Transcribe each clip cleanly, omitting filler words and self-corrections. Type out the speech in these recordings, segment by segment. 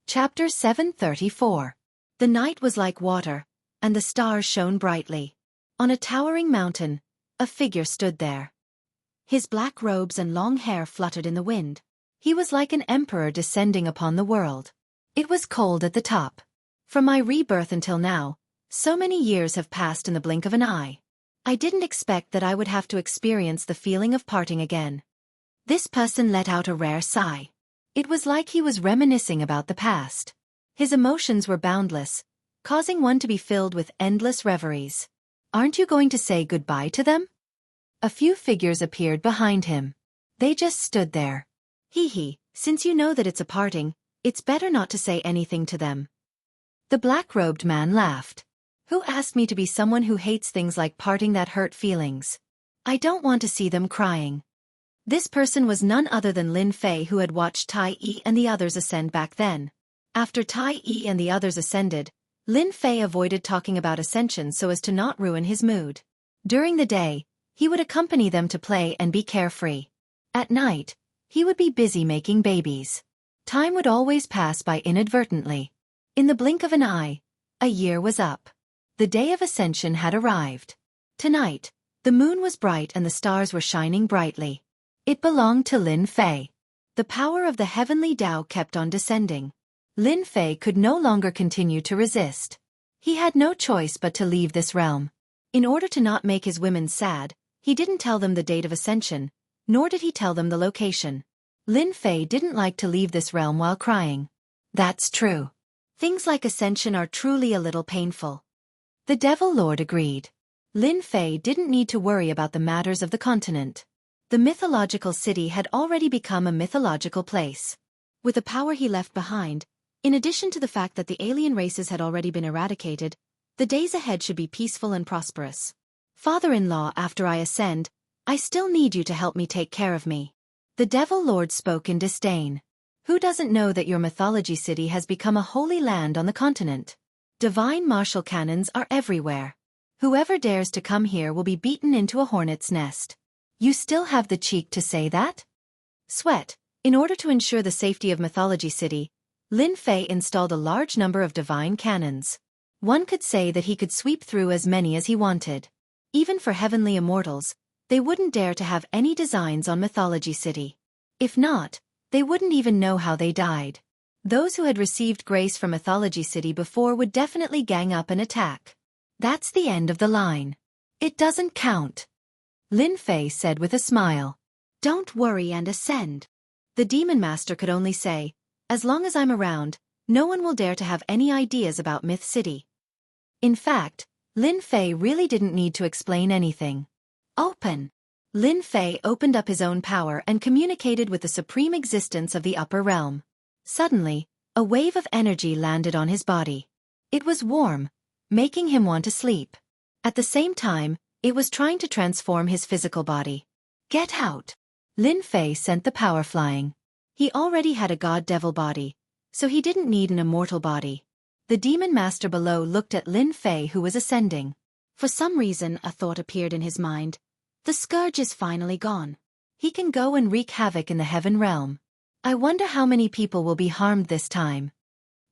Chapter 734. The night was like water, and the stars shone brightly. On a towering mountain, a figure stood there. His black robes and long hair fluttered in the wind. He was like an emperor descending upon the world. It was cold at the top. From my rebirth until now, so many years have passed in the blink of an eye. I didn't expect that I would have to experience the feeling of parting again. This person let out a rare sigh. It was like he was reminiscing about the past. His emotions were boundless, causing one to be filled with endless reveries. Aren't you going to say goodbye to them? A few figures appeared behind him. They just stood there. Hee, since you know that it's a parting, it's better not to say anything to them. The black-robed man laughed. Who asked me to be someone who hates things like parting that hurt feelings? I don't want to see them crying. This person was none other than Lin Fei, who had watched Tai Yi and the others ascend back then. After Tai Yi and the others ascended, Lin Fei avoided talking about ascension so as to not ruin his mood. During the day, he would accompany them to play and be carefree. At night, he would be busy making babies. Time would always pass by inadvertently. In the blink of an eye, a year was up. The day of ascension had arrived. Tonight, the moon was bright and the stars were shining brightly. It belonged to Lin Fei. The power of the heavenly Tao kept on descending. Lin Fei could no longer continue to resist. He had no choice but to leave this realm. In order to not make his women sad, he didn't tell them the date of ascension, nor did he tell them the location. Lin Fei didn't like to leave this realm while crying. That's true. Things like ascension are truly a little painful. The Devil Lord agreed. Lin Fei didn't need to worry about the matters of the continent. The mythological city had already become a mythological place. With the power he left behind, in addition to the fact that the alien races had already been eradicated, the days ahead should be peaceful and prosperous. Father-in-law, after I ascend, I still need you to help me take care of me. The Devil Lord spoke in disdain. Who doesn't know that your mythology city has become a holy land on the continent? Divine martial cannons are everywhere. Whoever dares to come here will be beaten into a hornet's nest. You still have the cheek to say that? Sweat. In order to ensure the safety of Mythology City, Lin Fei installed a large number of divine cannons. One could say that he could sweep through as many as he wanted. Even for heavenly immortals, they wouldn't dare to have any designs on Mythology City. If not, they wouldn't even know how they died. Those who had received grace from Mythology City before would definitely gang up and attack. That's the end of the line. It doesn't count. Lin Fei said with a smile. Don't worry and ascend. The Demon Master could only say, as long as I'm around, no one will dare to have any ideas about Myth City. In fact, Lin Fei really didn't need to explain anything. Open. Lin Fei opened up his own power and communicated with the supreme existence of the upper realm. Suddenly, a wave of energy landed on his body. It was warm, making him want to sleep. At the same time, it was trying to transform his physical body. Get out! Lin Fei sent the power flying. He already had a god-devil body, so he didn't need an immortal body. The Demon Master below looked at Lin Fei, who was ascending. For some reason, a thought appeared in his mind. The scourge is finally gone. He can go and wreak havoc in the heaven realm. I wonder how many people will be harmed this time.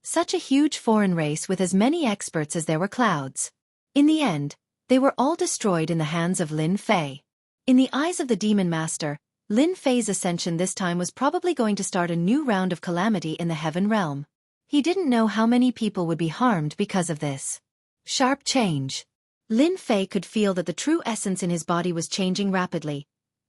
Such a huge foreign race with as many experts as there were clouds. In the end, they were all destroyed in the hands of Lin Fei. In the eyes of the Demon Master, Lin Fei's ascension this time was probably going to start a new round of calamity in the heaven realm. He didn't know how many people would be harmed because of this. Sharp change. Lin Fei could feel that the true essence in his body was changing rapidly,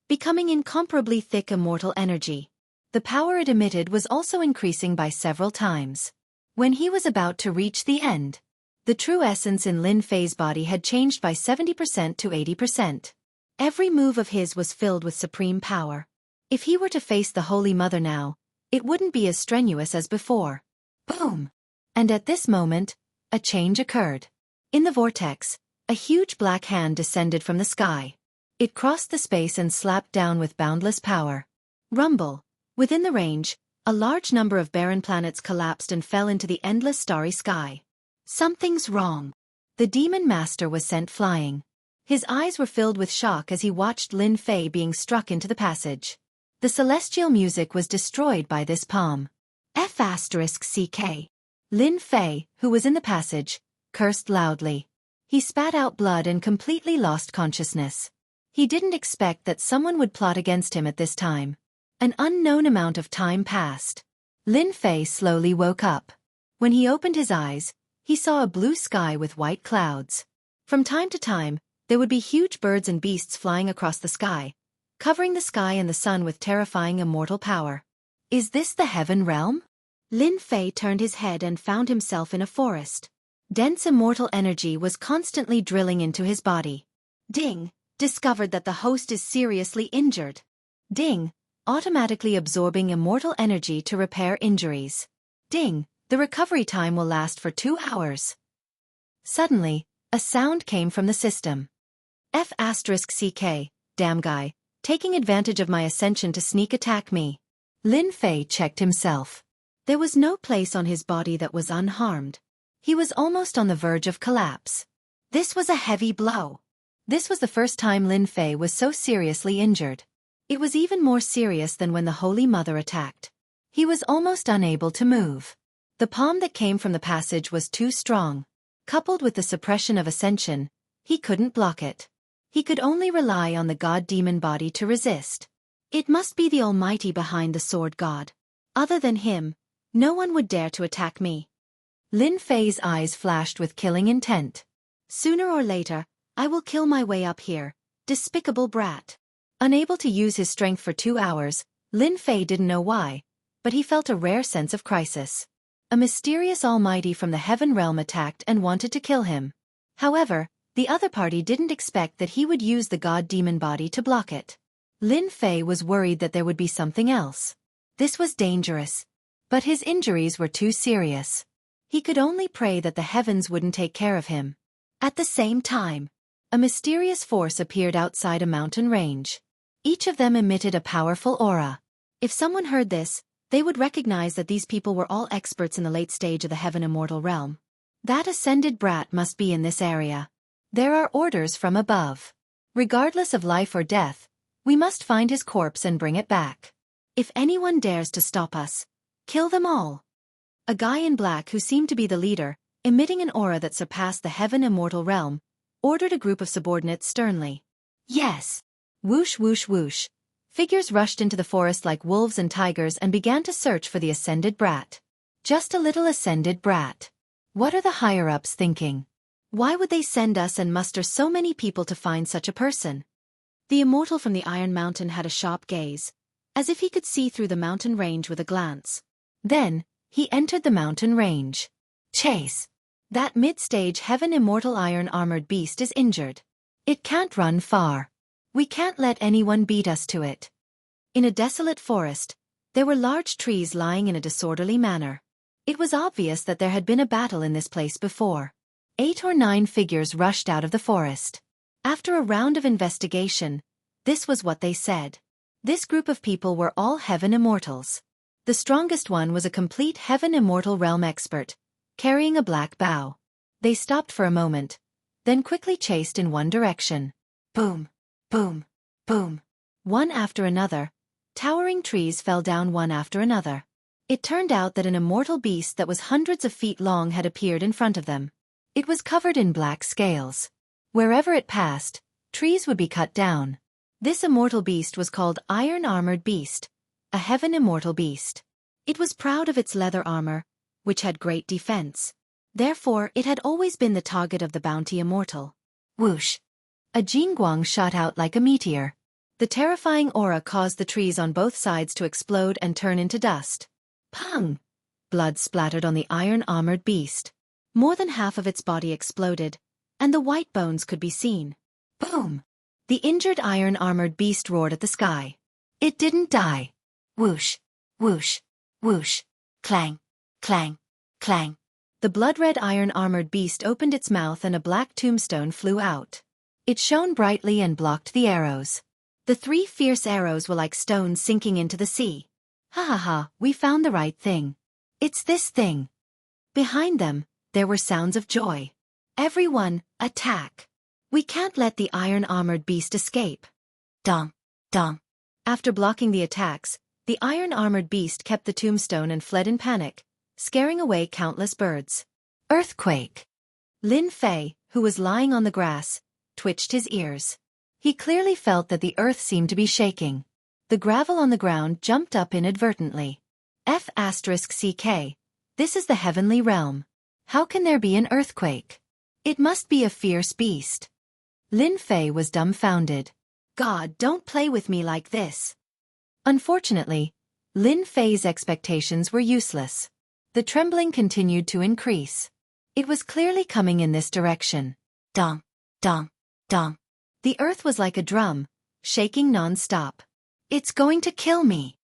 becoming incomparably thick immortal energy. The power it emitted was also increasing by several times. When he was about to reach the end, the true essence in Lin Fei's body had changed by 70% to 80%. Every move of his was filled with supreme power. If he were to face the Holy Mother now, it wouldn't be as strenuous as before. Boom! And at this moment, a change occurred. In the vortex, a huge black hand descended from the sky. It crossed the space and slapped down with boundless power. Rumble. Within the range, a large number of barren planets collapsed and fell into the endless starry sky. Something's wrong. The Demon Master was sent flying. His eyes were filled with shock as he watched Lin Fei being struck into the passage. The celestial music was destroyed by this palm. F***ck. Lin Fei, who was in the passage, cursed loudly. He spat out blood and completely lost consciousness. He didn't expect that someone would plot against him at this time. An unknown amount of time passed. Lin Fei slowly woke up. When he opened his eyes, he saw a blue sky with white clouds. From time to time, there would be huge birds and beasts flying across the sky, covering the sky and the sun with terrifying immortal power. Is this the heaven realm? Lin Fei turned his head and found himself in a forest. Dense immortal energy was constantly drilling into his body. Ding! Discovered that the host is seriously injured. Ding! Automatically absorbing immortal energy to repair injuries. Ding! The recovery time will last for 2 hours. Suddenly, a sound came from the system. F***ck, damn guy, taking advantage of my ascension to sneak attack me. Lin Fei checked himself. There was no place on his body that was unharmed. He was almost on the verge of collapse. This was a heavy blow. This was the first time Lin Fei was so seriously injured. It was even more serious than when the Holy Mother attacked. He was almost unable to move. The palm that came from the passage was too strong. Coupled with the suppression of ascension, he couldn't block it. He could only rely on the god-demon body to resist. It must be the Almighty behind the sword god. Other than him, no one would dare to attack me. Lin Fei's eyes flashed with killing intent. Sooner or later, I will kill my way up here, despicable brat. Unable to use his strength for 2 hours, Lin Fei didn't know why, but he felt a rare sense of crisis. A mysterious almighty from the heaven realm attacked and wanted to kill him. However, the other party didn't expect that he would use the god-demon body to block it. Lin Fei was worried that there would be something else. This was dangerous. But his injuries were too serious. He could only pray that the heavens wouldn't take care of him. At the same time, a mysterious force appeared outside a mountain range. Each of them emitted a powerful aura. If someone heard this, they would recognize that these people were all experts in the late stage of the heaven immortal realm. That ascended brat must be in this area. There are orders from above. Regardless of life or death, we must find his corpse and bring it back. If anyone dares to stop us, kill them all. A guy in black who seemed to be the leader, emitting an aura that surpassed the heaven immortal realm, ordered a group of subordinates sternly. Yes. Whoosh whoosh whoosh. Figures rushed into the forest like wolves and tigers and began to search for the ascended brat. Just a little ascended brat. What are the higher-ups thinking? Why would they send us and muster so many people to find such a person? The immortal from the Iron Mountain had a sharp gaze, as if he could see through the mountain range with a glance. Then, he entered the mountain range. Chase! That mid-stage heaven immortal iron-armored beast is injured. It can't run far. We can't let anyone beat us to it. In a desolate forest, there were large trees lying in a disorderly manner. It was obvious that there had been a battle in this place before. 8 or 9 figures rushed out of the forest. After a round of investigation, this was what they said. This group of people were all heaven immortals. The strongest one was a complete heaven immortal realm expert, carrying a black bow. They stopped for a moment, then quickly chased in one direction. Boom! Boom! Boom! One after another, towering trees fell down one after another. It turned out that an immortal beast that was hundreds of feet long had appeared in front of them. It was covered in black scales. Wherever it passed, trees would be cut down. This immortal beast was called Iron-Armored Beast, a heaven immortal beast. It was proud of its leather armor, which had great defense. Therefore, it had always been the target of the bounty immortal. Whoosh! A jingguang shot out like a meteor. The terrifying aura caused the trees on both sides to explode and turn into dust. Pung! Blood splattered on the iron-armored beast. More than half of its body exploded, and the white bones could be seen. Boom! The injured iron-armored beast roared at the sky. It didn't die. Whoosh! Whoosh! Whoosh! Clang! Clang! Clang! The blood-red iron-armored beast opened its mouth and a black tombstone flew out. It shone brightly and blocked the arrows. The 3 fierce arrows were like stones sinking into the sea. Ha ha ha, we found the right thing. It's this thing. Behind them, there were sounds of joy. Everyone, attack. We can't let the iron-armored beast escape. Dong, dong. After blocking the attacks, The iron-armored beast kept the tombstone and fled in panic, scaring away countless birds. Earthquake. Lin Fei, who was lying on the grass, twitched his ears. He clearly felt that the earth seemed to be shaking. The gravel on the ground jumped up inadvertently. F***CK. This is the heavenly realm. How can there be an earthquake? It must be a fierce beast. Lin Fei was dumbfounded. God, don't play with me like this. Unfortunately, Lin Fei's expectations were useless. The trembling continued to increase. It was clearly coming in this direction. Dong, dong, dong. The earth was like a drum, shaking non-stop. It's going to kill me.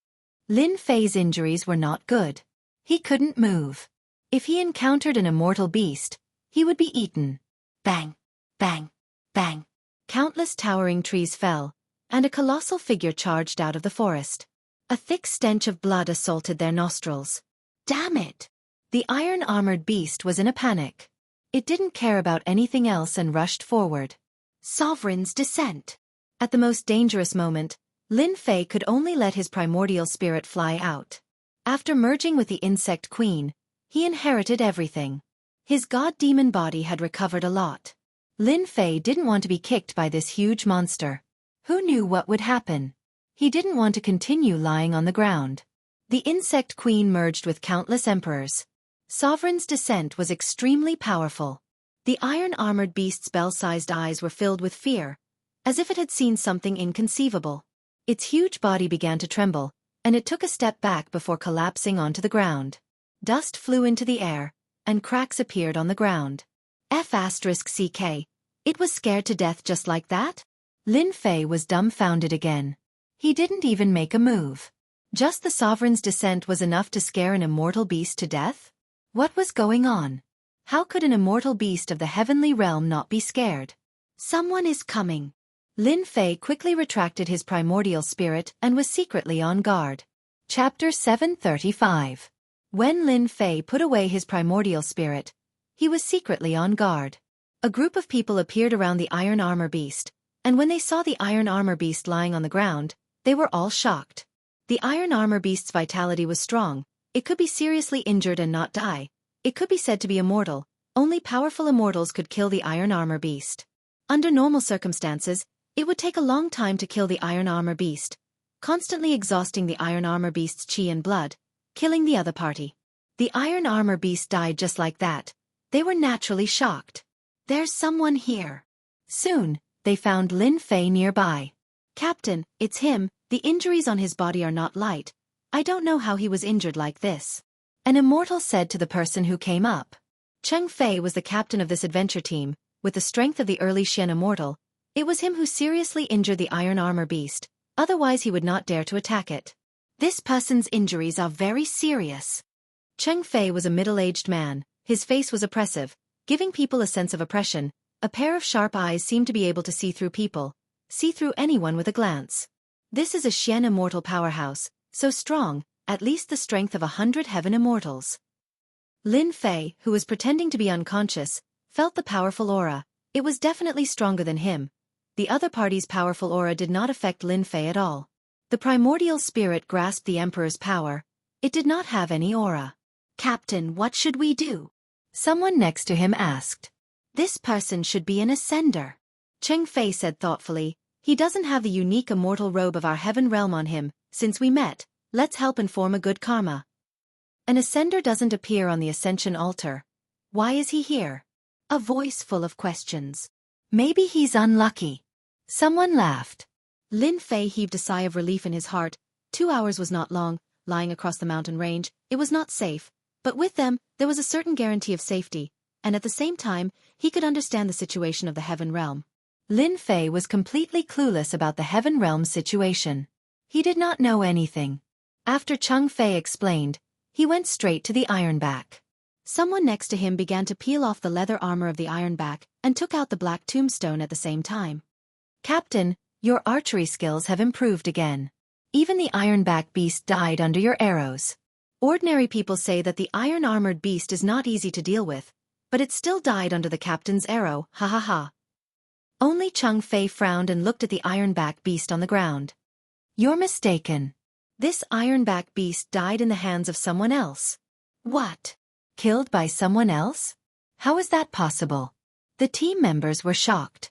Lin Fei's injuries were not good. He couldn't move. If he encountered an immortal beast, he would be eaten. Bang, bang, bang. Countless towering trees fell, and a colossal figure charged out of the forest. A thick stench of blood assaulted their nostrils. Damn it! The iron-armored beast was in a panic. It didn't care about anything else and rushed forward. Sovereign's descent. At the most dangerous moment, Lin Fei could only let his primordial spirit fly out. After merging with the insect queen, he inherited everything. His god-demon body had recovered a lot. Lin Fei didn't want to be kicked by this huge monster. Who knew what would happen? He didn't want to continue lying on the ground. The insect queen merged with countless emperors. Sovereign's descent was extremely powerful. The iron-armored beast's bell-sized eyes were filled with fear, as if it had seen something inconceivable. Its huge body began to tremble, and it took a step back before collapsing onto the ground. Dust flew into the air, and cracks appeared on the ground. F***CK. It was scared to death just like that? Lin Fei was dumbfounded again. He didn't even make a move. Just the sovereign's descent was enough to scare an immortal beast to death? What was going on? How could an immortal beast of the heavenly realm not be scared? Someone is coming. Lin Fei quickly retracted his primordial spirit and was secretly on guard. Chapter 735. When Lin Fei put away his primordial spirit, he was secretly on guard. A group of people appeared around the iron armor beast, and when they saw the iron armor beast lying on the ground, they were all shocked. The iron armor beast's vitality was strong. It could be seriously injured and not die. It could be said to be immortal. Only powerful immortals could kill the iron armor beast. Under normal circumstances, it would take a long time to kill the iron armor beast, constantly exhausting the iron armor beast's chi and blood, killing the other party. The iron armor beast died just like that. They were naturally shocked. There's someone here. Soon, they found Lin Fei nearby. Captain, it's him. The injuries on his body are not light. I don't know how he was injured like this. An immortal said to the person who came up. Cheng Fei was the captain of this adventure team. With the strength of the early Xian immortal, it was him who seriously injured the iron armor beast, otherwise he would not dare to attack it. This person's injuries are very serious. Cheng Fei was a middle-aged man. His face was oppressive, giving people a sense of oppression. A pair of sharp eyes seemed to be able to see through people, see through anyone with a glance. This is a Xian immortal powerhouse, so strong, at least the strength of 100 heaven immortals. Lin Fei, who was pretending to be unconscious, felt the powerful aura. It was definitely stronger than him. The other party's powerful aura did not affect Lin Fei at all. The primordial spirit grasped the Emperor's power. It did not have any aura. Captain, what should we do? Someone next to him asked. This person should be an ascender. Cheng Fei said thoughtfully. He doesn't have the unique immortal robe of our heaven realm on him. Since we met, let's help and form a good karma. An ascender doesn't appear on the ascension altar. Why is he here? A voice full of questions. Maybe he's unlucky. Someone laughed. Lin Fei heaved a sigh of relief in his heart. 2 hours was not long, lying across the mountain range. It was not safe, but with them, there was a certain guarantee of safety, and at the same time, he could understand the situation of the heaven realm. Lin Fei was completely clueless about the heaven realm's situation. He did not know anything. After Cheng Fei explained, he went straight to the ironback. Someone next to him began to peel off the leather armor of the ironback and took out the black tombstone at the same time. Captain, your archery skills have improved again. Even the ironback beast died under your arrows. Ordinary people say that the iron-armored beast is not easy to deal with, but it still died under the captain's arrow, ha ha ha. Only Cheng Fei frowned and looked at the ironback beast on the ground. You're mistaken. This ironback beast died in the hands of someone else. What? Killed by someone else? How is that possible? The team members were shocked.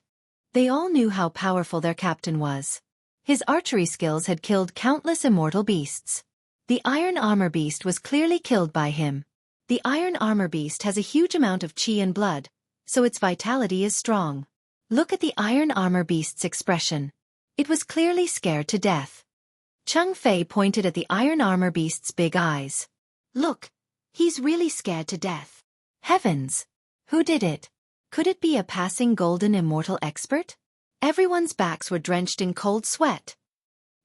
They all knew how powerful their captain was. His archery skills had killed countless immortal beasts. The iron armor beast was clearly killed by him. The iron armor beast has a huge amount of chi and blood, so its vitality is strong. Look at the iron armor beast's expression. It was clearly scared to death. Cheng Fei pointed at the iron armor beast's big eyes. Look, he's really scared to death. Heavens! Who did it? Could it be a passing golden immortal expert? Everyone's backs were drenched in cold sweat.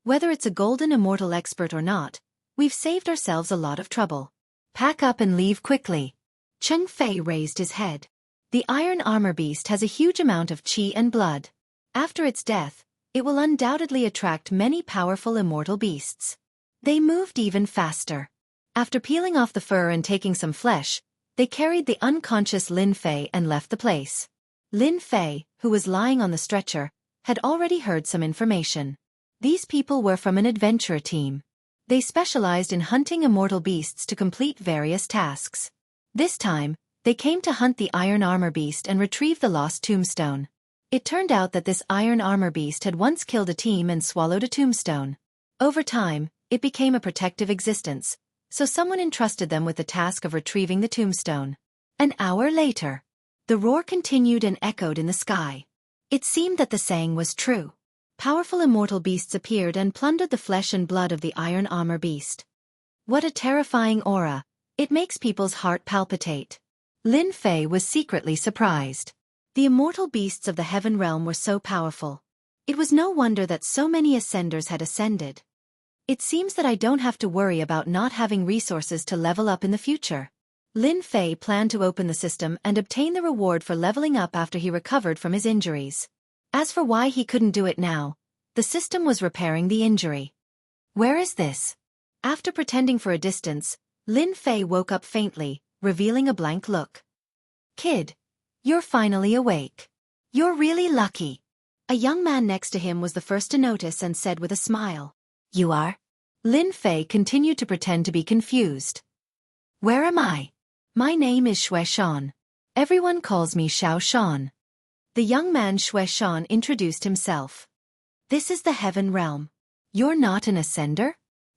Whether it's a golden immortal expert or not, we've saved ourselves a lot of trouble. Pack up and leave quickly. Cheng Fei raised his head. The iron armor beast has a huge amount of chi and blood. After its death, it will undoubtedly attract many powerful immortal beasts. They moved even faster. After peeling off the fur and taking some flesh, they carried the unconscious Lin Fei and left the place. Lin Fei, who was lying on the stretcher, had already heard some information. These people were from an adventurer team. They specialized in hunting immortal beasts to complete various tasks. This time, they came to hunt the iron armor beast and retrieve the lost tombstone. It turned out that this iron armor beast had once killed a team and swallowed a tombstone. Over time, it became a protective existence, so someone entrusted them with the task of retrieving the tombstone. An hour later, the roar continued and echoed in the sky. It seemed that the saying was true. Powerful immortal beasts appeared and plundered the flesh and blood of the iron armor beast. What a terrifying aura! It makes people's heart palpitate. Lin Fei was secretly surprised. The immortal beasts of the heaven realm were so powerful. It was no wonder that so many ascenders had ascended. It seems that I don't have to worry about not having resources to level up in the future. Lin Fei planned to open the system and obtain the reward for leveling up after he recovered from his injuries. As for why he couldn't do it now, the system was repairing the injury. Where is this? After pretending for a distance, Lin Fei woke up faintly, revealing a blank look. Kid, you're finally awake. You're really lucky. A young man next to him was the first to notice and said with a smile. You are? Lin Fei continued to pretend to be confused. Where am I? My name is Xue Shan. Everyone calls me Xiao Shan. The young man Xue Shan introduced himself. This is the heaven realm. You're not an ascender?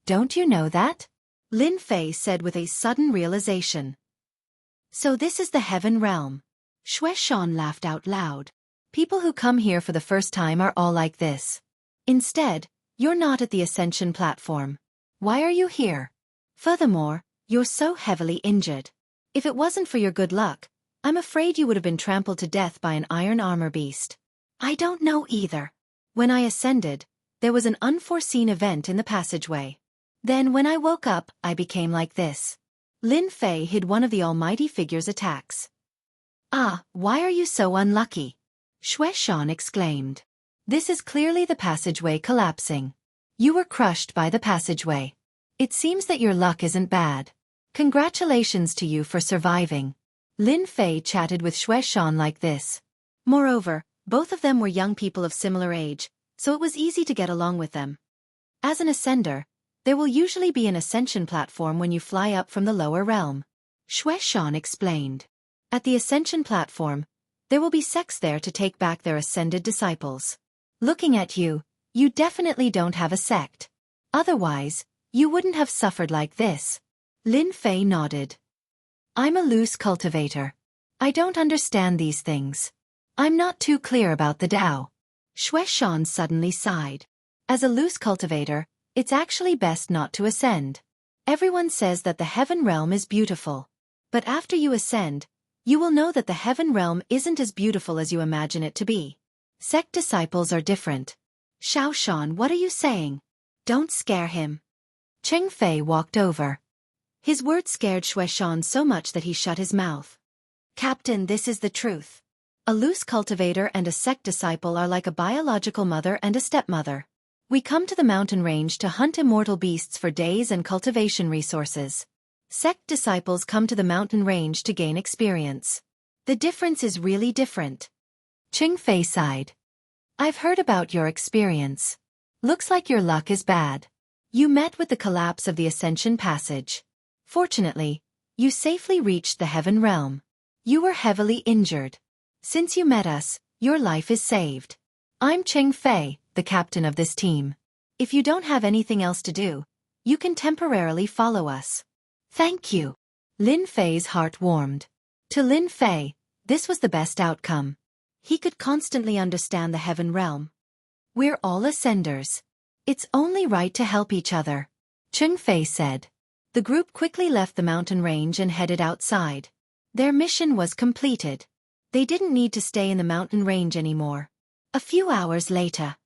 Don't you know that? Lin Fei said with a sudden realization. So this is the heaven realm. Xue Shan laughed out loud. People who come here for the first time are all like this. Instead, you're not at the ascension platform. Why are you here? Furthermore, you're so heavily injured. If it wasn't for your good luck, I'm afraid you would have been trampled to death by an iron armor beast. I don't know either. When I ascended, there was an unforeseen event in the passageway. Then when I woke up, I became like this. Lin Fei hid one of the almighty figure's attacks. Ah, why are you so unlucky? Xue Shan exclaimed. This is clearly the passageway collapsing. You were crushed by the passageway. It seems that your luck isn't bad. Congratulations to you for surviving. Lin Fei chatted with Xue Shan like this. Moreover, both of them were young people of similar age, so it was easy to get along with them. As an ascender, there will usually be an ascension platform when you fly up from the lower realm. Xue Shan explained. At the ascension platform, there will be sects there to take back their ascended disciples. Looking at you, you definitely don't have a sect. Otherwise, you wouldn't have suffered like this. Lin Fei nodded. I'm a loose cultivator. I don't understand these things. I'm not too clear about the Tao. Xue Shan suddenly sighed. As a loose cultivator, it's actually best not to ascend. Everyone says that the heaven realm is beautiful. But after you ascend, you will know that the heaven realm isn't as beautiful as you imagine it to be. Sect disciples are different. Xiao Shan, what are you saying? Don't scare him. Cheng Fei walked over. His words scared Xue Shan so much that he shut his mouth. Captain, this is the truth. A loose cultivator and a sect disciple are like a biological mother and a stepmother. We come to the mountain range to hunt immortal beasts for days and cultivation resources. Sect disciples come to the mountain range to gain experience. The difference is really different. Cheng Fei sighed. I've heard about your experience. Looks like your luck is bad. You met with the collapse of the Ascension Passage. Fortunately, you safely reached the Heaven Realm. You were heavily injured. Since you met us, your life is saved. I'm Cheng Fei, the captain of this team. If you don't have anything else to do, you can temporarily follow us. Thank you. Lin Fei's heart warmed. To Lin Fei, this was the best outcome. He could constantly understand the Heaven Realm. We're all Ascenders. It's only right to help each other, Cheng Fei said. The group quickly left the mountain range and headed outside. Their mission was completed. They didn't need to stay in the mountain range anymore. A few hours later.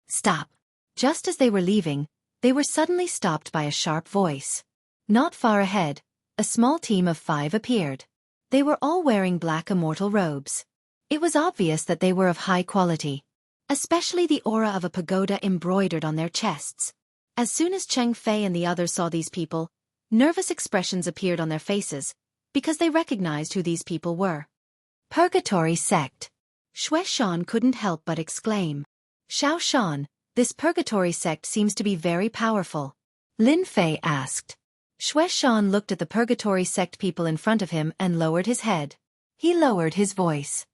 Stop. Just as they were leaving, they were suddenly stopped by a sharp voice. Not far ahead, a small team of 5 appeared. They were all wearing black immortal robes. It was obvious that they were of high quality, especially the aura of a pagoda embroidered on their chests. As soon as Cheng Fei and the others saw these people, nervous expressions appeared on their faces, because they recognized who these people were. Purgatory Sect. Xue Shan couldn't help but exclaim. Xiao Shan, this purgatory sect seems to be very powerful. Lin Fei asked. Xue Shan looked at the purgatory sect people in front of him and lowered his head. He lowered his voice.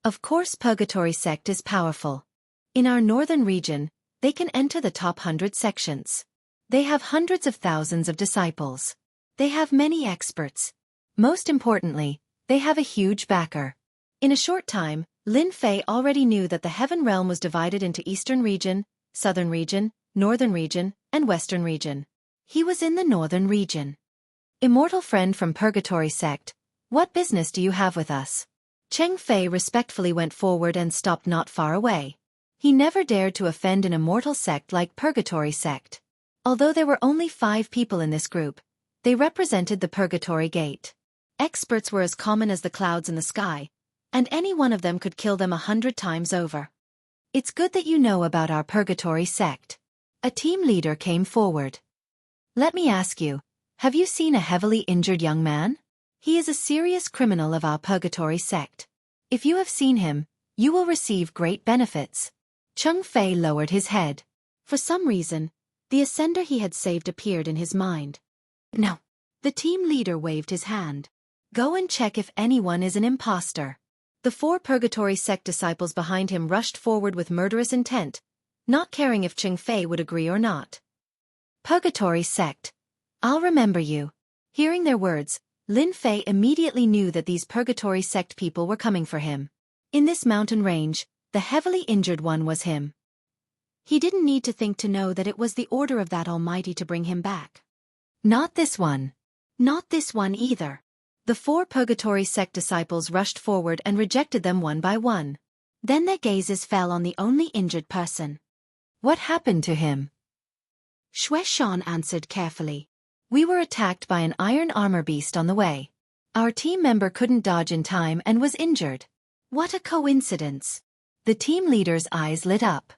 Of course, purgatory sect is powerful. In our northern region, they can enter the top 100 sections. They have hundreds of thousands of disciples. They have many experts. Most importantly, they have a huge backer. In a short time, Lin Fei already knew that the Heaven Realm was divided into Eastern Region, Southern Region, Northern Region, and Western Region. He was in the Northern Region. Immortal friend from Purgatory Sect, what business do you have with us? Cheng Fei respectfully went forward and stopped not far away. He never dared to offend an immortal sect like Purgatory Sect. Although there were only 5 people in this group, they represented the Purgatory Gate. Experts were as common as the clouds in the sky, and any one of them could kill them 100 times over. It's good that you know about our Purgatory Sect. A team leader came forward. Let me ask you, have you seen a heavily injured young man? He is a serious criminal of our Purgatory Sect. If you have seen him, you will receive great benefits. Cheng Fei lowered his head. For some reason, the ascender he had saved appeared in his mind. No. The team leader waved his hand. Go and check if anyone is an imposter. The 4 Purgatory Sect disciples behind him rushed forward with murderous intent, not caring if Cheng Fei would agree or not. Purgatory Sect. I'll remember you. Hearing their words, Lin Fei immediately knew that these Purgatory Sect people were coming for him. In this mountain range, the heavily injured one was him. He didn't need to think to know that it was the order of that Almighty to bring him back. Not this one. Not this one either. The 4 Purgatory Sect disciples rushed forward and rejected them one by one. Then their gazes fell on the only injured person. What happened to him? Xue Shan answered carefully. We were attacked by an iron armor beast on the way. Our team member couldn't dodge in time and was injured. What a coincidence. The team leader's eyes lit up.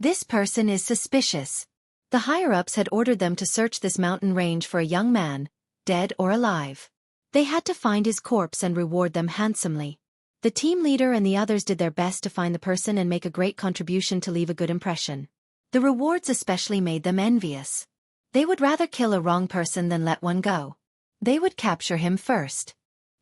This person is suspicious. The higher-ups had ordered them to search this mountain range for a young man, dead or alive. They had to find his corpse and reward them handsomely. The team leader and the others did their best to find the person and make a great contribution to leave a good impression. The rewards especially made them envious. They would rather kill a wrong person than let one go. They would capture him first.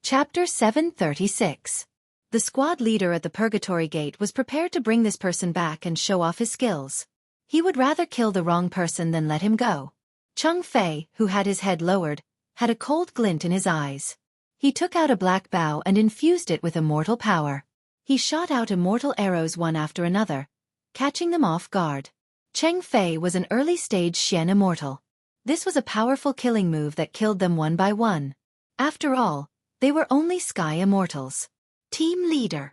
Chapter 736. The squad leader at the Purgatory Gate was prepared to bring this person back and show off his skills. He would rather kill the wrong person than let him go. Cheng Fei, who had his head lowered, had a cold glint in his eyes. He took out a black bow and infused it with immortal power. He shot out immortal arrows one after another, catching them off guard. Cheng Fei was an early-stage Xian immortal. This was a powerful killing move that killed them one by one. After all, they were only sky immortals. Team leader.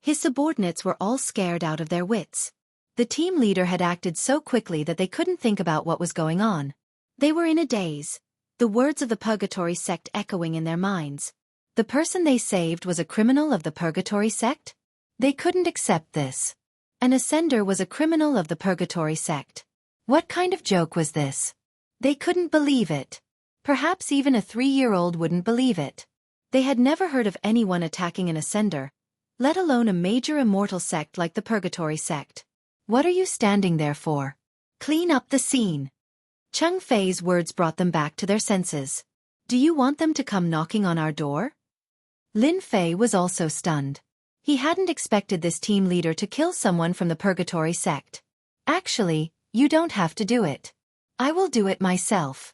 His subordinates were all scared out of their wits. The team leader had acted so quickly that they couldn't think about what was going on. They were in a daze, the words of the Purgatory Sect echoing in their minds. The person they saved was a criminal of the Purgatory Sect? They couldn't accept this. An ascender was a criminal of the Purgatory Sect. What kind of joke was this? They couldn't believe it. Perhaps even a 3-year-old wouldn't believe it. They had never heard of anyone attacking an ascender, let alone a major immortal sect like the Purgatory Sect. What are you standing there for? Clean up the scene. Cheng Fei's words brought them back to their senses. Do you want them to come knocking on our door? Lin Fei was also stunned. He hadn't expected this team leader to kill someone from the Purgatory sect. Actually, you don't have to do it. I will do it myself.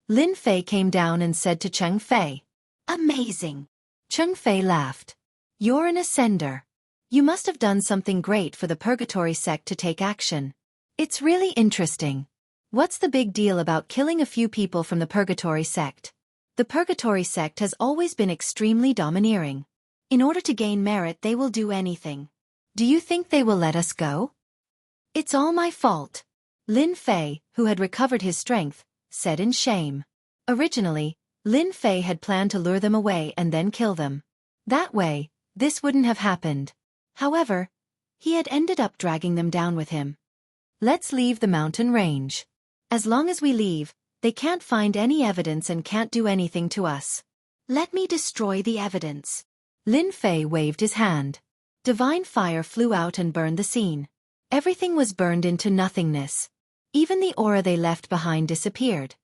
Lin Fei came down and said to Cheng Fei. Amazing. Cheng Fei laughed. You're an ascender. You must have done something great for the Purgatory sect to take action. It's really interesting. What's the big deal about killing a few people from the Purgatory sect? The Purgatory sect has always been extremely domineering. In order to gain merit, they will do anything. Do you think they will let us go? It's all my fault. Lin Fei, who had recovered his strength, said in shame. Originally, Lin Fei had planned to lure them away and then kill them. That way, this wouldn't have happened. However, he had ended up dragging them down with him. Let's leave the mountain range. As long as we leave, they can't find any evidence and can't do anything to us. Let me destroy the evidence. Lin Fei waved his hand. Divine fire flew out and burned the scene. Everything was burned into nothingness. Even the aura they left behind disappeared.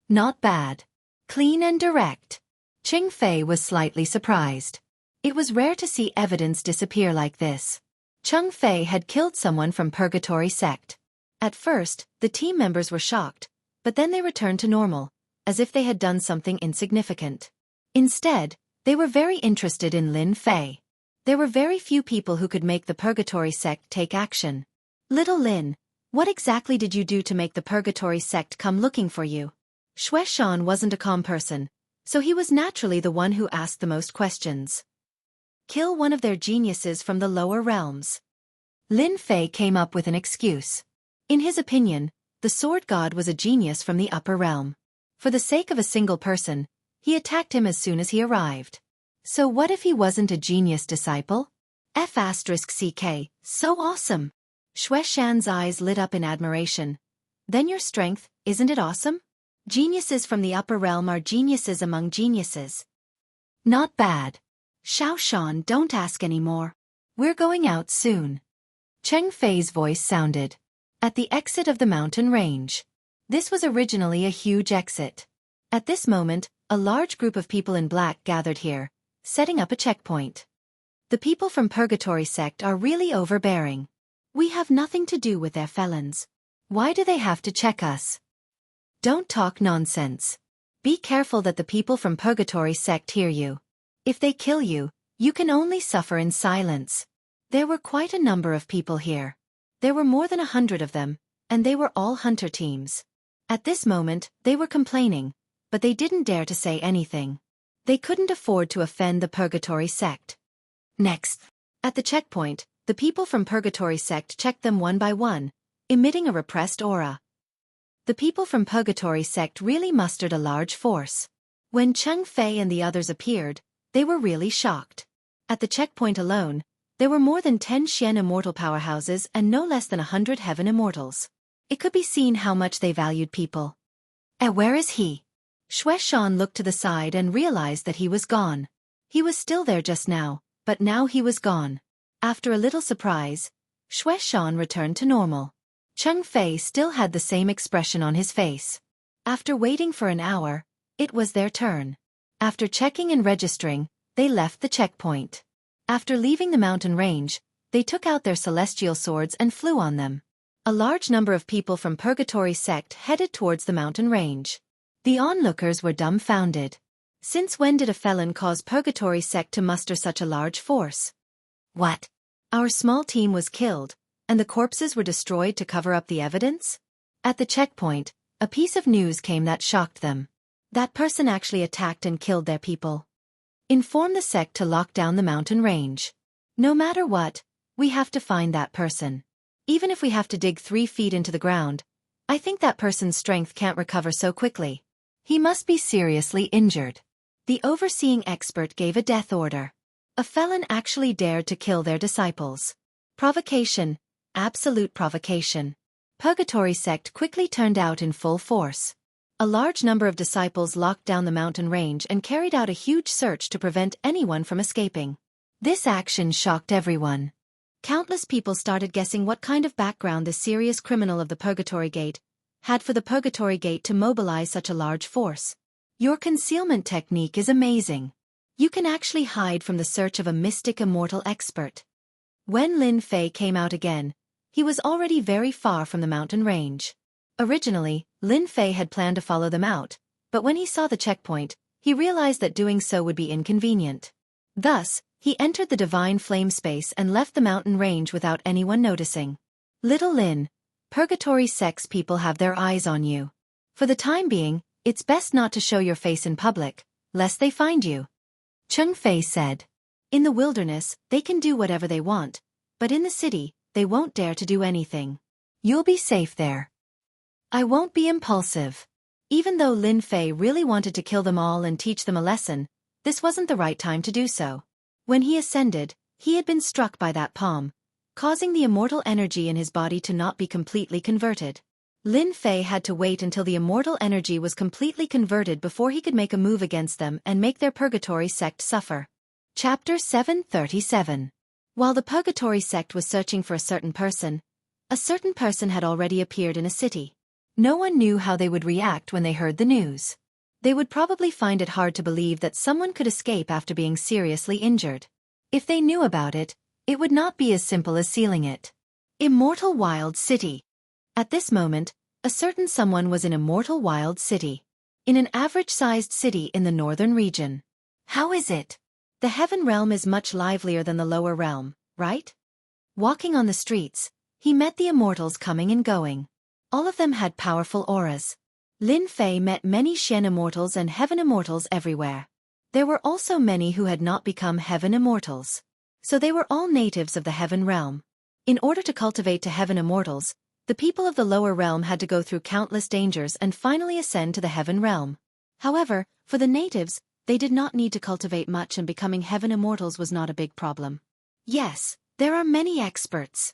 Not bad. Clean and direct. Cheng Fei was slightly surprised. It was rare to see evidence disappear like this. Cheng Fei had killed someone from Purgatory sect. At first, the team members were shocked, but then they returned to normal, as if they had done something insignificant. Instead, they were very interested in Lin Fei. There were very few people who could make the Purgatory sect take action. Little Lin, what exactly did you do to make the Purgatory sect come looking for you? Xianxia wasn't a calm person, so he was naturally the one who asked the most questions. Kill one of their geniuses from the lower realms. Lin Fei came up with an excuse. In his opinion, the sword god was a genius from the upper realm. For the sake of a single person, he attacked him as soon as he arrived. So what if he wasn't a genius disciple? F***ck, so awesome. Xianxia's eyes lit up in admiration. Then your strength, isn't it awesome? Geniuses from the upper realm are geniuses among geniuses. Not bad. Xiaoxian, don't ask anymore. We're going out soon. Cheng Fei's voice sounded. At the exit of the mountain range. This was originally a huge exit. At this moment, a large group of people in black gathered here, setting up a checkpoint. The people from Purgatory sect are really overbearing. We have nothing to do with their felons. Why do they have to check us? Don't talk nonsense. Be careful that the people from Purgatory sect hear you. If they kill you, you can only suffer in silence. There were quite a number of people here. There were more than 100 of them, and they were all hunter teams. At this moment, they were complaining, but they didn't dare to say anything. They couldn't afford to offend the Purgatory sect. Next, at the checkpoint, the people from Purgatory sect checked them one by one, emitting a repressed aura. The people from Purgatory sect really mustered a large force. When Cheng Fei and the others appeared, they were really shocked. At the checkpoint alone, there were more than 10 Xian immortal powerhouses and no less than 100 heaven immortals. It could be seen how much they valued people. Where is he? Xianxia looked to the side and realized that he was gone. He was still there just now, but now he was gone. After a little surprise, Xianxia returned to normal. Cheng Fei still had the same expression on his face. After waiting for an hour, it was their turn. After checking and registering, they left the checkpoint. After leaving the mountain range, they took out their celestial swords and flew on them. A large number of people from Purgatory sect headed towards the mountain range. The onlookers were dumbfounded. Since when did a felon cause Purgatory sect to muster such a large force? What? Our small team was killed, and the corpses were destroyed to cover up the evidence? At the checkpoint, a piece of news came that shocked them. That person actually attacked and killed their people. Inform the sect to lock down the mountain range. No matter what, we have to find that person. Even if we have to dig 3 feet into the ground, I think that person's strength can't recover so quickly. He must be seriously injured. The overseeing expert gave a death order. A felon actually dared to kill their disciples. Provocation, absolute provocation. Purgatory sect quickly turned out in full force. A large number of disciples locked down the mountain range and carried out a huge search to prevent anyone from escaping. This action shocked everyone. Countless people started guessing what kind of background this serious criminal of the Purgatory Gate had for the Purgatory Gate to mobilize such a large force. Your concealment technique is amazing. You can actually hide from the search of a mystic immortal expert. When Lin Fei came out again, he was already very far from the mountain range. Originally, Lin Fei had planned to follow them out, but when he saw the checkpoint, he realized that doing so would be inconvenient. Thus, he entered the divine flame space and left the mountain range without anyone noticing. Little Lin, Purgatory Sect's people have their eyes on you. For the time being, it's best not to show your face in public, lest they find you. Cheng Fei said. In the wilderness, they can do whatever they want, but in the city, they won't dare to do anything. You'll be safe there. I won't be impulsive. Even though Lin Fei really wanted to kill them all and teach them a lesson, this wasn't the right time to do so. When he ascended, he had been struck by that palm, causing the immortal energy in his body to not be completely converted. Lin Fei had to wait until the immortal energy was completely converted before he could make a move against them and make their Purgatory Sect suffer. Chapter 737. While the Purgatory Sect was searching for a certain person had already appeared in a city. No one knew how they would react when they heard the news. They would probably find it hard to believe that someone could escape after being seriously injured. If they knew about it, it would not be as simple as sealing it. Immortal Wild City. At this moment, a certain someone was in Immortal Wild City. In an average-sized city in the northern region. How is it? The heaven realm is much livelier than the lower realm, right? Walking on the streets, he met the immortals coming and going. All of them had powerful auras. Lin Fei met many Xian immortals and heaven immortals everywhere. There were also many who had not become heaven immortals. So they were all natives of the heaven realm. In order to cultivate to heaven immortals, the people of the lower realm had to go through countless dangers and finally ascend to the heaven realm. However, for the natives, they did not need to cultivate much and becoming heaven immortals was not a big problem. Yes, there are many experts.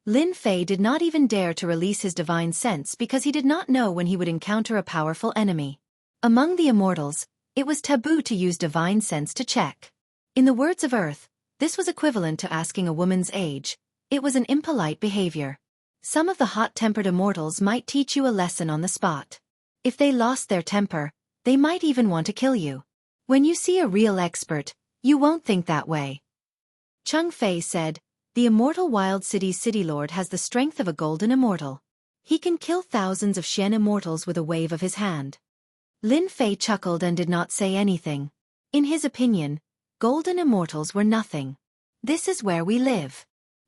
Lin Fei did not even dare to release his divine sense because he did not know when he would encounter a powerful enemy. Among the immortals, it was taboo to use divine sense to check. In the words of Earth, this was equivalent to asking a woman's age. It was an impolite behavior. Some of the hot-tempered immortals might teach you a lesson on the spot. If they lost their temper, they might even want to kill you. When you see a real expert, you won't think that way. Cheng Fei said, the Immortal Wild City's City Lord has the strength of a golden immortal. He can kill thousands of Xian immortals with a wave of his hand. Lin Fei chuckled and did not say anything. In his opinion, golden immortals were nothing. This is where we live.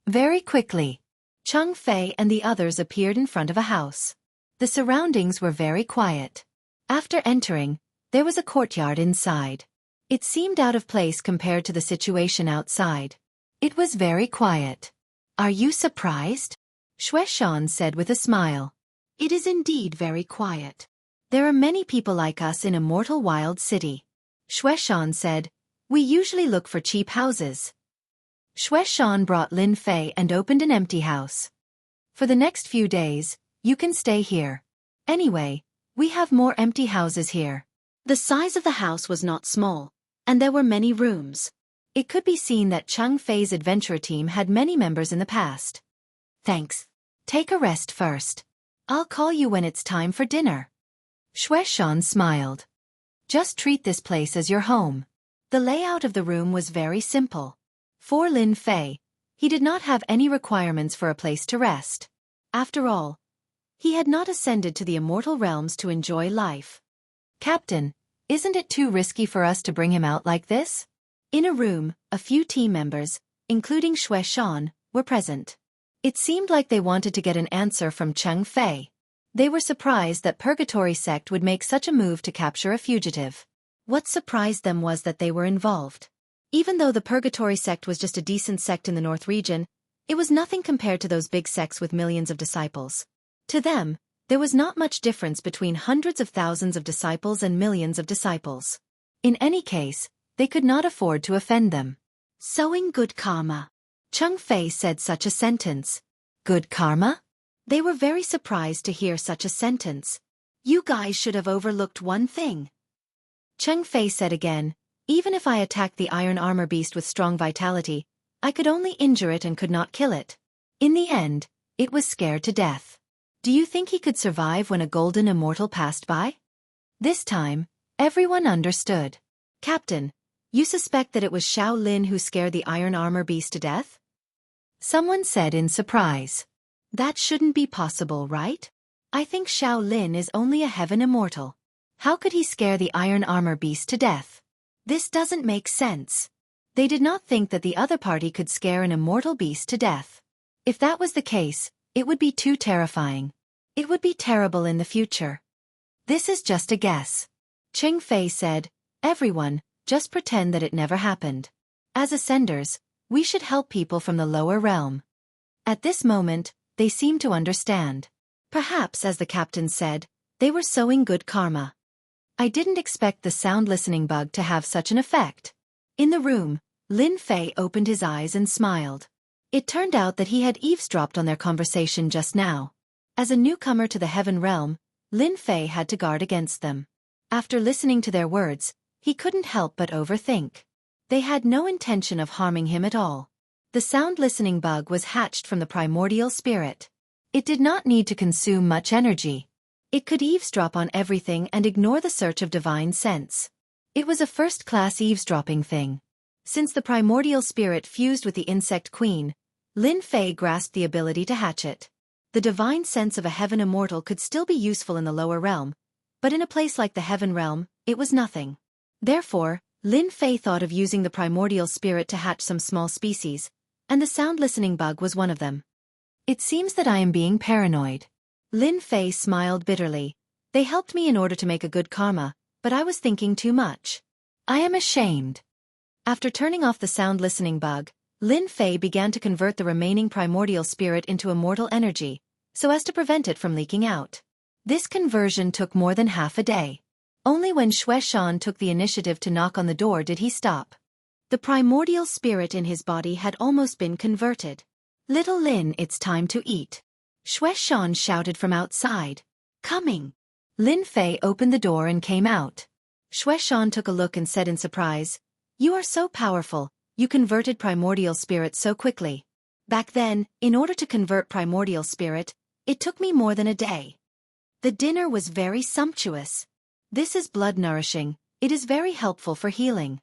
Very quickly, Cheng Fei and the others appeared in front of a house. The surroundings were very quiet. After entering, there was a courtyard inside. It seemed out of place compared to the situation outside. It was very quiet. Are you surprised? Xueshan said with a smile. It is indeed very quiet. There are many people like us in Immortal Wild City. Xueshan said, we usually look for cheap houses. Xueshan brought Lin Fei and opened an empty house. For the next few days, you can stay here. Anyway, we have more empty houses here. The size of the house was not small, and there were many rooms. It could be seen that Cheng Fei's adventurer team had many members in the past. Thanks. Take a rest first. I'll call you when it's time for dinner. Xueshan smiled. Just treat this place as your home. The layout of the room was very simple. For Lin Fei, he did not have any requirements for a place to rest. After all, he had not ascended to the immortal realms to enjoy life. Captain, isn't it too risky for us to bring him out like this? In a room, a few team members, including Xueshan, were present. It seemed like they wanted to get an answer from Cheng Fei. They were surprised that Purgatory Sect would make such a move to capture a fugitive. What surprised them was that they were involved. Even though the Purgatory Sect was just a decent sect in the North region, it was nothing compared to those big sects with millions of disciples. To them, there was not much difference between hundreds of thousands of disciples and millions of disciples. In any case, they could not afford to offend them. Sowing good karma. Cheng Fei said such a sentence. Good karma? They were very surprised to hear such a sentence. You guys should have overlooked one thing. Cheng Fei said again, even if I attacked the iron armor beast with strong vitality, I could only injure it and could not kill it. In the end, it was scared to death. Do you think he could survive when a golden immortal passed by? This time, everyone understood. Captain, you suspect that it was Xiao Lin who scared the iron armor beast to death? Someone said in surprise. That shouldn't be possible, right? I think Xiao Lin is only a heaven immortal. How could he scare the iron armor beast to death? This doesn't make sense. They did not think that the other party could scare an immortal beast to death. If that was the case, it would be too terrifying. It would be terrible in the future. This is just a guess. Cheng Fei said, everyone, just pretend that it never happened. As ascenders, we should help people from the lower realm. At this moment, they seemed to understand. Perhaps, as the captain said, they were sowing good karma. I didn't expect the sound listening bug to have such an effect. In the room, Lin Fei opened his eyes and smiled. It turned out that he had eavesdropped on their conversation just now. As a newcomer to the heaven realm, Lin Fei had to guard against them. After listening to their words, he couldn't help but overthink. They had no intention of harming him at all. The sound listening bug was hatched from the primordial spirit. It did not need to consume much energy. It could eavesdrop on everything and ignore the search of divine sense. It was a first-class eavesdropping thing. Since the primordial spirit fused with the insect queen, Lin Fei grasped the ability to hatch it. The divine sense of a heaven immortal could still be useful in the lower realm, but in a place like the heaven realm, it was nothing. Therefore, Lin Fei thought of using the primordial spirit to hatch some small species, and the sound listening bug was one of them. It seems that I am being paranoid. Lin Fei smiled bitterly. They helped me in order to make a good karma, but I was thinking too much. I am ashamed. After turning off the sound listening bug, Lin Fei began to convert the remaining primordial spirit into immortal energy, so as to prevent it from leaking out. This conversion took more than half a day. Only when Xue Shan took the initiative to knock on the door did he stop. The primordial spirit in his body had almost been converted. Little Lin, it's time to eat. Xue Shan shouted from outside. Coming. Lin Fei opened the door and came out. Xue Shan took a look and said in surprise, You are so powerful, you converted primordial spirit so quickly. Back then, in order to convert primordial spirit, it took me more than a day. The dinner was very sumptuous. This is blood nourishing, it is very helpful for healing.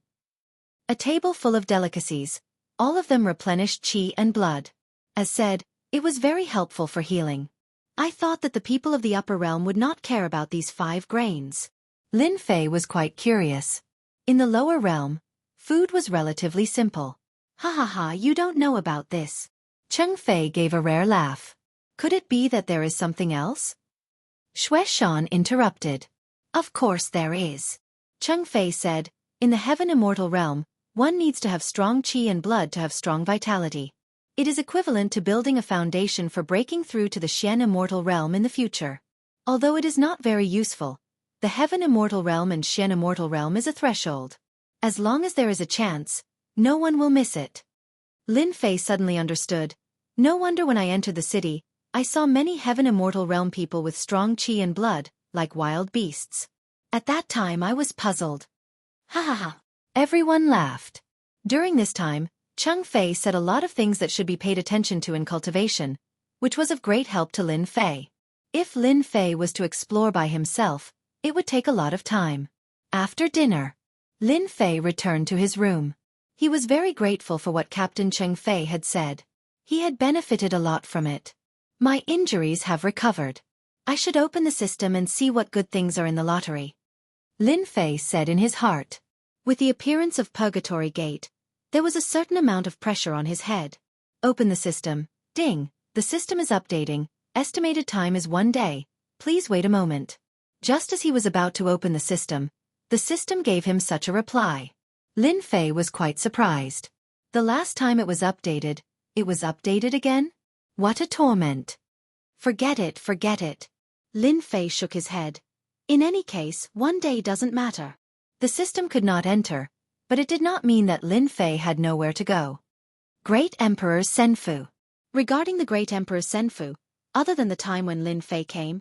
A table full of delicacies, all of them replenished qi and blood. As said, it was very helpful for healing. I thought that the people of the upper realm would not care about these 5 grains. Lin Fei was quite curious. In the lower realm, food was relatively simple. Ha ha ha, you don't know about this. Cheng Fei gave a rare laugh. Could it be that there is something else? Xue Shan interrupted. Of course there is. Cheng Fei said, in the heaven immortal realm, one needs to have strong qi and blood to have strong vitality. It is equivalent to building a foundation for breaking through to the Xian immortal realm in the future. Although it is not very useful, the heaven immortal realm and Xian immortal realm is a threshold. As long as there is a chance, no one will miss it. Lin Fei suddenly understood. No wonder when I entered the city, I saw many heaven immortal realm people with strong qi and blood, like wild beasts. At that time I was puzzled. Ha ha ha. Everyone laughed. During this time, Cheng Fei said a lot of things that should be paid attention to in cultivation, which was of great help to Lin Fei. If Lin Fei was to explore by himself, it would take a lot of time. After dinner, Lin Fei returned to his room. He was very grateful for what Captain Cheng Fei had said. He had benefited a lot from it. My injuries have recovered. I should open the system and see what good things are in the lottery. Lin Fei said in his heart. With the appearance of Purgatory Gate, there was a certain amount of pressure on his head. Open the system. Ding, the system is updating. Estimated time is 1 day. Please wait a moment. Just as he was about to open the system gave him such a reply. Lin Fei was quite surprised. The last time it was updated again? What a torment. Forget it, forget it. Lin Fei shook his head. In any case, 1 day doesn't matter. The system could not enter, but it did not mean that Lin Fei had nowhere to go. Great Emperor Senfu. Regarding the Great Emperor Senfu, other than the time when Lin Fei came,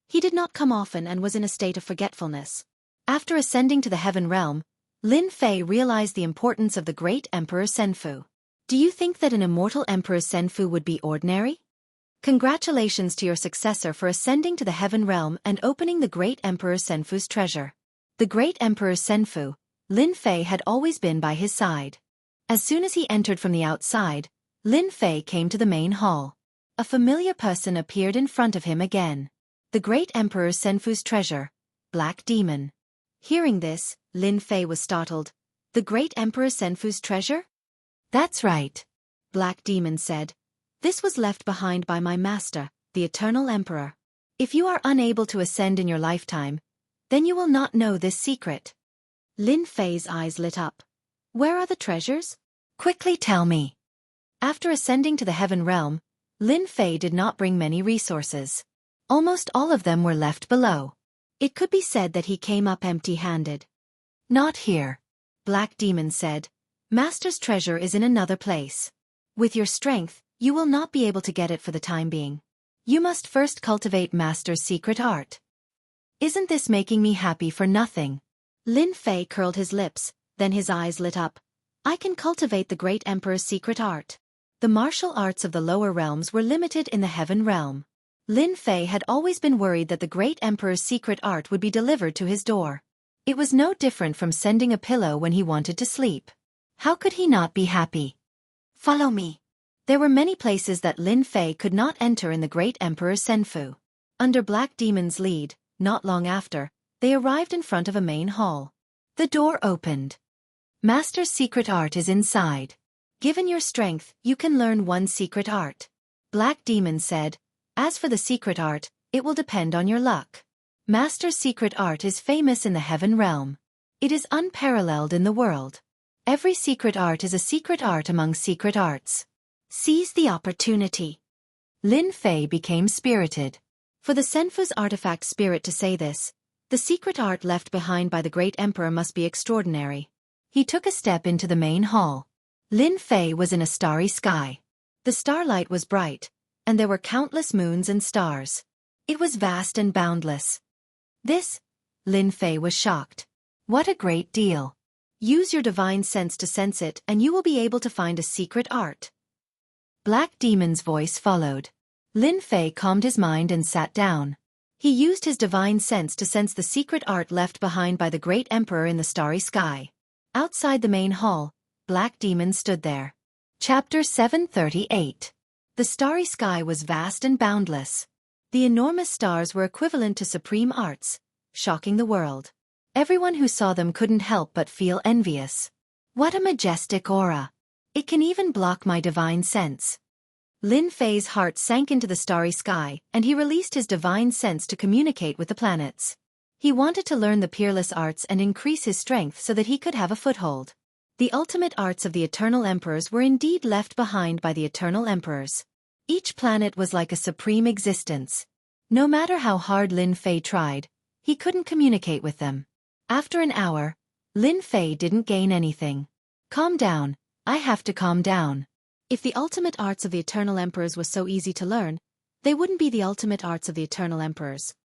he did not come often and was in a state of forgetfulness. After ascending to the heaven realm, Lin Fei realized the importance of the Great Emperor Senfu. Do you think that an immortal Emperor Senfu would be ordinary? Congratulations to your successor for ascending to the heaven realm and opening the great Emperor Senfu's treasure. The great Emperor Senfu, Lin Fei had always been by his side. As soon as he entered from the outside, Lin Fei came to the main hall. A familiar person appeared in front of him again. The great Emperor Senfu's treasure, Black Demon. Hearing this, Lin Fei was startled. The great Emperor Senfu's treasure? That's right, Black Demon said. This was left behind by my master, the Eternal Emperor. If you are unable to ascend in your lifetime, then you will not know this secret. Lin Fei's eyes lit up. Where are the treasures? Quickly tell me. After ascending to the heaven realm, Lin Fei did not bring many resources. Almost all of them were left below. It could be said that he came up empty-handed. Not here, Black Demon said. Master's treasure is in another place. With your strength, you will not be able to get it for the time being. You must first cultivate Master's secret art. Isn't this making me happy for nothing? Lin Fei curled his lips, then his eyes lit up. I can cultivate the great Emperor's secret art. The martial arts of the lower realms were limited in the heaven realm. Lin Fei had always been worried that the great Emperor's secret art would be delivered to his door. It was no different from sending a pillow when he wanted to sleep. How could he not be happy? Follow me. There were many places that Lin Fei could not enter in the great Emperor Senfu. Under Black Demon's lead, not long after, they arrived in front of a main hall. The door opened. Master's secret art is inside. Given your strength, you can learn one secret art. Black Demon said, as for the secret art, it will depend on your luck. Master's secret art is famous in the heaven realm. It is unparalleled in the world. Every secret art is a secret art among secret arts. Seize the opportunity. Lin Fei became spirited. For the Senfu's artifact spirit to say this, the secret art left behind by the great emperor must be extraordinary. He took a step into the main hall. Lin Fei was in a starry sky. The starlight was bright, and there were countless moons and stars. It was vast and boundless. This? Lin Fei was shocked. What a great deal. Use your divine sense to sense it and you will be able to find a secret art. Black Demon's voice followed. Lin Fei calmed his mind and sat down. He used his divine sense to sense the secret art left behind by the great emperor in the starry sky. Outside the main hall, Black Demon stood there. Chapter 738. The starry sky was vast and boundless. The enormous stars were equivalent to supreme arts, shocking the world. Everyone who saw them couldn't help but feel envious. What a majestic aura! It can even block my divine sense. Lin Fei's heart sank into the starry sky, and he released his divine sense to communicate with the planets. He wanted to learn the peerless arts and increase his strength so that he could have a foothold. The ultimate arts of the eternal emperors were indeed left behind by the eternal emperors. Each planet was like a supreme existence. No matter how hard Lin Fei tried, he couldn't communicate with them. After an hour, Lin Fei didn't gain anything. Calm down, I have to calm down. If the ultimate arts of the eternal emperors was so easy to learn, they wouldn't be the ultimate arts of the eternal emperors.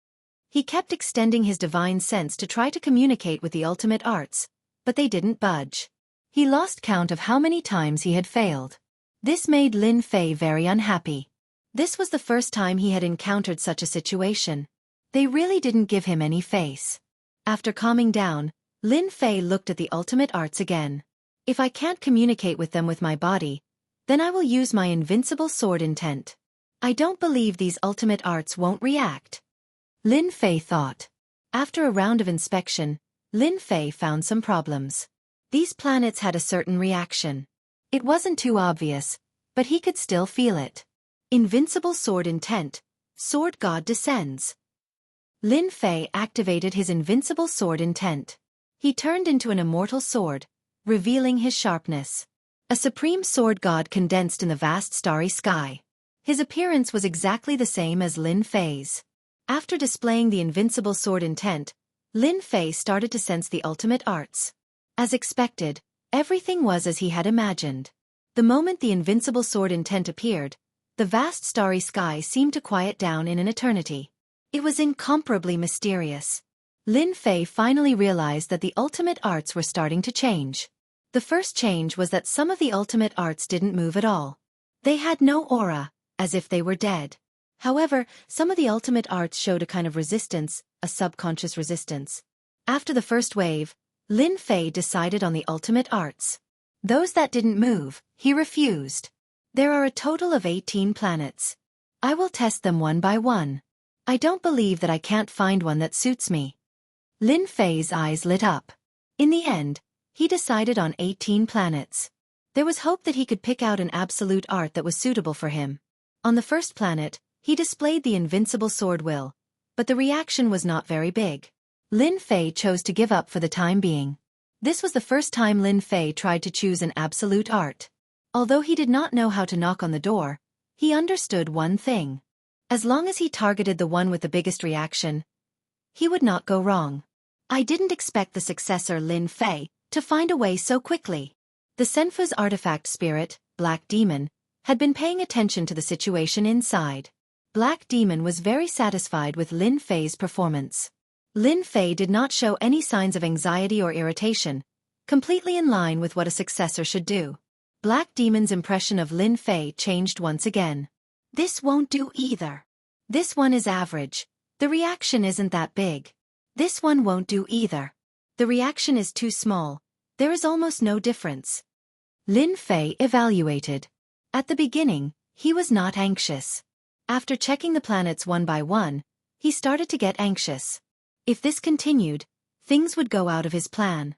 He kept extending his divine sense to try to communicate with the ultimate arts, but they didn't budge. He lost count of how many times he had failed. This made Lin Fei very unhappy. This was the first time he had encountered such a situation. They really didn't give him any face. After calming down, Lin Fei looked at the ultimate arts again. If I can't communicate with them with my body, then I will use my invincible sword intent. I don't believe these ultimate arts won't react. Lin Fei thought. After a round of inspection, Lin Fei found some problems. These planets had a certain reaction. It wasn't too obvious, but he could still feel it. Invincible sword intent. Sword God descends. Lin Fei activated his invincible sword intent. He turned into an immortal sword, revealing his sharpness. A supreme sword god condensed in the vast starry sky. His appearance was exactly the same as Lin Fei's. After displaying the invincible sword intent, Lin Fei started to sense the ultimate arts. As expected, everything was as he had imagined. The moment the invincible sword intent appeared, the vast starry sky seemed to quiet down in an eternity. It was incomparably mysterious. Lin Fei finally realized that the ultimate arts were starting to change. The first change was that some of the ultimate arts didn't move at all. They had no aura, as if they were dead. However, some of the ultimate arts showed a kind of resistance, a subconscious resistance. After the first wave, Lin Fei decided on the ultimate arts. Those that didn't move, he refused. There are a total of 18 planets. I will test them one by one. I don't believe that I can't find one that suits me. Lin Fei's eyes lit up. In the end, he decided on 18 planets. There was hope that he could pick out an absolute art that was suitable for him. On the first planet, he displayed the invincible sword will, but the reaction was not very big. Lin Fei chose to give up for the time being. This was the first time Lin Fei tried to choose an absolute art. Although he did not know how to knock on the door, he understood one thing. As long as he targeted the one with the biggest reaction, he would not go wrong. I didn't expect the successor Lin Fei to find a way so quickly. The Senfu's artifact spirit, Black Demon, had been paying attention to the situation inside. Black Demon was very satisfied with Lin Fei's performance. Lin Fei did not show any signs of anxiety or irritation, completely in line with what a successor should do. Black Demon's impression of Lin Fei changed once again. This won't do either. This one is average. The reaction isn't that big. This one won't do either. The reaction is too small. There is almost no difference. Lin Fei evaluated. At the beginning, he was not anxious. After checking the planets one by one, he started to get anxious. If this continued, things would go out of his plan.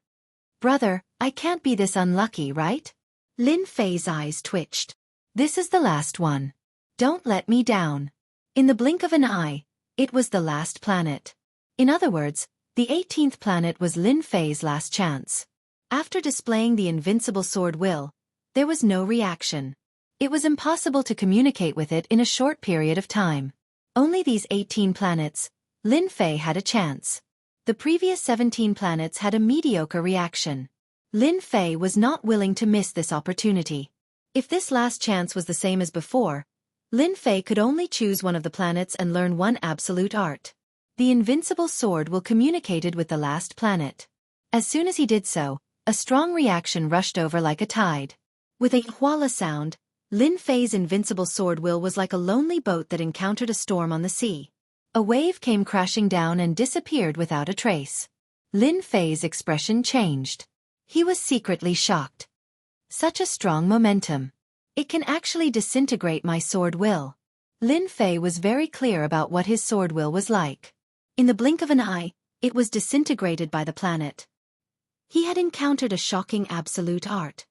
Brother, I can't be this unlucky, right? Lin Fei's eyes twitched. This is the last one. Don't let me down. In the blink of an eye, it was the last planet. In other words, the 18th planet was Lin Fei's last chance. After displaying the invincible sword will, there was no reaction. It was impossible to communicate with it in a short period of time. Only these 18 planets, Lin Fei had a chance. The previous 17 planets had a mediocre reaction. Lin Fei was not willing to miss this opportunity. If this last chance was the same as before, Lin Fei could only choose one of the planets and learn one absolute art. The invincible sword will communicated with the last planet. As soon as he did so, a strong reaction rushed over like a tide. With a huala sound, Lin Fei's invincible sword will was like a lonely boat that encountered a storm on the sea. A wave came crashing down and disappeared without a trace. Lin Fei's expression changed. He was secretly shocked. Such a strong momentum. It can actually disintegrate my sword will. Lin Fei was very clear about what his sword will was like. In the blink of an eye, it was disintegrated by the planet. He had encountered a shocking absolute art.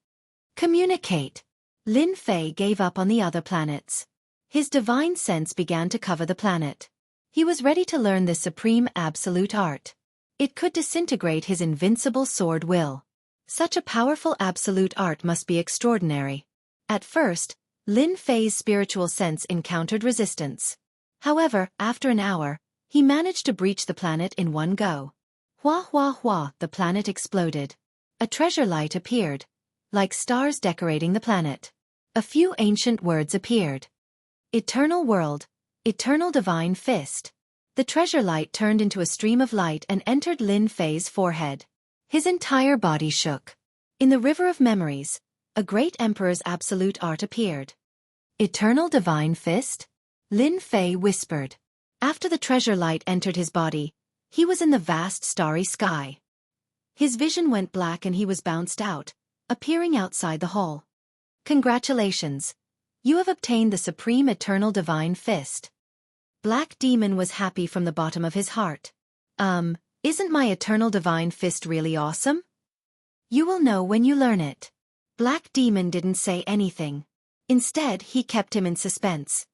Communicate. Lin Fei gave up on the other planets. His divine sense began to cover the planet. He was ready to learn this supreme absolute art. It could disintegrate his invincible sword will. Such a powerful absolute art must be extraordinary. At first, Lin Fei's spiritual sense encountered resistance. However, after an hour, he managed to breach the planet in one go. Hua hua hua, the planet exploded. A treasure light appeared, like stars decorating the planet. A few ancient words appeared. Eternal world, eternal divine fist. The treasure light turned into a stream of light and entered Lin Fei's forehead. His entire body shook. In the river of memories, a great emperor's absolute art appeared. Eternal divine fist? Lin Fei whispered. After the treasure light entered his body, he was in the vast starry sky. His vision went black and he was bounced out, appearing outside the hall. Congratulations. You have obtained the supreme eternal divine fist. Black Demon was happy from the bottom of his heart. Isn't my eternal divine fist really awesome? You will know when you learn it. Black Demon didn't say anything. Instead, he kept him in suspense.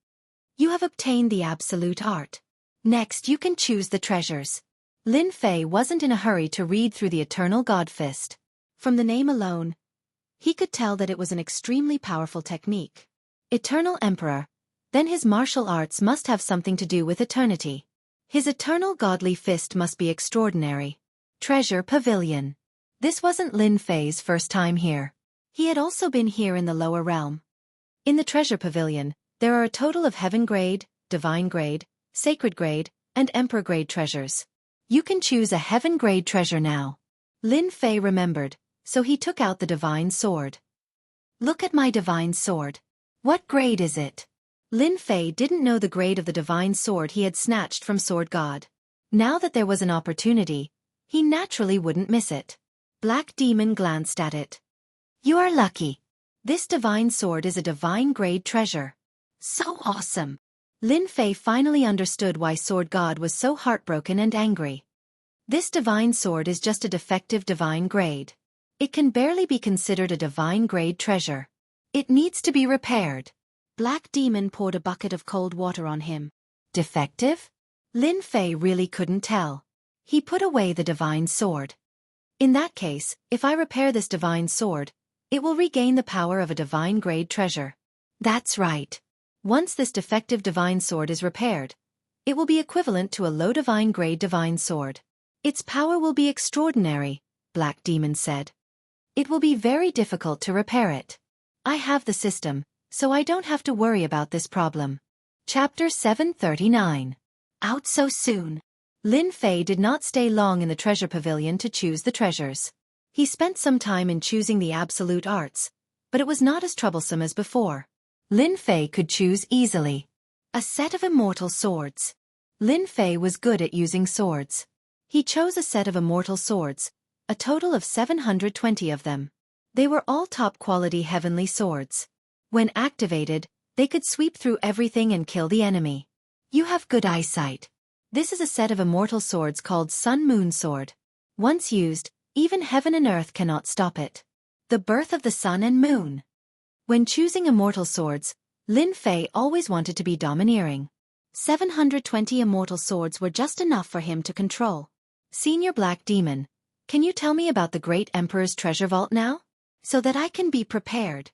You have obtained the absolute art. Next, you can choose the treasures. Lin Fei wasn't in a hurry to read through the eternal God fist. From the name alone, he could tell that it was an extremely powerful technique. Eternal Emperor. Then his martial arts must have something to do with eternity. His eternal godly fist must be extraordinary. Treasure Pavilion. This wasn't Lin Fei's first time here. He had also been here in the lower realm. In the Treasure Pavilion, there are a total of Heaven Grade, Divine Grade, Sacred Grade, and Emperor Grade treasures. You can choose a Heaven Grade treasure now. Lin Fei remembered, so he took out the Divine Sword. Look at my Divine Sword. What grade is it? Lin Fei didn't know the grade of the divine sword he had snatched from Sword God. Now that there was an opportunity, he naturally wouldn't miss it. Black Demon glanced at it. You are lucky. This divine sword is a divine grade treasure. So awesome. Lin Fei finally understood why Sword God was so heartbroken and angry. This divine sword is just a defective divine grade. It can barely be considered a divine grade treasure. It needs to be repaired. Black Demon poured a bucket of cold water on him. Defective? Lin Fei really couldn't tell. He put away the divine sword. In that case, if I repair this divine sword, it will regain the power of a divine grade treasure. That's right. Once this defective divine sword is repaired, it will be equivalent to a low divine grade divine sword. Its power will be extraordinary, Black Demon said. It will be very difficult to repair it. I have the system, so I don't have to worry about this problem. Chapter 739. Out so soon. Lin Fei did not stay long in the treasure pavilion to choose the treasures. He spent some time in choosing the absolute arts, but it was not as troublesome as before. Lin Fei could choose easily. A set of immortal swords. Lin Fei was good at using swords. He chose a set of immortal swords, a total of 720 of them. They were all top-quality heavenly swords. When activated, they could sweep through everything and kill the enemy. You have good eyesight. This is a set of immortal swords called Sun-Moon Sword. Once used, even heaven and earth cannot stop it. The birth of the sun and moon. When choosing immortal swords, Lin Fei always wanted to be domineering. 720 immortal swords were just enough for him to control. Senior Black Demon, can you tell me about the Great Emperor's treasure vault now? So that I can be prepared.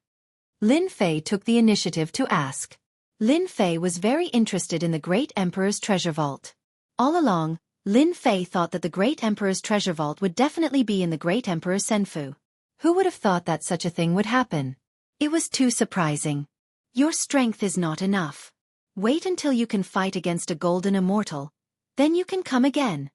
Lin Fei took the initiative to ask. Lin Fei was very interested in the Great Emperor's treasure vault. All along, Lin Fei thought that the Great Emperor's treasure vault would definitely be in the Great Emperor Senfu. Who would have thought that such a thing would happen? It was too surprising. Your strength is not enough. Wait until you can fight against a golden immortal, then you can come again.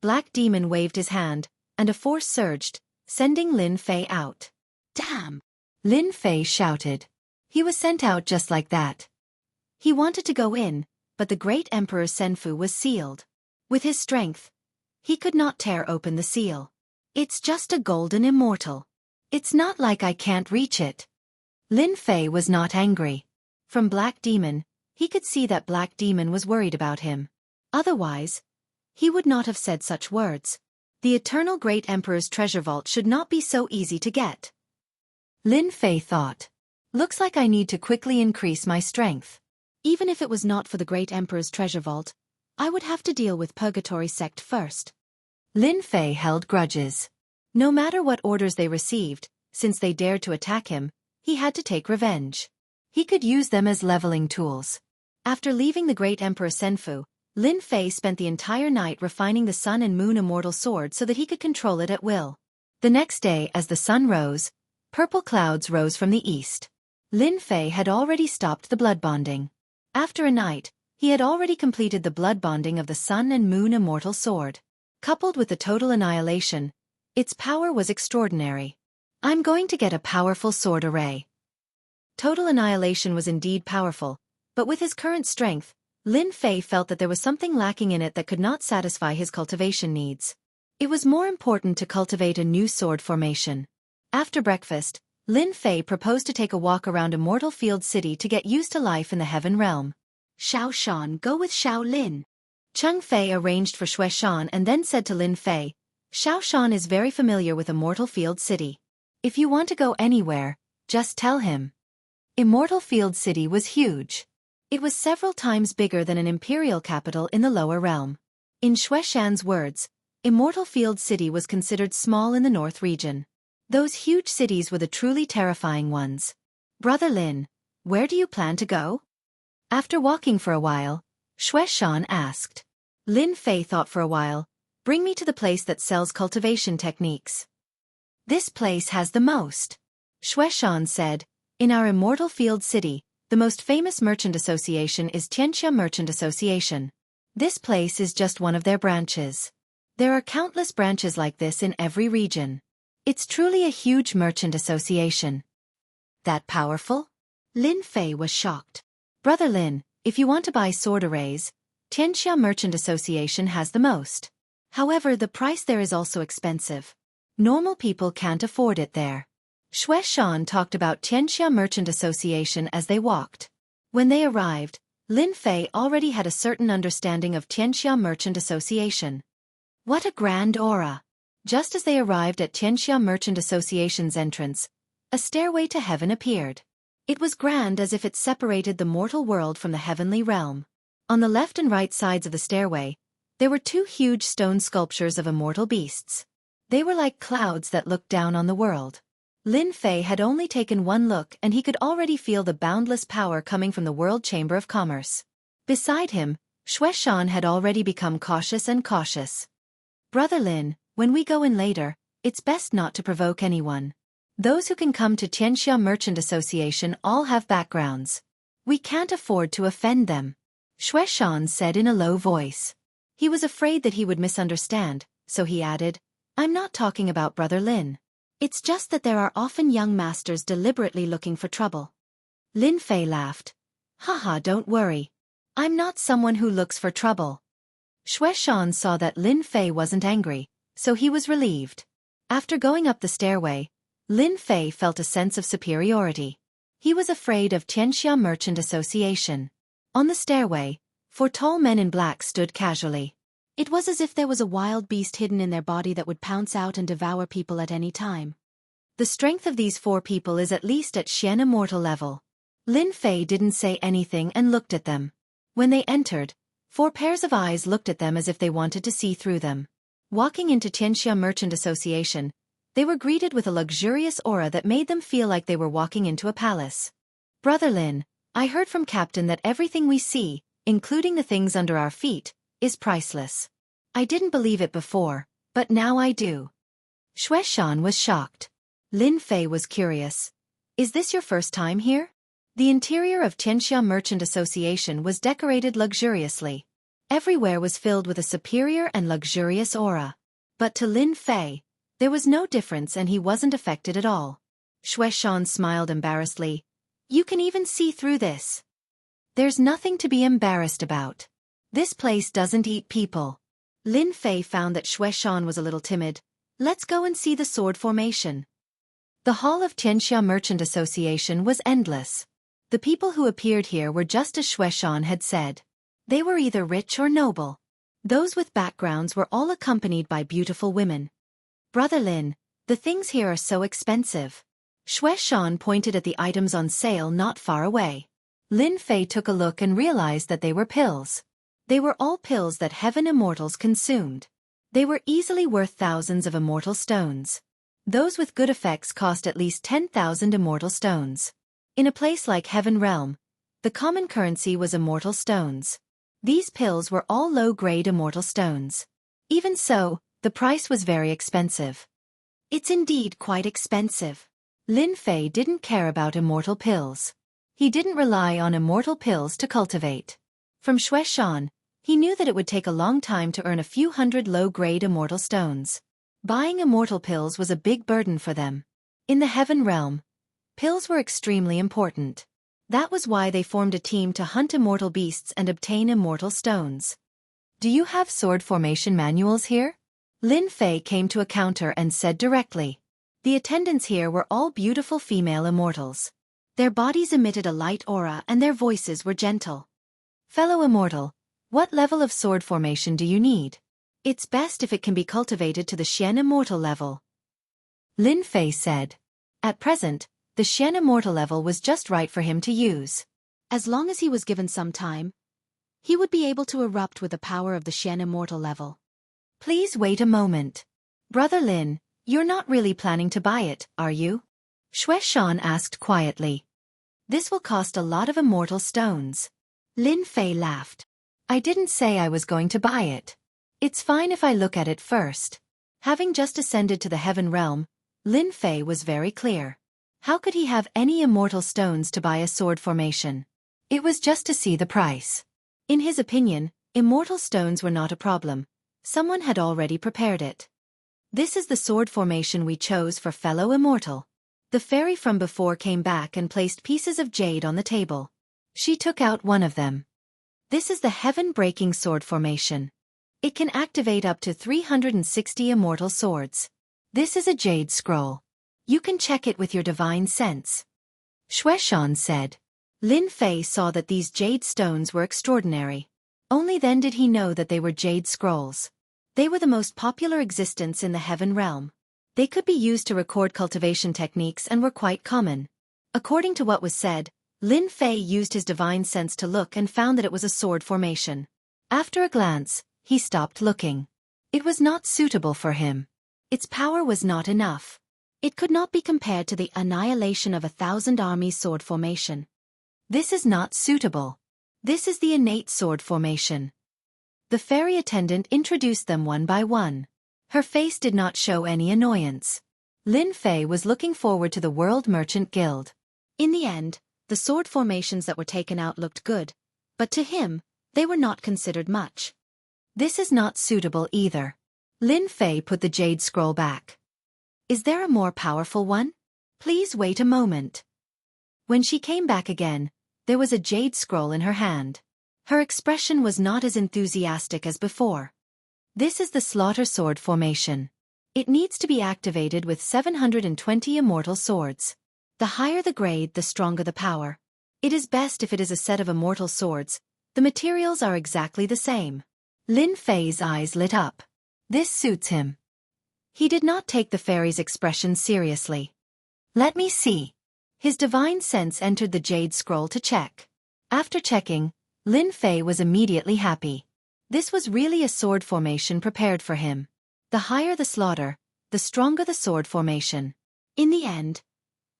Black Demon waved his hand, and a force surged, sending Lin Fei out. Damn! Lin Fei shouted. He was sent out just like that. He wanted to go in, but the Great Emperor Senfu was sealed. With his strength, he could not tear open the seal. It's just a golden immortal. It's not like I can't reach it. Lin Fei was not angry. From Black Demon, he could see that Black Demon was worried about him. Otherwise, he would not have said such words. The Eternal Great Emperor's treasure vault should not be so easy to get. Lin Fei thought. Looks like I need to quickly increase my strength. Even if it was not for the Great Emperor's treasure vault, I would have to deal with Purgatory Sect first. Lin Fei held grudges. No matter what orders they received, since they dared to attack him, he had to take revenge. He could use them as leveling tools. After leaving the Great Emperor Senfu, Lin Fei spent the entire night refining the Sun and Moon Immortal Sword so that he could control it at will. The next day, as the sun rose, purple clouds rose from the east. Lin Fei had already stopped the blood bonding. After a night, he had already completed the blood bonding of the Sun and Moon Immortal Sword. Coupled with the total annihilation, its power was extraordinary. I'm going to get a powerful sword array. Total annihilation was indeed powerful, but with his current strength, Lin Fei felt that there was something lacking in it that could not satisfy his cultivation needs. It was more important to cultivate a new sword formation. After breakfast, Lin Fei proposed to take a walk around Immortal Field City to get used to life in the Heaven Realm. Xiao Shan, go with Xiao Lin. Cheng Fei arranged for Xue Shan and then said to Lin Fei, Xiao Shan is very familiar with Immortal Field City. If you want to go anywhere, just tell him. Immortal Field City was huge. It was several times bigger than an imperial capital in the lower realm. In Xue Shan's words, Immortal Field City was considered small in the north region. Those huge cities were the truly terrifying ones. Brother Lin, where do you plan to go? After walking for a while, Xue Shan asked. Lin Fei thought for a while, bring me to the place that sells cultivation techniques. This place has the most. Xue Shan said, in our Immortal Field City, the most famous merchant association is Xianxia Merchant Association. This place is just one of their branches. There are countless branches like this in every region. It's truly a huge merchant association. That powerful? Lin Fei was shocked. Brother Lin, if you want to buy sword arrays, Xianxia Merchant Association has the most. However, the price there is also expensive. Normal people can't afford it there. Shuai talked about Xianxia Merchant Association as they walked. When they arrived, Lin Fei already had a certain understanding of Xianxia Merchant Association. What a grand aura! Just as they arrived at Xianxia Merchant Association's entrance, a stairway to heaven appeared. It was grand as if it separated the mortal world from the heavenly realm. On the left and right sides of the stairway, there were two huge stone sculptures of immortal beasts. They were like clouds that looked down on the world. Lin Fei had only taken one look and he could already feel the boundless power coming from the World Chamber of Commerce. Beside him, Shuai had already become cautious and cautious. Brother Lin, when we go in later, it's best not to provoke anyone. Those who can come to Xianxia Merchant Association all have backgrounds. We can't afford to offend them. Shuai said in a low voice. He was afraid that he would misunderstand, so he added, I'm not talking about Brother Lin. It's just that there are often young masters deliberately looking for trouble. Lin Fei laughed. Haha, don't worry. I'm not someone who looks for trouble. Shuai saw that Lin Fei wasn't angry, so he was relieved. After going up the stairway, Lin Fei felt a sense of superiority. He was afraid of Xianxia Merchant Association. On the stairway, 4 tall men in black stood casually. It was as if there was a wild beast hidden in their body that would pounce out and devour people at any time. The strength of these 4 people is at least at Xian Immortal level. Lin Fei didn't say anything and looked at them. When they entered, 4 pairs of eyes looked at them as if they wanted to see through them. Walking into Xianxia Merchant Association, they were greeted with a luxurious aura that made them feel like they were walking into a palace. Brother Lin, I heard from Captain that everything we see, including the things under our feet, is priceless. I didn't believe it before, but now I do. Shuai was shocked. Lin Fei was curious. Is this your first time here? The interior of Xianxia Merchant Association was decorated luxuriously. Everywhere was filled with a superior and luxurious aura. But to Lin Fei, there was no difference and he wasn't affected at all. Shuai smiled embarrassedly. You can even see through this. There's nothing to be embarrassed about. This place doesn't eat people. Lin Fei found that Shuai was a little timid. Let's go and see the sword formation. The hall of Xianxia Merchant Association was endless. The people who appeared here were just as Shuai had said. They were either rich or noble. Those with backgrounds were all accompanied by beautiful women. Brother Lin, the things here are so expensive. Shuai pointed at the items on sale not far away. Lin Fei took a look and realized that they were pills. They were all pills that heaven immortals consumed. They were easily worth thousands of immortal stones. Those with good effects cost at least 10,000 immortal stones. In a place like Heaven Realm, the common currency was immortal stones. These pills were all low-grade immortal stones. Even so, the price was very expensive. It's indeed quite expensive. Lin Fei didn't care about immortal pills. He didn't rely on immortal pills to cultivate. From Shuai, he knew that it would take a long time to earn a few hundred low-grade immortal stones. Buying immortal pills was a big burden for them. In the Heaven Realm, pills were extremely important. That was why they formed a team to hunt immortal beasts and obtain immortal stones. Do you have sword formation manuals here? Lin Fei came to a counter and said directly. The attendants here were all beautiful female immortals. Their bodies emitted a light aura and their voices were gentle. Fellow immortal, what level of sword formation do you need? It's best if it can be cultivated to the Xian Immortal level. Lin Fei said. At present, the Xian Immortal level was just right for him to use. As long as he was given some time, he would be able to erupt with the power of the Xian Immortal level. Please wait a moment. Brother Lin, you're not really planning to buy it, are you? Shuai asked quietly. This will cost a lot of immortal stones. Lin Fei laughed. I didn't say I was going to buy it. It's fine if I look at it first. Having just ascended to the Heaven Realm, Lin Fei was very clear. How could he have any immortal stones to buy a sword formation? It was just to see the price. In his opinion, immortal stones were not a problem. Someone had already prepared it. This is the sword formation we chose for fellow immortal. The fairy from before came back and placed pieces of jade on the table. She took out one of them. This is the heaven-breaking sword formation. It can activate up to 360 immortal swords. This is a jade scroll. You can check it with your divine sense. Xueshan said. Lin Fei saw that these jade stones were extraordinary. Only then did he know that they were jade scrolls. They were the most popular existence in the heaven realm. They could be used to record cultivation techniques and were quite common. According to what was said, Lin Fei used his divine sense to look and found that it was a sword formation. After a glance, he stopped looking. It was not suitable for him. Its power was not enough. It could not be compared to the annihilation of 1,000 armies sword formation. This is not suitable. This is the innate sword formation. The fairy attendant introduced them one by one. Her face did not show any annoyance. Lin Fei was looking forward to the World Merchant Guild. In the end, the sword formations that were taken out looked good, but to him, they were not considered much. This is not suitable either. Lin Fei put the jade scroll back. Is there a more powerful one? Please wait a moment. When she came back again, there was a jade scroll in her hand. Her expression was not as enthusiastic as before. This is the slaughter sword formation. It needs to be activated with 720 immortal swords. The higher the grade, the stronger the power. It is best if it is a set of immortal swords. The materials are exactly the same. Lin Fei's eyes lit up. This suits him. He did not take the fairy's expression seriously. Let me see. His divine sense entered the jade scroll to check. After checking, Lin Fei was immediately happy. This was really a sword formation prepared for him. The higher the slaughter, the stronger the sword formation. In the end,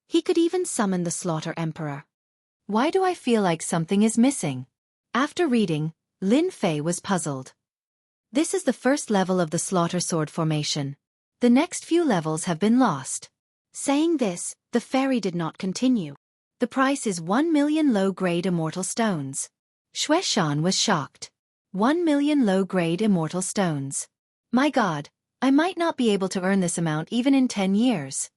he could even summon the Slaughter Emperor. Why do I feel like something is missing? After reading, Lin Fei was puzzled. This is the first level of the Slaughter Sword formation. The next few levels have been lost. Saying this, the fairy did not continue. The price is 1 million low-grade immortal stones. Xueshan was shocked. 1 million low-grade immortal stones. My God, I might not be able to earn this amount even in 10 years.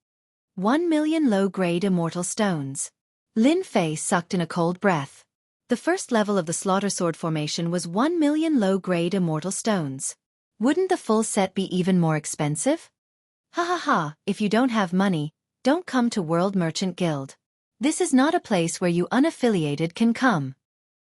1 million low-grade immortal stones. Lin Fei sucked in a cold breath. The first level of the slaughter sword formation was 1 million low-grade immortal stones. Wouldn't the full set be even more expensive? Ha ha ha, if you don't have money, don't come to World Merchant Guild. This is not a place where you unaffiliated can come.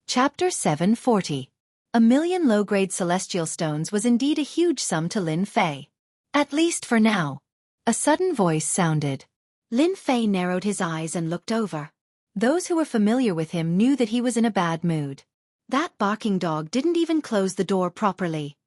Chapter 740. A million low-grade celestial stones was indeed a huge sum to Lin Fei. At least for now. A sudden voice sounded. Lin Fei narrowed his eyes and looked over. Those who were familiar with him knew that he was in a bad mood. That barking dog didn't even close the door properly.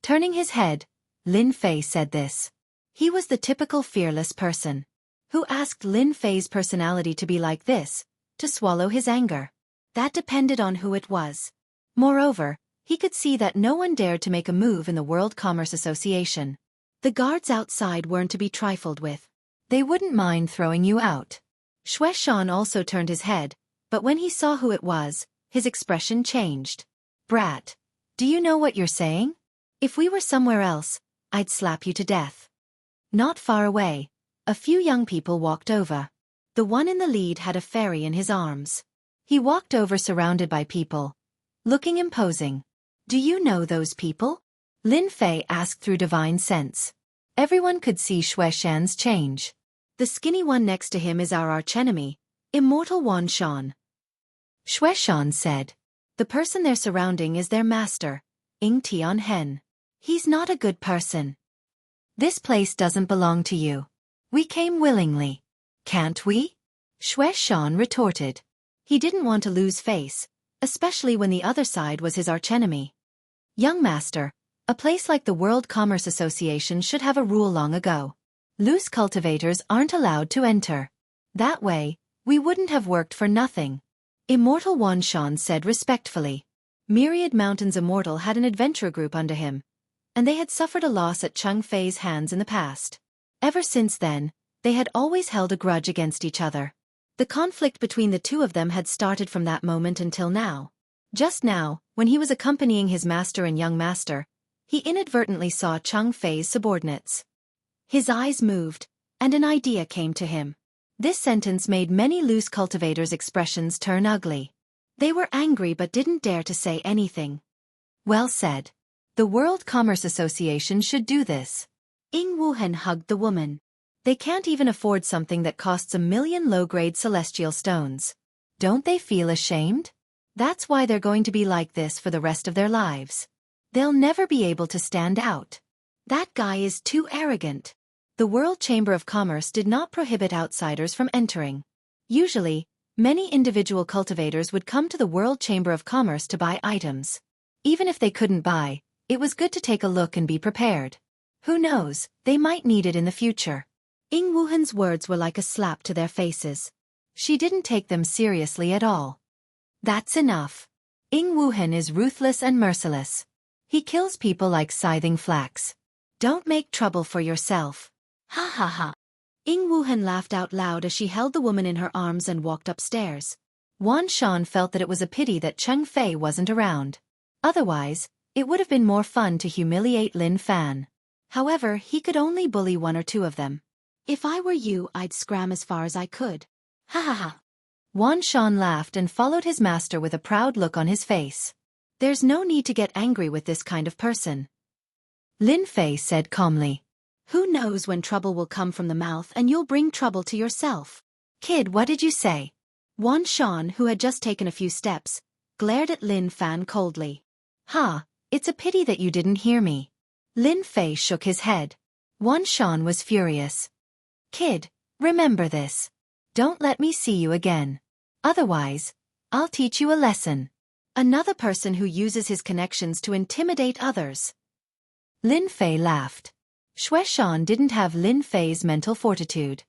Turning his head, Lin Fei said this. He was the typical fearless person. Who asked Lin Fei's personality to be like this, to swallow his anger? That depended on who it was. Moreover, he could see that no one dared to make a move in the World Commerce Association. The guards outside weren't to be trifled with. They wouldn't mind throwing you out. Xueshan also turned his head, but when he saw who it was, his expression changed. Brat, do you know what you're saying? If we were somewhere else, I'd slap you to death. Not far away, a few young people walked over. The one in the lead had a fairy in his arms. He walked over surrounded by people, looking imposing. Do you know those people? Lin Fei asked through divine sense. Everyone could see Xueshan's change. The skinny one next to him is our archenemy, Immortal Wan Shan. Xueshan said. The person they're surrounding is their master, Ying Tianhen. He's not a good person. This place doesn't belong to you. We came willingly. Can't we? Xueshan retorted. He didn't want to lose face, especially when the other side was his archenemy. Young master, a place like the World Commerce Association should have a rule long ago. Loose cultivators aren't allowed to enter. That way, we wouldn't have worked for nothing. Immortal Wan Shan said respectfully. Myriad Mountains Immortal had an adventure group under him, and they had suffered a loss at Cheng Fei's hands in the past. Ever since then, they had always held a grudge against each other. The conflict between the two of them had started from that moment until now. Just now, when he was accompanying his master and young master, he inadvertently saw Cheng Fei's subordinates. His eyes moved, and an idea came to him. This sentence made many loose cultivators' expressions turn ugly. They were angry but didn't dare to say anything. Well said. The World Commerce Association should do this. Ying Wuhan hugged the woman. They can't even afford something that costs 1,000,000 low-grade celestial stones. Don't they feel ashamed? That's why they're going to be like this for the rest of their lives. They'll never be able to stand out. That guy is too arrogant. The World Chamber of Commerce did not prohibit outsiders from entering. Usually, many individual cultivators would come to the World Chamber of Commerce to buy items. Even if they couldn't buy, it was good to take a look and be prepared. Who knows, they might need it in the future. Ying Wuhan's words were like a slap to their faces. She didn't take them seriously at all. That's enough. Ying Wuhan is ruthless and merciless. He kills people like scything flax. Don't make trouble for yourself. Ha ha ha. Ying Wuhan laughed out loud as she held the woman in her arms and walked upstairs. Wan Shan felt that it was a pity that Cheng Fei wasn't around. Otherwise, it would have been more fun to humiliate Lin Fan. However, he could only bully one or two of them. If I were you, I'd scram as far as I could. Ha ha ha. Wan Shan laughed and followed his master with a proud look on his face. There's no need to get angry with this kind of person. Lin Fei said calmly. Who knows when trouble will come from the mouth and you'll bring trouble to yourself. Kid, what did you say? Wan Shan, who had just taken a few steps, glared at Lin Fan coldly. Ha, it's a pity that you didn't hear me. Lin Fei shook his head. Wan Shan was furious. Kid, remember this. Don't let me see you again. Otherwise, I'll teach you a lesson. Another person who uses his connections to intimidate others. Lin Fei laughed. Xue Shan didn't have Lin Fei's mental fortitude.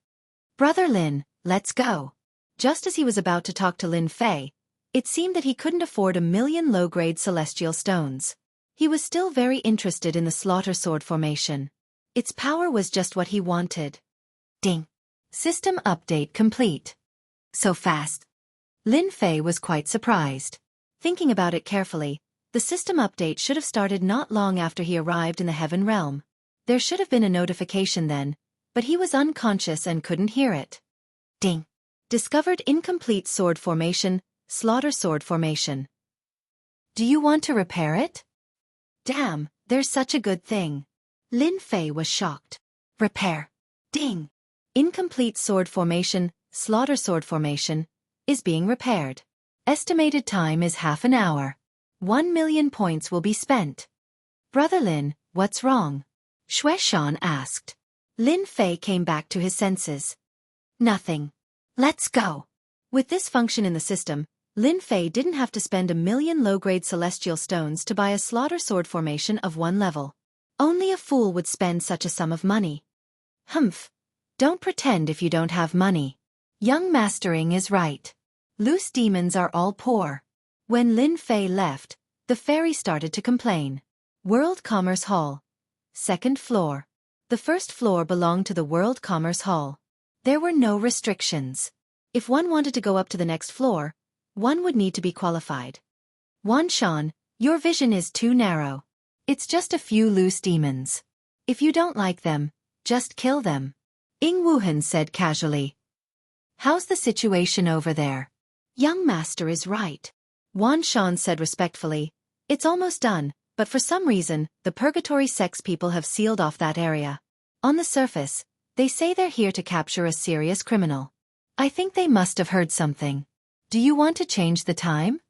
Brother Lin, let's go. Just as he was about to talk to Lin Fei, it seemed that he couldn't afford 1,000,000 low-grade celestial stones. He was still very interested in the slaughter sword formation. Its power was just what he wanted. Ding. System update complete. So fast. Lin Fei was quite surprised. Thinking about it carefully, the system update should have started not long after he arrived in the Heaven Realm. There should have been a notification then, but he was unconscious and couldn't hear it. Ding. Discovered incomplete sword formation, slaughter sword formation. Do you want to repair it? Damn, there's such a good thing. Lin Fei was shocked. Repair. Ding. Incomplete sword formation, slaughter sword formation, is being repaired. Estimated time is half an hour. 1,000,000 points will be spent. Brother Lin, what's wrong? Xue Shan asked. Lin Fei came back to his senses. Nothing. Let's go. With this function in the system, Lin Fei didn't have to spend 1,000,000 low-grade celestial stones to buy a slaughter sword formation of 1 level. Only a fool would spend such a sum of money. Humph. Don't pretend if you don't have money. Young Mastering is right. Loose demons are all poor. When Lin Fei left, the fairy started to complain. World Commerce Hall. 2nd floor. The first floor belonged to the World Commerce Hall. There were no restrictions. If one wanted to go up to the next floor, one would need to be qualified. Wan Shan, your vision is too narrow. It's just a few loose demons. If you don't like them, just kill them. Ying Wuhan said casually. How's the situation over there? Young Master is right. Wan Shan said respectfully. It's almost done, but for some reason, the purgatory sex people have sealed off that area. On the surface, they say they're here to capture a serious criminal. I think they must have heard something. Do you want to change the time?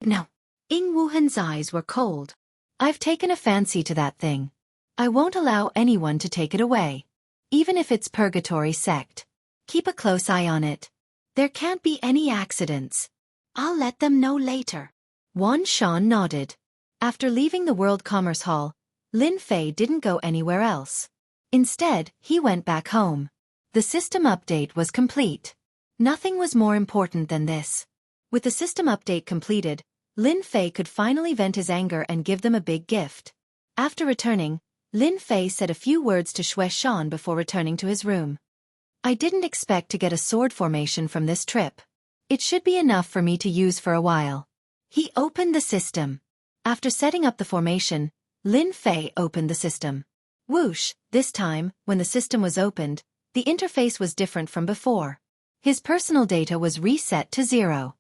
No. Ying Wuhan's eyes were cold. I've taken a fancy to that thing. I won't allow anyone to take it away. Even if it's purgatory sect. Keep a close eye on it. There can't be any accidents. I'll let them know later. Wan Shan nodded. After leaving the World Commerce Hall, Lin Fei didn't go anywhere else. Instead, he went back home. The system update was complete. Nothing was more important than this. With the system update completed, Lin Fei could finally vent his anger and give them a big gift. After returning, Lin Fei said a few words to Xue Shan before returning to his room. I didn't expect to get a sword formation from this trip. It should be enough for me to use for a while. He opened the system. After setting up the formation, Lin Fei opened the system. Whoosh, this time, when the system was opened, the interface was different from before. His personal data was reset to 0.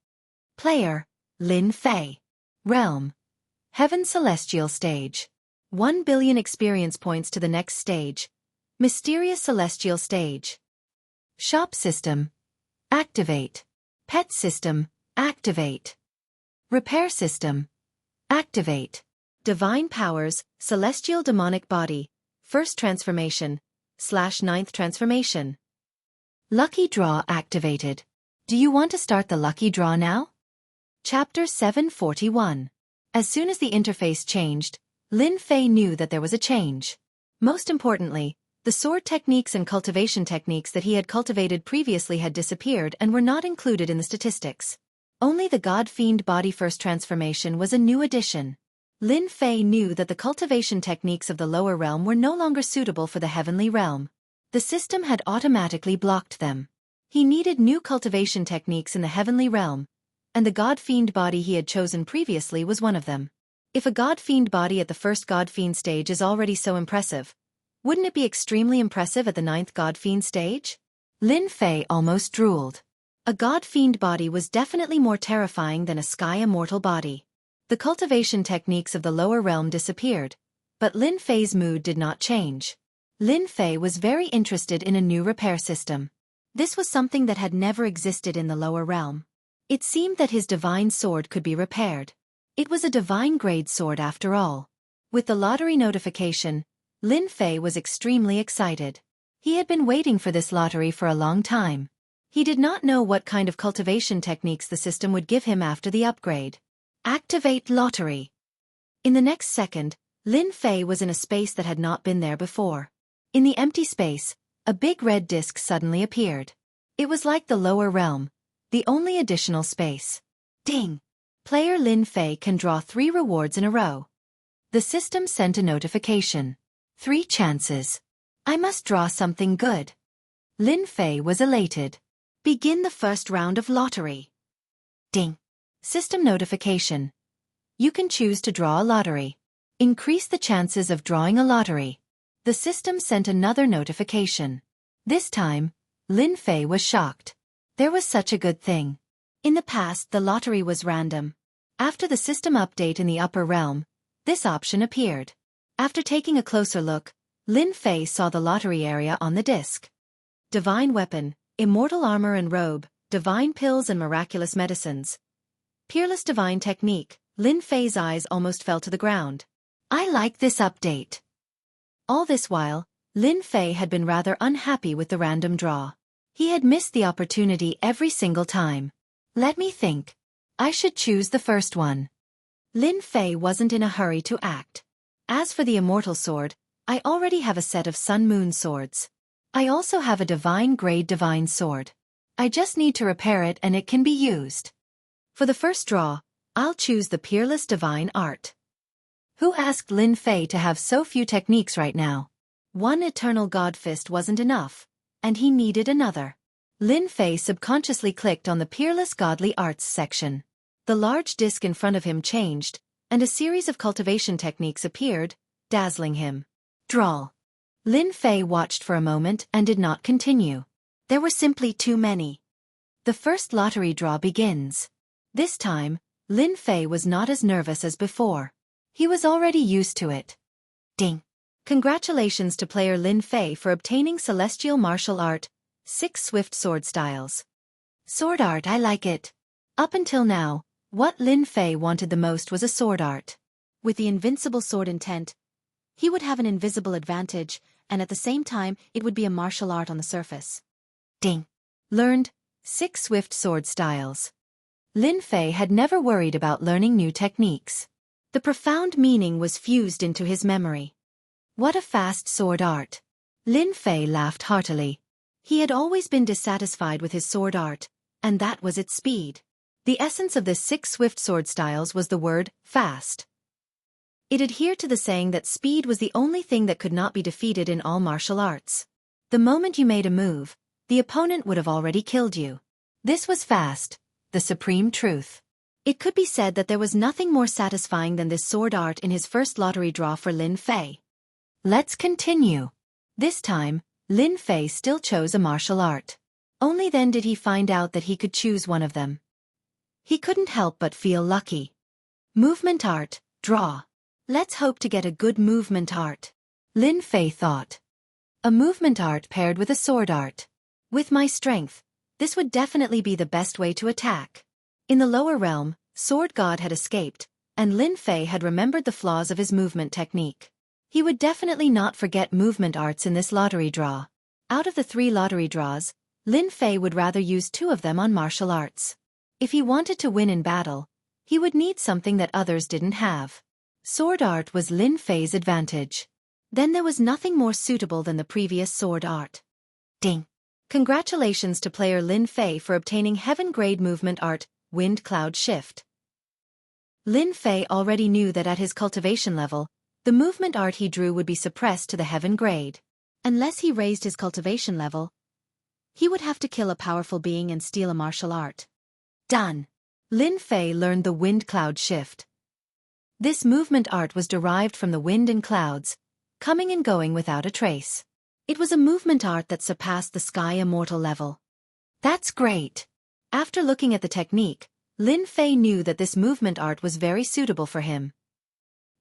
Player, Lin Fei. Realm. Heaven Celestial Stage. 1 billion experience points to the next stage. Mysterious Celestial Stage. Shop System. Activate. Pet System. Activate. Repair System. Activate. Divine Powers, Celestial Demonic Body, First Transformation, /9th Transformation. Lucky Draw activated. Do you want to start the lucky draw now? Chapter 741. As soon as the interface changed, Lin Fei knew that there was a change. Most importantly, the sword techniques and cultivation techniques that he had cultivated previously had disappeared and were not included in the statistics. Only the God-Fiend Body First Transformation was a new addition. Lin Fei knew that the cultivation techniques of the lower realm were no longer suitable for the heavenly realm. The system had automatically blocked them. He needed new cultivation techniques in the heavenly realm, and the God-Fiend body he had chosen previously was one of them. If a God-Fiend body at the first God-Fiend stage is already so impressive, wouldn't it be extremely impressive at the 9th God-Fiend stage? Lin Fei almost drooled. A God-Fiend body was definitely more terrifying than a Sky Immortal body. The cultivation techniques of the lower realm disappeared, but Lin Fei's mood did not change. Lin Fei was very interested in a new repair system. This was something that had never existed in the lower realm. It seemed that his divine sword could be repaired. It was a divine grade sword after all. With the lottery notification, Lin Fei was extremely excited. He had been waiting for this lottery for a long time. He did not know what kind of cultivation techniques the system would give him after the upgrade. Activate lottery. In the next second, Lin Fei was in a space that had not been there before. In the empty space, a big red disc suddenly appeared. It was like the lower realm, the only additional space. Ding! Player Lin Fei can draw 3 rewards in a row. The system sent a notification. 3 chances. I must draw something good. Lin Fei was elated. Begin the first round of lottery. Ding! System notification. You can choose to draw a lottery. Increase the chances of drawing a lottery. The system sent another notification. This time, Lin Fei was shocked. There was such a good thing. In the past, the lottery was random. After the system update in the upper realm, this option appeared. After taking a closer look, Lin Fei saw the lottery area on the disc. Divine Weapon, Immortal Armor and Robe, Divine Pills and Miraculous Medicines. Peerless Divine Technique. Lin Fei's eyes almost fell to the ground. I like this update. All this while, Lin Fei had been rather unhappy with the random draw. He had missed the opportunity every single time. Let me think. I should choose the first one. Lin Fei wasn't in a hurry to act. As for the Immortal Sword, I already have a set of Sun-Moon swords. I also have a Divine Grade Divine Sword. I just need to repair it and it can be used. For the first draw, I'll choose the Peerless Divine Art. Who asked Lin Fei to have so few techniques right now? One Eternal God Fist wasn't enough, and he needed another. Lin Fei subconsciously clicked on the Peerless Godly Arts section. The large disc in front of him changed, and a series of cultivation techniques appeared, dazzling him. Draw. Lin Fei watched for a moment and did not continue. There were simply too many. The first lottery draw begins. This time, Lin Fei was not as nervous as before. He was already used to it. Ding! Congratulations to player Lin Fei for obtaining Celestial Martial Art, 6 Swift Sword Styles. Sword art, I like it. Up until now, what Lin Fei wanted the most was a sword art. With the invincible sword intent, he would have an invisible advantage, and at the same time it would be a martial art on the surface. Ding! Learned 6 Swift Sword Styles. Lin Fei had never worried about learning new techniques. The profound meaning was fused into his memory. What a fast sword art! Lin Fei laughed heartily. He had always been dissatisfied with his sword art, and that was its speed. The essence of this 6 Swift Sword Styles was the word, fast. It adhered to the saying that speed was the only thing that could not be defeated in all martial arts. The moment you made a move, the opponent would have already killed you. This was fast, the supreme truth. It could be said that there was nothing more satisfying than this sword art in his first lottery draw for Lin Fei. Let's continue. This time, Lin Fei still chose a martial art. Only then did he find out that he could choose one of them. He couldn't help but feel lucky. Movement art, draw. Let's hope to get a good movement art. Lin Fei thought. A movement art paired with a sword art. With my strength, this would definitely be the best way to attack. In the lower realm, Sword God had escaped, and Lin Fei had remembered the flaws of his movement technique. He would definitely not forget movement arts in this lottery draw. Out of the 3 lottery draws, Lin Fei would rather use 2 of them on martial arts. If he wanted to win in battle, he would need something that others didn't have. Sword art was Lin Fei's advantage. Then there was nothing more suitable than the previous sword art. Ding! Congratulations to player Lin Fei for obtaining Heaven Grade Movement Art, Wind Cloud Shift. Lin Fei already knew that at his cultivation level, the movement art he drew would be suppressed to the Heaven Grade. Unless he raised his cultivation level, he would have to kill a powerful being and steal a martial art. Done! Lin Fei learned the Wind Cloud Shift. This movement art was derived from the wind and clouds, coming and going without a trace. It was a movement art that surpassed the Sky Immortal level. That's great! After looking at the technique, Lin Fei knew that this movement art was very suitable for him.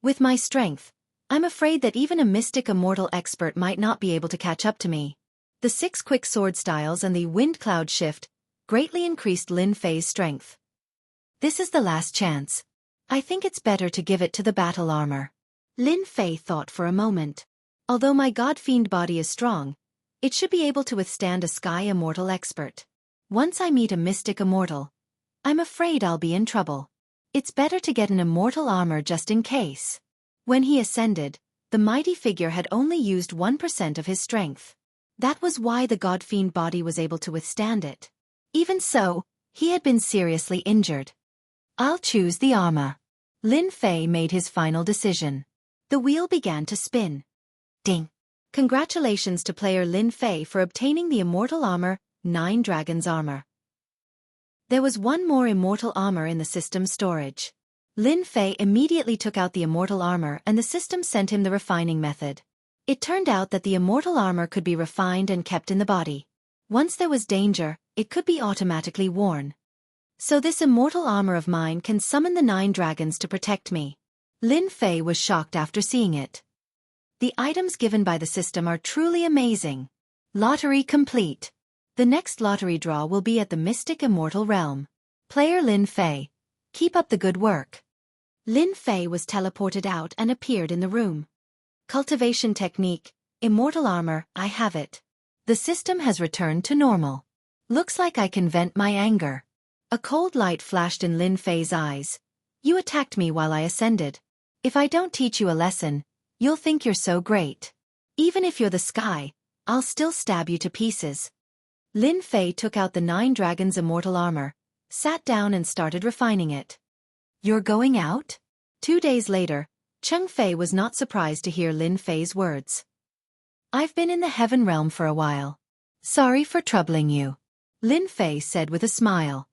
With my strength, I'm afraid that even a mystic immortal expert might not be able to catch up to me. The 6 quick sword styles and the wind cloud shift greatly increased Lin Fei's strength. This is the last chance. I think it's better to give it to the battle armor. Lin Fei thought for a moment. Although my god-fiend body is strong, it should be able to withstand a Sky Immortal expert. Once I meet a mystic immortal, I'm afraid I'll be in trouble. It's better to get an immortal armor just in case. When he ascended, the mighty figure had only used 1% of his strength. That was why the god-fiend body was able to withstand it. Even so, he had been seriously injured. I'll choose the armor. Lin Fei made his final decision. The wheel began to spin. Ding! Congratulations to player Lin Fei for obtaining the immortal armor, 9 Dragons Armor. There was one more immortal armor in the system's storage. Lin Fei immediately took out the immortal armor and the system sent him the refining method. It turned out that the immortal armor could be refined and kept in the body. Once there was danger, it could be automatically worn. So this immortal armor of mine can summon the 9 dragons to protect me. Lin Fei was shocked after seeing it. The items given by the system are truly amazing. Lottery complete. The next lottery draw will be at the Mystic Immortal Realm. Player Lin Fei, keep up the good work. Lin Fei was teleported out and appeared in the room. Cultivation technique, immortal armor, I have it. The system has returned to normal. Looks like I can vent my anger. A cold light flashed in Lin Fei's eyes. You attacked me while I ascended. If I don't teach you a lesson, you'll think you're so great. Even if you're the sky, I'll still stab you to pieces. Lin Fei took out the 9 dragons immortal armor, sat down and started refining it. You're going out? 2 days later, Cheng Fei was not surprised to hear Lin Fei's words. I've been in the heaven realm for a while. Sorry for troubling you. Lin Fei said with a smile.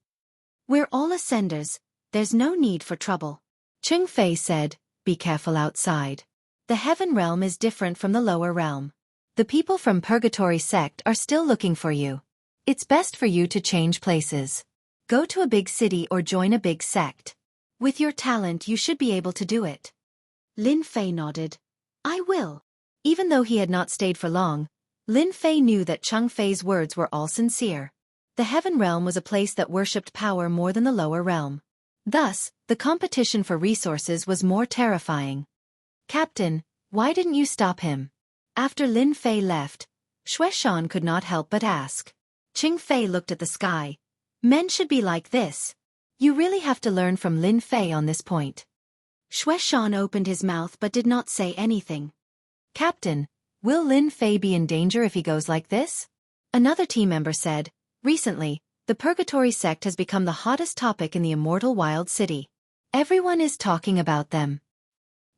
We're all ascenders, there's no need for trouble. Cheng Fei said, be careful outside. The heaven realm is different from the lower realm. The people from Purgatory sect are still looking for you. It's best for you to change places. Go to a big city or join a big sect. With your talent you should be able to do it. Lin Fei nodded. I will. Even though he had not stayed for long, Lin Fei knew that Cheng Fei's words were all sincere. The heaven realm was a place that worshipped power more than the lower realm. Thus, the competition for resources was more terrifying. Captain, why didn't you stop him? After Lin Fei left, Xueshan could not help but ask. Cheng Fei looked at the sky. Men should be like this. You really have to learn from Lin Fei on this point. Xueshan opened his mouth but did not say anything. Captain, will Lin Fei be in danger if he goes like this? Another team member said, recently, the Purgatory sect has become the hottest topic in the immortal wild city. Everyone is talking about them.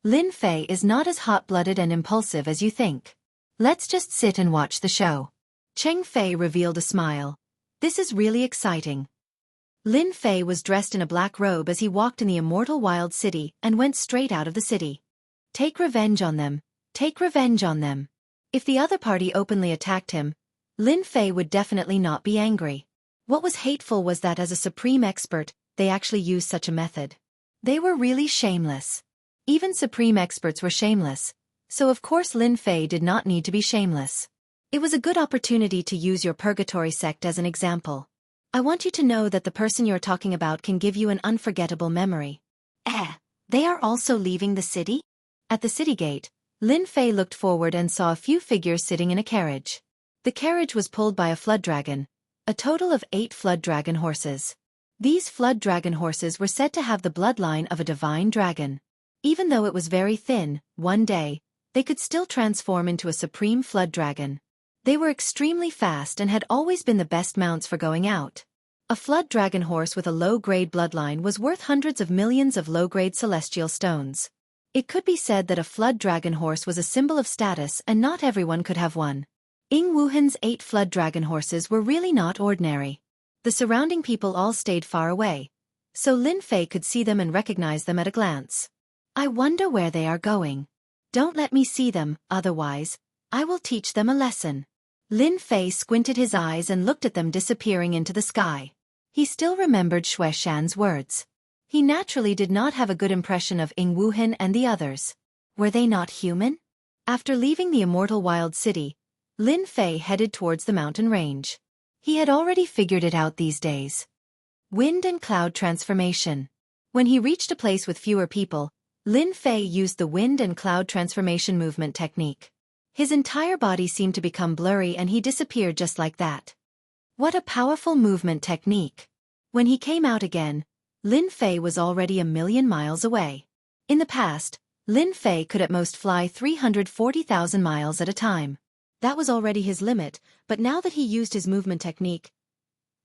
Lin Fei is not as hot-blooded and impulsive as you think. Let's just sit and watch the show. Cheng Fei revealed a smile. This is really exciting. Lin Fei was dressed in a black robe as he walked in the immortal wild city and went straight out of the city. Take revenge on them. Take revenge on them. If the other party openly attacked him, Lin Fei would definitely not be angry. What was hateful was that as a supreme expert, they actually used such a method. They were really shameless. Even supreme experts were shameless, so of course Lin Fei did not need to be shameless. It was a good opportunity to use your purgatory sect as an example. I want you to know that the person you're talking about can give you an unforgettable memory. They are also leaving the city? At the city gate, Lin Fei looked forward and saw a few figures sitting in a carriage. The carriage was pulled by a flood dragon, a total of 8 flood dragon horses. These flood dragon horses were said to have the bloodline of a divine dragon. Even though it was very thin, one day, they could still transform into a supreme flood dragon. They were extremely fast and had always been the best mounts for going out. A flood dragon horse with a low-grade bloodline was worth hundreds of millions of low-grade celestial stones. It could be said that a flood dragon horse was a symbol of status and not everyone could have one. Ying Wuhan's 8 flood dragon horses were really not ordinary. The surrounding people all stayed far away, so Lin Fei could see them and recognize them at a glance. I wonder where they are going. Don't let me see them, otherwise, I will teach them a lesson. Lin Fei squinted his eyes and looked at them disappearing into the sky. He still remembered Shui Shan's words. He naturally did not have a good impression of Ying Wuhan and the others. Were they not human? After leaving the immortal wild city, Lin Fei headed towards the mountain range. He had already figured it out these days. Wind and cloud transformation. When he reached a place with fewer people, Lin Fei used the wind and cloud transformation movement technique. His entire body seemed to become blurry and he disappeared just like that. What a powerful movement technique. When he came out again, Lin Fei was already 1,000,000 miles away. In the past, Lin Fei could at most fly 340,000 miles at a time. That was already his limit, but now that he used his movement technique,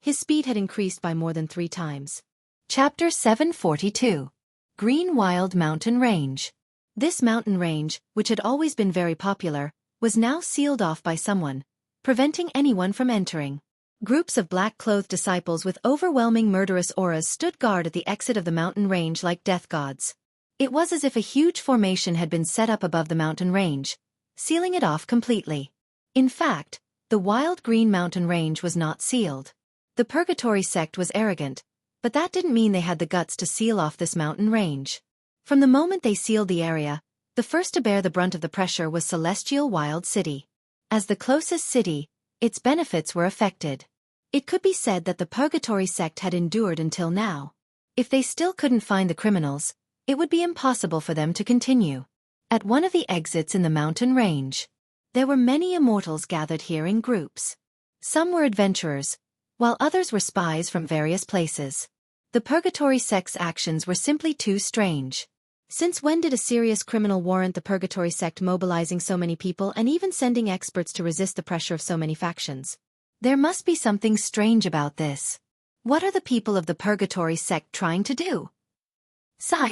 his speed had increased by more than 3 times. Chapter 742. Green Wild Mountain Range. This mountain range, which had always been very popular, was now sealed off by someone, preventing anyone from entering. Groups of black-clothed disciples with overwhelming murderous auras stood guard at the exit of the mountain range like death gods. It was as if a huge formation had been set up above the mountain range, sealing it off completely. In fact, the wild green mountain range was not sealed. The Purgatory sect was arrogant, but that didn't mean they had the guts to seal off this mountain range. From the moment they sealed the area, the first to bear the brunt of the pressure was Celestial Wild City. As the closest city, its benefits were affected. It could be said that the Purgatory sect had endured until now. If they still couldn't find the criminals, it would be impossible for them to continue. At one of the exits in the mountain range, there were many immortals gathered here in groups. Some were adventurers, while others were spies from various places. The Purgatory sect's actions were simply too strange. Since when did a serious criminal warrant the Purgatory sect mobilizing so many people and even sending experts to resist the pressure of so many factions? There must be something strange about this. What are the people of the Purgatory sect trying to do?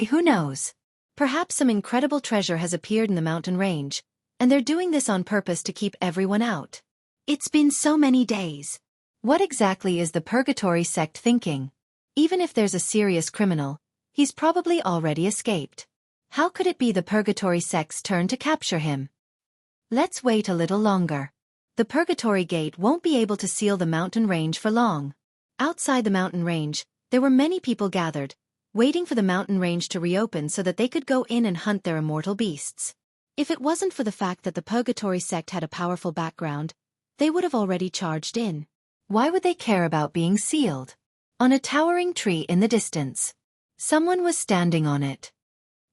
Who knows? Perhaps some incredible treasure has appeared in the mountain range, and they're doing this on purpose to keep everyone out. It's been so many days. What exactly is the Purgatory sect thinking? Even if there's a serious criminal, he's probably already escaped. How could it be the Purgatory sect's turn to capture him? Let's wait a little longer. The Purgatory Gate won't be able to seal the mountain range for long. Outside the mountain range, there were many people gathered, waiting for the mountain range to reopen so that they could go in and hunt their immortal beasts. If it wasn't for the fact that the Purgatory sect had a powerful background, they would have already charged in. Why would they care about being sealed? On a towering tree in the distance, someone was standing on it.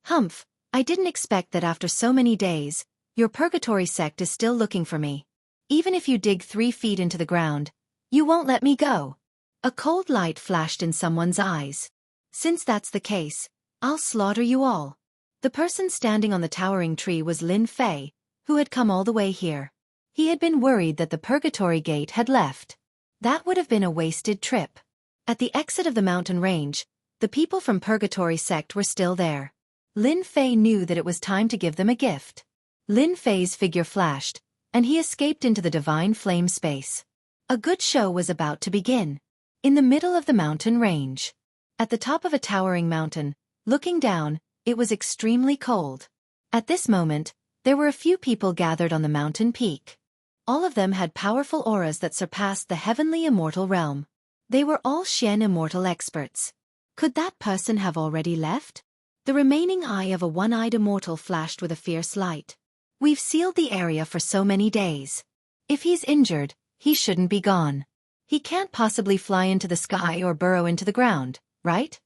Humph, I didn't expect that after so many days, your Purgatory sect is still looking for me. Even if you dig 3 feet into the ground, you won't let me go. A cold light flashed in someone's eyes. Since that's the case, I'll slaughter you all. The person standing on the towering tree was Lin Fei, who had come all the way here. He had been worried that the Purgatory Gate had left. That would have been a wasted trip. At the exit of the mountain range, the people from Purgatory sect were still there. Lin Fei knew that it was time to give them a gift. Lin Fei's figure flashed, and he escaped into the divine flame space. A good show was about to begin. In the middle of the mountain range, at the top of a towering mountain, looking down, it was extremely cold. At this moment, there were a few people gathered on the mountain peak. All of them had powerful auras that surpassed the heavenly immortal realm. They were all Xian immortal experts. Could that person have already left? The remaining eye of a one-eyed immortal flashed with a fierce light. We've sealed the area for so many days. If he's injured, he shouldn't be gone. He can't possibly fly into the sky or burrow into the ground, right?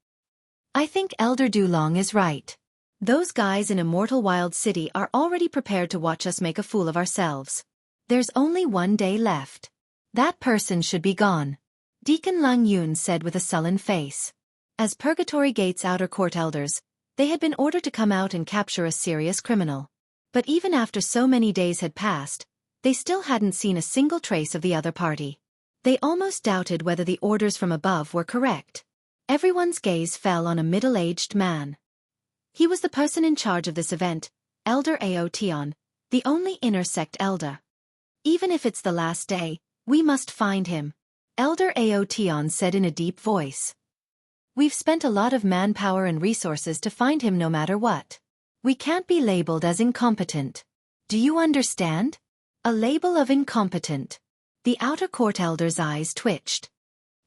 I think Elder Dulong is right. Those guys in Immortal Wild City are already prepared to watch us make a fool of ourselves. There's only one day left. That person should be gone, Deacon Lang Yun said with a sullen face. As Purgatory Gate's outer court elders, they had been ordered to come out and capture a serious criminal. But even after so many days had passed, they still hadn't seen a single trace of the other party. They almost doubted whether the orders from above were correct. Everyone's gaze fell on a middle-aged man. He was the person in charge of this event, Elder Aotion, the only inner sect elder. Even if it's the last day, we must find him, Elder Aotion said in a deep voice. We've spent a lot of manpower and resources to find him no matter what. We can't be labeled as incompetent. Do you understand? A label of incompetent. The outer court elder's eyes twitched.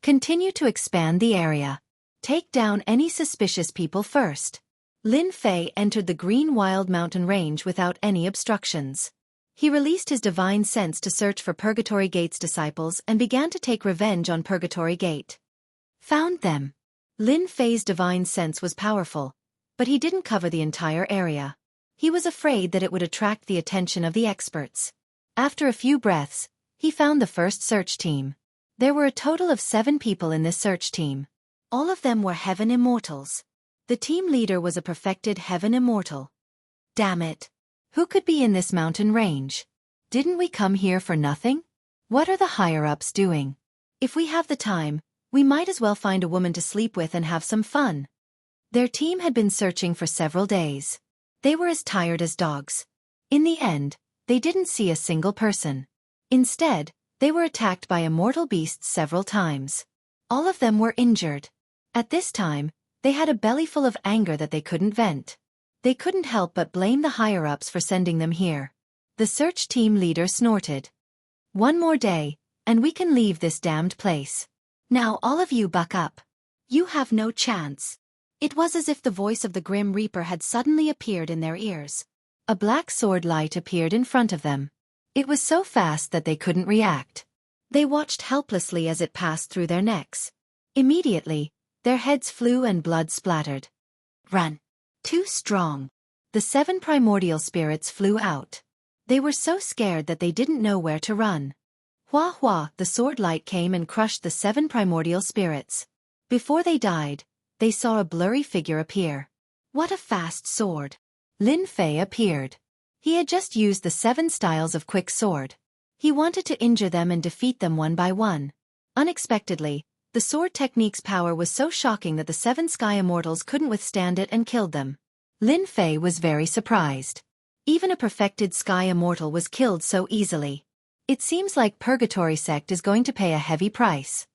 Continue to expand the area. Take down any suspicious people first. Lin Fei entered the Green Wild Mountain Range without any obstructions. He released his divine sense to search for Purgatory Gate's disciples and began to take revenge on Purgatory Gate. Found them. Lin Fei's divine sense was powerful, but he didn't cover the entire area. He was afraid that it would attract the attention of the experts. After a few breaths, he found the first search team. There were a total of 7 people in this search team. All of them were Heaven Immortals. The team leader was a perfected Heaven Immortal. Damn it! Who could be in this mountain range? Didn't we come here for nothing? What are the higher-ups doing? If we have the time, we might as well find a woman to sleep with and have some fun. Their team had been searching for several days. They were as tired as dogs. In the end, they didn't see a single person. Instead, they were attacked by immortal beasts several times. All of them were injured. At this time, they had a belly full of anger that they couldn't vent. They couldn't help but blame the higher-ups for sending them here. The search team leader snorted. One more day, and we can leave this damned place. Now all of you buck up. You have no chance. It was as if the voice of the Grim Reaper had suddenly appeared in their ears. A black sword light appeared in front of them. It was so fast that they couldn't react. They watched helplessly as it passed through their necks. Immediately, their heads flew and blood splattered. Run. Too strong. The 7 primordial spirits flew out. They were so scared that they didn't know where to run. Hua hua, the sword light came and crushed the 7 primordial spirits. Before they died, they saw a blurry figure appear. What a fast sword! Lin Fei appeared. He had just used the 7 styles of quick sword. He wanted to injure them and defeat them one by one. Unexpectedly, the sword technique's power was so shocking that the 7 sky immortals couldn't withstand it and killed them. Lin Fei was very surprised. Even a perfected sky immortal was killed so easily. It seems like Purgatory Sect is going to pay a heavy price.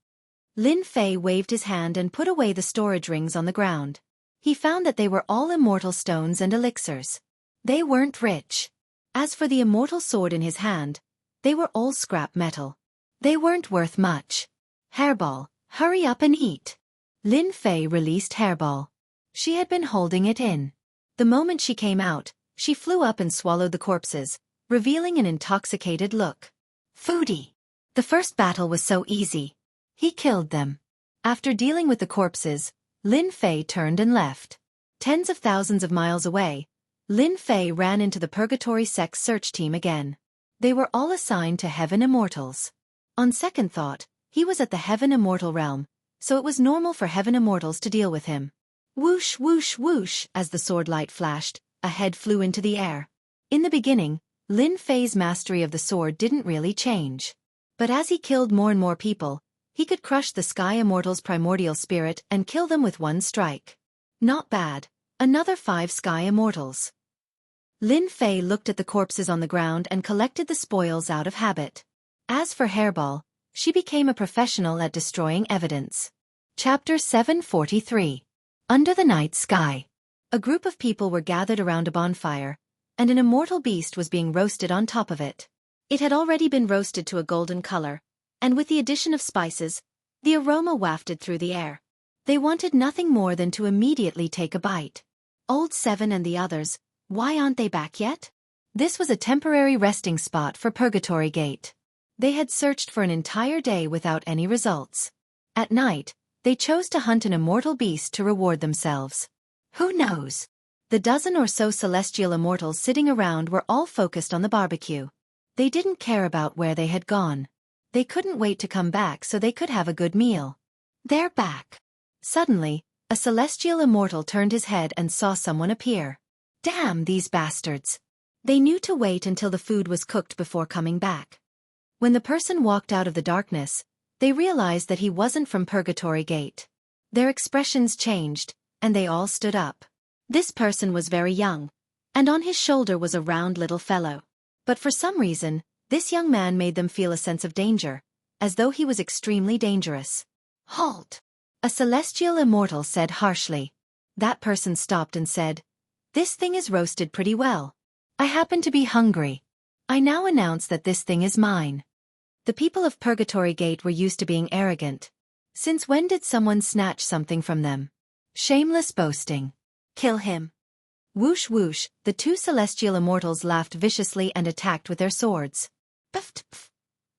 Lin Fei waved his hand and put away the storage rings on the ground. He found that they were all immortal stones and elixirs. They weren't rich. As for the immortal sword in his hand, they were all scrap metal. They weren't worth much. Hairball, hurry up and eat. Lin Fei released Hairball. She had been holding it in. The moment she came out, she flew up and swallowed the corpses, revealing an intoxicated look. Foodie. The first battle was so easy. He killed them. After dealing with the corpses, Lin Fei turned and left. Tens of thousands of miles away, Lin Fei ran into the Purgatory Sect search team again. They were all assigned to Heaven Immortals. On second thought, he was at the Heaven Immortal realm, so it was normal for Heaven Immortals to deal with him. Whoosh whoosh whoosh, as the sword light flashed, a head flew into the air. In the beginning, Lin Fei's mastery of the sword didn't really change. But as he killed more and more people, he could crush the Sky Immortal's primordial spirit and kill them with one strike. Not bad. Another 5 Sky Immortals. Lin Fei looked at the corpses on the ground and collected the spoils out of habit. As for Hairball, she became a professional at destroying evidence. Chapter 743. Under the Night Sky. A group of people were gathered around a bonfire, and an immortal beast was being roasted on top of it. It had already been roasted to a golden color, and with the addition of spices, the aroma wafted through the air. They wanted nothing more than to immediately take a bite. Old Seven and the others, why aren't they back yet? This was a temporary resting spot for Purgatory Gate. They had searched for an entire day without any results. At night, they chose to hunt an immortal beast to reward themselves. Who knows? The dozen or so celestial immortals sitting around were all focused on the barbecue. They didn't care about where they had gone. They couldn't wait to come back so they could have a good meal. They're back. Suddenly, a celestial immortal turned his head and saw someone appear. Damn these bastards. They knew to wait until the food was cooked before coming back. When the person walked out of the darkness, they realized that he wasn't from Purgatory Gate. Their expressions changed, and they all stood up. This person was very young, and on his shoulder was a round little fellow. But for some reason, this young man made them feel a sense of danger, as though he was extremely dangerous. Halt! A celestial immortal said harshly. That person stopped and said, "This thing is roasted pretty well. I happen to be hungry. I now announce that this thing is mine." The people of Purgatory Gate were used to being arrogant. Since when did someone snatch something from them? Shameless boasting. Kill him. Whoosh whoosh, the two celestial immortals laughed viciously and attacked with their swords. Puff, puff.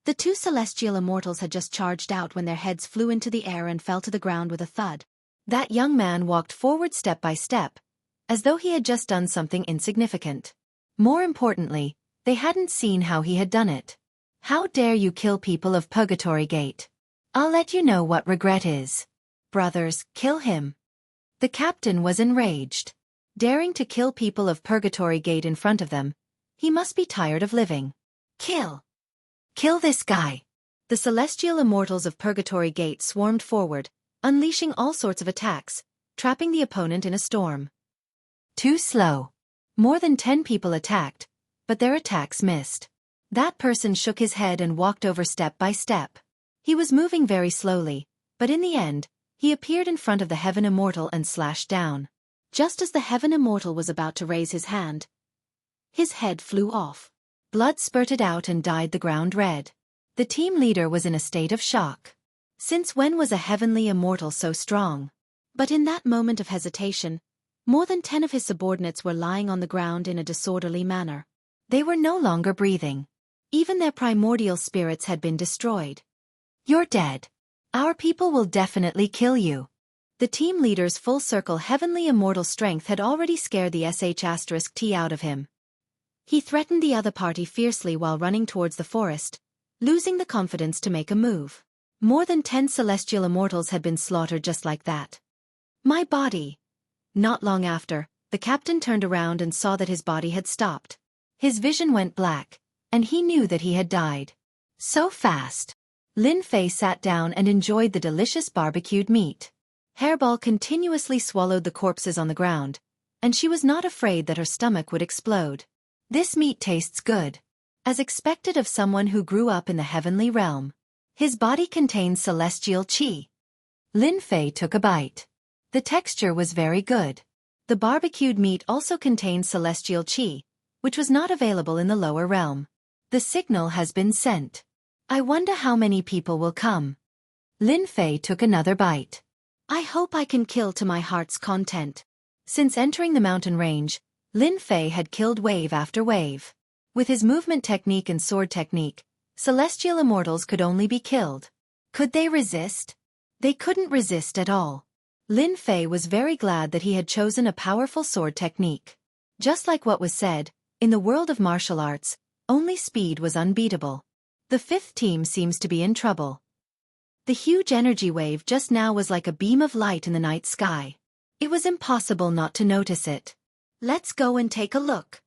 The two celestial immortals had just charged out when their heads flew into the air and fell to the ground with a thud. That young man walked forward step by step, as though he had just done something insignificant. More importantly, they hadn't seen how he had done it. How dare you kill people of Purgatory Gate? I'll let you know what regret is. Brothers, kill him. The captain was enraged. Daring to kill people of Purgatory Gate in front of them, he must be tired of living. Kill! Kill this guy! The celestial immortals of Purgatory Gate swarmed forward, unleashing all sorts of attacks, trapping the opponent in a storm. Too slow. More than 10 people attacked, but their attacks missed. That person shook his head and walked over step by step. He was moving very slowly, but in the end, he appeared in front of the Heaven Immortal and slashed down. Just as the Heaven Immortal was about to raise his hand, his head flew off. Blood spurted out and dyed the ground red. The team leader was in a state of shock. Since when was a heavenly immortal so strong? But in that moment of hesitation, more than 10 of his subordinates were lying on the ground in a disorderly manner. They were no longer breathing. Even their primordial spirits had been destroyed. You're dead. Our people will definitely kill you. The team leader's full-circle heavenly immortal strength had already scared the sh*t out of him. He threatened the other party fiercely while running towards the forest, losing the confidence to make a move. More than 10 celestial immortals had been slaughtered just like that. My body. Not long after, the captain turned around and saw that his body had stopped. His vision went black, and he knew that he had died. So fast. Lin Fei sat down and enjoyed the delicious barbecued meat. Hairball continuously swallowed the corpses on the ground, and she was not afraid that her stomach would explode. This meat tastes good. As expected of someone who grew up in the heavenly realm. His body contains celestial qi. Lin Fei took a bite. The texture was very good. The barbecued meat also contained celestial qi, which was not available in the lower realm. The signal has been sent. I wonder how many people will come. Lin Fei took another bite. I hope I can kill to my heart's content. Since entering the mountain range, Lin Fei had killed wave after wave. With his movement technique and sword technique, celestial immortals could only be killed. Could they resist? They couldn't resist at all. Lin Fei was very glad that he had chosen a powerful sword technique. Just like what was said, in the world of martial arts, only speed was unbeatable. The fifth team seems to be in trouble. The huge energy wave just now was like a beam of light in the night sky. It was impossible not to notice it. Let's go and take a look.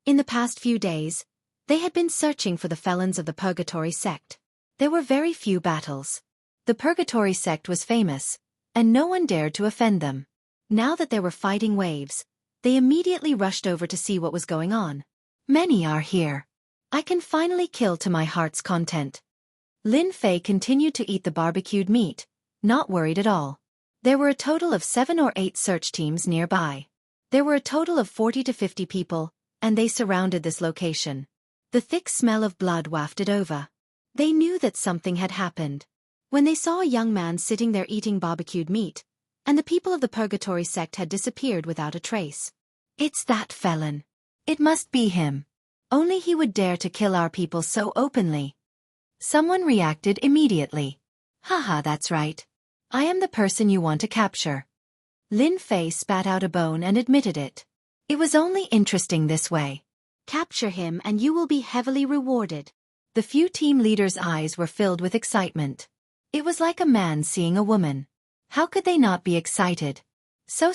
In the past few days, they had been searching for the felons of the Purgatory sect. There were very few battles. The Purgatory sect was famous, and no one dared to offend them. Now that there were fighting waves, they immediately rushed over to see what was going on. Many are here. I can finally kill to my heart's content. Lin Fei continued to eat the barbecued meat, not worried at all. There were a total of 7 or 8 search teams nearby. There were a total of 40 to 50 people, and they surrounded this location. The thick smell of blood wafted over. They knew that something had happened. when they saw a young man sitting there eating barbecued meat, and the people of the purgatory sect had disappeared without a trace. It's that felon. It must be him. Only he would dare to kill our people so openly. Someone reacted immediately. Haha, that's right. I am the person you want to capture. Lin Fei spat out a bone and admitted it. It was only interesting this way. Capture him and you will be heavily rewarded. The few team leaders' eyes were filled with excitement. It was like a man seeing a woman. How could they not be excited? So,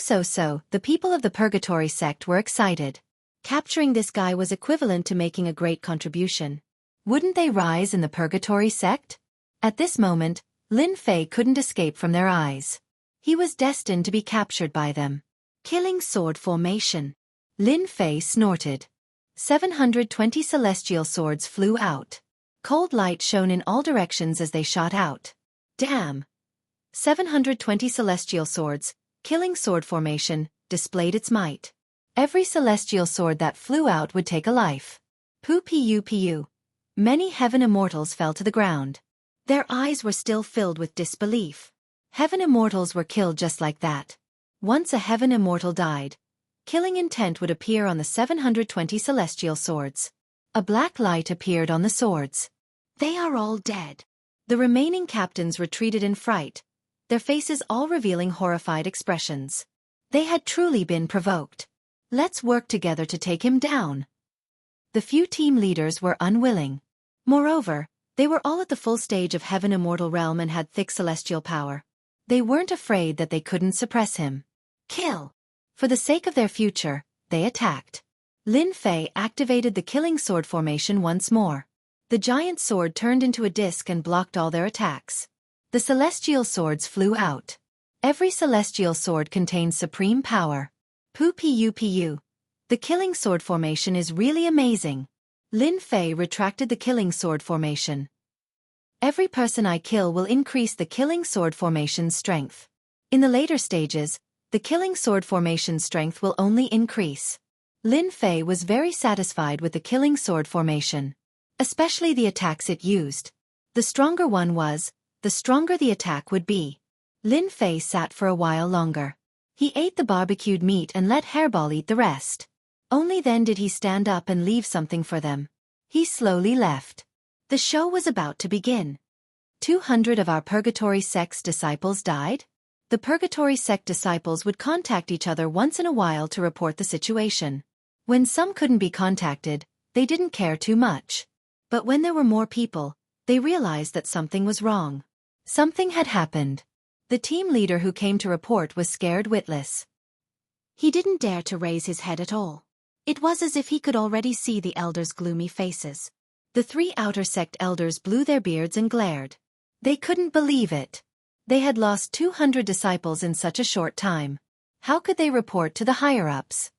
the people of the purgatory sect were excited. Capturing this guy was equivalent to making a great contribution. Wouldn't they rise in the purgatory sect? At this moment, Lin Fei couldn't escape from their eyes. He was destined to be captured by them. Killing sword formation. Lin Fei snorted. 720 celestial swords flew out. Cold light shone in all directions as they shot out. Damn! 720 celestial swords, killing sword formation, displayed its might. Every celestial sword that flew out would take a life. Pu. Many heaven immortals fell to the ground. Their eyes were still filled with disbelief. Heaven immortals were killed just like that. Once a heaven immortal died, killing intent would appear on the 720 celestial swords. A black light appeared on the swords. They are all dead. The remaining captains retreated in fright, their faces all revealing horrified expressions. They had truly been provoked. Let's work together to take him down. The few team leaders were unwilling. Moreover, they were all at the full stage of heaven immortal realm and had thick celestial power. They weren't afraid that they couldn't suppress him. Kill! For the sake of their future, they attacked. Lin Fei activated the killing sword formation once more. The giant sword turned into a disc and blocked all their attacks. The celestial swords flew out. Every celestial sword contains supreme power. Pu. The killing sword formation is really amazing. Lin Fei retracted the killing sword formation. Every person I kill will increase the killing sword formation's strength. In the later stages, the killing sword formation's strength will only increase. Lin Fei was very satisfied with the killing sword formation. Especially the attacks it used. The stronger one was, the stronger the attack would be. Lin Fei sat for a while longer. He ate the barbecued meat and let Hairball eat the rest. Only then did he stand up and leave something for them. He slowly left. The show was about to begin. 200 of our Purgatory Sect's disciples died? The Purgatory Sect disciples would contact each other once in a while to report the situation. When some couldn't be contacted, they didn't care too much. But when there were more people, they realized that something was wrong. Something had happened. The team leader who came to report was scared witless. He didn't dare to raise his head at all. It was as if he could already see the elders' gloomy faces. The 3 outer sect elders blew their beards and glared. They couldn't believe it. They had lost 200 disciples in such a short time. How could they report to the higher-ups?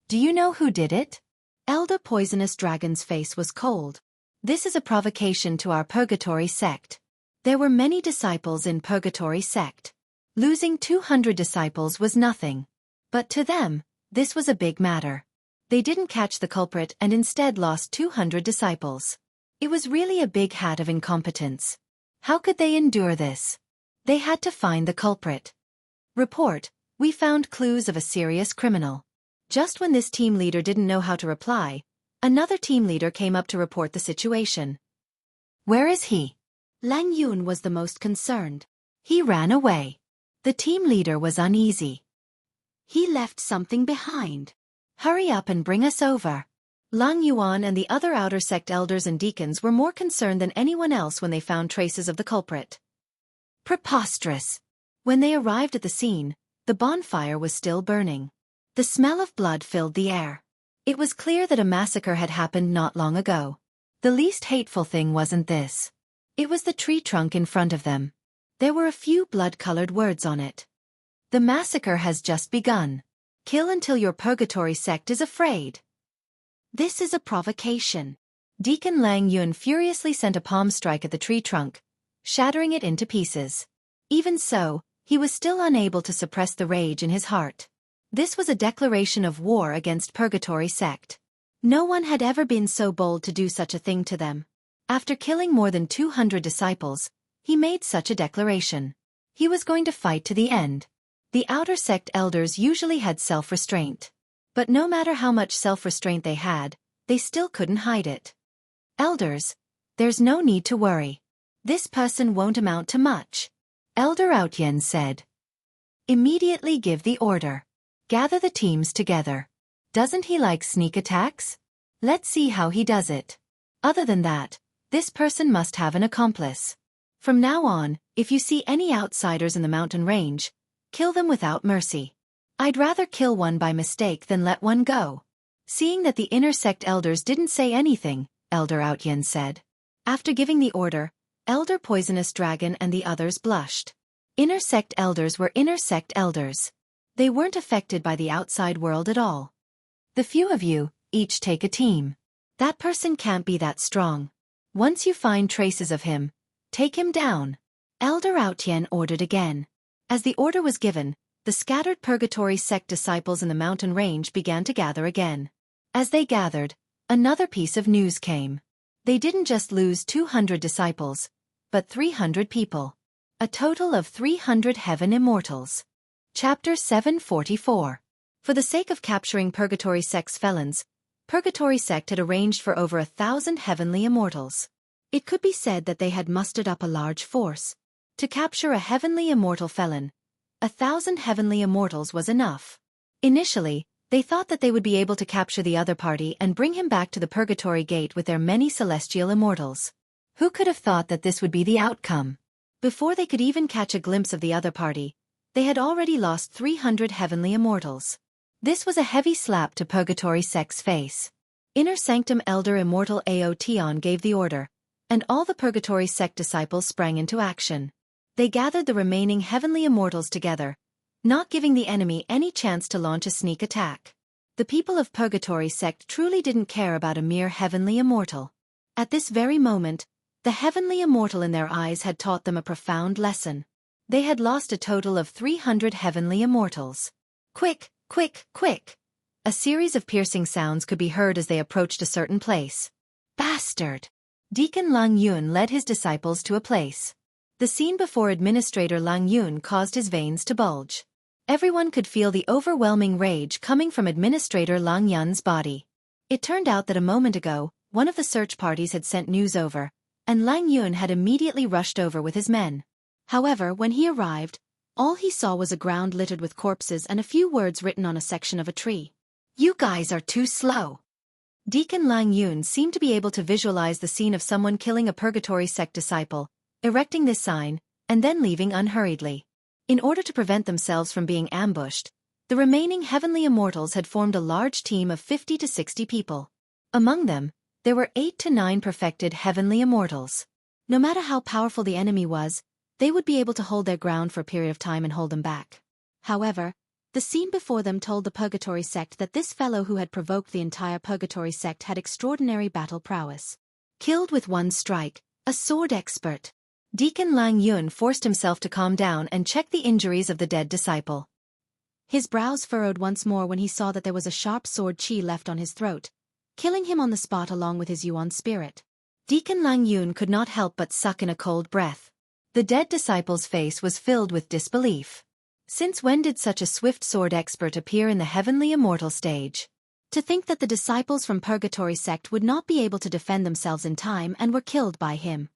Do you know who did it? Elder Poisonous Dragon's face was cold. This is a provocation to our Purgatory Sect. There were many disciples in Purgatory Sect. Losing 200 disciples was nothing. But to them, this was a big matter. They didn't catch the culprit and instead lost 200 disciples. It was really a big hat of incompetence. How could they endure this? They had to find the culprit. Report, we found clues of a serious criminal. Just when this team leader didn't know how to reply, another team leader came up to report the situation. Where is he? Lang Yun was the most concerned. He ran away. The team leader was uneasy. He left something behind. Hurry up and bring us over. Lang Yuan and the other outer sect elders and deacons were more concerned than anyone else when they found traces of the culprit. Preposterous. When they arrived at the scene, the bonfire was still burning. The smell of blood filled the air. It was clear that a massacre had happened not long ago. The least hateful thing wasn't this. It was the tree trunk in front of them. There were a few blood-colored words on it. The massacre has just begun. Kill until your Purgatory Sect is afraid. This is a provocation. Deacon Lang Yun furiously sent a palm strike at the tree trunk, shattering it into pieces. Even so, he was still unable to suppress the rage in his heart. This was a declaration of war against Purgatory Sect. No one had ever been so bold to do such a thing to them. After killing more than 200 disciples, He made such a declaration. He was going to fight to the end. The outer sect elders usually had self-restraint. But no matter how much self-restraint they had, they still couldn't hide it. Elders, there's no need to worry. This person won't amount to much. Elder Outyen said. Immediately give the order. Gather the teams together. Doesn't he like sneak attacks? Let's see how he does it. Other than that, this person must have an accomplice. From now on, if you see any outsiders in the mountain range, kill them without mercy. I'd rather kill one by mistake than let one go. Seeing that the inner sect elders didn't say anything, Elder Outyen said. After giving the order, Elder Poisonous Dragon and the others blushed. Inner sect elders were inner sect elders. They weren't affected by the outside world at all. The few of you, each take a team. That person can't be that strong. Once you find traces of him, take him down. Elder Outyen ordered again. As the order was given, the scattered Purgatory sect disciples in the mountain range began to gather again. As they gathered, another piece of news came. They didn't just lose 200 disciples, but 300 people. A total of 300 heaven immortals. Chapter 744. For the sake of capturing Purgatory sect's felons, Purgatory sect had arranged for over 1,000 heavenly immortals. It could be said that they had mustered up a large force. To capture a heavenly immortal felon, 1,000 heavenly immortals was enough. Initially, they thought that they would be able to capture the other party and bring him back to the Purgatory Gate with their many celestial immortals. Who could have thought that this would be the outcome? Before they could even catch a glimpse of the other party, they had already lost 300 heavenly immortals. This was a heavy slap to Purgatory sect's face. Inner Sanctum Elder Immortal Aotion gave the order, and all the Purgatory sect disciples sprang into action. They gathered the remaining heavenly immortals together, not giving the enemy any chance to launch a sneak attack. The people of Purgatory sect truly didn't care about a mere heavenly immortal. At this very moment, the heavenly immortal in their eyes had taught them a profound lesson. They had lost a total of 300 heavenly immortals. Quick, quick, quick! A series of piercing sounds could be heard as they approached a certain place. Bastard! Deacon Lang Yun led his disciples to a place. The scene before Administrator Lang Yun caused his veins to bulge. Everyone could feel the overwhelming rage coming from Administrator Lang Yun's body. It turned out that a moment ago, one of the search parties had sent news over, and Lang Yun had immediately rushed over with his men. However, when he arrived, all he saw was a ground littered with corpses and a few words written on a section of a tree. You guys are too slow. Deacon Lang Yun seemed to be able to visualize the scene of someone killing a Purgatory sect disciple, erecting this sign, and then leaving unhurriedly. In order to prevent themselves from being ambushed, the remaining heavenly immortals had formed a large team of 50 to 60 people. Among them, there were 8 to 9 perfected heavenly immortals. No matter how powerful the enemy was, they would be able to hold their ground for a period of time and hold them back. However, the scene before them told the Purgatory sect that this fellow who had provoked the entire Purgatory sect had extraordinary battle prowess. Killed with one strike, a sword expert. Deacon Lang Yun forced himself to calm down and check the injuries of the dead disciple. His brows furrowed once more when he saw that there was a sharp sword chi left on his throat, killing him on the spot along with his Yuan spirit. Deacon Lang Yun could not help but suck in a cold breath. The dead disciple's face was filled with disbelief. Since when did such a swift sword expert appear in the heavenly immortal stage? To think that the disciples from Purgatory sect would not be able to defend themselves in time and were killed by him.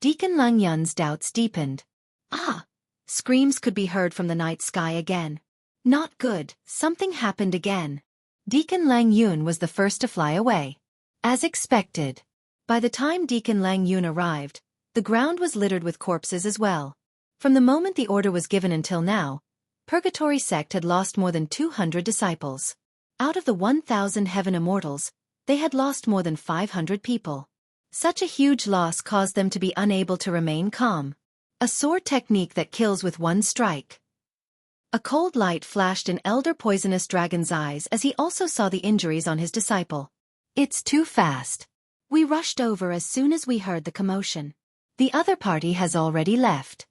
Deacon Lang Yun's doubts deepened. Ah! Screams could be heard from the night sky again. Not good, something happened again. Deacon Lang Yun was the first to fly away. As expected. By the time Deacon Lang Yun arrived, the ground was littered with corpses as well. From the moment the order was given until now, Purgatory sect had lost more than 200 disciples. Out of the 1,000 heaven immortals, they had lost more than 500 people. Such a huge loss caused them to be unable to remain calm. A sword technique that kills with one strike. A cold light flashed in Elder Poisonous Dragon's eyes as he also saw the injuries on his disciple. It's too fast. We rushed over as soon as we heard the commotion. The other party has already left.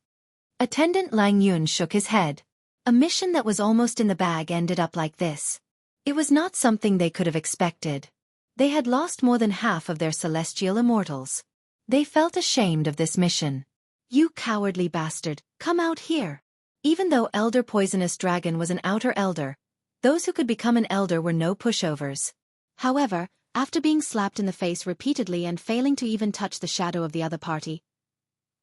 Attendant Lang Yun shook his head. A mission that was almost in the bag ended up like this. It was not something they could have expected. They had lost more than half of their celestial immortals. They felt ashamed of this mission. You cowardly bastard, come out here. Even though Elder Poisonous Dragon was an outer elder, those who could become an elder were no pushovers. However, after being slapped in the face repeatedly and failing to even touch the shadow of the other party,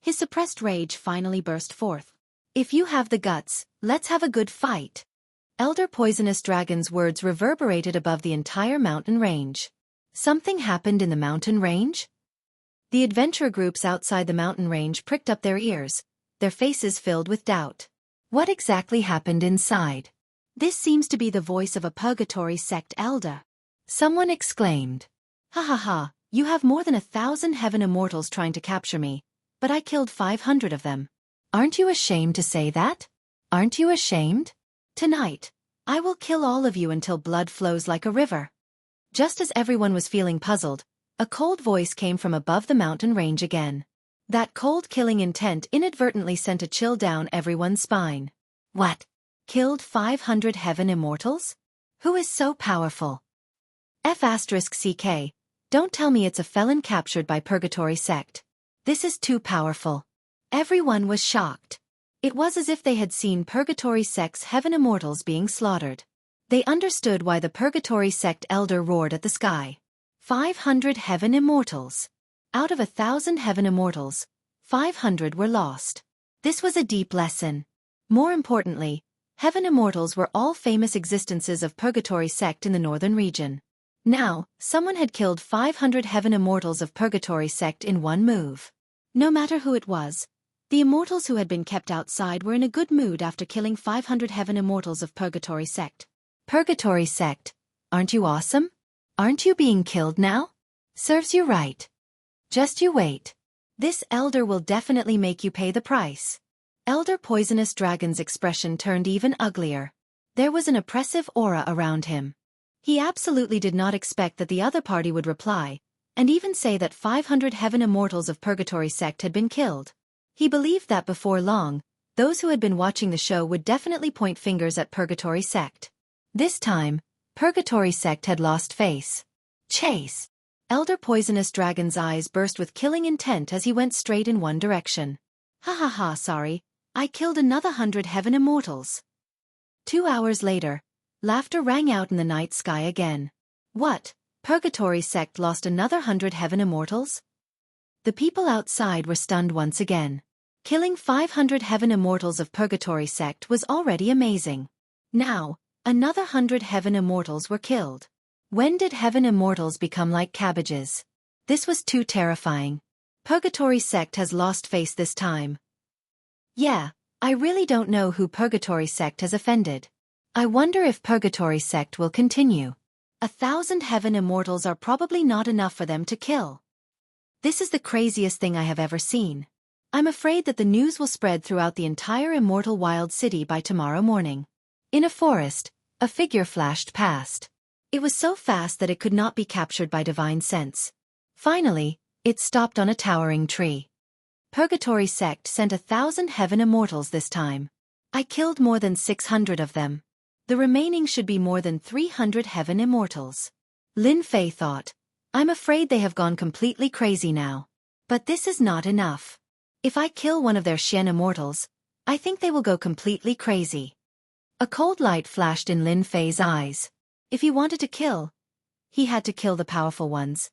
his suppressed rage finally burst forth. If you have the guts, let's have a good fight. Elder Poisonous Dragon's words reverberated above the entire mountain range. Something happened in the mountain range? The adventure groups outside the mountain range pricked up their ears, their faces filled with doubt. What exactly happened inside? This seems to be the voice of a purgatory sect elder. Someone exclaimed. Ha ha ha, you have more than 1,000 heaven immortals trying to capture me, but I killed 500 of them. Aren't you ashamed to say that? Aren't you ashamed? Tonight, I will kill all of you until blood flows like a river. Just as everyone was feeling puzzled, a cold voice came from above the mountain range again. That cold killing intent inadvertently sent a chill down everyone's spine. What? Killed 500 heaven immortals? Who is so powerful? F*CK, don't tell me it's a felon captured by Purgatory Sect. This is too powerful. Everyone was shocked. It was as if they had seen Purgatory Sect's heaven immortals being slaughtered. They understood why the Purgatory Sect elder roared at the sky. 500 heaven immortals. Out of 1,000 heaven immortals, 500 were lost. This was a deep lesson. More importantly, heaven immortals were all famous existences of Purgatory Sect in the northern region. Now, someone had killed 500 heaven immortals of Purgatory Sect in one move. No matter who it was, the immortals who had been kept outside were in a good mood after killing 500 heaven immortals of Purgatory Sect. Purgatory Sect, aren't you awesome? Aren't you being killed now? Serves you right. Just you wait. This elder will definitely make you pay the price. Elder Poisonous Dragon's expression turned even uglier. There was an oppressive aura around him. He absolutely did not expect that the other party would reply, and even say that 500 heaven immortals of Purgatory Sect had been killed. He believed that before long, those who had been watching the show would definitely point fingers at Purgatory Sect. This time, Purgatory Sect had lost face. Chase! Elder Poisonous Dragon's eyes burst with killing intent as he went straight in one direction. Ha ha ha, sorry, I killed another 100 heaven immortals. 2 hours later, laughter rang out in the night sky again. What? Purgatory Sect lost another 100 heaven immortals? The people outside were stunned once again. Killing 500 heaven immortals of Purgatory Sect was already amazing. Now, another 100 heaven immortals were killed. When did heaven immortals become like cabbages? This was too terrifying. Purgatory Sect has lost face this time. Yeah, I really don't know who Purgatory Sect has offended. I wonder if Purgatory Sect will continue. 1,000 heaven immortals are probably not enough for them to kill. This is the craziest thing I have ever seen. I'm afraid that the news will spread throughout the entire immortal wild city by tomorrow morning. In a forest, a figure flashed past. It was so fast that it could not be captured by divine sense. Finally, it stopped on a towering tree. Purgatory Sect sent 1,000 heaven immortals this time. I killed more than 600 of them. The remaining should be more than 300 heaven immortals. Lin Fei thought, I'm afraid they have gone completely crazy now. But this is not enough. If I kill one of their Xian immortals, I think they will go completely crazy. A cold light flashed in Lin Fei's eyes. If he wanted to kill, he had to kill the powerful ones.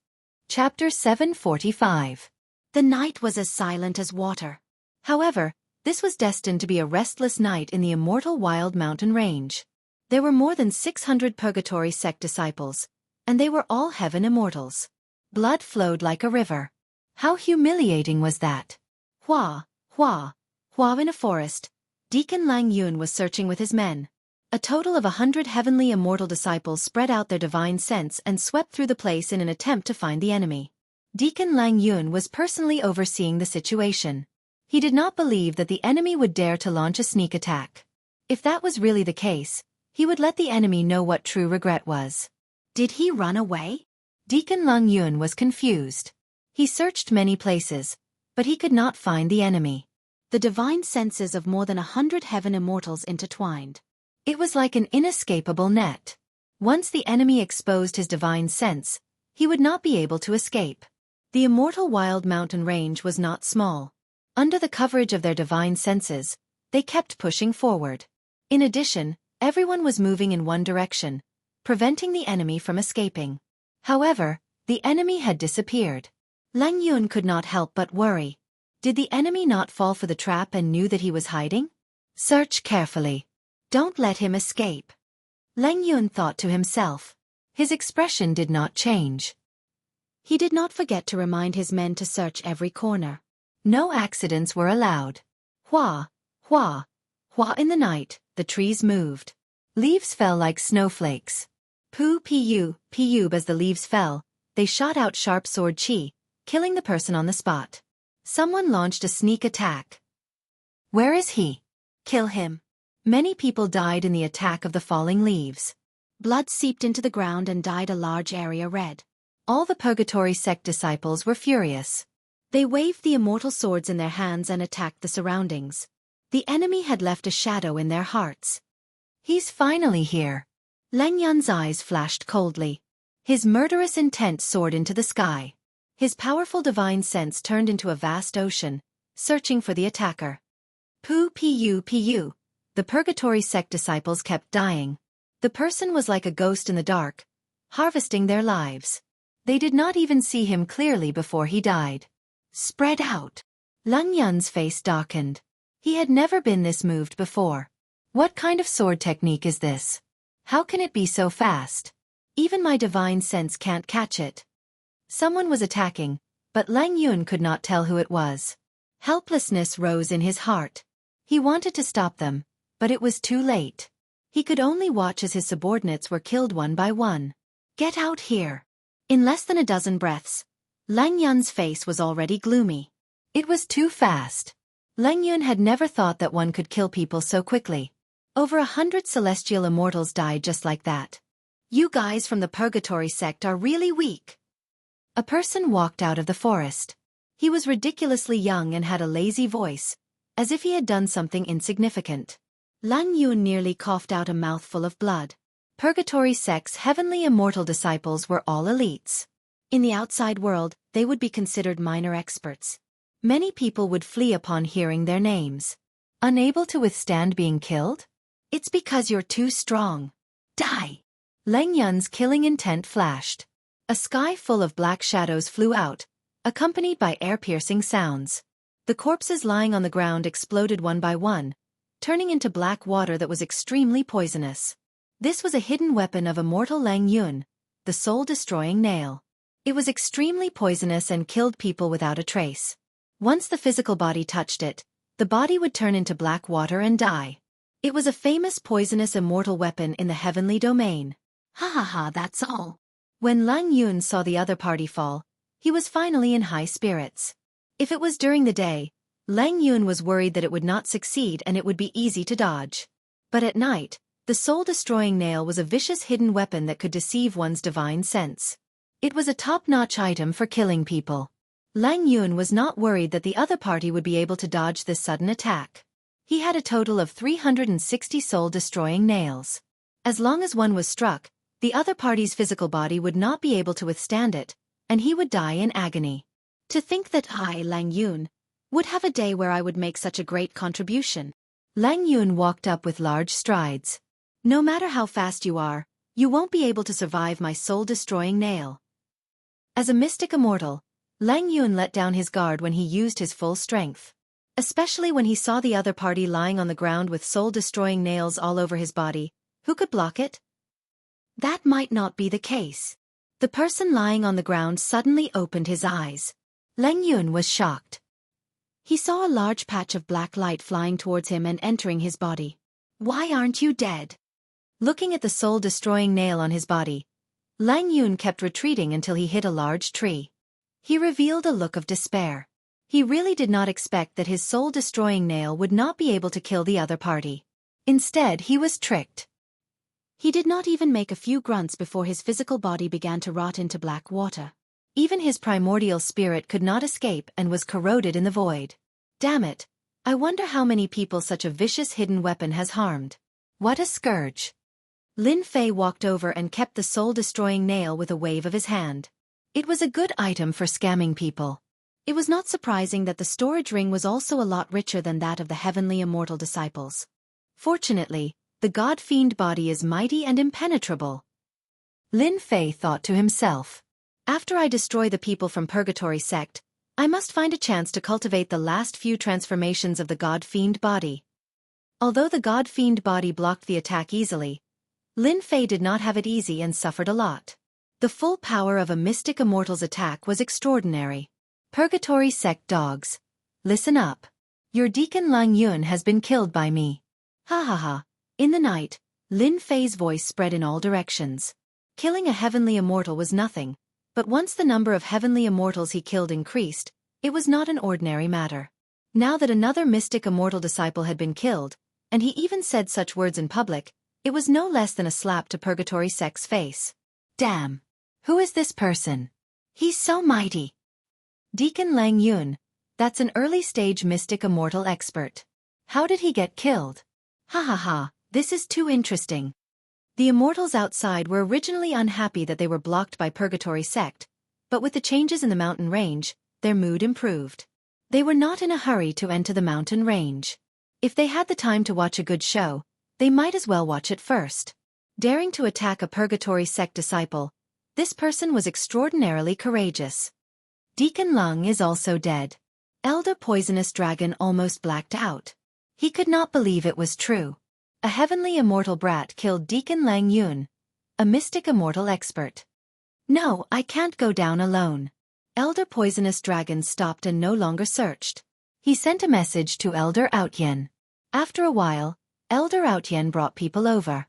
Chapter 745. The night was as silent as water. However, this was destined to be a restless night in the immortal wild mountain range. There were more than 600 Purgatory Sect disciples, and they were all heaven immortals. Blood flowed like a river. How humiliating was that? Hua in a forest, Deacon Lang Yun was searching with his men. A total of 100 heavenly immortal disciples spread out their divine sense and swept through the place in an attempt to find the enemy. Deacon Lang Yun was personally overseeing the situation. He did not believe that the enemy would dare to launch a sneak attack. If that was really the case, he would let the enemy know what true regret was. Did he run away? Deacon Lang Yun was confused. He searched many places, but he could not find the enemy. The divine senses of more than 100 heaven immortals intertwined. It was like an inescapable net. Once the enemy exposed his divine sense, he would not be able to escape. The immortal wild mountain range was not small. Under the coverage of their divine senses, they kept pushing forward. In addition, everyone was moving in one direction, preventing the enemy from escaping. However, the enemy had disappeared. Lang Yun could not help but worry. Did the enemy not fall for the trap and knew that he was hiding? Search carefully. Don't let him escape. Lang Yun thought to himself. His expression did not change. He did not forget to remind his men to search every corner. No accidents were allowed. Hua, hua, hua. In the night, the trees moved. Leaves fell like snowflakes. Pu as the leaves fell, they shot out sharp sword chi, killing the person on the spot. Someone launched a sneak attack. Where is he? Kill him. Many people died in the attack of the falling leaves. Blood seeped into the ground and dyed a large area red. All the Purgatory sect disciples were furious. They waved the immortal swords in their hands and attacked the surroundings. The enemy had left a shadow in their hearts. He's finally here. Lang Yun's eyes flashed coldly. His murderous intent soared into the sky. His powerful divine sense turned into a vast ocean, searching for the attacker. Pu. The Purgatory sect disciples kept dying. The person was like a ghost in the dark, harvesting their lives. They did not even see him clearly before he died. Spread out. Lang Yun's face darkened. He had never been this moved before. What kind of sword technique is this? How can it be so fast? Even my divine sense can't catch it. Someone was attacking, but Lang Yun could not tell who it was. Helplessness rose in his heart. He wanted to stop them, but it was too late. He could only watch as his subordinates were killed one by one. Get out here. In less than a dozen breaths, Lang Yun's face was already gloomy. It was too fast. Lang Yun had never thought that one could kill people so quickly. Over 100 celestial immortals died just like that. You guys from the Purgatory sect are really weak. A person walked out of the forest. He was ridiculously young and had a lazy voice, as if he had done something insignificant. Lang Yun nearly coughed out a mouthful of blood. Purgatory sect's heavenly immortal disciples were all elites. In the outside world, they would be considered minor experts. Many people would flee upon hearing their names. Unable to withstand being killed? It's because you're too strong. Die! Lang Yun's killing intent flashed. A sky full of black shadows flew out, accompanied by air-piercing sounds. The corpses lying on the ground exploded one by one, turning into black water that was extremely poisonous. This was a hidden weapon of immortal Lang Yun, the soul-destroying nail. It was extremely poisonous and killed people without a trace. Once the physical body touched it, the body would turn into black water and die. It was a famous poisonous immortal weapon in the heavenly domain. That's all. When Lang Yun saw the other party fall, he was finally in high spirits. If it was during the day, Lang Yun was worried that it would not succeed and it would be easy to dodge. But at night, the soul-destroying nail was a vicious hidden weapon that could deceive one's divine sense. It was a top-notch item for killing people. Lang Yun was not worried that the other party would be able to dodge this sudden attack. He had a total of 360 soul-destroying nails. As long as one was struck, the other party's physical body would not be able to withstand it, and he would die in agony. To think that I, Lang Yun, would have a day where I would make such a great contribution. Lang Yun walked up with large strides. No matter how fast you are, you won't be able to survive my soul-destroying nail. As a mystic immortal, Lang Yun let down his guard when he used his full strength. Especially when he saw the other party lying on the ground with soul-destroying nails all over his body. Who could block it? That might not be the case. The person lying on the ground suddenly opened his eyes. Lang Yun was shocked. He saw a large patch of black light flying towards him and entering his body. Why aren't you dead? Looking at the soul-destroying nail on his body, Lang Yun kept retreating until he hit a large tree. He revealed a look of despair. He really did not expect that his soul-destroying nail would not be able to kill the other party. Instead, he was tricked. He did not even make a few grunts before his physical body began to rot into black water. Even his primordial spirit could not escape and was corroded in the void. Damn it! I wonder how many people such a vicious hidden weapon has harmed. What a scourge! Lin Fei walked over and kept the soul-destroying nail with a wave of his hand. It was a good item for scamming people. It was not surprising that the storage ring was also a lot richer than that of the heavenly immortal disciples. Fortunately, the god-fiend body is mighty and impenetrable. Lin Fei thought to himself. After I destroy the people from Purgatory sect, I must find a chance to cultivate the last few transformations of the god-fiend body. Although the god-fiend body blocked the attack easily, Lin Fei did not have it easy and suffered a lot. The full power of a mystic immortal's attack was extraordinary. Purgatory sect dogs, listen up. Your deacon Lang Yun has been killed by me. Ha ha ha. In the night, Lin Fei's voice spread in all directions. Killing a heavenly immortal was nothing, but once the number of heavenly immortals he killed increased, it was not an ordinary matter. Now that another mystic immortal disciple had been killed, and he even said such words in public, it was no less than a slap to Purgatory sect's face. Damn! Who is this person? He's so mighty! Deacon Lang Yun, that's an early-stage mystic immortal expert. How did he get killed? Ha ha ha, this is too interesting. The immortals outside were originally unhappy that they were blocked by Purgatory sect, but with the changes in the mountain range, their mood improved. They were not in a hurry to enter the mountain range. If they had the time to watch a good show, they might as well watch it first. Daring to attack a Purgatory sect disciple, this person was extraordinarily courageous. Deacon Lung is also dead. Elder Poisonous Dragon almost blacked out. He could not believe it was true. A heavenly immortal brat killed Deacon Lang Yun, a mystic immortal expert. No, I can't go down alone. Elder Poisonous Dragon stopped and no longer searched. He sent a message to Elder Outyen. After a while, Elder Outyen brought people over.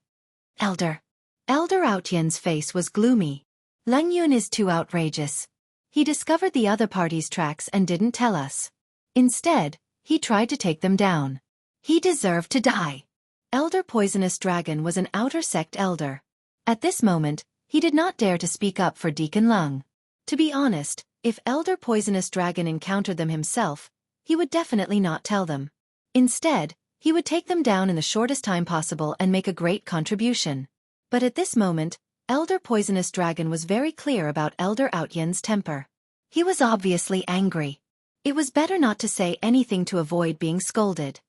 Elder Outyen's face was gloomy. Lang Yun is too outrageous. He discovered the other party's tracks and didn't tell us. Instead, he tried to take them down. He deserved to die. Elder Poisonous Dragon was an outer sect elder. At this moment, he did not dare to speak up for Deacon Lung. To be honest, if Elder Poisonous Dragon encountered them himself, he would definitely not tell them. Instead, he would take them down in the shortest time possible and make a great contribution. But at this moment, Elder Poisonous Dragon was very clear about Elder Outyen's temper. He was obviously angry. It was better not to say anything to avoid being scolded.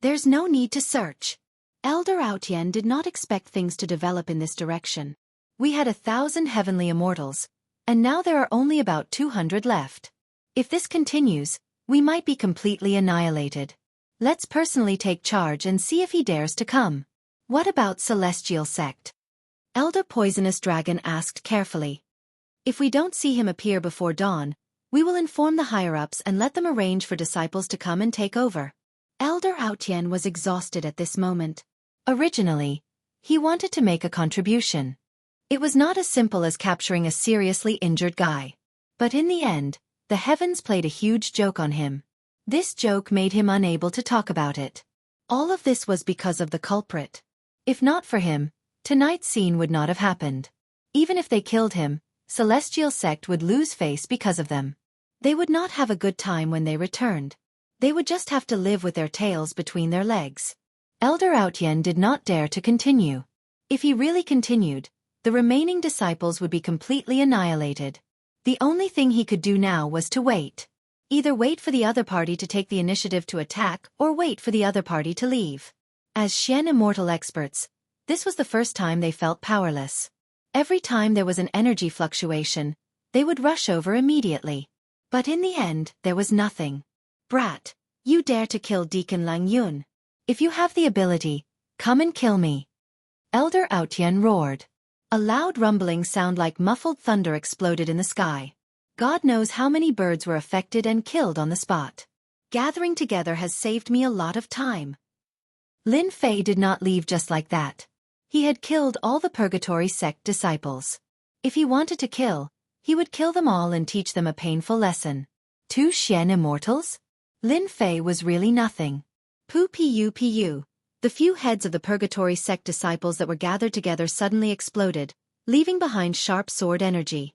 There's no need to search. Elder Outyen did not expect things to develop in this direction. We had 1,000 heavenly immortals, and now there are only about 200 left. If this continues, we might be completely annihilated. Let's personally take charge and see if he dares to come. What about Celestial Sect? Elder Poisonous Dragon asked carefully. If we don't see him appear before dawn, we will inform the higher-ups and let them arrange for disciples to come and take over. Elder Outyen was exhausted at this moment. Originally, he wanted to make a contribution. It was not as simple as capturing a seriously injured guy. But in the end, the heavens played a huge joke on him. This joke made him unable to talk about it. All of this was because of the culprit. If not for him, tonight's scene would not have happened. Even if they killed him, Celestial Sect would lose face because of them. They would not have a good time when they returned. They would just have to live with their tails between their legs. Elder Outyen did not dare to continue. If he really continued, the remaining disciples would be completely annihilated. The only thing he could do now was to wait. Either wait for the other party to take the initiative to attack or wait for the other party to leave. As Xian immortal experts, this was the first time they felt powerless. Every time there was an energy fluctuation, they would rush over immediately. But in the end, there was nothing. Brat, you dare to kill Deacon Lang Yun. If you have the ability, come and kill me. Elder Outyen roared. A loud rumbling sound like muffled thunder exploded in the sky. God knows how many birds were affected and killed on the spot. Gathering together has saved me a lot of time. Lin Fei did not leave just like that. He had killed all the Purgatory sect disciples. If he wanted to kill, he would kill them all and teach them a painful lesson. 2 Xian immortals? Lin Fei was really nothing. Pu. The few heads of the Purgatory sect disciples that were gathered together suddenly exploded, leaving behind sharp sword energy.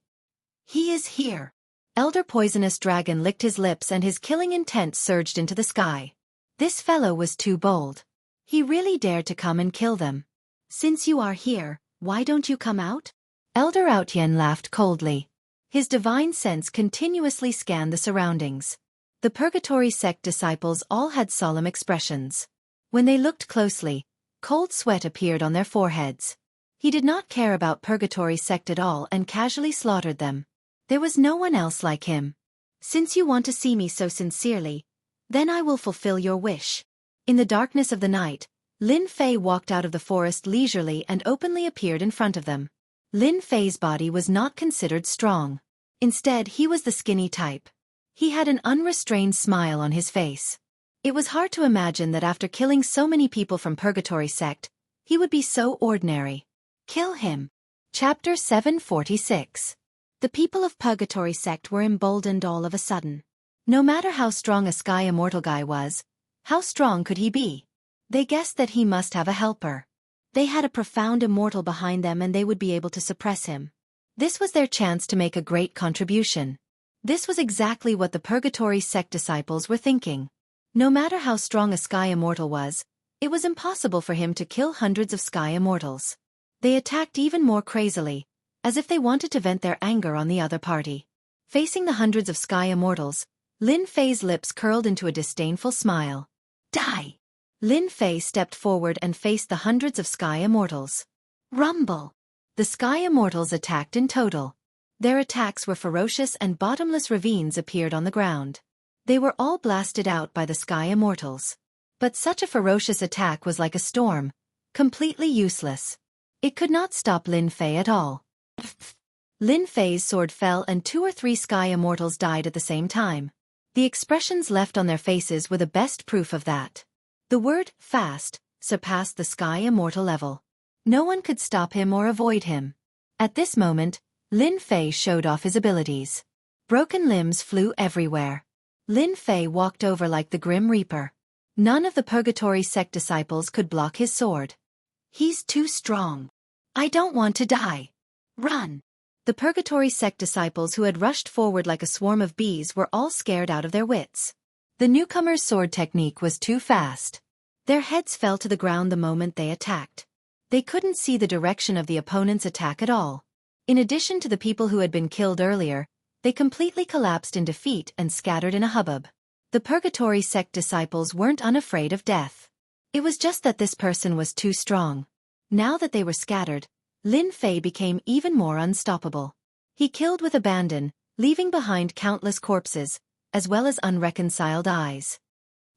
He is here. Elder Poisonous Dragon licked his lips and his killing intent surged into the sky. This fellow was too bold. He really dared to come and kill them. Since you are here, why don't you come out? Elder Outyen laughed coldly. His divine sense continuously scanned the surroundings. The Purgatory sect disciples all had solemn expressions. When they looked closely, cold sweat appeared on their foreheads. He did not care about Purgatory sect at all and casually slaughtered them. There was no one else like him. Since you want to see me so sincerely, then I will fulfill your wish. In the darkness of the night, Lin Fei walked out of the forest leisurely and openly appeared in front of them. Lin Fei's body was not considered strong. Instead, he was the skinny type. He had an unrestrained smile on his face. It was hard to imagine that after killing so many people from Purgatory sect, he would be so ordinary. Kill him. Chapter 746. The people of Purgatory sect were emboldened all of a sudden. No matter how strong a Sky Immortal guy was, how strong could he be? They guessed that he must have a helper. They had a profound immortal behind them and they would be able to suppress him. This was their chance to make a great contribution. This was exactly what the Purgatory sect disciples were thinking. No matter how strong a Sky Immortal was, it was impossible for him to kill hundreds of Sky Immortals. They attacked even more crazily, as if they wanted to vent their anger on the other party. Facing the hundreds of Sky Immortals, Lin Fei's lips curled into a disdainful smile. Die! Lin Fei stepped forward and faced the hundreds of Sky Immortals. Rumble! The Sky Immortals attacked in total. Their attacks were ferocious and bottomless ravines appeared on the ground. They were all blasted out by the Sky Immortals. But such a ferocious attack was like a storm, completely useless. It could not stop Lin Fei at all. Lin Fei's sword fell and 2 or 3 Sky Immortals died at the same time. The expressions left on their faces were the best proof of that. The word, fast, surpassed the Sky Immortal level. No one could stop him or avoid him. At this moment, Lin Fei showed off his abilities. Broken limbs flew everywhere. Lin Fei walked over like the Grim Reaper. None of the Purgatory sect disciples could block his sword. He's too strong. I don't want to die. Run! The Purgatory sect disciples who had rushed forward like a swarm of bees were all scared out of their wits. The newcomer's sword technique was too fast. Their heads fell to the ground the moment they attacked. They couldn't see the direction of the opponent's attack at all. In addition to the people who had been killed earlier, they completely collapsed in defeat and scattered in a hubbub. The Purgatory sect disciples weren't unafraid of death. It was just that this person was too strong. Now that they were scattered, Lin Fei became even more unstoppable. He killed with abandon, leaving behind countless corpses, as well as unreconciled eyes.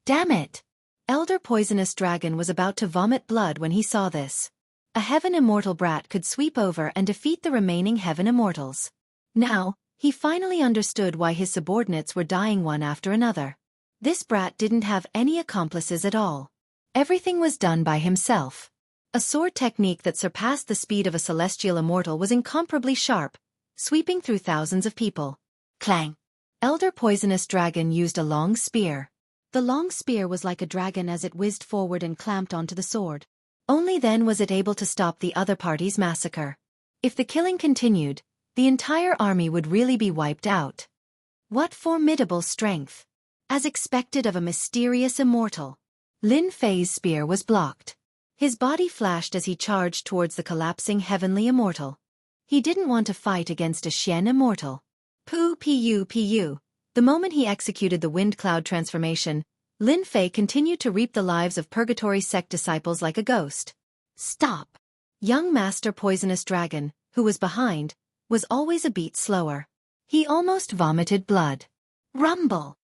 Damn it! Elder Poisonous Dragon was about to vomit blood when he saw this. A Heaven Immortal brat could sweep over and defeat the remaining Heaven Immortals. Now, he finally understood why his subordinates were dying one after another. This brat didn't have any accomplices at all. Everything was done by himself. A sword technique that surpassed the speed of a celestial immortal was incomparably sharp, sweeping through thousands of people. Clang! Elder Poisonous Dragon used a long spear. The long spear was like a dragon as it whizzed forward and clamped onto the sword. Only then was it able to stop the other party's massacre. If the killing continued, the entire army would really be wiped out. What formidable strength! As expected of a mysterious immortal. Lin Fei's spear was blocked. His body flashed as he charged towards the collapsing heavenly immortal. He didn't want to fight against a Xian immortal. Pu. The moment he executed the wind cloud transformation, Lin Fei continued to reap the lives of Purgatory sect disciples like a ghost. Stop! Young Master Poisonous Dragon, who was behind, was always a beat slower. He almost vomited blood. Rumble!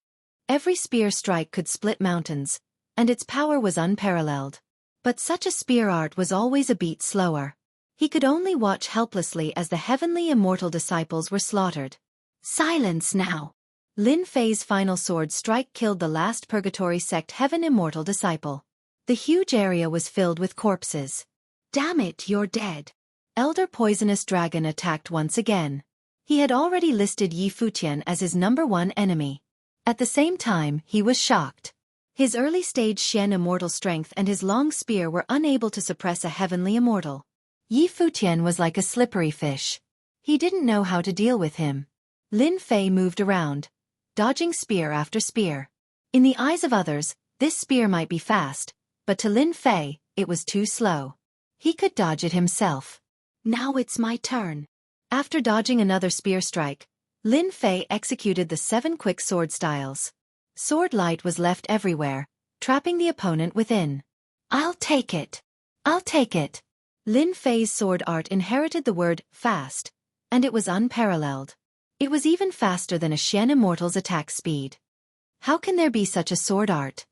Every spear strike could split mountains, and its power was unparalleled. But such a spear art was always a beat slower. He could only watch helplessly as the heavenly immortal disciples were slaughtered. Silence now! Lin Fei's final sword strike killed the last Purgatory sect Heaven Immortal disciple. The huge area was filled with corpses. Damn it, you're dead! Elder Poisonous Dragon attacked once again. He had already listed Yi Futian as his #1 enemy. At the same time, he was shocked. His early-stage Xian immortal strength and his long spear were unable to suppress a heavenly immortal. Yi Futian was like a slippery fish. He didn't know how to deal with him. Lin Fei moved around, dodging spear after spear. In the eyes of others, this spear might be fast, but to Lin Fei, it was too slow. He could dodge it himself. Now it's my turn. After dodging another spear strike, Lin Fei executed the 7 quick sword styles. Sword light was left everywhere, trapping the opponent within. I'll take it. I'll take it. Lin Fei's sword art inherited the word fast, and it was unparalleled. It was even faster than a Xian immortal's attack speed. How can there be such a sword art?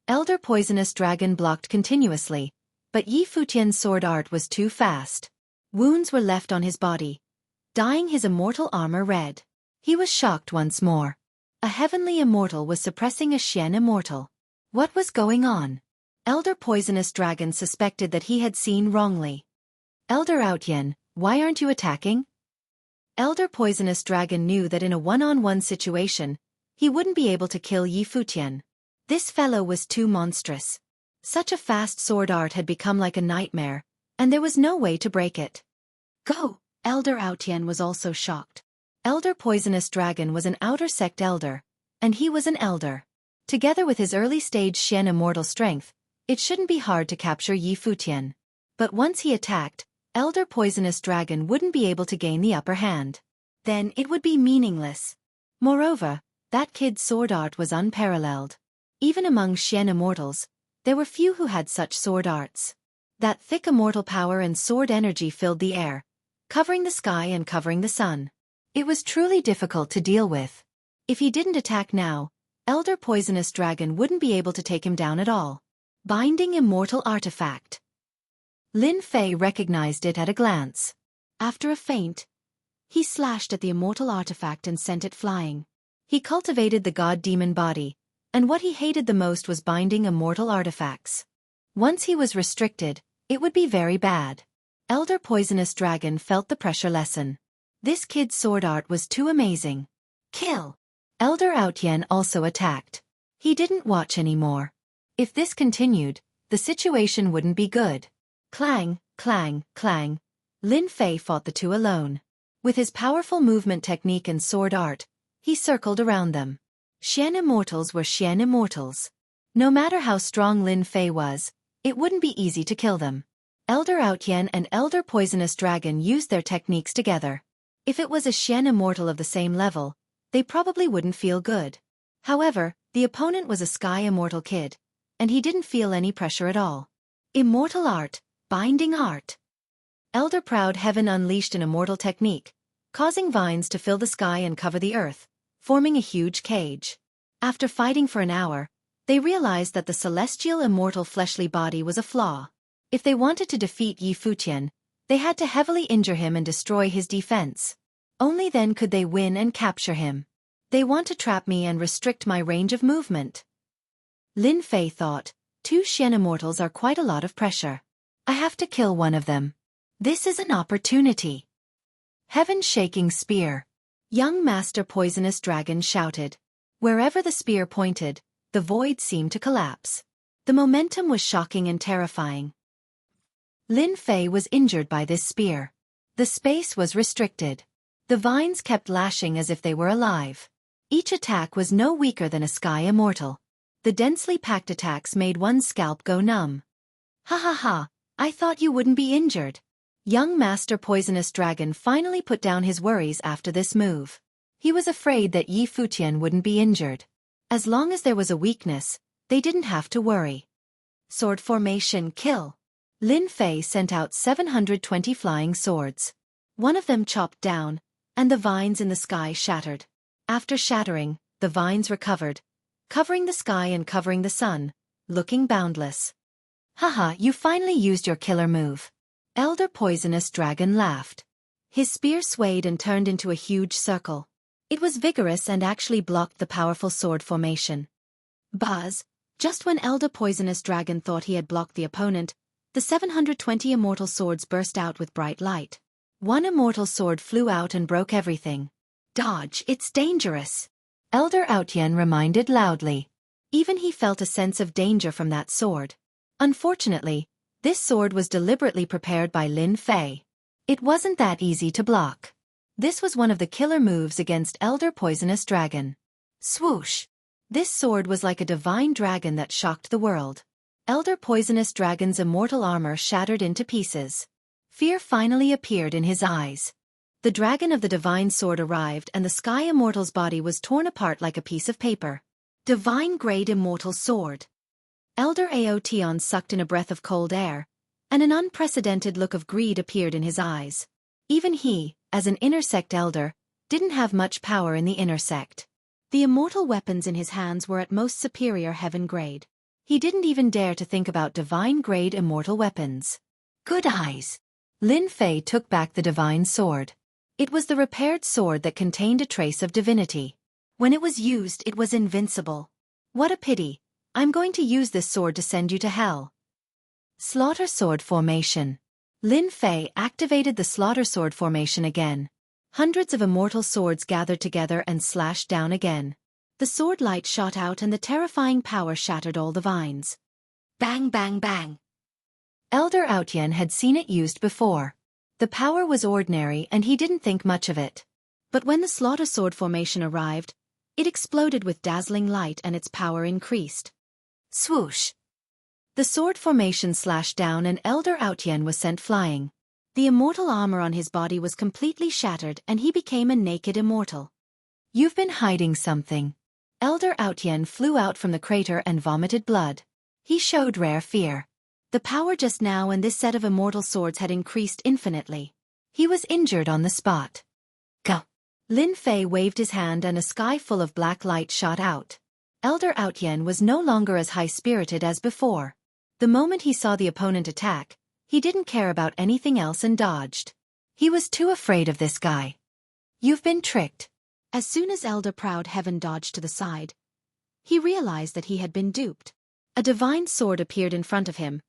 Elder Poisonous Dragon blocked continuously, but Yi Futian's sword art was too fast. Wounds were left on his body, dyeing his immortal armor red. He was shocked once more. A heavenly immortal was suppressing a Xian immortal. What was going on? Elder Poisonous Dragon suspected that he had seen wrongly. Elder Outyen, why aren't you attacking? Elder Poisonous Dragon knew that in a one-on-one situation, he wouldn't be able to kill Yi Futian. This fellow was too monstrous. Such a fast sword art had become like a nightmare, and there was no way to break it. Go! Elder Outyen was also shocked. Elder Poisonous Dragon was an outer sect elder, and he was an elder. Together with his early-stage Xian immortal strength, it shouldn't be hard to capture Yi Futian. But once he attacked, Elder Poisonous Dragon wouldn't be able to gain the upper hand. Then it would be meaningless. Moreover, that kid's sword art was unparalleled. Even among Xian immortals, there were few who had such sword arts. That thick immortal power and sword energy filled the air, covering the sky and covering the sun. It was truly difficult to deal with. If he didn't attack now, Elder Poisonous Dragon wouldn't be able to take him down at all. Binding Immortal Artifact. Lin Fei recognized it at a glance. After a feint, he slashed at the immortal artifact and sent it flying. He cultivated the god-demon body, and what he hated the most was binding immortal artifacts. Once he was restricted, it would be very bad. Elder Poisonous Dragon felt the pressure lessen. This kid's sword art was too amazing. Kill! Elder Outyen also attacked. He didn't watch anymore. If this continued, the situation wouldn't be good. Clang, clang, clang. Lin Fei fought the two alone. With his powerful movement technique and sword art, he circled around them. Xian immortals were Xian immortals. No matter how strong Lin Fei was, it wouldn't be easy to kill them. Elder Outyen and Elder Poisonous Dragon used their techniques together. If it was a Xian immortal of the same level, they probably wouldn't feel good. However, the opponent was a Sky Immortal kid, and he didn't feel any pressure at all. Immortal Art, Binding Art. Elder Proud Heaven unleashed an immortal technique, causing vines to fill the sky and cover the earth, forming a huge cage. After fighting for an hour, they realized that the celestial immortal fleshly body was a flaw. If they wanted to defeat Yi Futian, they had to heavily injure him and destroy his defense. Only then could they win and capture him. They want to trap me and restrict my range of movement. Lin Fei thought, 2 Xian immortals are quite a lot of pressure. I have to kill one of them. This is an opportunity. Heaven-shaking spear. Young Master Poisonous Dragon shouted. Wherever the spear pointed, the void seemed to collapse. The momentum was shocking and terrifying. Lin Fei was injured by this spear. The space was restricted. The vines kept lashing as if they were alive. Each attack was no weaker than a Sky Immortal. The densely packed attacks made one's scalp go numb. Ha ha ha, I thought you wouldn't be injured. Young Master Poisonous Dragon finally put down his worries after this move. He was afraid that Yi Futian wouldn't be injured. As long as there was a weakness, they didn't have to worry. Sword formation kill. Lin Fei sent out 720 flying swords. One of them chopped down, and the vines in the sky shattered. After shattering, the vines recovered, covering the sky and covering the sun, looking boundless. Haha, you finally used your killer move. Elder Poisonous Dragon laughed. His spear swayed and turned into a huge circle. It was vigorous and actually blocked the powerful sword formation. Buzz! Just when Elder Poisonous Dragon thought he had blocked the opponent, the 720 immortal swords burst out with bright light. One immortal sword flew out and broke everything. Dodge, it's dangerous. Elder Outyen reminded loudly. Even he felt a sense of danger from that sword. Unfortunately, this sword was deliberately prepared by Lin Fei. It wasn't that easy to block. This was one of the killer moves against Elder Poisonous Dragon. Swoosh! This sword was like a divine dragon that shocked the world. Elder Poisonous Dragon's immortal armor shattered into pieces. Fear finally appeared in his eyes. the dragon of the divine sword arrived and the sky immortal's body was torn apart like a piece of paper. Divine-grade immortal sword. Elder Aotion sucked in a breath of cold air, and an unprecedented look of greed appeared in his eyes. Even he, as an inner sect elder, didn't have much power in the inner sect. The immortal weapons in his hands were at most superior heaven grade. He didn't even dare to think about divine-grade immortal weapons. Good eyes. Lin Fei took back the divine sword. It was the repaired sword that contained a trace of divinity. When it was used, it was invincible. What a pity. I'm going to use this sword to send you to hell. Slaughter Sword Formation. Lin Fei activated the Slaughter Sword Formation again. Hundreds of immortal swords gathered together and slashed down again. The sword light shot out and the terrifying power shattered all the vines. Bang bang bang. Elder Outyen had seen it used before. The power was ordinary and he didn't think much of it. But when the Slaughter Sword Formation arrived, it exploded with dazzling light and its power increased. Swoosh! The sword formation slashed down and Elder Outyen was sent flying. The immortal armor on his body was completely shattered and he became a naked immortal. You've been hiding something. Elder Outyen flew out from the crater and vomited blood. He showed rare fear. The power just now in this set of immortal swords had increased infinitely. He was injured on the spot. Go! Lin Fei waved his hand and a sky full of black light shot out. Elder Outyen was no longer as high-spirited as before. The moment he saw the opponent attack, he didn't care about anything else and dodged. He was too afraid of this guy. You've been tricked. As soon as Elder Proud Heaven dodged to the side, he realized that he had been duped. A divine sword appeared in front of him,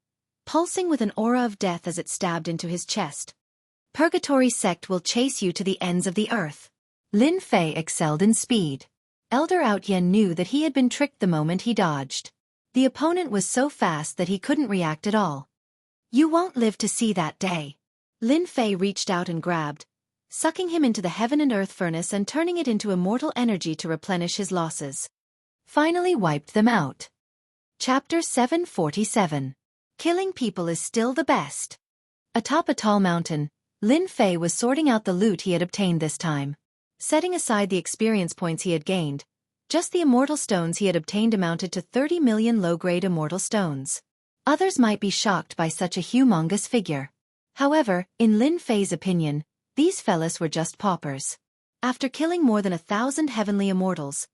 pulsing with an aura of death as it stabbed into his chest. Purgatory sect will chase you to the ends of the earth. Lin Fei excelled in speed. Elder Outyen knew that he had been tricked the moment he dodged. The opponent was so fast that he couldn't react at all. You won't live to see that day. Lin Fei reached out and grabbed, sucking him into the heaven and earth furnace and turning it into immortal energy to replenish his losses. Finally wiped them out. Chapter 747. Killing people is still the best. Atop a tall mountain, Lin Fei was sorting out the loot he had obtained this time. Setting aside the experience points he had gained, just the immortal stones he had obtained amounted to 30 million low-grade immortal stones. Others might be shocked by such a humongous figure. However, in Lin Fei's opinion, these fellas were just paupers. After killing more than 1,000 heavenly immortals,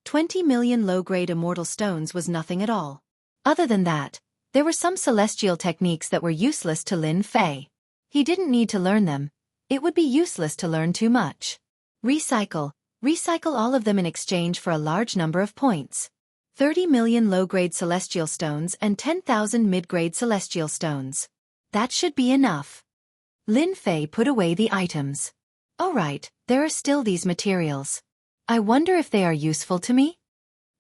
20 million low-grade immortal stones was nothing at all. Other than that, there were some celestial techniques that were useless to Lin Fei. He didn't need to learn them. It would be useless to learn too much. Recycle all of them in exchange for a large number of points. 30 million low-grade celestial stones and 10,000 mid-grade celestial stones. That should be enough. Lin Fei put away the items. Alright, there are still these materials. I wonder if they are useful to me?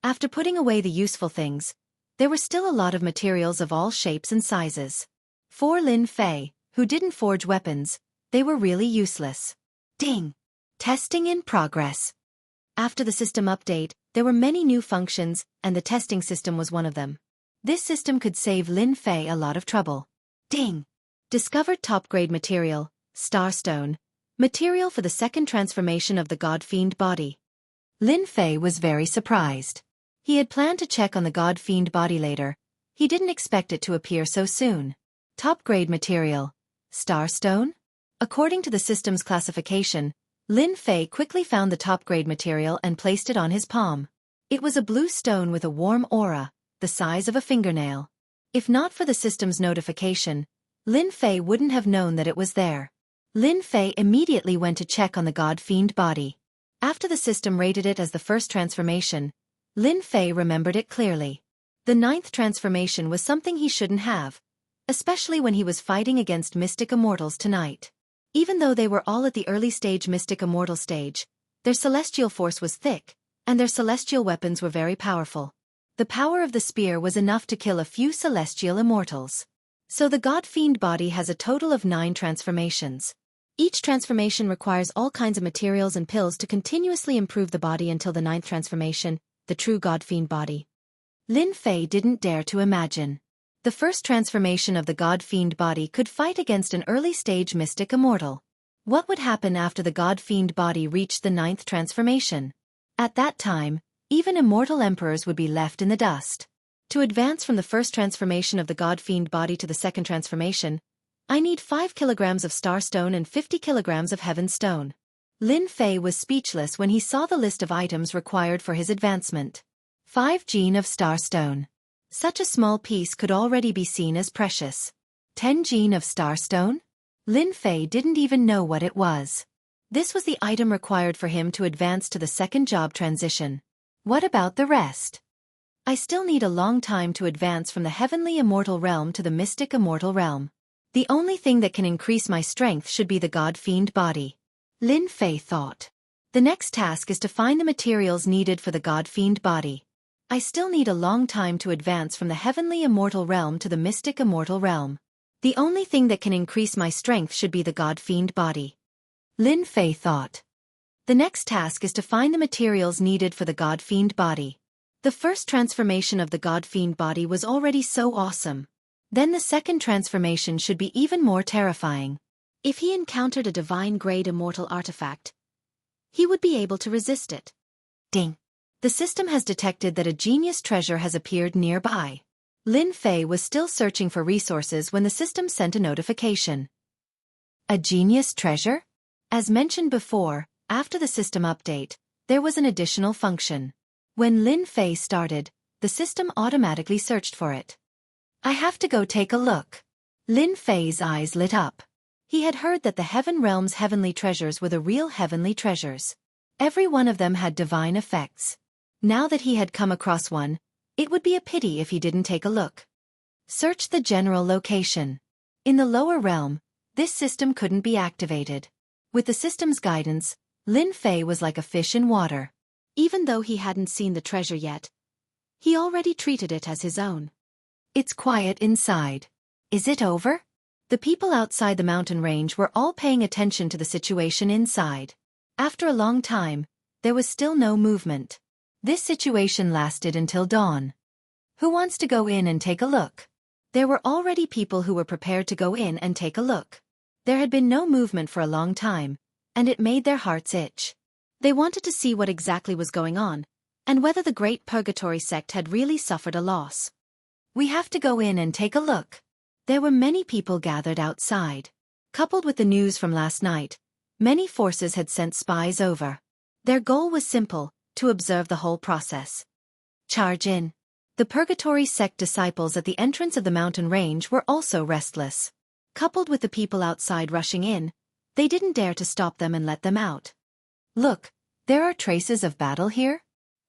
After putting away the useful things, there were still a lot of materials of all shapes and sizes. For Lin Fei, who didn't forge weapons, they were really useless. Ding! Testing in progress. After the system update, there were many new functions, and the testing system was one of them. This system could save Lin Fei a lot of trouble. Ding! Discovered top-grade material, Starstone, material for the second transformation of the God-Fiend body. Lin Fei was very surprised. He had planned to check on the God-Fiend body later. He didn't expect it to appear so soon. Top-grade material, Starstone? According to the system's classification, Lin Fei quickly found the top-grade material and placed it on his palm. It was a blue stone with a warm aura, the size of a fingernail. If not for the system's notification, Lin Fei wouldn't have known that it was there. Lin Fei immediately went to check on the God-Fiend body. After the system rated it as the first transformation, Lin Fei remembered it clearly. The 9th transformation was something he shouldn't have, especially when he was fighting against Mystic Immortals tonight. Even though they were all at the early stage Mystic Immortal stage, their celestial force was thick, and their celestial weapons were very powerful. The power of the spear was enough to kill a few celestial immortals. So the God-Fiend body has a total of 9 transformations. Each transformation requires all kinds of materials and pills to continuously improve the body until the 9th transformation, the true God-Fiend body. Lin Fei didn't dare to imagine. The first transformation of the God-Fiend body could fight against an early-stage Mystic Immortal. What would happen after the god-fiend body reached the 9th transformation? At that time, even immortal emperors would be left in the dust. To advance from the first transformation of the god-fiend body to the second transformation, I need 5 kilograms of starstone and 50 kilograms of heaven stone. Lin Fei was speechless when he saw the list of items required for his advancement. 5 gene of starstone. Such a small piece could already be seen as precious. 10 gene of starstone? Lin Fei didn't even know what it was. This was the item required for him to advance to the second job transition. What about the rest? I still need a long time to advance from the heavenly immortal realm to the mystic immortal realm. The only thing that can increase my strength should be the god-fiend body. Lin Fei thought. The next task is to find the materials needed for the god-fiend body. I still need a long time to advance from the heavenly immortal realm to the mystic immortal realm. The only thing that can increase my strength should be the god-fiend body. Lin Fei thought. The next task is to find the materials needed for the god-fiend body. The first transformation of the god-fiend body was already so awesome. Then the second transformation should be even more terrifying. If he encountered a divine-grade immortal artifact, he would be able to resist it. Ding! The system has detected that a genius treasure has appeared nearby. Lin Fei was still searching for resources when the system sent a notification. A genius treasure? As mentioned before, after the system update, there was an additional function. When Lin Fei started, the system automatically searched for it. I have to go take a look. Lin Fei's eyes lit up. He had heard that the Heaven Realm's heavenly treasures were the real heavenly treasures. Every one of them had divine effects. Now that he had come across one, it would be a pity if he didn't take a look. Search the general location. In the lower realm, this system couldn't be activated. With the system's guidance, Lin Fei was like a fish in water. Even though he hadn't seen the treasure yet, he already treated it as his own. It's quiet inside. Is it over? The people outside the mountain range were all paying attention to the situation inside. After a long time, there was still no movement. This situation lasted until dawn. Who wants to go in and take a look? There were already people who were prepared to go in and take a look. There had been no movement for a long time, and it made their hearts itch. They wanted to see what exactly was going on, and whether the Great Purgatory sect had really suffered a loss. We have to go in and take a look. There were many people gathered outside. Coupled with the news from last night, many forces had sent spies over. Their goal was simple, to observe the whole process. Charge in. The Purgatory sect disciples at the entrance of the mountain range were also restless. Coupled with the people outside rushing in, they didn't dare to stop them and let them out. Look, there are traces of battle here?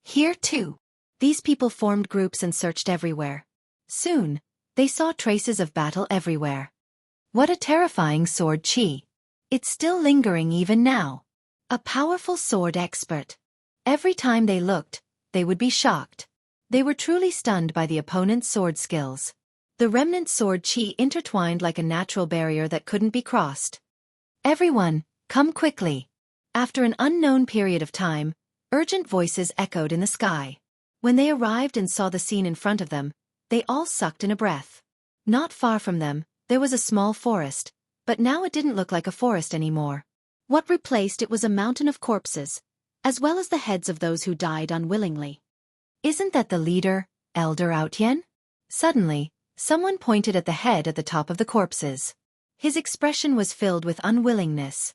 Here too. These people formed groups and searched everywhere. Soon, they saw traces of battle everywhere. What a terrifying sword chi. It's still lingering even now. A powerful sword expert. Every time they looked, they would be shocked. They were truly stunned by the opponent's sword skills. The remnant sword chi intertwined like a natural barrier that couldn't be crossed. Everyone, come quickly. After an unknown period of time, urgent voices echoed in the sky. When they arrived and saw the scene in front of them, they all sucked in a breath. Not far from them, there was a small forest, but now it didn't look like a forest anymore. What replaced it was a mountain of corpses, as well as the heads of those who died unwillingly. Isn't that the leader, Elder Outyen? Suddenly, someone pointed at the head at the top of the corpses. His expression was filled with unwillingness.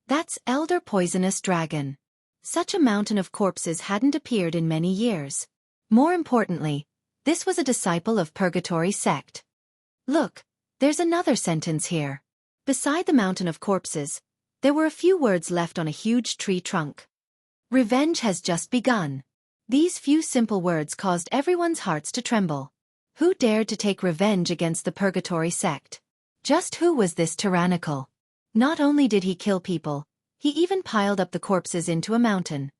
That's Elder Poisonous Dragon. Such a mountain of corpses hadn't appeared in many years. More importantly, this was a disciple of Purgatory sect. Look, there's another sentence here. Beside the mountain of corpses, there were a few words left on a huge tree trunk. Revenge has just begun. These few simple words caused everyone's hearts to tremble. Who dared to take revenge against the Purgatory sect? Just who was this tyrannical? Not only did he kill people, he even piled up the corpses into a mountain.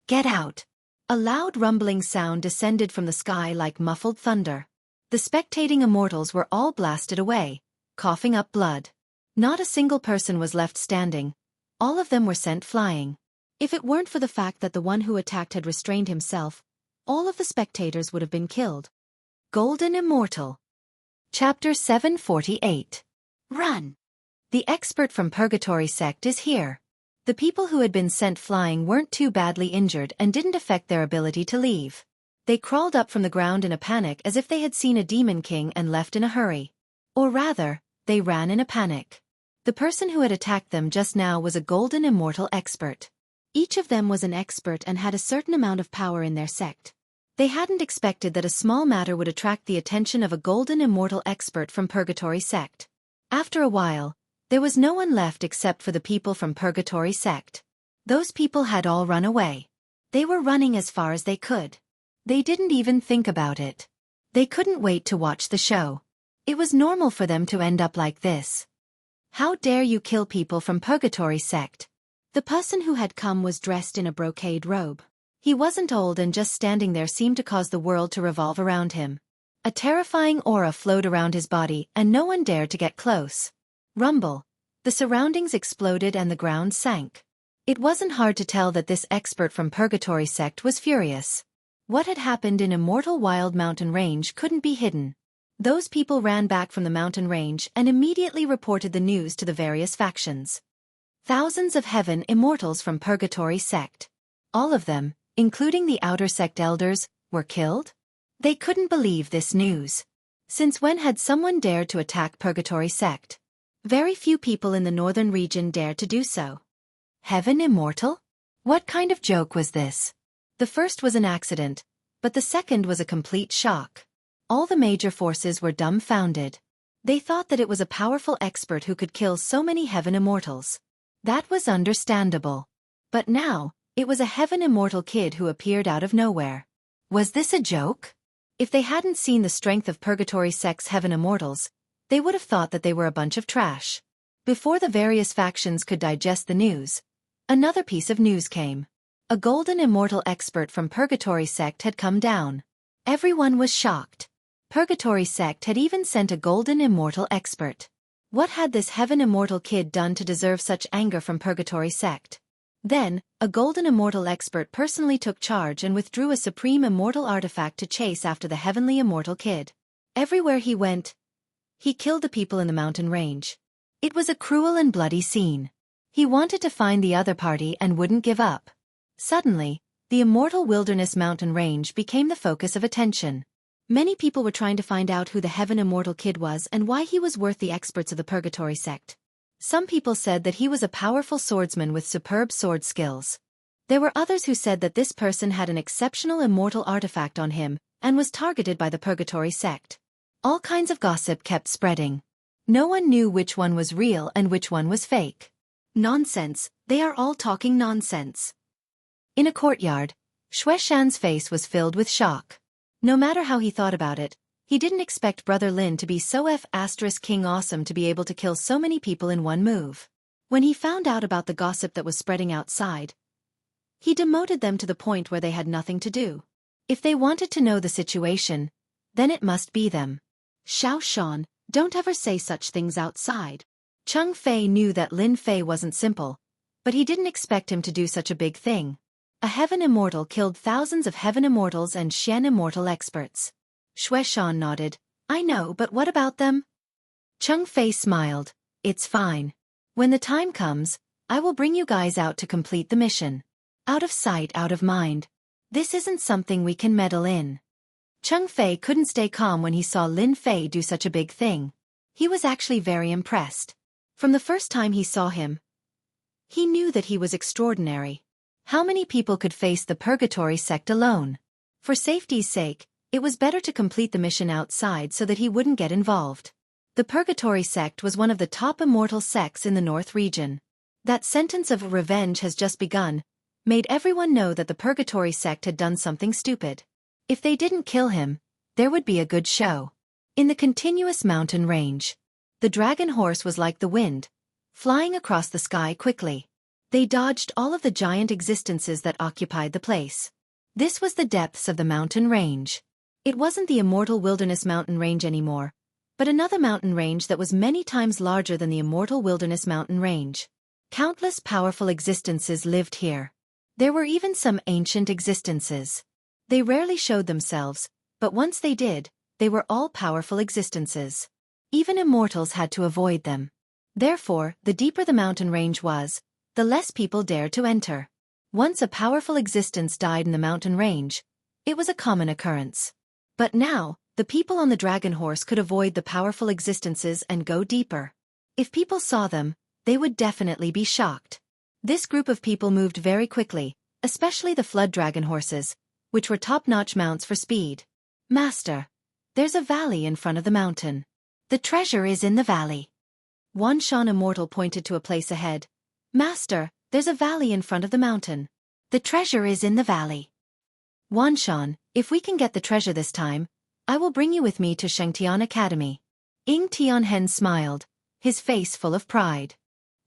Get out! A loud rumbling sound descended from the sky like muffled thunder. The spectating immortals were all blasted away, coughing up blood. Not a single person was left standing. All of them were sent flying. If it weren't for the fact that the one who attacked had restrained himself, all of the spectators would have been killed. Golden Immortal. Chapter 748. Run! The expert from Purgatory sect is here. The people who had been sent flying weren't too badly injured and didn't affect their ability to leave. They crawled up from the ground in a panic as if they had seen a demon king and left in a hurry. Or rather, they ran in a panic. The person who had attacked them just now was a golden immortal expert. Each of them was an expert and had a certain amount of power in their sect. They hadn't expected that a small matter would attract the attention of a golden immortal expert from Purgatory sect. After a while, there was no one left except for the people from Purgatory sect. Those people had all run away. They were running as far as they could. They didn't even think about it. They couldn't wait to watch the show. It was normal for them to end up like this. How dare you kill people from Purgatory sect? The person who had come was dressed in a brocade robe. He wasn't old and just standing there seemed to cause the world to revolve around him. A terrifying aura flowed around his body and no one dared to get close. Rumble. The surroundings exploded and the ground sank. It wasn't hard to tell that this expert from Purgatory sect was furious. What had happened in Immortal Wild Mountain Range couldn't be hidden. Those people ran back from the mountain range and immediately reported the news to the various factions. Thousands of heaven immortals from Purgatory sect. All of them, including the outer sect elders, were killed? They couldn't believe this news. Since when had someone dared to attack Purgatory sect? Very few people in the northern region dared to do so. Heaven immortal? What kind of joke was this? The first was an accident, but the second was a complete shock. All the major forces were dumbfounded. They thought that it was a powerful expert who could kill so many heaven immortals. That was understandable. But now, it was a heaven immortal kid who appeared out of nowhere. Was this a joke? If they hadn't seen the strength of Purgatory sect's heaven immortals, they would have thought that they were a bunch of trash. Before the various factions could digest the news, another piece of news came. A golden immortal expert from Purgatory sect had come down. Everyone was shocked. Purgatory sect had even sent a golden immortal expert. What had this heaven immortal kid done to deserve such anger from Purgatory sect? Then, a golden immortal expert personally took charge and withdrew a supreme immortal artifact to chase after the heavenly immortal kid. Everywhere he went, he killed the people in the mountain range. It was a cruel and bloody scene. He wanted to find the other party and wouldn't give up. Suddenly, the immortal wilderness mountain range became the focus of attention. Many people were trying to find out who the heaven immortal kid was and why he was worth the experts of the Purgatory sect. Some people said that he was a powerful swordsman with superb sword skills. There were others who said that this person had an exceptional immortal artifact on him and was targeted by the Purgatory sect. All kinds of gossip kept spreading. No one knew which one was real and which one was fake. Nonsense, they are all talking nonsense. In a courtyard, Xueshan's face was filled with shock. No matter how he thought about it, he didn't expect Brother Lin to be so King awesome to be able to kill so many people in one move. When he found out about the gossip that was spreading outside, he demoted them to the point where they had nothing to do. If they wanted to know the situation, then it must be them. Xiao Shan, don't ever say such things outside. Cheng Fei knew that Lin Fei wasn't simple, but he didn't expect him to do such a big thing. A heaven immortal killed thousands of heaven immortals and Xian immortal experts. Xueshan nodded. I know, but what about them? Cheng Fei smiled. It's fine. When the time comes, I will bring you guys out to complete the mission. Out of sight, out of mind. This isn't something we can meddle in. Cheng Fei couldn't stay calm when he saw Lin Fei do such a big thing. He was actually very impressed. From the first time he saw him, he knew that he was extraordinary. How many people could face the Purgatory sect alone? For safety's sake, it was better to complete the mission outside so that he wouldn't get involved. The Purgatory sect was one of the top immortal sects in the North region. That sentence of revenge has just begun made everyone know that the Purgatory sect had done something stupid. If they didn't kill him, there would be a good show. In the continuous mountain range, the dragon horse was like the wind, flying across the sky quickly. They dodged all of the giant existences that occupied the place. This was the depths of the mountain range. It wasn't the immortal wilderness mountain range anymore, but another mountain range that was many times larger than the immortal wilderness mountain range. Countless powerful existences lived here. There were even some ancient existences. They rarely showed themselves, but once they did, they were all powerful existences. Even immortals had to avoid them. Therefore, the deeper the mountain range was, the less people dared to enter. Once a powerful existence died in the mountain range, it was a common occurrence. But now, the people on the dragon horse could avoid the powerful existences and go deeper. If people saw them, they would definitely be shocked. This group of people moved very quickly, especially the flood dragon horses, which were top-notch mounts for speed. Master, there's a valley in front of the mountain. The treasure is in the valley. Wanshan Immortal pointed to a place ahead. Master, there's a valley in front of the mountain. The treasure is in the valley. Wanshan, if we can get the treasure this time, I will bring you with me to Xianxia Academy. Ying Tianhen smiled, his face full of pride.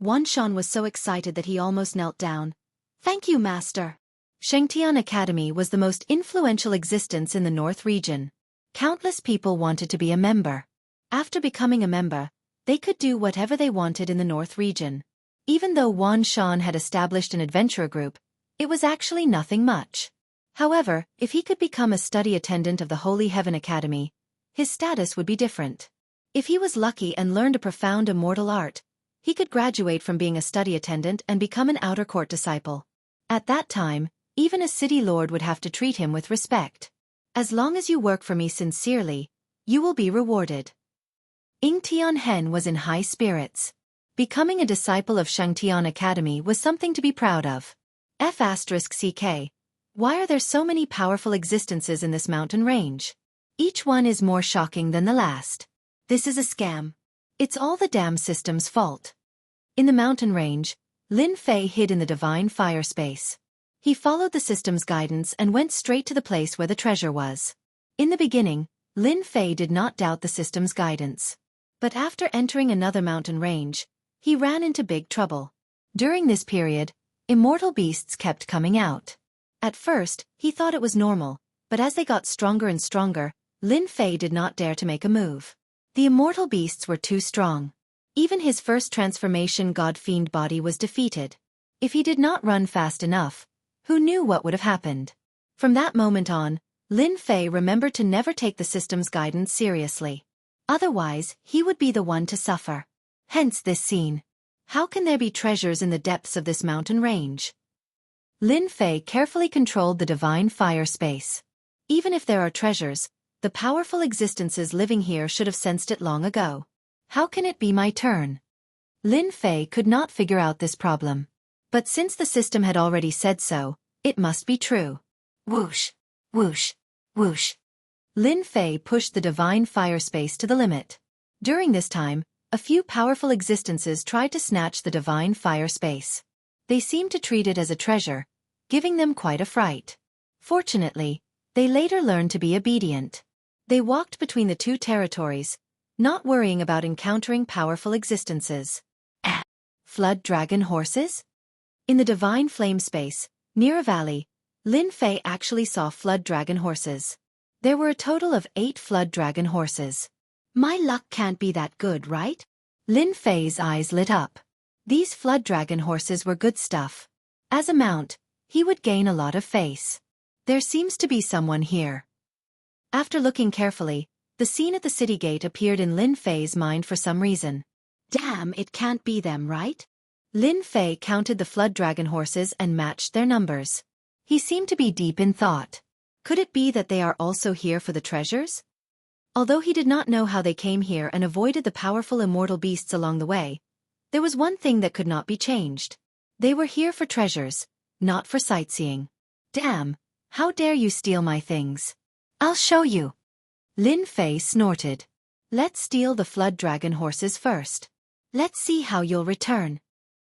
Wanshan was so excited that he almost knelt down. Thank you, Master. Xianxia Academy was the most influential existence in the North region. Countless people wanted to be a member. After becoming a member, they could do whatever they wanted in the North region. Even though Wanshan had established an adventurer group, it was actually nothing much. However, if he could become a study attendant of the Holy Heaven Academy, his status would be different. If he was lucky and learned a profound immortal art, he could graduate from being a study attendant and become an outer court disciple. At that time, even a city lord would have to treat him with respect. As long as you work for me sincerely, you will be rewarded. Ying Tianhen was in high spirits. Becoming a disciple of Xianxia Academy was something to be proud of. F***CK. Why are there so many powerful existences in this mountain range? Each one is more shocking than the last. This is a scam. It's all the dam system's fault. In the mountain range, Lin Fei hid in the divine fire space. He followed the system's guidance and went straight to the place where the treasure was. In the beginning, Lin Fei did not doubt the system's guidance. But after entering another mountain range, he ran into big trouble. During this period, immortal beasts kept coming out. At first, he thought it was normal, but as they got stronger and stronger, Lin Fei did not dare to make a move. The immortal beasts were too strong. Even his first transformation god-fiend body was defeated. If he did not run fast enough, who knew what would have happened? From that moment on, Lin Fei remembered to never take the system's guidance seriously. Otherwise, he would be the one to suffer. Hence this scene. How can there be treasures in the depths of this mountain range? Lin Fei carefully controlled the divine fire space. Even if there are treasures, the powerful existences living here should have sensed it long ago. How can it be my turn? Lin Fei could not figure out this problem. But since the system had already said so, it must be true. Whoosh, whoosh, whoosh. Lin Fei pushed the divine fire space to the limit. During this time, a few powerful existences tried to snatch the divine fire space. They seemed to treat it as a treasure, giving them quite a fright. Fortunately, they later learned to be obedient. They walked between the two territories, not worrying about encountering powerful existences. Flood dragon horses? In the divine flame space, near a valley, Lin Fei actually saw flood dragon horses. There were a total of 8 flood dragon horses. My luck can't be that good, right? Lin Fei's eyes lit up. These flood dragon horses were good stuff. As a mount, he would gain a lot of face. There seems to be someone here. After looking carefully, the scene at the city gate appeared in Lin Fei's mind for some reason. Damn, it can't be them, right? Lin Fei counted the flood dragon horses and matched their numbers. He seemed to be deep in thought. Could it be that they are also here for the treasures? Although he did not know how they came here and avoided the powerful immortal beasts along the way, there was one thing that could not be changed. They were here for treasures, not for sightseeing. Damn, how dare you steal my things? I'll show you. Lin Fei snorted. Let's steal the flood dragon horses first. Let's see how you'll return.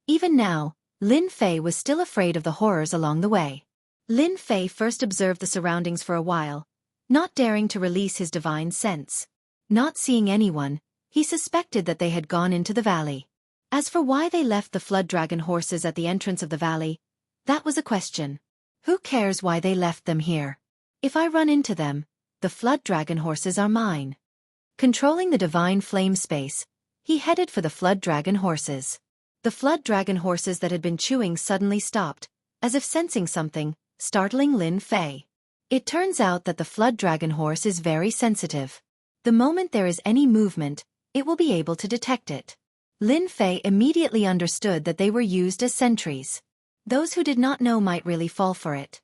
Even now, Lin Fei was still afraid of the horrors along the way. Lin Fei first observed the surroundings for a while, not daring to release his divine sense. Not seeing anyone, he suspected that they had gone into the valley. As for why they left the flood dragon horses at the entrance of the valley, that was a question. Who cares why they left them here? If I run into them, the flood dragon horses are mine. Controlling the divine flame space, he headed for the flood dragon horses. The flood dragon horses that had been chewing suddenly stopped, as if sensing something, startling Lin Fei. It turns out that the flood dragon horse is very sensitive. The moment there is any movement, it will be able to detect it. Lin Fei immediately understood that they were used as sentries. Those who did not know might really fall for it.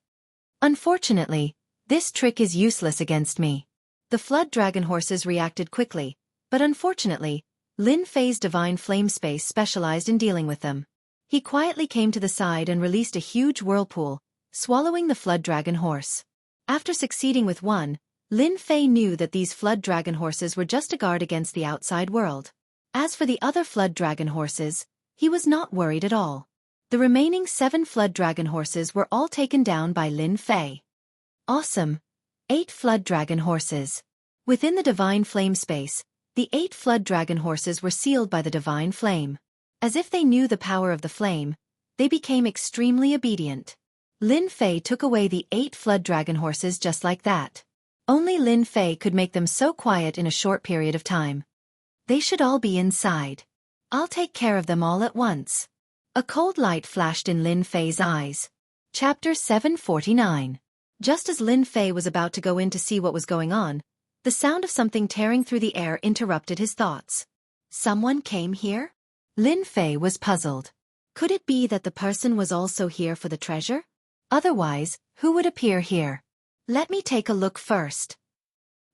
Unfortunately, this trick is useless against me. The flood dragon horses reacted quickly, but unfortunately, Lin Fei's divine flame space specialized in dealing with them. He quietly came to the side and released a huge whirlpool, swallowing the flood dragon horse. After succeeding with one, Lin Fei knew that these flood dragon horses were just a guard against the outside world. As for the other flood dragon horses, he was not worried at all. The remaining 7 flood dragon horses were all taken down by Lin Fei. Awesome! 8 flood dragon horses. Within the divine flame space, the 8 flood dragon horses were sealed by the divine flame. As if they knew the power of the flame, they became extremely obedient. Lin Fei took away the 8 flood dragon horses just like that. Only Lin Fei could make them so quiet in a short period of time. They should all be inside. I'll take care of them all at once. A cold light flashed in Lin Fei's eyes. Chapter 749. Just as Lin Fei was about to go in to see what was going on, the sound of something tearing through the air interrupted his thoughts. Someone came here? Lin Fei was puzzled. Could it be that the person was also here for the treasure? Otherwise, who would appear here? Let me take a look first.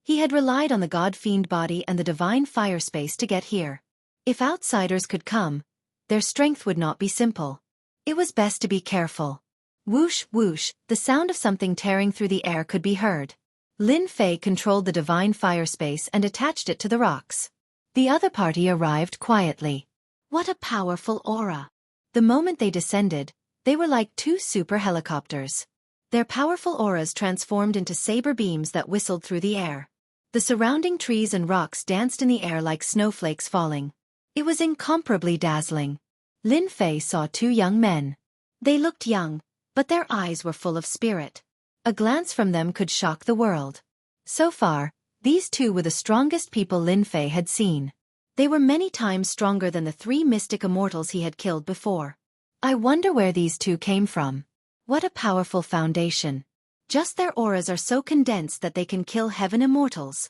He had relied on the god-fiend body and the divine fire space to get here. If outsiders could come, their strength would not be simple. It was best to be careful. Whoosh, whoosh, the sound of something tearing through the air could be heard. Lin Fei controlled the divine fire space and attached it to the rocks. The other party arrived quietly. What a powerful aura! The moment they descended, they were like 2 super helicopters. Their powerful auras transformed into saber beams that whistled through the air. The surrounding trees and rocks danced in the air like snowflakes falling. It was incomparably dazzling. Lin Fei saw 2 young men. They looked young, but their eyes were full of spirit. A glance from them could shock the world. So far, these 2 were the strongest people Lin Fei had seen. They were many times stronger than the 3 mystic immortals he had killed before. I wonder where these 2 came from. What a powerful foundation. Just their auras are so condensed that they can kill heaven immortals.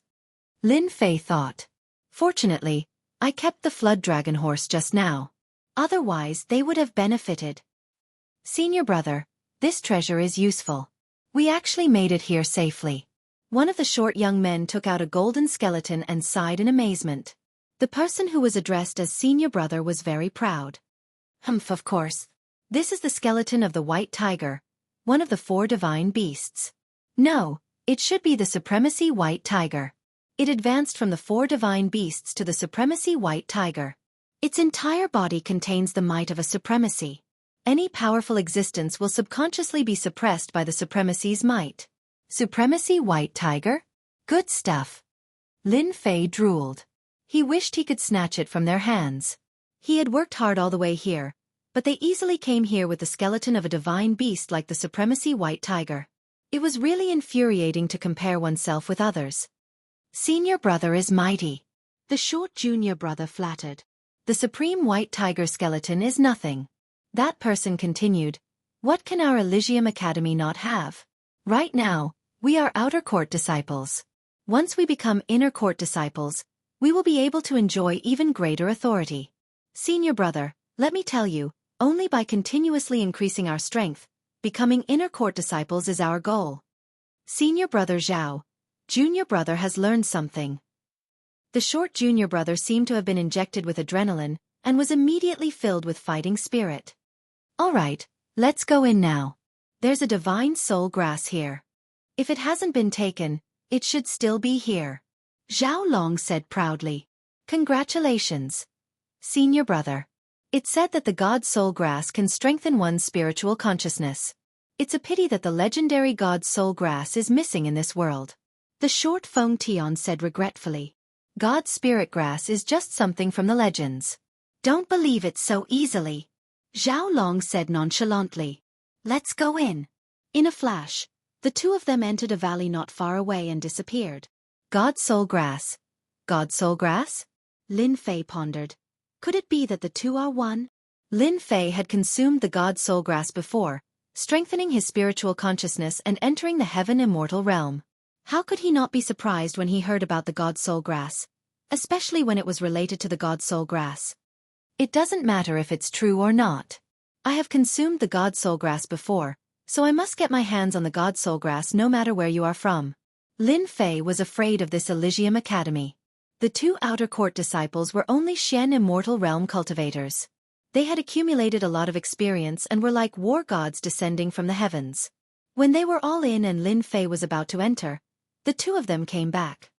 Lin Fei thought. Fortunately, I kept the flood dragon horse just now. Otherwise they would have benefited. Senior brother, this treasure is useful. We actually made it here safely. One of the short young men took out a golden skeleton and sighed in amazement. The person who was addressed as senior brother was very proud. Humph, of course. This is the skeleton of the white tiger, one of the 4 divine beasts. No, it should be the supremacy white tiger. It advanced from the 4 divine beasts to the supremacy white tiger. Its entire body contains the might of a supremacy. Any powerful existence will subconsciously be suppressed by the supremacy's might. Supremacy white tiger? Good stuff. Lin Fei drooled. He wished he could snatch it from their hands. He had worked hard all the way here, but they easily came here with the skeleton of a divine beast like the supremacy white tiger. It was really infuriating to compare oneself with others. Senior brother is mighty. The short junior brother flattered. The supreme white tiger skeleton is nothing. That person continued, what can our Elysium Academy not have? Right now, we are outer court disciples. Once we become inner court disciples, we will be able to enjoy even greater authority. Senior brother, let me tell you, only by continuously increasing our strength, becoming inner court disciples is our goal. Senior brother Zhao, junior brother has learned something. The short junior brother seemed to have been injected with adrenaline, and was immediately filled with fighting spirit. All right, let's go in now. There's a divine soul grass here. If it hasn't been taken, it should still be here. Zhao Long said proudly. Congratulations, senior brother. It said that the god soul grass can strengthen one's spiritual consciousness. It's a pity that the legendary god soul grass is missing in this world. The short Feng Tian said regretfully. God spirit grass is just something from the legends. Don't believe it so easily. Zhao Long said nonchalantly. Let's go in. In a flash, the 2 of them entered a valley not far away and disappeared. God soul grass. God soul grass? Lin Fei pondered. Could it be that the 2 are one? Lin Fei had consumed the god soul grass before, strengthening his spiritual consciousness and entering the heaven immortal realm. How could he not be surprised when he heard about the god soul grass, especially when it was related to the god soul grass? It doesn't matter if it's true or not. I have consumed the god soulgrass before, so I must get my hands on the god soulgrass no matter where you are from. Lin Fei was afraid of this Elysium Academy. The two outer court disciples were only Xian immortal realm cultivators. They had accumulated a lot of experience and were like war gods descending from the heavens. When they were all in and Lin Fei was about to enter, the two of them came back.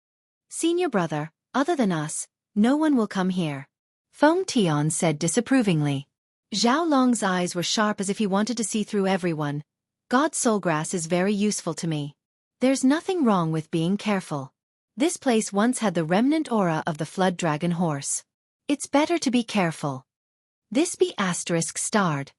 Senior brother, other than us, no one will come here. Feng Tian said disapprovingly. Zhao Long's eyes were sharp as if he wanted to see through everyone. God soulgrass is very useful to me. There's nothing wrong with being careful. This place once had the remnant aura of the flood dragon horse. It's better to be careful. This be asterisk starred.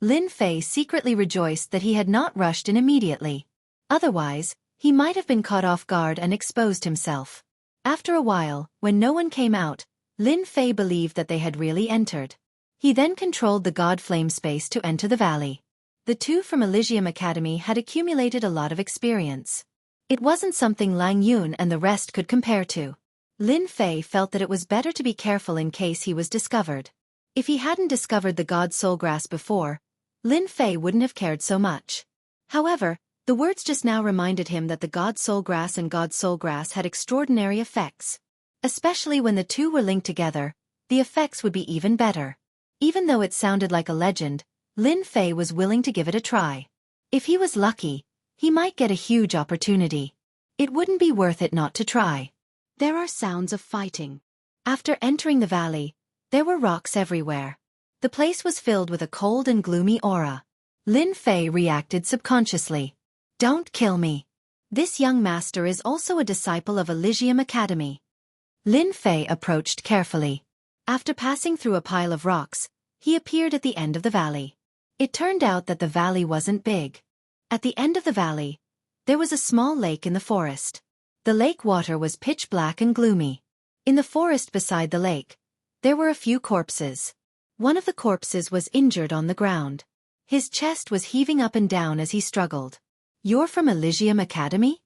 Lin Fei secretly rejoiced that he had not rushed in immediately. Otherwise, he might have been caught off guard and exposed himself. After a while, when no one came out, Lin Fei believed that they had really entered. He then controlled the god flame space to enter the valley. The two from Elysium Academy had accumulated a lot of experience. It wasn't something Lang Yun and the rest could compare to. Lin Fei felt that it was better to be careful in case he was discovered. If he hadn't discovered the god soulgrass before, Lin Fei wouldn't have cared so much. However, the words just now reminded him that the god soulgrass and god soulgrass had extraordinary effects. Especially when the two were linked together, the effects would be even better. Even though it sounded like a legend, Lin Fei was willing to give it a try. If he was lucky, he might get a huge opportunity. It wouldn't be worth it not to try. There are sounds of fighting. After entering the valley, there were rocks everywhere. The place was filled with a cold and gloomy aura. Lin Fei reacted subconsciously. Don't kill me. This young master is also a disciple of Elysium Academy. Lin Fei approached carefully. After passing through a pile of rocks, he appeared at the end of the valley. It turned out that the valley wasn't big. At the end of the valley, there was a small lake in the forest. The lake water was pitch black and gloomy. In the forest beside the lake, there were a few corpses. One of the corpses was injured on the ground. His chest was heaving up and down as he struggled. You're from Elysium Academy?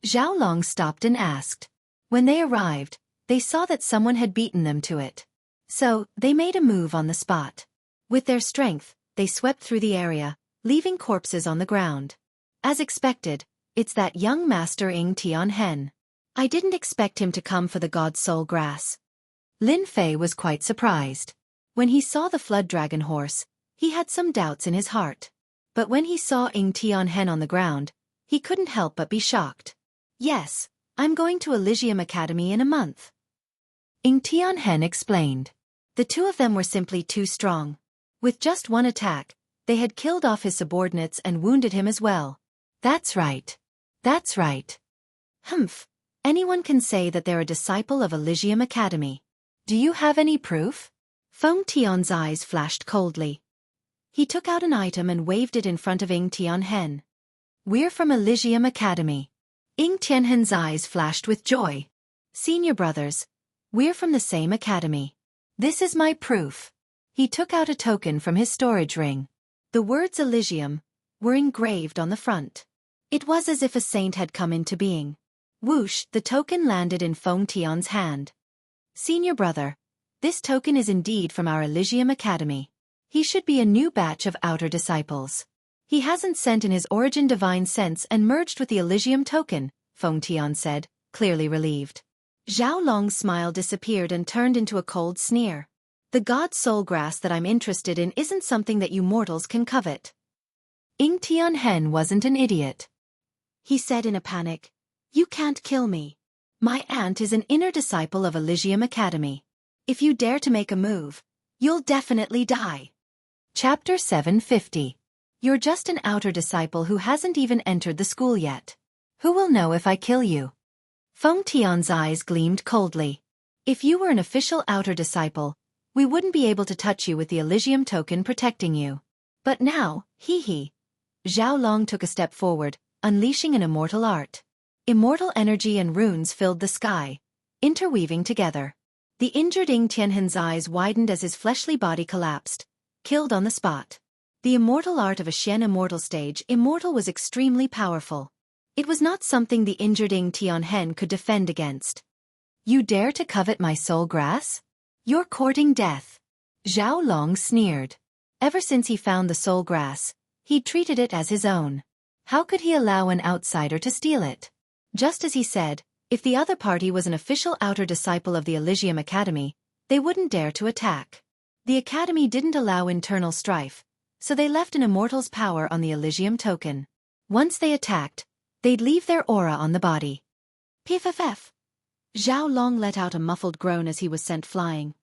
Zhao Long stopped and asked. When they arrived, they saw that someone had beaten them to it. So, they made a move on the spot. With their strength, they swept through the area, leaving corpses on the ground. As expected, it's that young master Ying Tianhen. I didn't expect him to come for the god soul grass. Lin Fei was quite surprised. When he saw the flood dragon horse, he had some doubts in his heart. But when he saw Ying Tianhen on the ground, he couldn't help but be shocked. Yes, I'm going to Elysium Academy in a month. Ying Tianhen explained. The two of them were simply too strong. With just one attack, they had killed off his subordinates and wounded him as well. That's right. That's right. Humph. Anyone can say that they're a disciple of Elysium Academy. Do you have any proof? Feng Tian's eyes flashed coldly. He took out an item and waved it in front of Ying Tianhen. We're from Elysium Academy. Ying Tianhen's eyes flashed with joy. Senior brothers, we're from the same academy. This is my proof. He took out a token from his storage ring. The words Elysium were engraved on the front. It was as if a saint had come into being. Whoosh, the token landed in Feng Tian's hand. Senior brother, this token is indeed from our Elysium Academy. He should be a new batch of outer disciples. He hasn't sent in his origin divine sense and merged with the Elysium token, Feng Tian said, clearly relieved. Zhao Long's smile disappeared and turned into a cold sneer. The god soul grass that I'm interested in isn't something that you mortals can covet. Ying Tianhen wasn't an idiot. He said in a panic, You can't kill me. My aunt is an inner disciple of Elysium Academy. If you dare to make a move, you'll definitely die. Chapter 750. You're just an outer disciple who hasn't even entered the school yet. Who will know if I kill you? Feng Tian's eyes gleamed coldly. If you were an official outer disciple, we wouldn't be able to touch you with the Elysium token protecting you. But now, hee. Zhao Long took a step forward, unleashing an immortal art. Immortal energy and runes filled the sky, interweaving together. The injured Ying Tianhen's eyes widened as his fleshly body collapsed, killed on the spot. The immortal art of a Xian immortal stage immortal was extremely powerful. It was not something the injured Ying Tianhen could defend against. You dare to covet my soul grass? You're courting death. Zhao Long sneered. Ever since he found the soul grass, he'd treated it as his own. How could he allow an outsider to steal it? Just as he said, if the other party was an official outer disciple of the Elysium Academy, they wouldn't dare to attack. The Academy didn't allow internal strife, so they left an immortal's power on the Elysium token. Once they attacked, they'd leave their aura on the body. PFFF. Zhao Long let out a muffled groan as he was sent flying.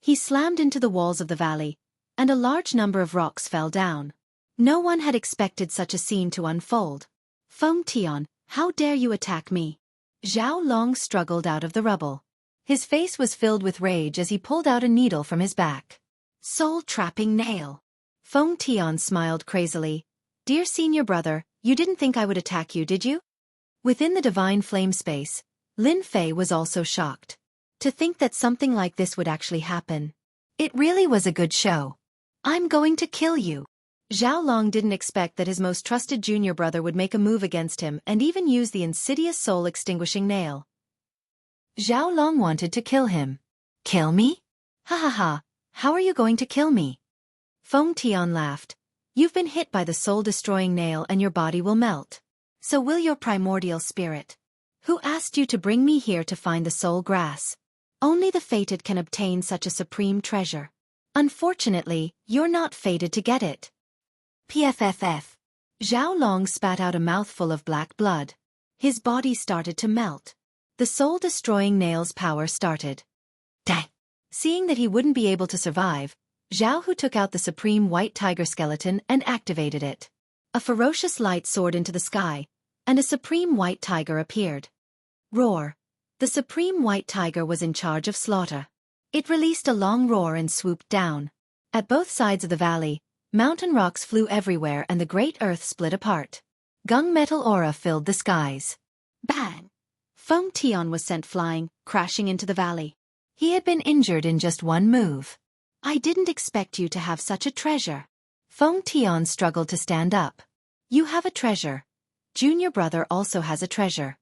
He slammed into the walls of the valley, and a large number of rocks fell down. No one had expected such a scene to unfold. Feng Tian, how dare you attack me? Zhao Long struggled out of the rubble. His face was filled with rage as he pulled out a needle from his back. Soul-trapping nail. Feng Tian smiled crazily. Dear senior brother, you didn't think I would attack you, did you? Within the divine flame space, Lin Fei was also shocked. To think that something like this would actually happen. It really was a good show. I'm going to kill you. Zhao Long didn't expect that his most trusted junior brother would make a move against him and even use the insidious soul-extinguishing nail. Zhao Long wanted to kill him. Kill me? Ha ha ha, how are you going to kill me? Feng Tian laughed. You've been hit by the soul-destroying nail and your body will melt. So will your primordial spirit. Who asked you to bring me here to find the soul grass? Only the fated can obtain such a supreme treasure. Unfortunately, you're not fated to get it. PFFF. Zhao Long spat out a mouthful of black blood. His body started to melt. The soul-destroying nail's power started. Dang! Seeing that he wouldn't be able to survive, Jianghu took out the supreme white tiger skeleton and activated it. A ferocious light soared into the sky, and a supreme white tiger appeared. Roar! The supreme white tiger was in charge of slaughter. It released a long roar and swooped down. At both sides of the valley, mountain rocks flew everywhere and the great earth split apart. Gunmetal aura filled the skies. Bang! Feng Tian was sent flying, crashing into the valley. He had been injured in just one move. I didn't expect you to have such a treasure. Feng Tian struggled to stand up. You have a treasure. Junior brother also has a treasure.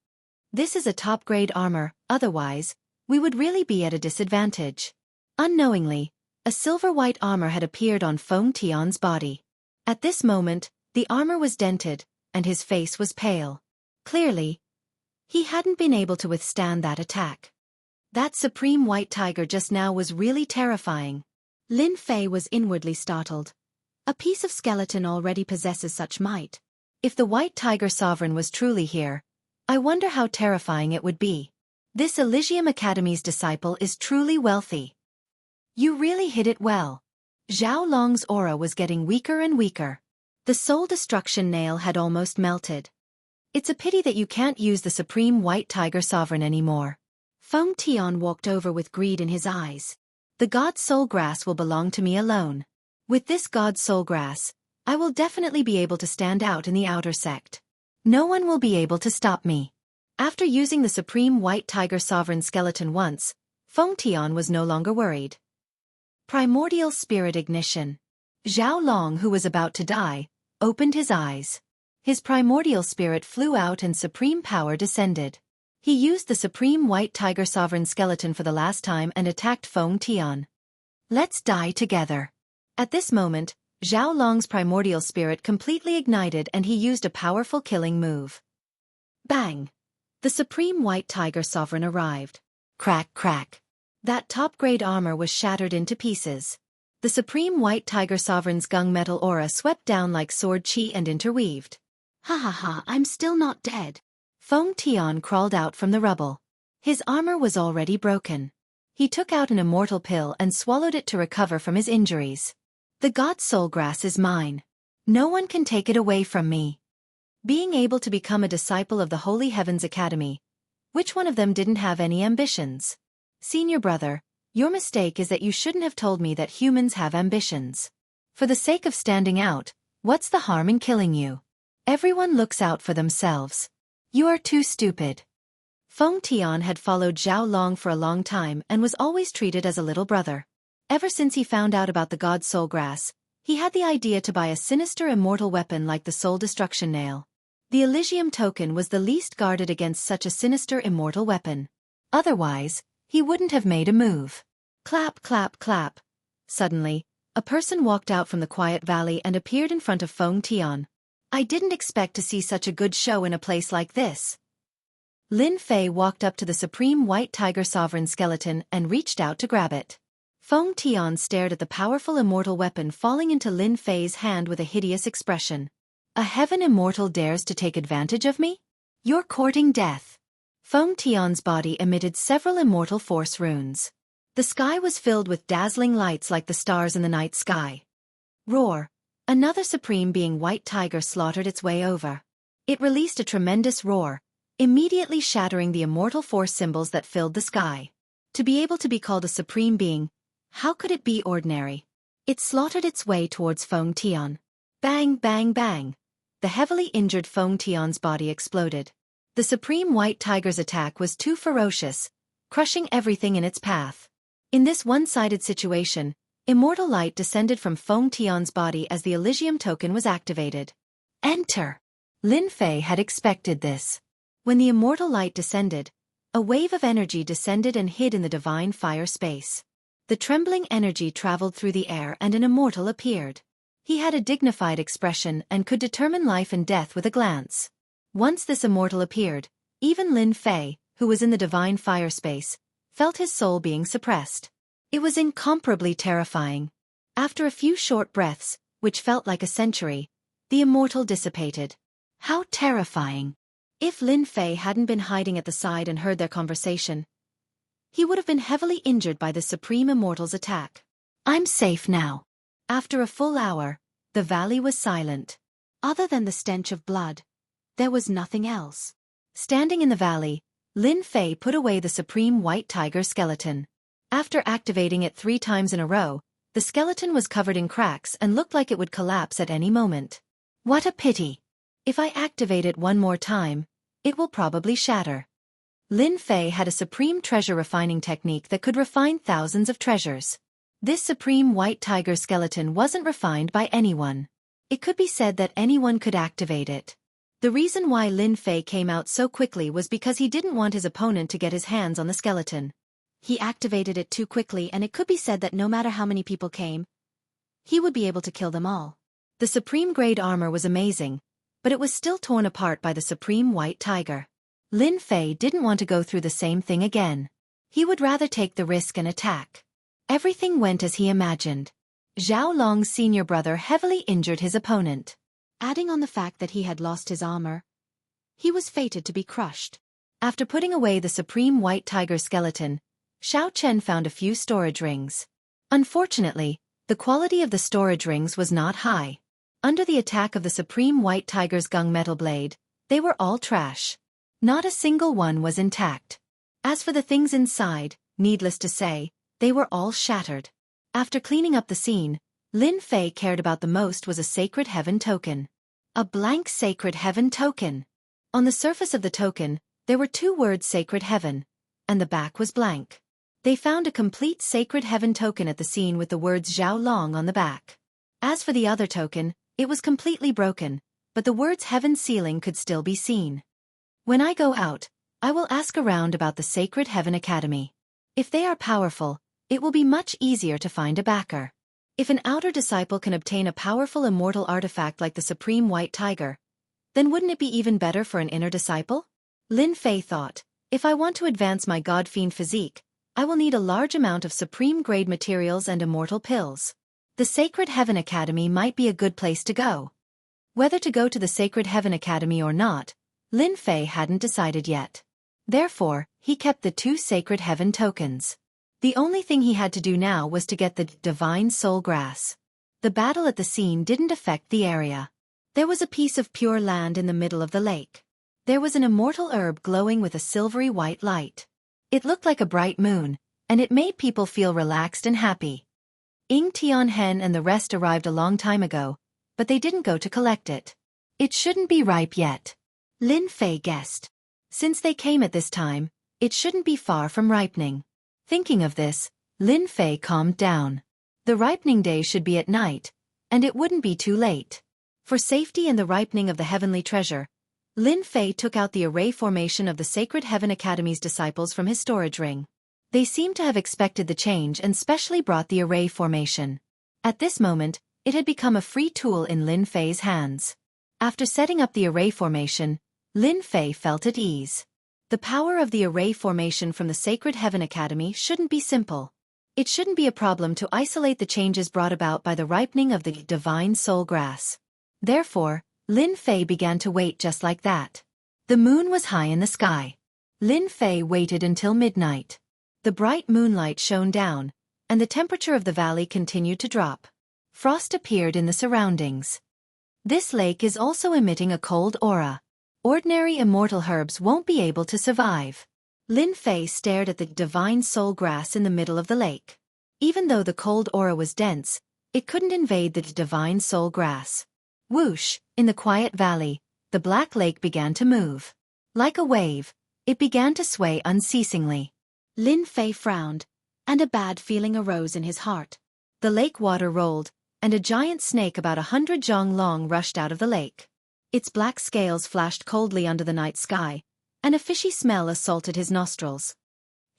This is a top-grade armor, otherwise, we would really be at a disadvantage. Unknowingly, a silver-white armor had appeared on Feng Tian's body. At this moment, the armor was dented, and his face was pale. Clearly, he hadn't been able to withstand that attack. That supreme white tiger just now was really terrifying. Lin Fei was inwardly startled. A piece of skeleton already possesses such might. If the white tiger sovereign was truly here, I wonder how terrifying it would be. This Elysium Academy's disciple is truly wealthy. You really hit it well. Zhao Long's aura was getting weaker and weaker. The soul destruction nail had almost melted. It's a pity that you can't use the supreme white tiger sovereign anymore. Feng Tian walked over with greed in his eyes. The god soul grass will belong to me alone. With this god soul grass, I will definitely be able to stand out in the outer sect. No one will be able to stop me. After using the supreme white tiger sovereign skeleton once, Feng Tian was no longer worried. Primordial spirit ignition. Zhao Long, who was about to die, opened his eyes. His primordial spirit flew out and supreme power descended. He used the supreme white tiger sovereign skeleton for the last time and attacked Feng Tian. Let's die together. At this moment, Zhao Long's primordial spirit completely ignited and he used a powerful killing move. Bang! The supreme white tiger sovereign arrived. Crack, crack. That top-grade armor was shattered into pieces. The supreme white tiger sovereign's gunmetal aura swept down like sword chi and interweaved. Ha ha ha, I'm still not dead. Feng Tian crawled out from the rubble. His armor was already broken. He took out an immortal pill and swallowed it to recover from his injuries. The god soul grass is mine. No one can take it away from me. Being able to become a disciple of the Holy Heavens Academy. Which one of them didn't have any ambitions? Senior brother, your mistake is that you shouldn't have told me that humans have ambitions. For the sake of standing out, what's the harm in killing you? Everyone looks out for themselves. You are too stupid. Feng Tian had followed Zhao Long for a long time and was always treated as a little brother. Ever since he found out about the god soul grass, he had the idea to buy a sinister immortal weapon like the soul destruction nail. The Elysium token was the least guarded against such a sinister immortal weapon. Otherwise, he wouldn't have made a move. Clap, clap, clap. Suddenly, a person walked out from the quiet valley and appeared in front of Feng Tian. I didn't expect to see such a good show in a place like this. Lin Fei walked up to the supreme white tiger sovereign skeleton and reached out to grab it. Feng Tian stared at the powerful immortal weapon falling into Lin Fei's hand with a hideous expression. A heaven immortal dares to take advantage of me? You're courting death. Feng Tian's body emitted several immortal force runes. The sky was filled with dazzling lights like the stars in the night sky. Roar! Another supreme being white tiger slaughtered its way over. It released a tremendous roar, immediately shattering the immortal force symbols that filled the sky. To be able to be called a supreme being, how could it be ordinary? It slaughtered its way towards Feng Tian. Bang, bang, bang. The heavily injured Feng Tian's body exploded. The supreme white tiger's attack was too ferocious, crushing everything in its path. In this one-sided situation, immortal light descended from Feng Tian's body as the Elysium token was activated. Enter! Lin Fei had expected this. When the immortal light descended, a wave of energy descended and hid in the divine fire space. The trembling energy traveled through the air and an immortal appeared. He had a dignified expression and could determine life and death with a glance. Once this immortal appeared, even Lin Fei, who was in the divine fire space, felt his soul being suppressed. It was incomparably terrifying. After a few short breaths, which felt like a century, the immortal dissipated. How terrifying! If Lin Fei hadn't been hiding at the side and heard their conversation, he would have been heavily injured by the supreme immortal's attack. I'm safe now. After a full hour, the valley was silent. Other than the stench of blood, there was nothing else. Standing in the valley, Lin Fei put away the supreme white tiger skeleton. After activating it 3 times in a row, the skeleton was covered in cracks and looked like it would collapse at any moment. What a pity! If I activate it one more time, it will probably shatter. Lin Fei had a supreme treasure refining technique that could refine thousands of treasures. This supreme white tiger skeleton wasn't refined by anyone. It could be said that anyone could activate it. The reason why Lin Fei came out so quickly was because he didn't want his opponent to get his hands on the skeleton. He activated it too quickly and it could be said that no matter how many people came, he would be able to kill them all. The supreme grade armor was amazing, but it was still torn apart by the supreme white tiger. Lin Fei didn't want to go through the same thing again. He would rather take the risk and attack. Everything went as he imagined. Zhao Long's senior brother heavily injured his opponent. Adding on the fact that he had lost his armor, he was fated to be crushed. After putting away the supreme white tiger skeleton, Xiao Chen found a few storage rings. Unfortunately, the quality of the storage rings was not high. Under the attack of the supreme white tiger's gunmetal blade, they were all trash. Not a single one was intact. As for the things inside, needless to say, they were all shattered. After cleaning up the scene, Lin Fei cared about the most was a sacred heaven token. A blank sacred heaven token. On the surface of the token, there were 2 words sacred heaven, and the back was blank. They found a complete sacred heaven token at the scene with the words Zhao Long on the back. As for the other token, it was completely broken, but the words heaven ceiling could still be seen. When I go out, I will ask around about the Sacred Heaven Academy. If they are powerful, it will be much easier to find a backer. If an outer disciple can obtain a powerful immortal artifact like the Supreme White Tiger, then wouldn't it be even better for an inner disciple? Lin Fei thought, if I want to advance my god-fiend physique, I will need a large amount of supreme-grade materials and immortal pills. The Sacred Heaven Academy might be a good place to go. Whether to go to the Sacred Heaven Academy or not, Lin Fei hadn't decided yet. Therefore, he kept the 2 Sacred Heaven tokens. The only thing he had to do now was to get the Divine Soul Grass. The battle at the scene didn't affect the area. There was a piece of pure land in the middle of the lake. There was an immortal herb glowing with a silvery white light. It looked like a bright moon, and it made people feel relaxed and happy. Ying Tianhen and the rest arrived a long time ago, but they didn't go to collect it. It shouldn't be ripe yet. Lin Fei guessed. Since they came at this time, it shouldn't be far from ripening. Thinking of this, Lin Fei calmed down. The ripening day should be at night, and it wouldn't be too late. For safety and the ripening of the heavenly treasure, Lin Fei took out the array formation of the Sacred Heaven Academy's disciples from his storage ring. They seemed to have expected the change and specially brought the array formation. At this moment, it had become a free tool in Lin Fei's hands. After setting up the array formation, Lin Fei felt at ease. The power of the array formation from the Sacred Heaven Academy shouldn't be simple. It shouldn't be a problem to isolate the changes brought about by the ripening of the divine soul grass. Therefore, Lin Fei began to wait just like that. The moon was high in the sky. Lin Fei waited until midnight. The bright moonlight shone down, and the temperature of the valley continued to drop. Frost appeared in the surroundings. This lake is also emitting a cold aura. Ordinary immortal herbs won't be able to survive. Lin Fei stared at the divine soul grass in the middle of the lake. Even though the cold aura was dense, it couldn't invade the divine soul grass. Whoosh! In the quiet valley, the black lake began to move. Like a wave, it began to sway unceasingly. Lin Fei frowned, and a bad feeling arose in his heart. The lake water rolled, and a giant snake about 100 jong long rushed out of the lake. Its black scales flashed coldly under the night sky, and a fishy smell assaulted his nostrils.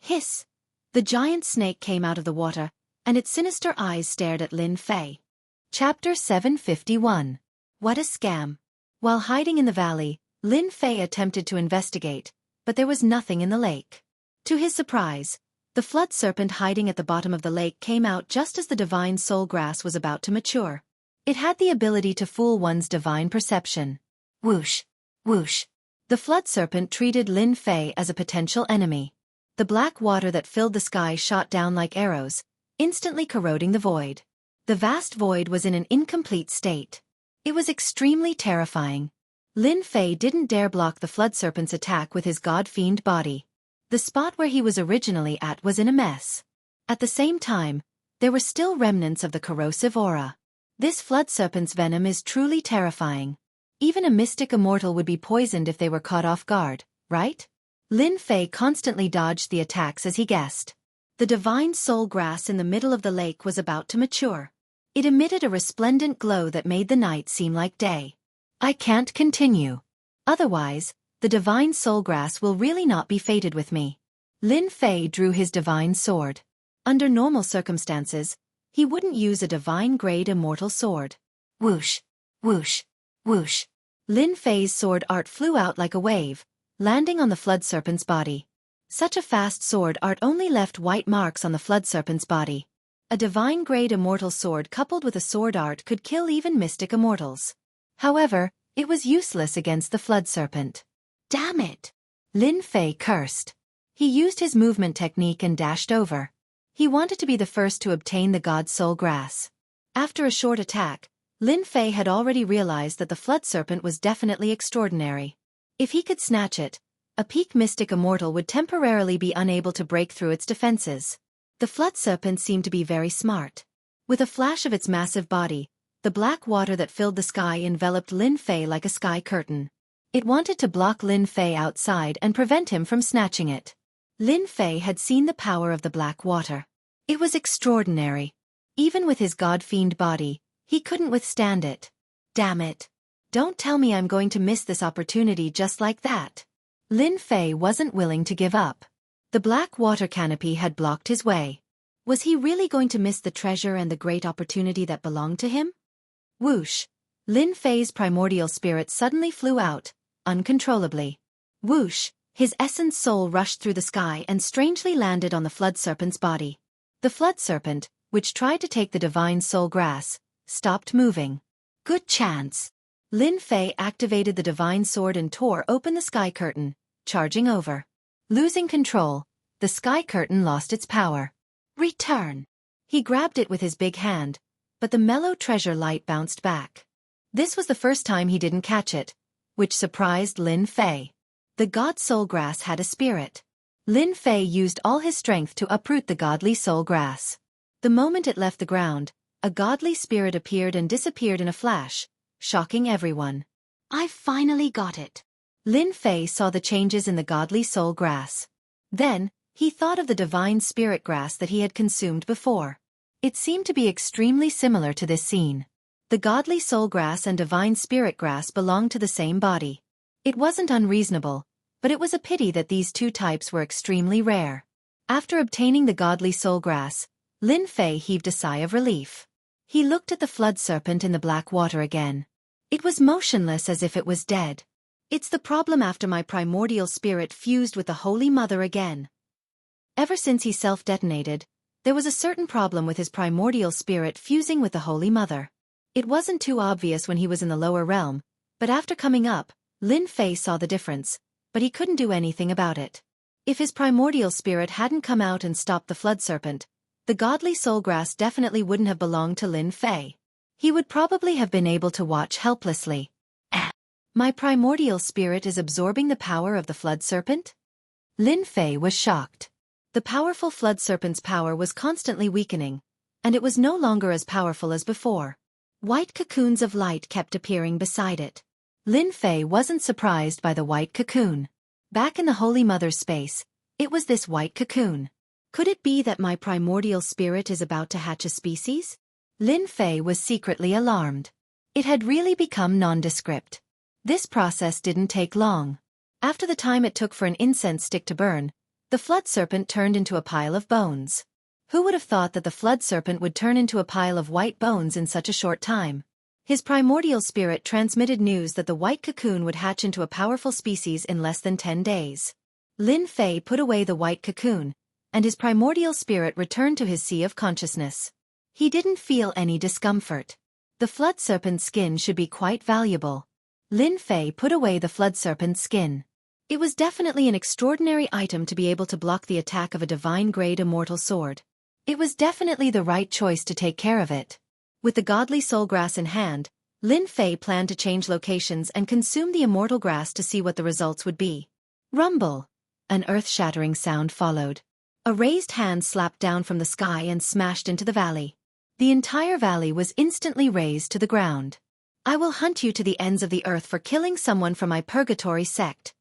Hiss! The giant snake came out of the water, and its sinister eyes stared at Lin Fei. Chapter 751. What a scam! While hiding in the valley, Lin Fei attempted to investigate, but there was nothing in the lake. To his surprise, the flood serpent hiding at the bottom of the lake came out just as the divine soul grass was about to mature. It had the ability to fool one's divine perception. Whoosh! Whoosh! The flood serpent treated Lin Fei as a potential enemy. The black water that filled the sky shot down like arrows, instantly corroding the void. The vast void was in an incomplete state. It was extremely terrifying. Lin Fei didn't dare block the flood serpent's attack with his god-fiend body. The spot where he was originally at was in a mess. At the same time, there were still remnants of the corrosive aura. This flood serpent's venom is truly terrifying. Even a mystic immortal would be poisoned if they were caught off guard, right? Lin Fei constantly dodged the attacks as he guessed. The divine soul grass in the middle of the lake was about to mature. It emitted a resplendent glow that made the night seem like day. I can't continue. Otherwise, the divine soul grass will really not be fated with me. Lin Fei drew his divine sword. Under normal circumstances, he wouldn't use a divine-grade immortal sword. Whoosh! Whoosh! Whoosh! Lin Fei's sword art flew out like a wave, landing on the flood serpent's body. Such a fast sword art only left white marks on the flood serpent's body. A divine-grade immortal sword coupled with a sword art could kill even mystic immortals. However, it was useless against the flood serpent. Damn it! Lin Fei cursed. He used his movement technique and dashed over. He wanted to be the first to obtain the god soul grass. After a short attack, Lin Fei had already realized that the flood serpent was definitely extraordinary. If he could snatch it, a peak mystic immortal would temporarily be unable to break through its defenses. The flood serpent seemed to be very smart. With a flash of its massive body, the black water that filled the sky enveloped Lin Fei like a sky curtain. It wanted to block Lin Fei outside and prevent him from snatching it. Lin Fei had seen the power of the black water. It was extraordinary. Even with his god-fiend body, he couldn't withstand it. Damn it. Don't tell me I'm going to miss this opportunity just like that. Lin Fei wasn't willing to give up. The black water canopy had blocked his way. Was he really going to miss the treasure and the great opportunity that belonged to him? Whoosh! Lin Fei's primordial spirit suddenly flew out, uncontrollably. Whoosh! His essence soul rushed through the sky and strangely landed on the flood serpent's body. The flood serpent, which tried to take the divine soul grass, stopped moving. Good chance. Lin Fei activated the divine sword and tore open the sky curtain, charging over. Losing control, the sky curtain lost its power. Return! He grabbed it with his big hand, but the mellow treasure light bounced back. This was the first time he didn't catch it, which surprised Lin Fei. The god soul grass had a spirit. Lin Fei used all his strength to uproot the godly soul grass. The moment it left the ground, a godly spirit appeared and disappeared in a flash, shocking everyone. I finally got it. Lin Fei saw the changes in the godly soul grass. Then, he thought of the divine spirit grass that he had consumed before. It seemed to be extremely similar to this scene. The godly soul grass and divine spirit grass belonged to the same body. It wasn't unreasonable, but it was a pity that these two types were extremely rare. After obtaining the godly soul grass, Lin Fei heaved a sigh of relief. He looked at the flood serpent in the black water again. It was motionless as if it was dead. It's the problem after my primordial spirit fused with the Holy Mother again. Ever since he self-detonated, there was a certain problem with his primordial spirit fusing with the Holy Mother. It wasn't too obvious when he was in the lower realm, but after coming up, Lin Fei saw the difference, but he couldn't do anything about it. If his primordial spirit hadn't come out and stopped the flood serpent, the godly soul grass definitely wouldn't have belonged to Lin Fei. He would probably have been able to watch helplessly. My primordial spirit is absorbing the power of the flood serpent? Lin Fei was shocked. The powerful flood serpent's power was constantly weakening, and it was no longer as powerful as before. White cocoons of light kept appearing beside it. Lin Fei wasn't surprised by the white cocoon. Back in the Holy Mother's space, it was this white cocoon. Could it be that my primordial spirit is about to hatch a species? Lin Fei was secretly alarmed. It had really become nondescript. This process didn't take long. After the time it took for an incense stick to burn, the flood serpent turned into a pile of bones. Who would have thought that the flood serpent would turn into a pile of white bones in such a short time? His primordial spirit transmitted news that the white cocoon would hatch into a powerful species in less than 10 days. Lin Fei put away the white cocoon, and his primordial spirit returned to his sea of consciousness. He didn't feel any discomfort. The flood serpent's skin should be quite valuable. Lin Fei put away the flood serpent's skin. It was definitely an extraordinary item to be able to block the attack of a divine-grade immortal sword. It was definitely the right choice to take care of it. With the godly soul grass in hand, Lin Fei planned to change locations and consume the immortal grass to see what the results would be. Rumble! An earth-shattering sound followed. A raised hand slapped down from the sky and smashed into the valley. The entire valley was instantly razed to the ground. I will hunt you to the ends of the earth for killing someone from my purgatory sect.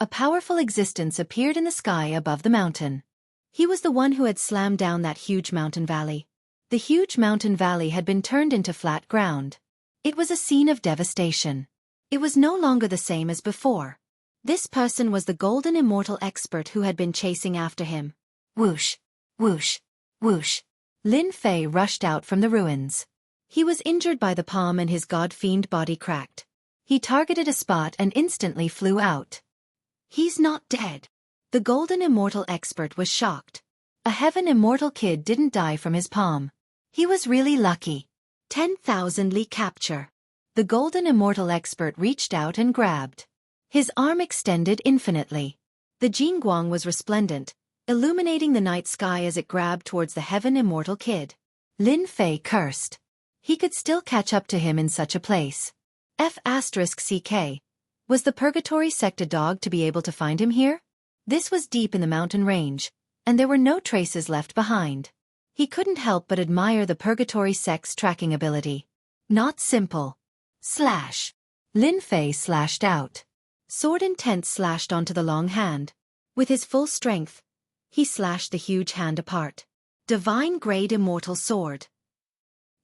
A powerful existence appeared in the sky above the mountain. He was the one who had slammed down that huge mountain valley. The huge mountain valley had been turned into flat ground. It was a scene of devastation. It was no longer the same as before. This person was the golden immortal expert who had been chasing after him. Whoosh! Whoosh! Whoosh! Lin Fei rushed out from the ruins. He was injured by the palm and his god-fiend body cracked. He targeted a spot and instantly flew out. He's not dead. The golden immortal expert was shocked. A heaven immortal kid didn't die from his palm. He was really lucky. 10,000 Li capture. The golden immortal expert reached out and grabbed. His arm extended infinitely. The Jianghu was resplendent, illuminating the night sky as it grabbed towards the heaven immortal kid. Lin Fei cursed. He could still catch up to him in such a place. F***CK. Was the purgatory sect a dog to be able to find him here? This was deep in the mountain range, and there were no traces left behind. He couldn't help but admire the purgatory sect's tracking ability. Not simple. Slash. Lin Fei slashed out. Sword intent slashed onto the long hand. With his full strength, he slashed the huge hand apart. Divine-grade immortal sword.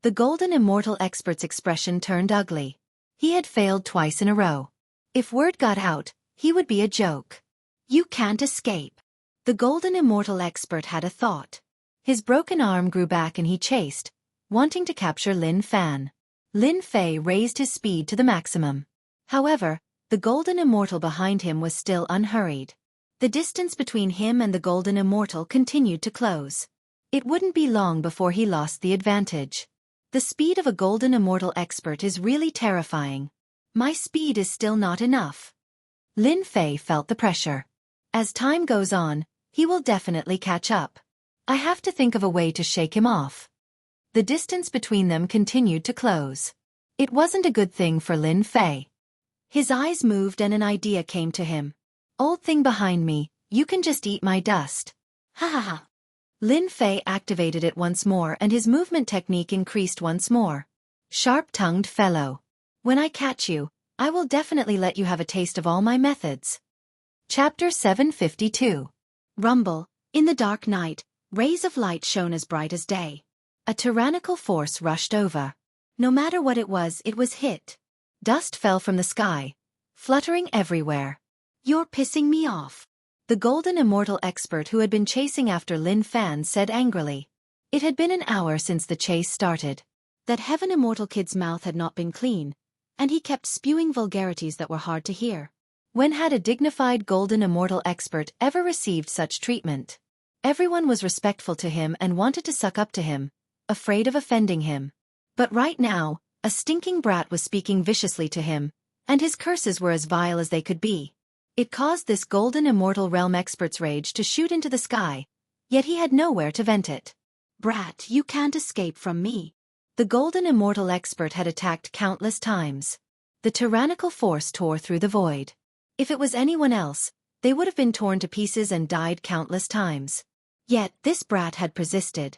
The golden immortal expert's expression turned ugly. He had failed twice in a row. If word got out, he would be a joke. You can't escape. The golden immortal expert had a thought. His broken arm grew back and he chased, wanting to capture Lin Fan. Lin Fei raised his speed to the maximum. However, the golden immortal behind him was still unhurried. The distance between him and the golden immortal continued to close. It wouldn't be long before he lost the advantage. The speed of a golden immortal expert is really terrifying. My speed is still not enough. Lin Fei felt the pressure. As time goes on, he will definitely catch up. I have to think of a way to shake him off. The distance between them continued to close. It wasn't a good thing for Lin Fei. His eyes moved and an idea came to him. Old thing behind me, you can just eat my dust. Ha ha ha. Lin Fei activated it once more and his movement technique increased once more. Sharp-tongued fellow. When I catch you, I will definitely let you have a taste of all my methods. Chapter 752. Rumble. In the dark night, rays of light shone as bright as day. A tyrannical force rushed over. No matter what it was hit. Dust fell from the sky, fluttering everywhere. You're pissing me off. The golden immortal expert who had been chasing after Lin Fan said angrily. It had been an hour since the chase started. That heaven immortal kid's mouth had not been clean, and he kept spewing vulgarities that were hard to hear. When had a dignified golden immortal expert ever received such treatment? Everyone was respectful to him and wanted to suck up to him, afraid of offending him. But right now, a stinking brat was speaking viciously to him, and his curses were as vile as they could be. It caused this golden immortal realm expert's rage to shoot into the sky, yet he had nowhere to vent it. Brat, you can't escape from me. The golden immortal expert had attacked countless times. The tyrannical force tore through the void. If it was anyone else, they would have been torn to pieces and died countless times. Yet, this brat had persisted.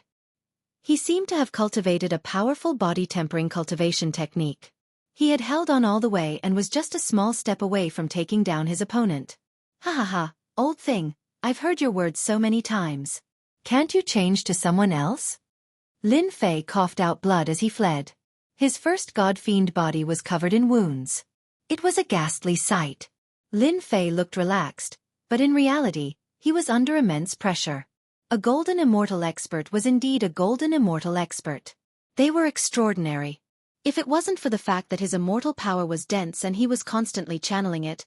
He seemed to have cultivated a powerful body-tempering cultivation technique. He had held on all the way and was just a small step away from taking down his opponent. Ha ha ha, old thing, I've heard your words so many times. Can't you change to someone else? Lin Fei coughed out blood as he fled. His first god-fiend body was covered in wounds. It was a ghastly sight. Lin Fei looked relaxed, but in reality, he was under immense pressure. A golden immortal expert was indeed a golden immortal expert. They were extraordinary. If it wasn't for the fact that his immortal power was dense and he was constantly channeling it,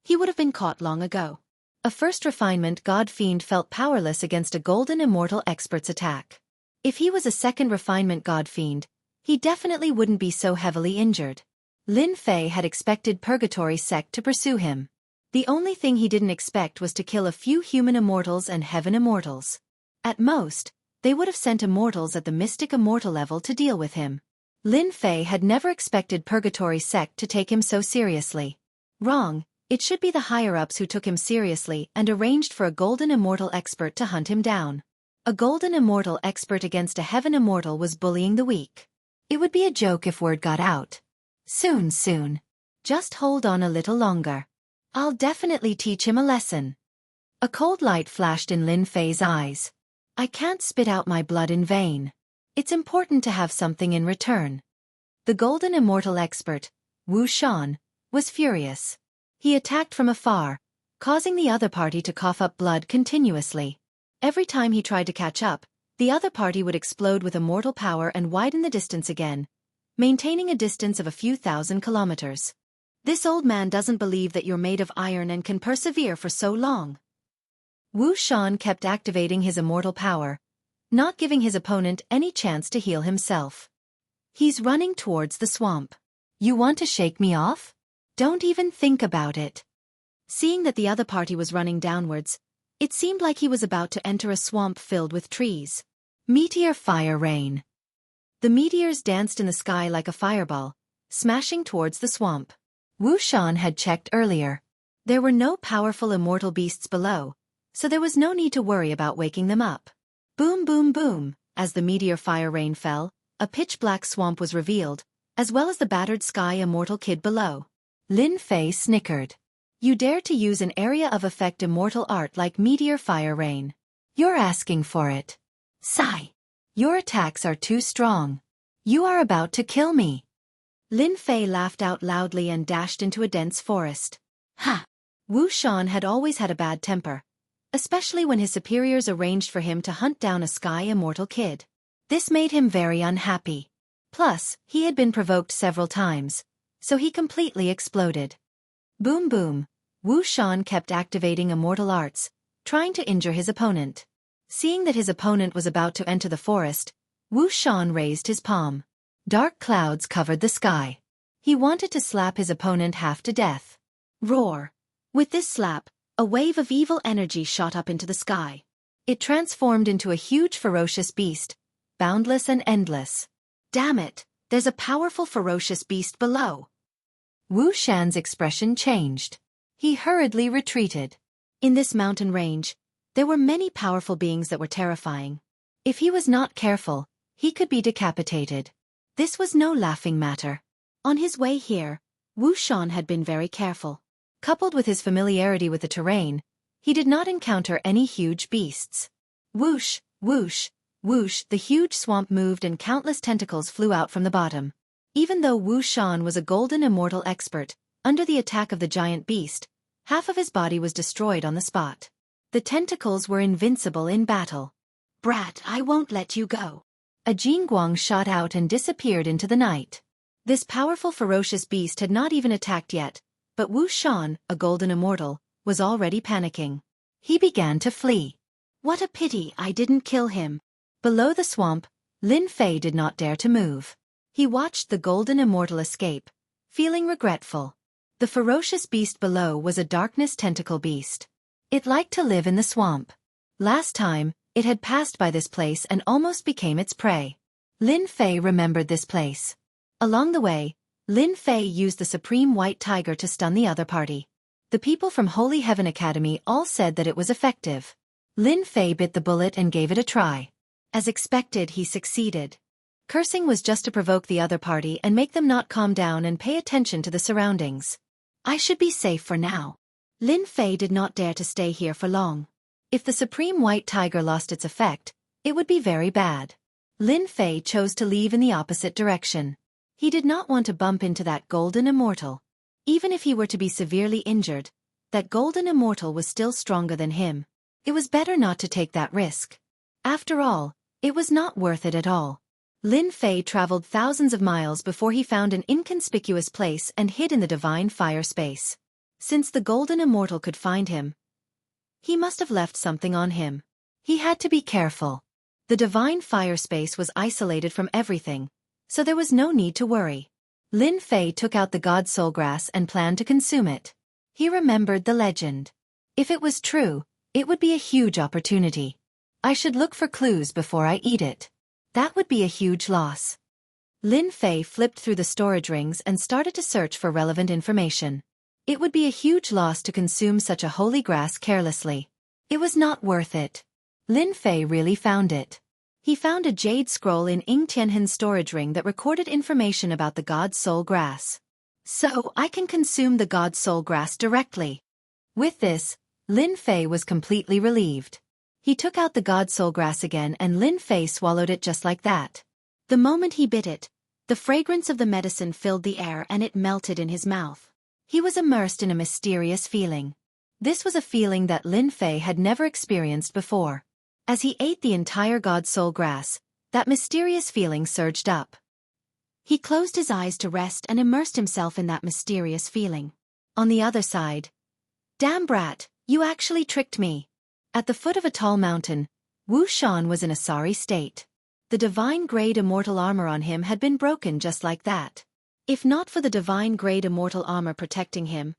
he would have been caught long ago. A first refinement god-fiend felt powerless against a golden immortal expert's attack. If he was a second refinement god-fiend, he definitely wouldn't be so heavily injured. Lin Fei had expected Purgatory sect to pursue him. The only thing he didn't expect was to kill a few human immortals and heaven immortals. At most, they would have sent immortals at the mystic immortal level to deal with him. Lin Fei had never expected Purgatory sect to take him so seriously. Wrong, it should be the higher-ups who took him seriously and arranged for a golden immortal expert to hunt him down. A golden immortal expert against a heaven immortal was bullying the weak. It would be a joke if word got out. Soon. Just hold on a little longer. I'll definitely teach him a lesson. A cold light flashed in Lin Fei's eyes. I can't spit out my blood in vain. It's important to have something in return. The golden immortal expert, Wuxia, was furious. He attacked from afar, causing the other party to cough up blood continuously. Every time he tried to catch up, the other party would explode with immortal power and widen the distance again, maintaining a distance of a few thousand kilometers. This old man doesn't believe that you're made of iron and can persevere for so long. Wuxia kept activating his immortal power, not giving his opponent any chance to heal himself. He's running towards the swamp. You want to shake me off? Don't even think about it. Seeing that the other party was running downwards, it seemed like he was about to enter a swamp filled with trees. Meteor fire rain. The meteors danced in the sky like a fireball, smashing towards the swamp. Wuxia had checked earlier. There were no powerful immortal beasts below, so there was no need to worry about waking them up. Boom boom boom, as the meteor fire rain fell, a pitch-black swamp was revealed, as well as the battered sky immortal kid below. Lin Fei snickered. You dare to use an area of effect immortal art like meteor fire rain. You're asking for it. Sigh. Your attacks are too strong. You are about to kill me. Lin Fei laughed out loudly and dashed into a dense forest. Ha! Wuxia had always had a bad temper, especially when his superiors arranged for him to hunt down a sky immortal kid. This made him very unhappy. Plus, he had been provoked several times, so he completely exploded. Boom boom. Wuxia kept activating immortal arts, trying to injure his opponent. Seeing that his opponent was about to enter the forest, Wuxia raised his palm. Dark clouds covered the sky. He wanted to slap his opponent half to death. Roar. With this slap, a wave of evil energy shot up into the sky. It transformed into a huge ferocious beast, boundless and endless. Damn it, there's a powerful ferocious beast below. Wuxia's expression changed. He hurriedly retreated. In this mountain range, there were many powerful beings that were terrifying. If he was not careful, he could be decapitated. This was no laughing matter. On his way here, Wuxia had been very careful. Coupled with his familiarity with the terrain, he did not encounter any huge beasts. Whoosh, whoosh, whoosh, the huge swamp moved and countless tentacles flew out from the bottom. Even though Wuxia was a golden immortal expert, under the attack of the giant beast, Half of his body was destroyed on the spot. The tentacles were invincible in battle. "Brat, I won't let you go." A Jingguang shot out and disappeared into the night. This powerful ferocious beast had not even attacked yet, but Wu Shan, a golden immortal, was already panicking. He began to flee. "What a pity I didn't kill him." Below the swamp, Lin Fei did not dare to move. He watched the golden immortal escape, feeling regretful. The ferocious beast below was a darkness tentacle beast. It liked to live in the swamp. Last time, it had passed by this place and almost became its prey. Lin Fei remembered this place. Along the way, Lin Fei used the supreme white tiger to stun the other party. The people from Holy Heaven Academy all said that it was effective. Lin Fei bit the bullet and gave it a try. As expected, he succeeded. Cursing was just to provoke the other party and make them not calm down and pay attention to the surroundings. "I should be safe for now." Lin Fei did not dare to stay here for long. If the supreme white tiger lost its effect, it would be very bad. Lin Fei chose to leave in the opposite direction. He did not want to bump into that golden immortal. Even if he were to be severely injured, that golden immortal was still stronger than him. It was better not to take that risk. After all, it was not worth it at all. Lin Fei traveled thousands of miles before he found an inconspicuous place and hid in the divine fire space. Since the golden immortal could find him, he must have left something on him. He had to be careful. The divine fire space was isolated from everything, so there was no need to worry. Lin Fei took out the god soul grass and planned to consume it. He remembered the legend. If it was true, it would be a huge opportunity. I should look for clues before I eat it. That would be a huge loss. Lin Fei flipped through the storage rings and started to search for relevant information. It would be a huge loss to consume such a holy grass carelessly. It was not worth it. Lin Fei really found it. He found a jade scroll in Ying Tianhen's storage ring that recorded information about the god soul grass. So I can consume the god soul grass directly. With this, Lin Fei was completely relieved. He took out the god soul grass again and Lin Fei swallowed it just like that. The moment he bit it, the fragrance of the medicine filled the air and it melted in his mouth. He was immersed in a mysterious feeling. This was a feeling that Lin Fei had never experienced before. As he ate the entire god soul grass, that mysterious feeling surged up. He closed his eyes to rest and immersed himself in that mysterious feeling. On the other side, "Damn brat, you actually tricked me." At the foot of a tall mountain, Wu Shan was in a sorry state. The divine-grade immortal armor on him had been broken just like that. If not for the divine-grade immortal armor protecting him,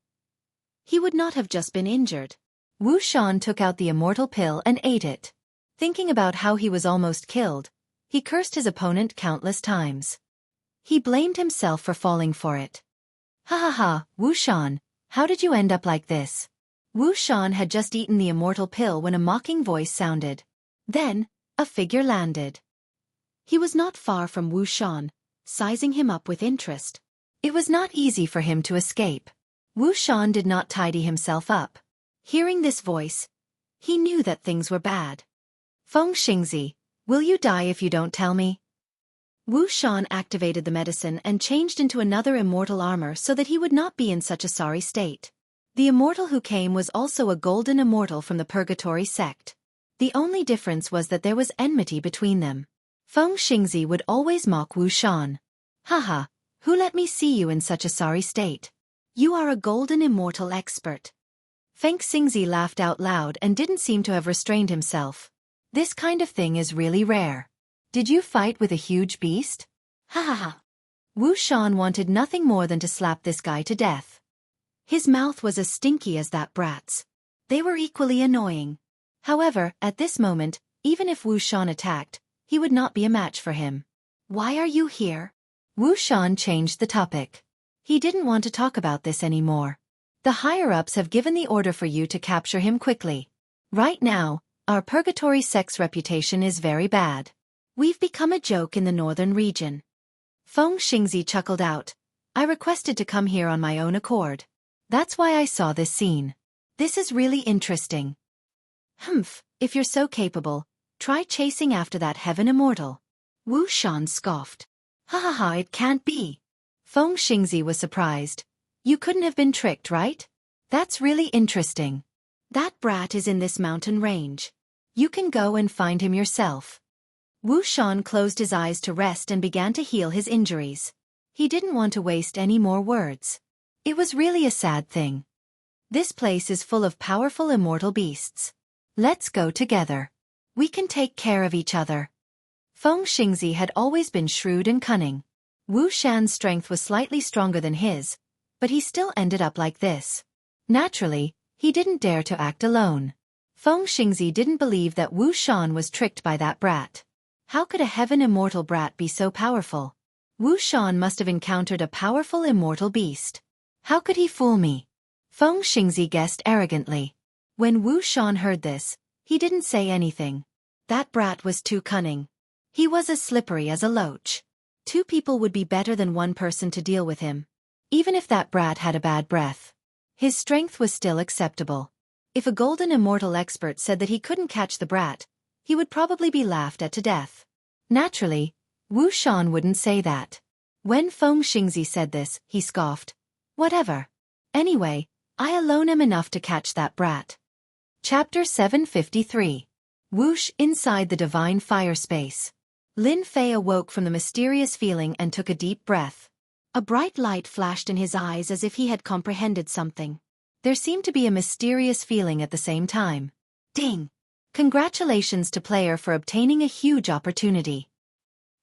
he would not have just been injured. Wu Shan took out the immortal pill and ate it. Thinking about how he was almost killed, he cursed his opponent countless times. He blamed himself for falling for it. "Ha ha ha, Wu Shan, how did you end up like this?" Wu Shan had just eaten the immortal pill when a mocking voice sounded. Then, a figure landed. He was not far from Wu Shan, sizing him up with interest. It was not easy for him to escape. Wu Shan did not tidy himself up. Hearing this voice, he knew that things were bad. "Feng Xingzi, will you die if you don't tell me?" Wu Shan activated the medicine and changed into another immortal armor so that he would not be in such a sorry state. The immortal who came was also a golden immortal from the Purgatory sect. The only difference was that there was enmity between them. Feng Xingzi would always mock Wu Shan. "Haha, who let me see you in such a sorry state? You are a golden immortal expert." Feng Xingzi laughed out loud and didn't seem to have restrained himself. "This kind of thing is really rare. Did you fight with a huge beast?" "Ha ha ha." Wu Shan wanted nothing more than to slap this guy to death. His mouth was as stinky as that brat's. They were equally annoying. However, at this moment, even if Wu Shan attacked, he would not be a match for him. "Why are you here?" Wu Shan changed the topic. He didn't want to talk about this anymore. "The higher-ups have given the order for you to capture him quickly. Right now, our Purgatory sect's reputation is very bad. We've become a joke in the northern region." Feng Xingzi chuckled out. "I requested to come here on my own accord. That's why I saw this scene. This is really interesting." "Humph, if you're so capable, try chasing after that heaven immortal." Wu Shan scoffed. "Ha ha ha, it can't be." Feng Xingzi was surprised. "You couldn't have been tricked, right? That's really interesting. That brat is in this mountain range. You can go and find him yourself. Wu Shan closed his eyes to rest and began to heal his injuries. He didn't want to waste any more words. It was really a sad thing. This place is full of powerful immortal beasts. Let's go together. We can take care of each other. Feng Xingzi had always been shrewd and cunning. Wu Shan's strength was slightly stronger than his, but he still ended up like this. Naturally, he didn't dare to act alone. Feng Xingzi didn't believe that Wu Shan was tricked by that brat. How could a heaven immortal brat be so powerful? Wu Shan must have encountered a powerful immortal beast. How could he fool me? Feng Xingzi guessed arrogantly. When Wu Shan heard this, he didn't say anything. That brat was too cunning. He was as slippery as a loach. Two people would be better than one person to deal with him. Even if that brat had a bad breath. His strength was still acceptable. If a golden immortal expert said that he couldn't catch the brat, he would probably be laughed at to death. Naturally, Wu Shan wouldn't say that. When Feng Xingzi said this, he scoffed. Whatever. Anyway, I alone am enough to catch that brat. Chapter 753. Whoosh inside the divine fire space. Lin Fei awoke from the mysterious feeling and took a deep breath. A bright light flashed in his eyes as if he had comprehended something. There seemed to be a mysterious feeling at the same time. Ding! Congratulations to player for obtaining a huge opportunity.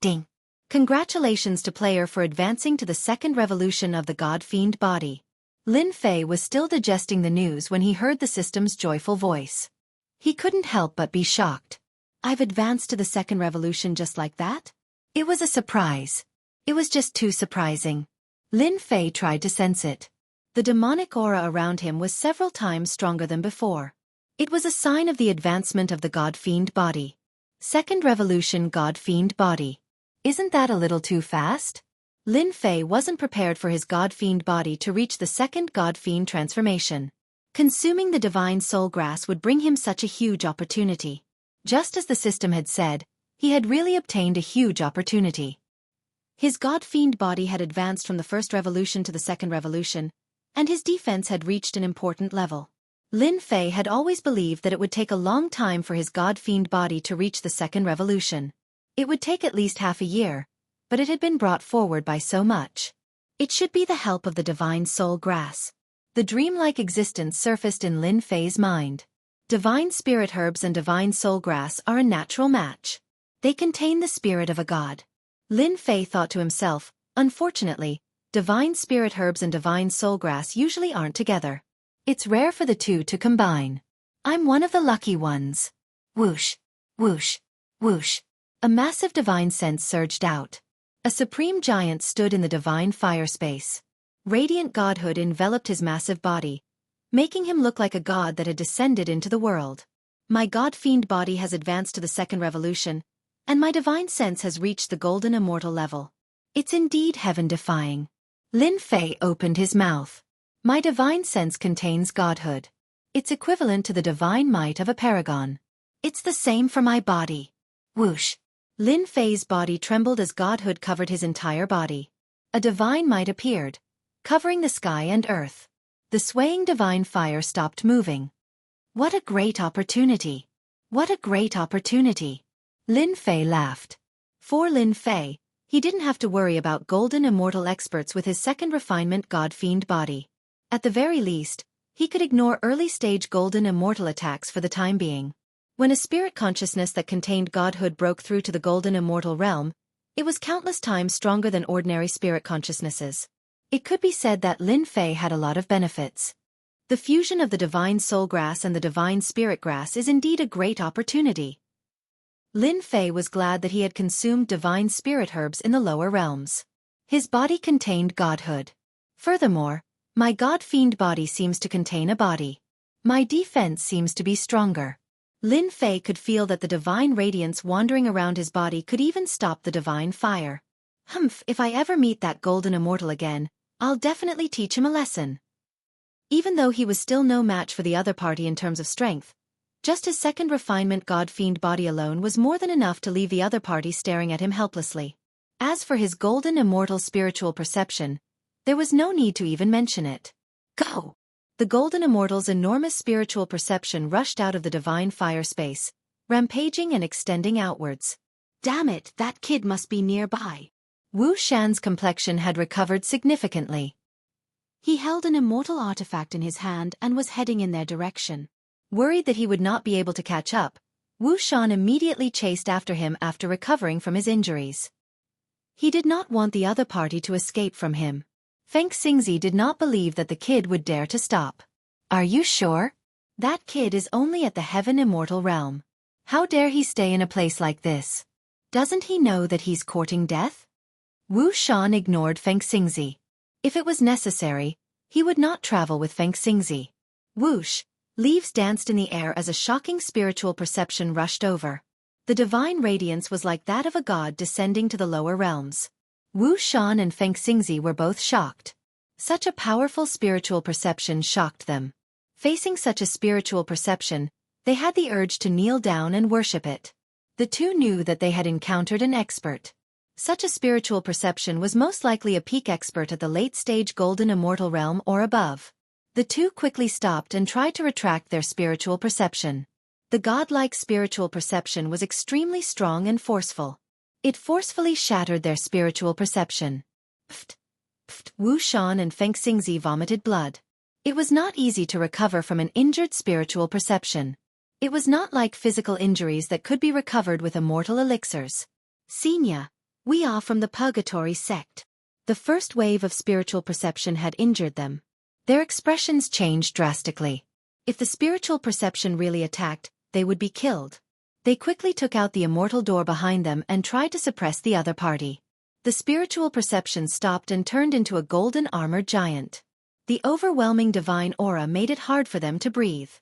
Ding! Congratulations to player for advancing to the second revolution of the God-fiend body. Lin Fei was still digesting the news when he heard the system's joyful voice. He couldn't help but be shocked. I've advanced to the second revolution just like that? It was a surprise. It was just too surprising. Lin Fei tried to sense it. The demonic aura around him was several times stronger than before. It was a sign of the advancement of the God-fiend body. Second revolution God-fiend body. Isn't that a little too fast? Lin Fei wasn't prepared for his God-fiend body to reach the second God-fiend transformation. Consuming the divine soul grass would bring him such a huge opportunity. Just as the system had said, he had really obtained a huge opportunity. His God-fiend body had advanced from the first revolution to the second revolution, and his defense had reached an important level. Lin Fei had always believed that it would take a long time for his God-fiend body to reach the second revolution. It would take at least half a year, but it had been brought forward by so much. It should be the help of the divine soul grass. The dreamlike existence surfaced in Lin Fei's mind. Divine spirit herbs and divine soul grass are a natural match. They contain the spirit of a god. Lin Fei thought to himself, unfortunately, divine spirit herbs and divine soul grass usually aren't together. It's rare for the two to combine. I'm one of the lucky ones. Whoosh, whoosh, whoosh. A massive divine sense surged out. A supreme giant stood in the divine fire space. Radiant godhood enveloped his massive body, making him look like a god that had descended into the world. My god-fiend body has advanced to the second revolution, and my divine sense has reached the golden immortal level. It's indeed heaven-defying. Lin Fei opened his mouth. My divine sense contains godhood. It's equivalent to the divine might of a paragon. It's the same for my body. Whoosh! Lin Fei's body trembled as godhood covered his entire body. A divine might appeared, covering the sky and earth. The swaying divine fire stopped moving. What a great opportunity! What a great opportunity! Lin Fei laughed. For Lin Fei, he didn't have to worry about golden immortal experts with his second refinement god-fiend body. At the very least, he could ignore early-stage golden immortal attacks for the time being. When a spirit consciousness that contained godhood broke through to the golden immortal realm, it was countless times stronger than ordinary spirit consciousnesses. It could be said that Lin Fei had a lot of benefits. The fusion of the divine soul grass and the divine spirit grass is indeed a great opportunity. Lin Fei was glad that he had consumed divine spirit herbs in the lower realms. His body contained godhood. Furthermore, my god-fiend body seems to contain a body. My defense seems to be stronger. Lin Fei could feel that the divine radiance wandering around his body could even stop the divine fire. Humph, if I ever meet that golden immortal again, I'll definitely teach him a lesson. Even though he was still no match for the other party in terms of strength, just his second refinement god-fiend body alone was more than enough to leave the other party staring at him helplessly. As for his golden immortal spiritual perception, there was no need to even mention it. Go! The Golden Immortal's enormous spiritual perception rushed out of the divine fire space, rampaging and extending outwards. Damn it, that kid must be nearby. Wu Shan's complexion had recovered significantly. He held an immortal artifact in his hand and was heading in their direction. Worried that he would not be able to catch up, Wu Shan immediately chased after him after recovering from his injuries. He did not want the other party to escape from him. Feng Xingzi did not believe that the kid would dare to stop. Are you sure? That kid is only at the Heaven Immortal realm. How dare he stay in a place like this? Doesn't he know that he's courting death? Wu Shan ignored Feng Xingzi. If it was necessary, he would not travel with Feng Xingzi. Whoosh! Leaves danced in the air as a shocking spiritual perception rushed over. The divine radiance was like that of a god descending to the lower realms. Wu Shan and Feng Xingzi were both shocked. Such a powerful spiritual perception shocked them. Facing such a spiritual perception, they had the urge to kneel down and worship it. The two knew that they had encountered an expert. Such a spiritual perception was most likely a peak expert at the late-stage Golden Immortal realm or above. The two quickly stopped and tried to retract their spiritual perception. The godlike spiritual perception was extremely strong and forceful. It forcefully shattered their spiritual perception. Pft! Pft! Wu Shan and Feng Xingzi vomited blood. It was not easy to recover from an injured spiritual perception. It was not like physical injuries that could be recovered with immortal elixirs. Xianxia, we are from the Purgatory sect. The first wave of spiritual perception had injured them. Their expressions changed drastically. If the spiritual perception really attacked, they would be killed. They quickly took out the immortal door behind them and tried to suppress the other party. The spiritual perception stopped and turned into a golden armored giant. The overwhelming divine aura made it hard for them to breathe.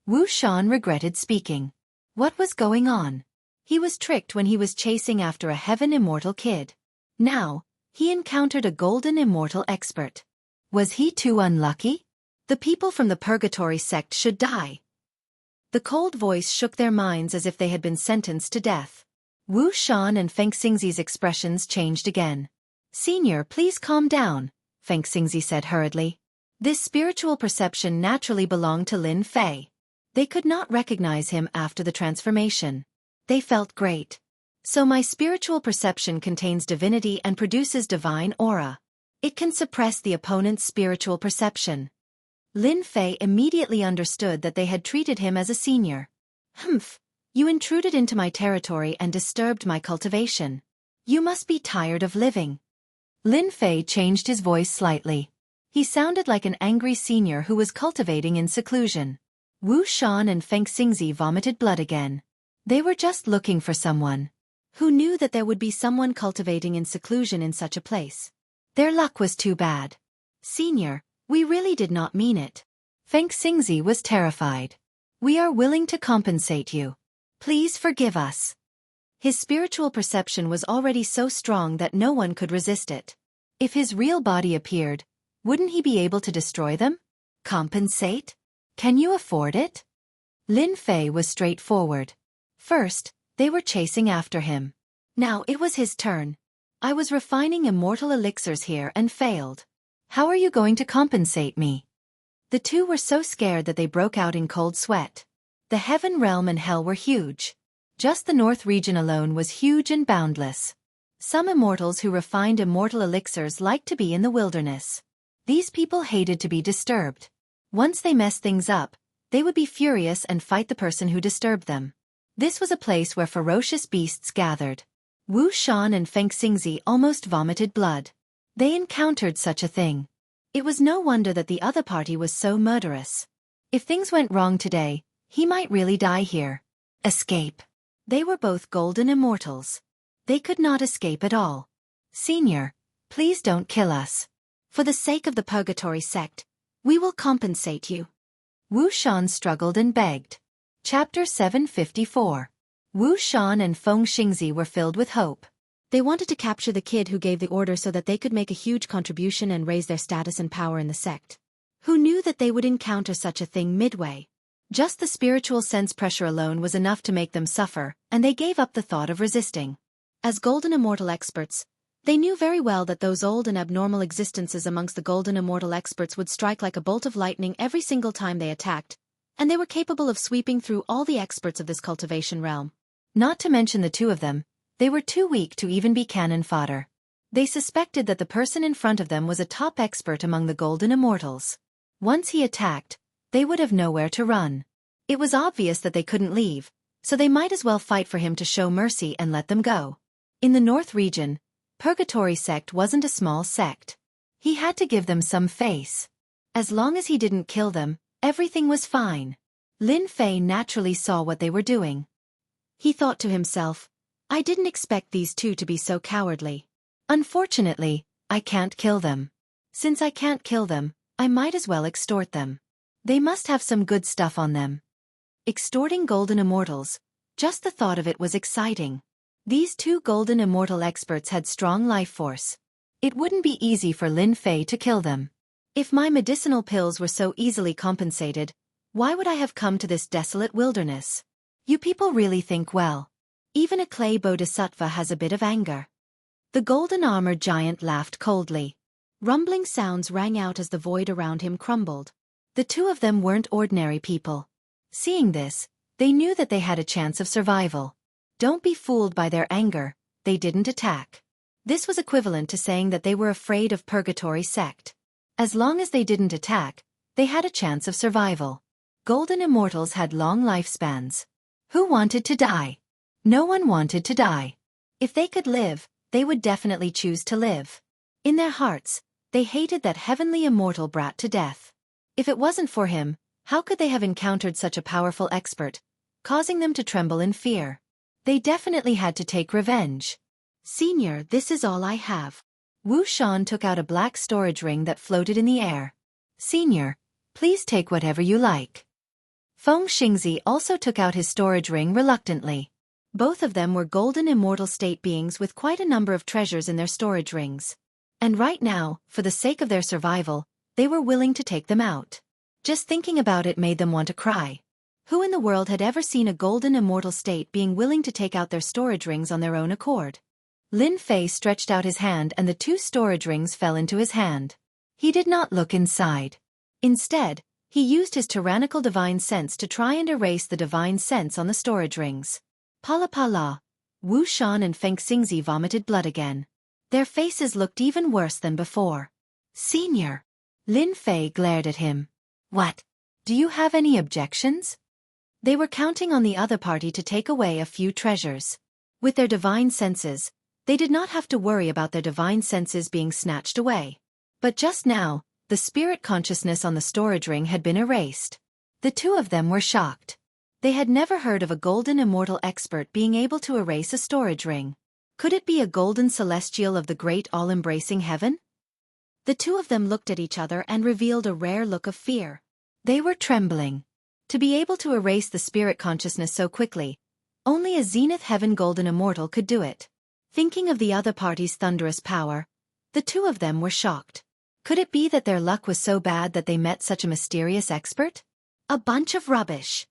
Wu Shan regretted speaking. What was going on? He was tricked when he was chasing after a Heaven Immortal kid. Now, he encountered a Golden Immortal expert. Was he too unlucky? The people from the Purgatory sect should die. The cold voice shook their minds as if they had been sentenced to death. Wu Shan and Feng Xingzi's expressions changed again. Senior, please calm down, Feng Xingzi said hurriedly. This spiritual perception naturally belonged to Lin Fei. They could not recognize him after the transformation. They felt great. So my spiritual perception contains divinity and produces divine aura. It can suppress the opponent's spiritual perception. Lin Fei immediately understood that they had treated him as a senior. Humph! You intruded into my territory and disturbed my cultivation. You must be tired of living. Lin Fei changed his voice slightly. He sounded like an angry senior who was cultivating in seclusion. Wu Shan and Feng Xingzi vomited blood again. They were just looking for someone. Who knew that there would be someone cultivating in seclusion in such a place? Their luck was too bad. Senior, we really did not mean it. Feng Xingzi was terrified. We are willing to compensate you. Please forgive us. His spiritual perception was already so strong that no one could resist it. If his real body appeared, wouldn't he be able to destroy them? Compensate? Can you afford it? Lin Fei was straightforward. First, they were chasing after him. Now it was his turn. I was refining immortal elixirs here and failed. How are you going to compensate me? The two were so scared that they broke out in cold sweat. The Heaven Realm and Hell were huge. Just the North region alone was huge and boundless. Some immortals who refined immortal elixirs liked to be in the wilderness. These people hated to be disturbed. Once they messed things up, they would be furious and fight the person who disturbed them. This was a place where ferocious beasts gathered. Wu Shan and Feng Xingzi almost vomited blood. They encountered such a thing. It was no wonder that the other party was so murderous. If things went wrong today, he might really die here. Escape. They were both golden immortals. They could not escape at all. Senior, please don't kill us. For the sake of the Purgatory sect, we will compensate you. Wu Shan struggled and begged. Chapter 754. Wu Shan and Feng Xingzi were filled with hope. They wanted to capture the kid who gave the order so that they could make a huge contribution and raise their status and power in the sect. Who knew that they would encounter such a thing midway? Just the spiritual sense pressure alone was enough to make them suffer, and they gave up the thought of resisting. As golden immortal experts, They knew very well that those old and abnormal existences amongst the golden immortal experts would strike like a bolt of lightning every single time they attacked, and they were capable of sweeping through all the experts of this cultivation realm. Not to mention the two of them, they were too weak to even be cannon fodder. They suspected that the person in front of them was a top expert among the golden immortals. Once he attacked, they would have nowhere to run. It was obvious that they couldn't leave, so they might as well fight for him to show mercy and let them go. In the North region, Purgatory sect wasn't a small sect. He had to give them some face. As long as he didn't kill them, everything was fine. Lin Fei naturally saw what they were doing. He thought to himself, I didn't expect these two to be so cowardly. Unfortunately, I can't kill them. Since I can't kill them, I might as well extort them. They must have some good stuff on them. Extorting golden immortals, just the thought of it was exciting. These two golden immortal experts had strong life force. It wouldn't be easy for Lin Fei to kill them. If my medicinal pills were so easily compensated, why would I have come to this desolate wilderness? You people really think well. Even a clay bodhisattva has a bit of anger. The golden-armored giant laughed coldly. Rumbling sounds rang out as the void around him crumbled. The two of them weren't ordinary people. Seeing this, they knew that they had a chance of survival. Don't be fooled by their anger, they didn't attack. This was equivalent to saying that they were afraid of Purgatory sect. As long as they didn't attack, they had a chance of survival. Golden immortals had long lifespans. Who wanted to die? No one wanted to die. If they could live, they would definitely choose to live. In their hearts, they hated that heavenly immortal brat to death. If it wasn't for him, how could they have encountered such a powerful expert, causing them to tremble in fear? They definitely had to take revenge. Senior, this is all I have. Wu Shan took out a black storage ring that floated in the air. Senior, please take whatever you like. Feng Xingzi also took out his storage ring reluctantly. Both of them were golden immortal state beings with quite a number of treasures in their storage rings. And right now, for the sake of their survival, they were willing to take them out. Just thinking about it made them want to cry. Who in the world had ever seen a golden immortal state being willing to take out their storage rings on their own accord? Lin Fei stretched out his hand and the two storage rings fell into his hand. He did not look inside. Instead, he used his tyrannical divine sense to try and erase the divine sense on the storage rings. Pala pala. Wu Shan and Feng Xingzi vomited blood again. Their faces looked even worse than before. Senior. Lin Fei glared at him. What? Do you have any objections? They were counting on the other party to take away a few treasures. With their divine senses, they did not have to worry about their divine senses being snatched away. But just now, the spirit consciousness on the storage ring had been erased. The two of them were shocked. They had never heard of a golden immortal expert being able to erase a storage ring. Could it be a golden celestial of the great all-embracing heaven? The two of them looked at each other and revealed a rare look of fear. They were trembling. To be able to erase the spirit consciousness so quickly, only a Zenith Heaven Golden Immortal could do it. Thinking of the other party's thunderous power, the two of them were shocked. Could it be that their luck was so bad that they met such a mysterious expert? A bunch of rubbish.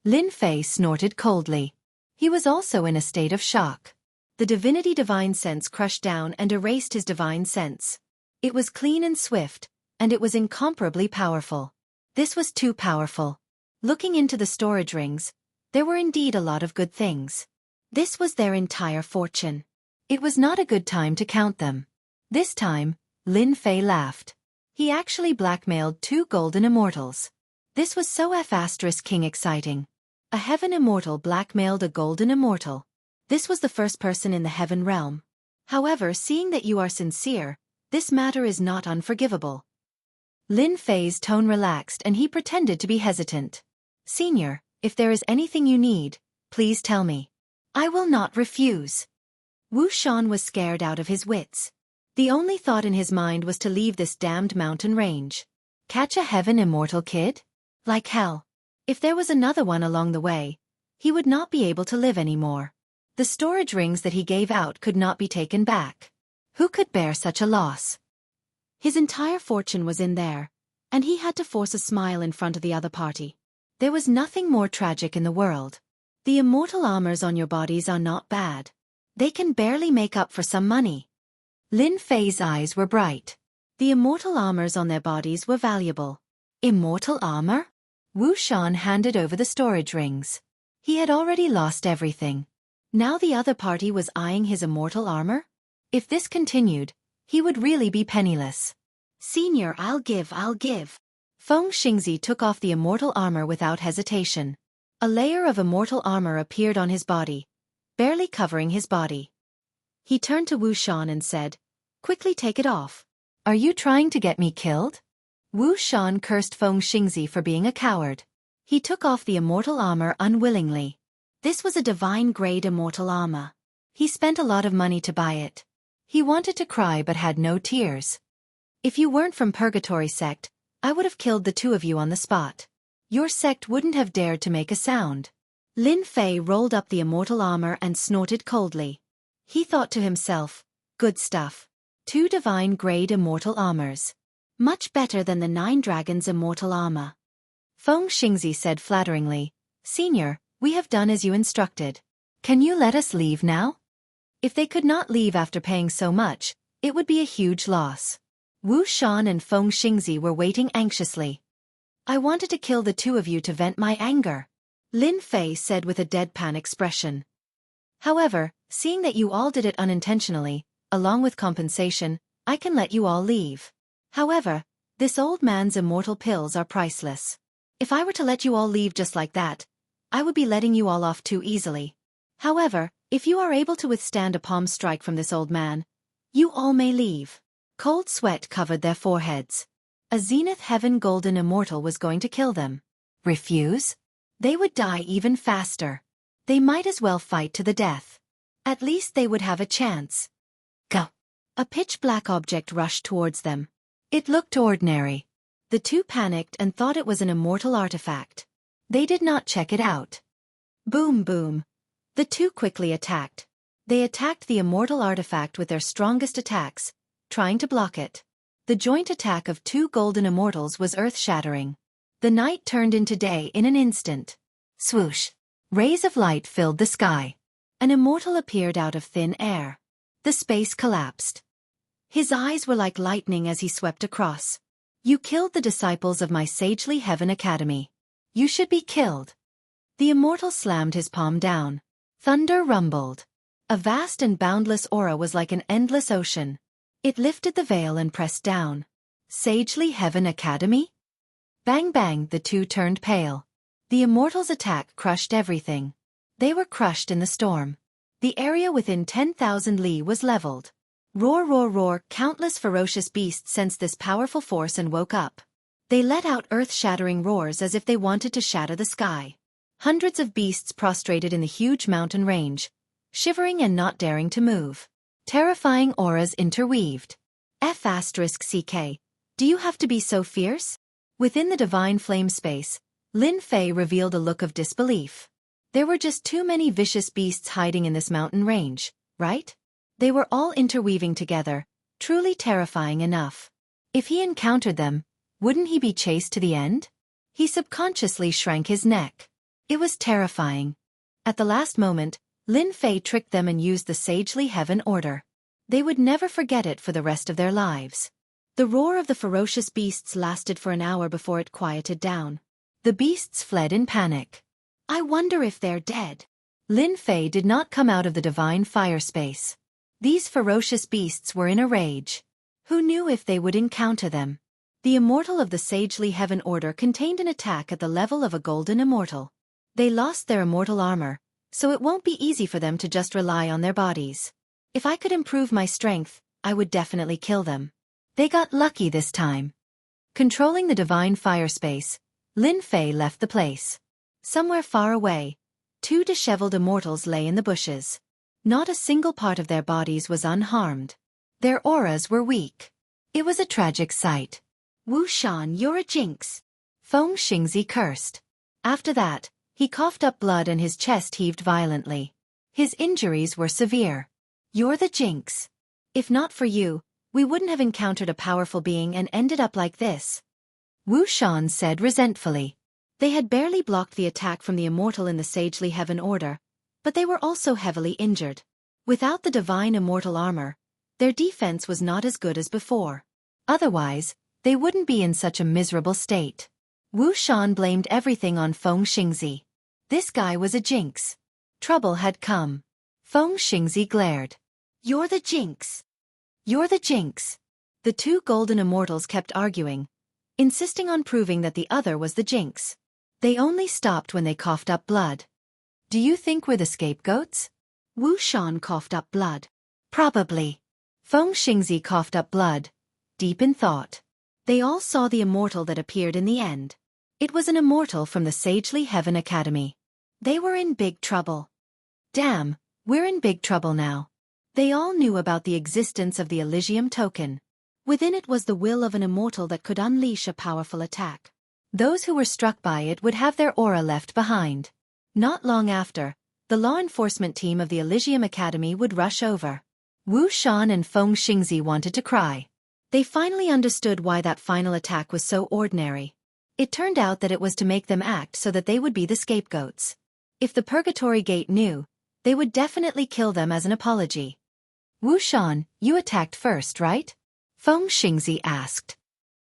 Lin Fei snorted coldly. He was also in a state of shock. The divinity divine sense crushed down and erased his divine sense. It was clean and swift, and it was incomparably powerful. This was too powerful. Looking into the storage rings, there were indeed a lot of good things. This was their entire fortune. It was not a good time to count them. This time, Lin Fei laughed. He actually blackmailed two golden immortals. This was so F***ing exciting. A heaven immortal blackmailed a golden immortal. This was the first person in the heaven realm. However, seeing that you are sincere, this matter is not unforgivable. Lin Fei's tone relaxed and he pretended to be hesitant. Senior, if there is anything you need, please tell me. I will not refuse. Wu Shan was scared out of his wits. The only thought in his mind was to leave this damned mountain range. Catch a heaven immortal kid? Like hell. If there was another one along the way, he would not be able to live anymore. The storage rings that he gave out could not be taken back. Who could bear such a loss? His entire fortune was in there, and he had to force a smile in front of the other party. There was nothing more tragic in the world. The immortal armors on your bodies are not bad. They can barely make up for some money. Lin Fei's eyes were bright. The immortal armors on their bodies were valuable. Immortal armor? Wu Shan handed over the storage rings. He had already lost everything. Now the other party was eyeing his immortal armor? If this continued, he would really be penniless. Senior, I'll give. Feng Xingzi took off the immortal armor without hesitation. A layer of immortal armor appeared on his body, barely covering his body. He turned to Wu Shan and said, "Quickly take it off. Are you trying to get me killed?" Wu Shan cursed Feng Xingzi for being a coward. He took off the immortal armor unwillingly. This was a divine-grade immortal armor. He spent a lot of money to buy it. He wanted to cry but had no tears. If you weren't from Purgatory Sect, I would have killed the two of you on the spot. Your sect wouldn't have dared to make a sound. Lin Fei rolled up the immortal armor and snorted coldly. He thought to himself, good stuff. 2 divine-grade immortal armors. Much better than the 9 dragons' immortal armor. Feng Xingzi said flatteringly, "Senior, we have done as you instructed. Can you let us leave now?" If they could not leave after paying so much, it would be a huge loss. Wu Shan and Feng Xingzi were waiting anxiously. "I wanted to kill the two of you to vent my anger," Lin Fei said with a deadpan expression. "However, seeing that you all did it unintentionally, along with compensation, I can let you all leave. However, this old man's immortal pills are priceless. If I were to let you all leave just like that, I would be letting you all off too easily. However, if you are able to withstand a palm strike from this old man, you all may leave." Cold sweat covered their foreheads. A Zenith Heaven Golden Immortal was going to kill them. Refuse? They would die even faster. They might as well fight to the death. At least they would have a chance. Go. A pitch-black object rushed towards them. It looked ordinary. The two panicked and thought it was an immortal artifact. They did not check it out. Boom boom. The two quickly attacked. They attacked the immortal artifact with their strongest attacks, trying to block it. The joint attack of 2 golden immortals was earth-shattering. The night turned into day in an instant. Swoosh. Rays of light filled the sky. An immortal appeared out of thin air. The space collapsed. His eyes were like lightning as he swept across. "You killed the disciples of my sagely Heaven Academy. You should be killed." The immortal slammed his palm down. Thunder rumbled. A vast and boundless aura was like an endless ocean. It lifted the veil and pressed down. Sagely Heaven Academy? Bang bang, the two turned pale. The immortal's attack crushed everything. They were crushed in the storm. The area within 10,000 li was leveled. Roar roar roar, countless ferocious beasts sensed this powerful force and woke up. They let out earth-shattering roars as if they wanted to shatter the sky. Hundreds of beasts prostrated in the huge mountain range, shivering and not daring to move. Terrifying auras interweaved. F***CK. Do you have to be so fierce? Within the divine flame space, Lin Fei revealed a look of disbelief. There were just too many vicious beasts hiding in this mountain range, right? They were all interweaving together, truly terrifying enough. If he encountered them, wouldn't he be chased to the end? He subconsciously shrank his neck. It was terrifying. At the last moment, Lin Fei tricked them and used the sagely Heaven Order. They would never forget it for the rest of their lives. The roar of the ferocious beasts lasted for an hour before it quieted down. The beasts fled in panic. "I wonder if they're dead." Lin Fei did not come out of the divine fire space. These ferocious beasts were in a rage. Who knew if they would encounter them? The immortal of the sagely Heaven Order contained an attack at the level of a golden immortal. They lost their immortal armor, so it won't be easy for them to just rely on their bodies. If I could improve my strength, I would definitely kill them. They got lucky this time. Controlling the divine fire space, Lin Fei left the place. Somewhere far away, 2 disheveled immortals lay in the bushes. Not a single part of their bodies was unharmed. Their auras were weak. It was a tragic sight. "Wu Shan, you're a jinx," Feng Xingzi cursed. After that, he coughed up blood and his chest heaved violently. His injuries were severe. "You're the jinx. If not for you, we wouldn't have encountered a powerful being and ended up like this," Wu Shan said resentfully. They had barely blocked the attack from the immortal in the sagely Heaven Order, but they were also heavily injured. Without the divine immortal armor, Their defense was not as good as before. Otherwise, they wouldn't be in such a miserable state. Wu Shan blamed everything on Feng Xingzi. This guy was a jinx. Trouble had come. Feng Xingzi glared. You're the jinx. You're the jinx. The two golden immortals kept arguing, insisting on proving that the other was the jinx. They only stopped when they coughed up blood. Do you think we're the scapegoats? Wu Shan coughed up blood. Probably. Feng Xingzi coughed up blood, deep in thought. They all saw the immortal that appeared in the end. It was an immortal from the Sagely Heaven Academy. They were in big trouble. Damn, we're in big trouble now. They all knew about the existence of the Elysium token. Within it was the will of an immortal that could unleash a powerful attack. Those who were struck by it would have their aura left behind. Not long after, the law enforcement team of the Elysium Academy would rush over. Wu Shan and Feng Xingzi wanted to cry. They finally understood why that final attack was so ordinary. It turned out that it was to make them act so that they would be the scapegoats. If the Purgatory Gate knew, they would definitely kill them as an apology. Wu Shan, you attacked first, right? Feng Xingzi asked.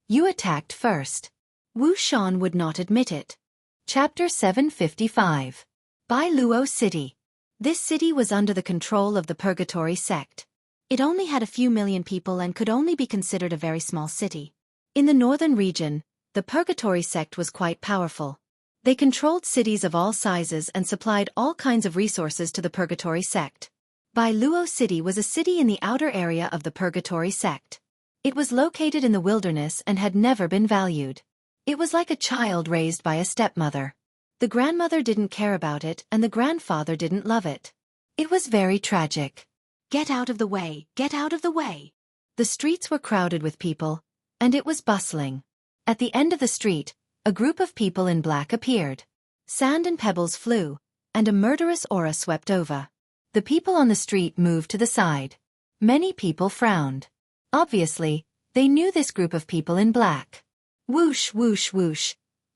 You attacked first. Wu Shan would not admit it. Chapter 755. Bai Luo City. This city was under the control of the Purgatory sect. It only had a few million people and could only be considered a very small city. In the northern region, the Purgatory sect was quite powerful. They controlled cities of all sizes and supplied all kinds of resources to the Purgatory sect. Bai Luo City was a city in the outer area of the Purgatory sect. It was located in the wilderness and had never been valued. It was like a child raised by a stepmother. The grandmother didn't care about it and the grandfather didn't love it. It was very tragic. Get out of the way, get out of the way. The streets were crowded with people, and it was bustling. At the end of the street, a group of people in black appeared. Sand and pebbles flew, and a murderous aura swept over. The people on the street moved to the side. Many people frowned. Obviously, they knew this group of people in black. Whoosh, whoosh, whoosh.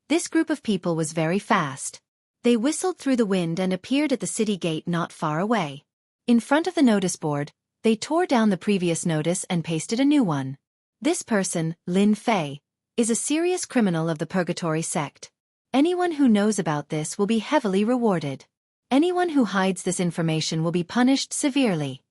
This group of people was very fast. They whistled through the wind and appeared at the city gate not far away. In front of the notice board, they tore down the previous notice and pasted a new one. This person, Lin Fei, is a serious criminal of the Purgatory sect. Anyone who knows about this will be heavily rewarded. Anyone who hides this information will be punished severely.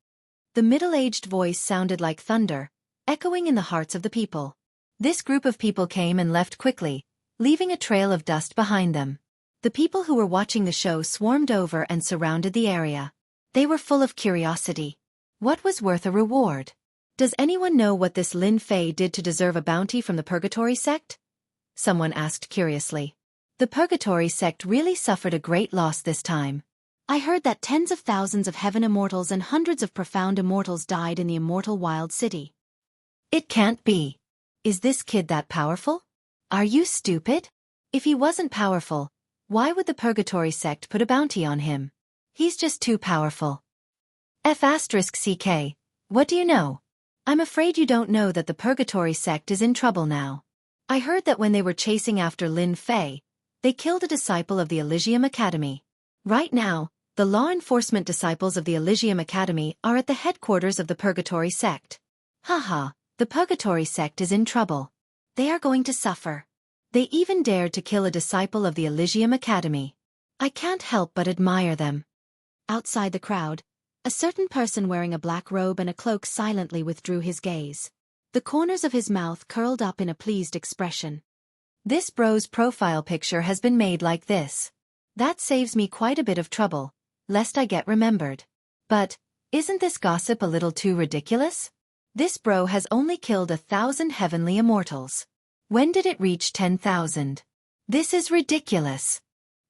The middle-aged voice sounded like thunder, echoing in the hearts of the people. This group of people came and left quickly, leaving a trail of dust behind them. The people who were watching the show swarmed over and surrounded the area. They were full of curiosity. What was worth a reward? Does anyone know what this Lin Fei did to deserve a bounty from the Purgatory sect? Someone asked curiously. The Purgatory sect really suffered a great loss this time. I heard that tens of thousands of heaven immortals and hundreds of profound immortals died in the immortal wild city. It can't be. Is this kid that powerful? Are you stupid? If he wasn't powerful, why would the Purgatory sect put a bounty on him? He's just too powerful. F***CK, what do you know? I'm afraid you don't know that the Purgatory sect is in trouble now. I heard that when they were chasing after Lin Fei, they killed a disciple of the Elysium Academy. Right now, the law enforcement disciples of the Elysium Academy are at the headquarters of the Purgatory sect. Haha, the Purgatory sect is in trouble. They are going to suffer. They even dared to kill a disciple of the Elysium Academy. I can't help but admire them. Outside the crowd, a certain person wearing a black robe and a cloak silently withdrew his gaze. The corners of his mouth curled up in a pleased expression. This bro's profile picture has been made like this. That saves me quite a bit of trouble, lest I get remembered. But, isn't this gossip a little too ridiculous? This bro has only killed 1,000 heavenly immortals. When did it reach 10,000? This is ridiculous.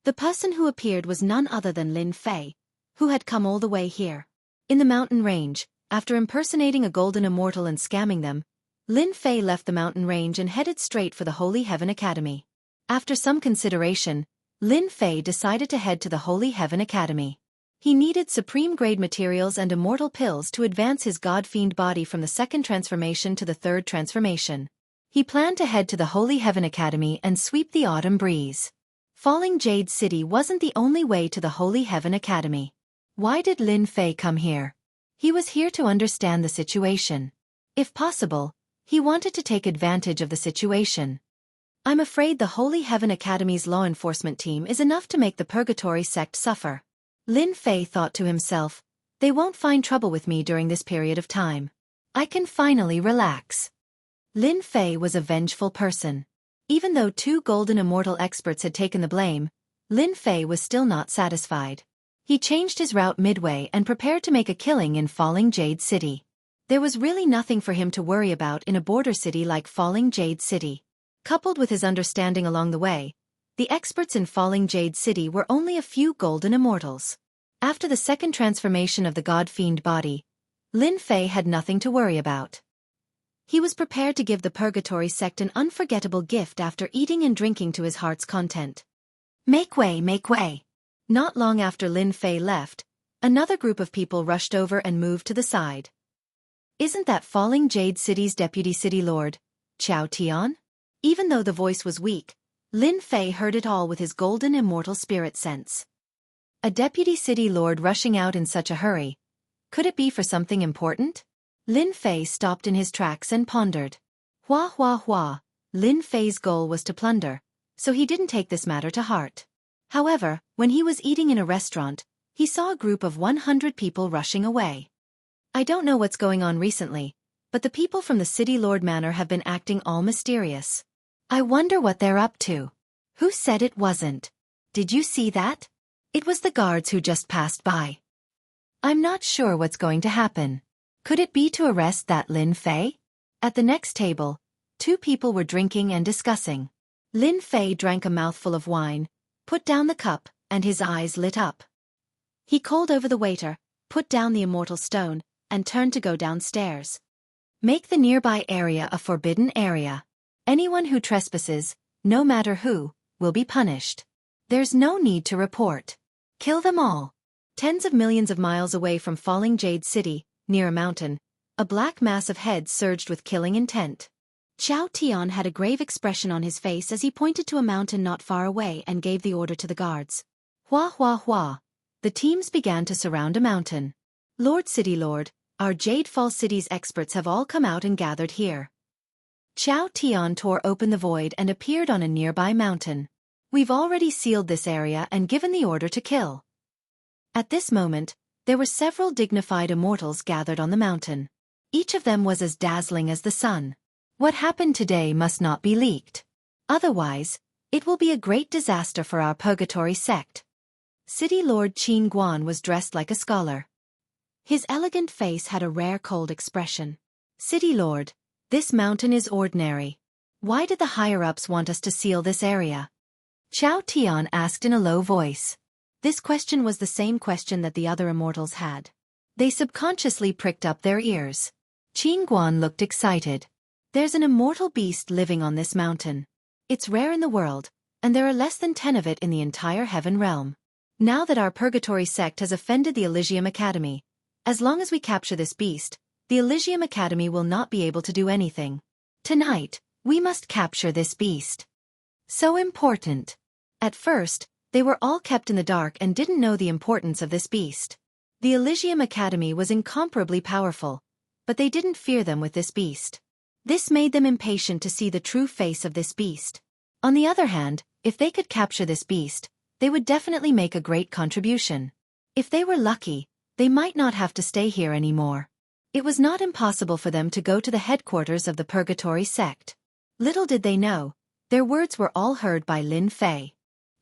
The person who appeared was none other than Lin Fei, who had come all the way here. In the mountain range, after impersonating a golden immortal and scamming them, Lin Fei left the mountain range and headed straight for the Holy Heaven Academy. After some consideration, Lin Fei decided to head to the Holy Heaven Academy. He needed supreme-grade materials and immortal pills to advance his god-fiend body from the second transformation to the third transformation. He planned to head to the Holy Heaven Academy and sweep the autumn breeze. Falling Jade City wasn't the only way to the Holy Heaven Academy. Why did Lin Fei come here? He was here to understand the situation. If possible, he wanted to take advantage of the situation. I'm afraid the Holy Heaven Academy's law enforcement team is enough to make the Purgatory sect suffer. Lin Fei thought to himself, they won't find trouble with me during this period of time. I can finally relax. Lin Fei was a vengeful person. Even though 2 golden immortal experts had taken the blame, Lin Fei was still not satisfied. He changed his route midway and prepared to make a killing in Falling Jade City. There was really nothing for him to worry about in a border city like Falling Jade City. Coupled with his understanding along the way, the experts in Falling Jade City were only a few golden immortals. After the second transformation of the god-fiend body, Lin Fei had nothing to worry about. He was prepared to give the Purgatory sect an unforgettable gift after eating and drinking to his heart's content. Make way, make way! Not long after Lin Fei left, another group of people rushed over and moved to the side. Isn't that Falling Jade City's deputy city lord, Xiao Tian? Even though the voice was weak, Lin Fei heard it all with his golden immortal spirit sense. A deputy city lord rushing out in such a hurry. Could it be for something important? Lin Fei stopped in his tracks and pondered. Hua hua hua, Lin Fei's goal was to plunder, so he didn't take this matter to heart. However, when he was eating in a restaurant, he saw a group of 100 people rushing away. I don't know what's going on recently, but the people from the City Lord Manor have been acting all mysterious. I wonder what they're up to. Who said it wasn't? Did you see that? It was the guards who just passed by. I'm not sure what's going to happen. Could it be to arrest that Lin Fei? At the next table, 2 people were drinking and discussing. Lin Fei drank a mouthful of wine, put down the cup, and his eyes lit up. He called over the waiter, put down the immortal stone, and turned to go downstairs. Make the nearby area a forbidden area. Anyone who trespasses, no matter who, will be punished. There's no need to report. Kill them all. Tens of millions of miles away from Falling Jade City, near a mountain, a black mass of heads surged with killing intent. Xiao Tian had a grave expression on his face as he pointed to a mountain not far away and gave the order to the guards. Hua hua hua. The teams began to surround a mountain. Lord City Lord, our Jade Fall City's experts have all come out and gathered here. Xiao Tian tore open the void and appeared on a nearby mountain. We've already sealed this area and given the order to kill. At this moment, there were several dignified immortals gathered on the mountain. Each of them was as dazzling as the sun. What happened today must not be leaked. Otherwise, it will be a great disaster for our Purgatory sect. City Lord Qin Guan was dressed like a scholar. His elegant face had a rare cold expression. City Lord, this mountain is ordinary. Why did the higher-ups want us to seal this area? Xiao Tian asked in a low voice. This question was the same question that the other immortals had. They subconsciously pricked up their ears. Qin Guan looked excited. There's an immortal beast living on this mountain. It's rare in the world, and there are less than 10 of it in the entire heaven realm. Now that our Purgatory sect has offended the Elysium Academy, as long as we capture this beast, the Elysium Academy will not be able to do anything. Tonight, we must capture this beast. So important. At first, they were all kept in the dark and didn't know the importance of this beast. The Elysium Academy was incomparably powerful, but they didn't fear them with this beast. This made them impatient to see the true face of this beast. On the other hand, if they could capture this beast, they would definitely make a great contribution. If they were lucky, they might not have to stay here anymore. It was not impossible for them to go to the headquarters of the Purgatory sect. Little did they know, their words were all heard by Lin Fei.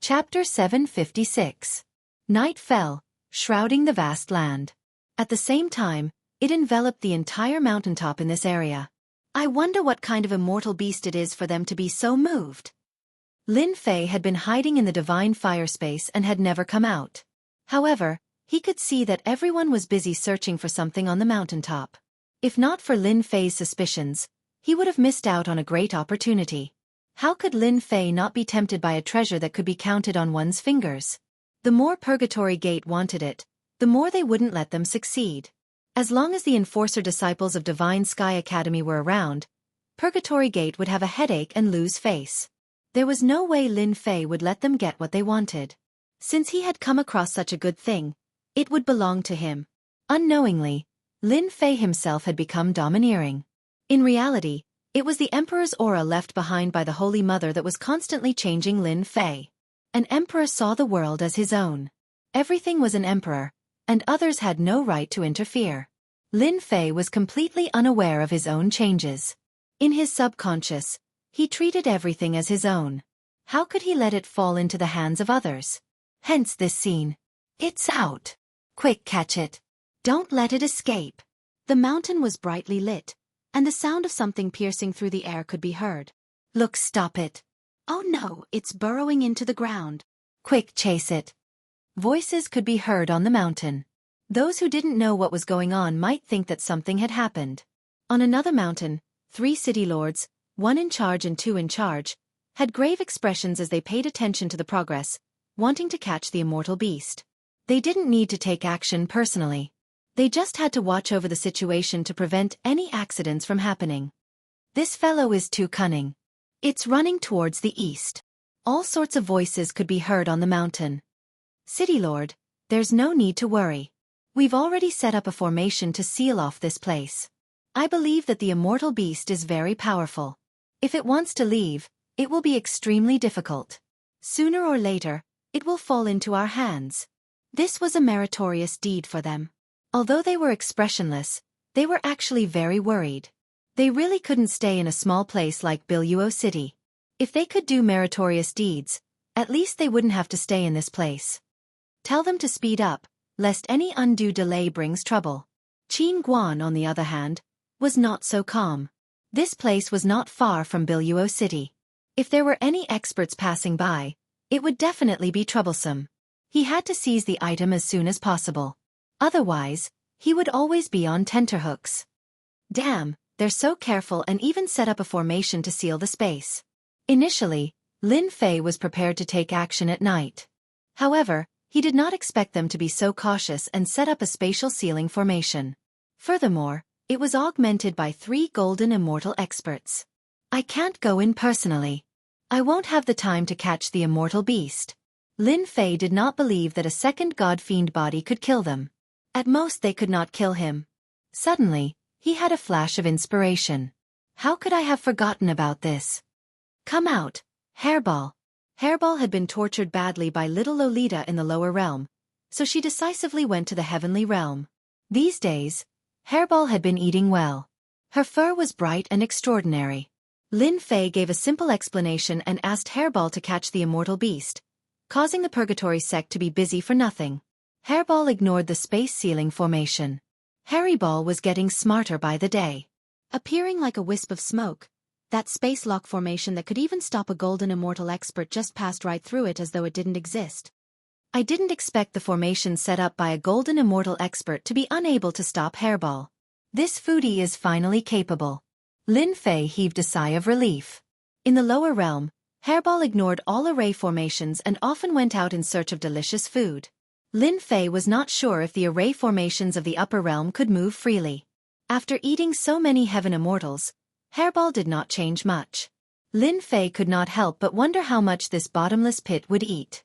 Chapter 756. Night fell, shrouding the vast land. At the same time, it enveloped the entire mountaintop in this area. I wonder what kind of immortal beast it is for them to be so moved. Lin Fei had been hiding in the divine fire space and had never come out. However, he could see that everyone was busy searching for something on the mountaintop. If not for Lin Fei's suspicions, he would have missed out on a great opportunity. How could Lin Fei not be tempted by a treasure that could be counted on one's fingers? The more Purgatory Gate wanted it, the more they wouldn't let them succeed. As long as the enforcer disciples of Divine Sky Academy were around, Purgatory Gate would have a headache and lose face. There was no way Lin Fei would let them get what they wanted. Since he had come across such a good thing, it would belong to him. Unknowingly, Lin Fei himself had become domineering. In reality, it was the emperor's aura left behind by the Holy Mother that was constantly changing Lin Fei. An emperor saw the world as his own. Everything was an emperor, and others had no right to interfere. Lin Fei was completely unaware of his own changes. In his subconscious, he treated everything as his own. How could he let it fall into the hands of others? Hence this scene. It's out. Quick, catch it. Don't let it escape. The mountain was brightly lit, and the sound of something piercing through the air could be heard. Look, stop it. Oh no, it's burrowing into the ground. Quick, chase it. Voices could be heard on the mountain. Those who didn't know what was going on might think that something had happened. On another mountain, 3 city lords, 1 in charge and 2 in charge, had grave expressions as they paid attention to the progress, wanting to catch the immortal beast. They didn't need to take action personally. They just had to watch over the situation to prevent any accidents from happening. This fellow is too cunning. It's running towards the east. All sorts of voices could be heard on the mountain. City Lord, there's no need to worry. We've already set up a formation to seal off this place. I believe that the immortal beast is very powerful. If it wants to leave, it will be extremely difficult. Sooner or later, it will fall into our hands. This was a meritorious deed for them. Although they were expressionless, they were actually very worried. They really couldn't stay in a small place like Biluo City. If they could do meritorious deeds, at least they wouldn't have to stay in this place. Tell them to speed up, lest any undue delay brings trouble. Qin Guan, on the other hand, was not so calm. This place was not far from Biluo City. If there were any experts passing by, it would definitely be troublesome. He had to seize the item as soon as possible. Otherwise, he would always be on tenterhooks. Damn, they're so careful and even set up a formation to seal the space. Initially, Lin Fei was prepared to take action at night. However, he did not expect them to be so cautious and set up a spatial sealing formation. Furthermore, it was augmented by 3 golden immortal experts. I can't go in personally. I won't have the time to catch the immortal beast. Lin Fei did not believe that a second god-fiend body could kill them. At most they could not kill him. Suddenly, he had a flash of inspiration. How could I have forgotten about this? Come out, Hairball. Hairball had been tortured badly by little Lolita in the lower realm, so she decisively went to the heavenly realm. These days, Hairball had been eating well. Her fur was bright and extraordinary. Lin Fei gave a simple explanation and asked Hairball to catch the immortal beast, causing the purgatory sect to be busy for nothing. Hairball ignored the space sealing formation. Harryball was getting smarter by the day. Appearing like a wisp of smoke, that space lock formation that could even stop a golden immortal expert just passed right through it as though it didn't exist. I didn't expect the formation set up by a golden immortal expert to be unable to stop Hairball. This foodie is finally capable. Lin Fei heaved a sigh of relief. In the lower realm, Hairball ignored all array formations and often went out in search of delicious food. Lin Fei was not sure if the array formations of the upper realm could move freely. After eating so many heaven immortals, Hairball did not change much. Lin Fei could not help but wonder how much this bottomless pit would eat.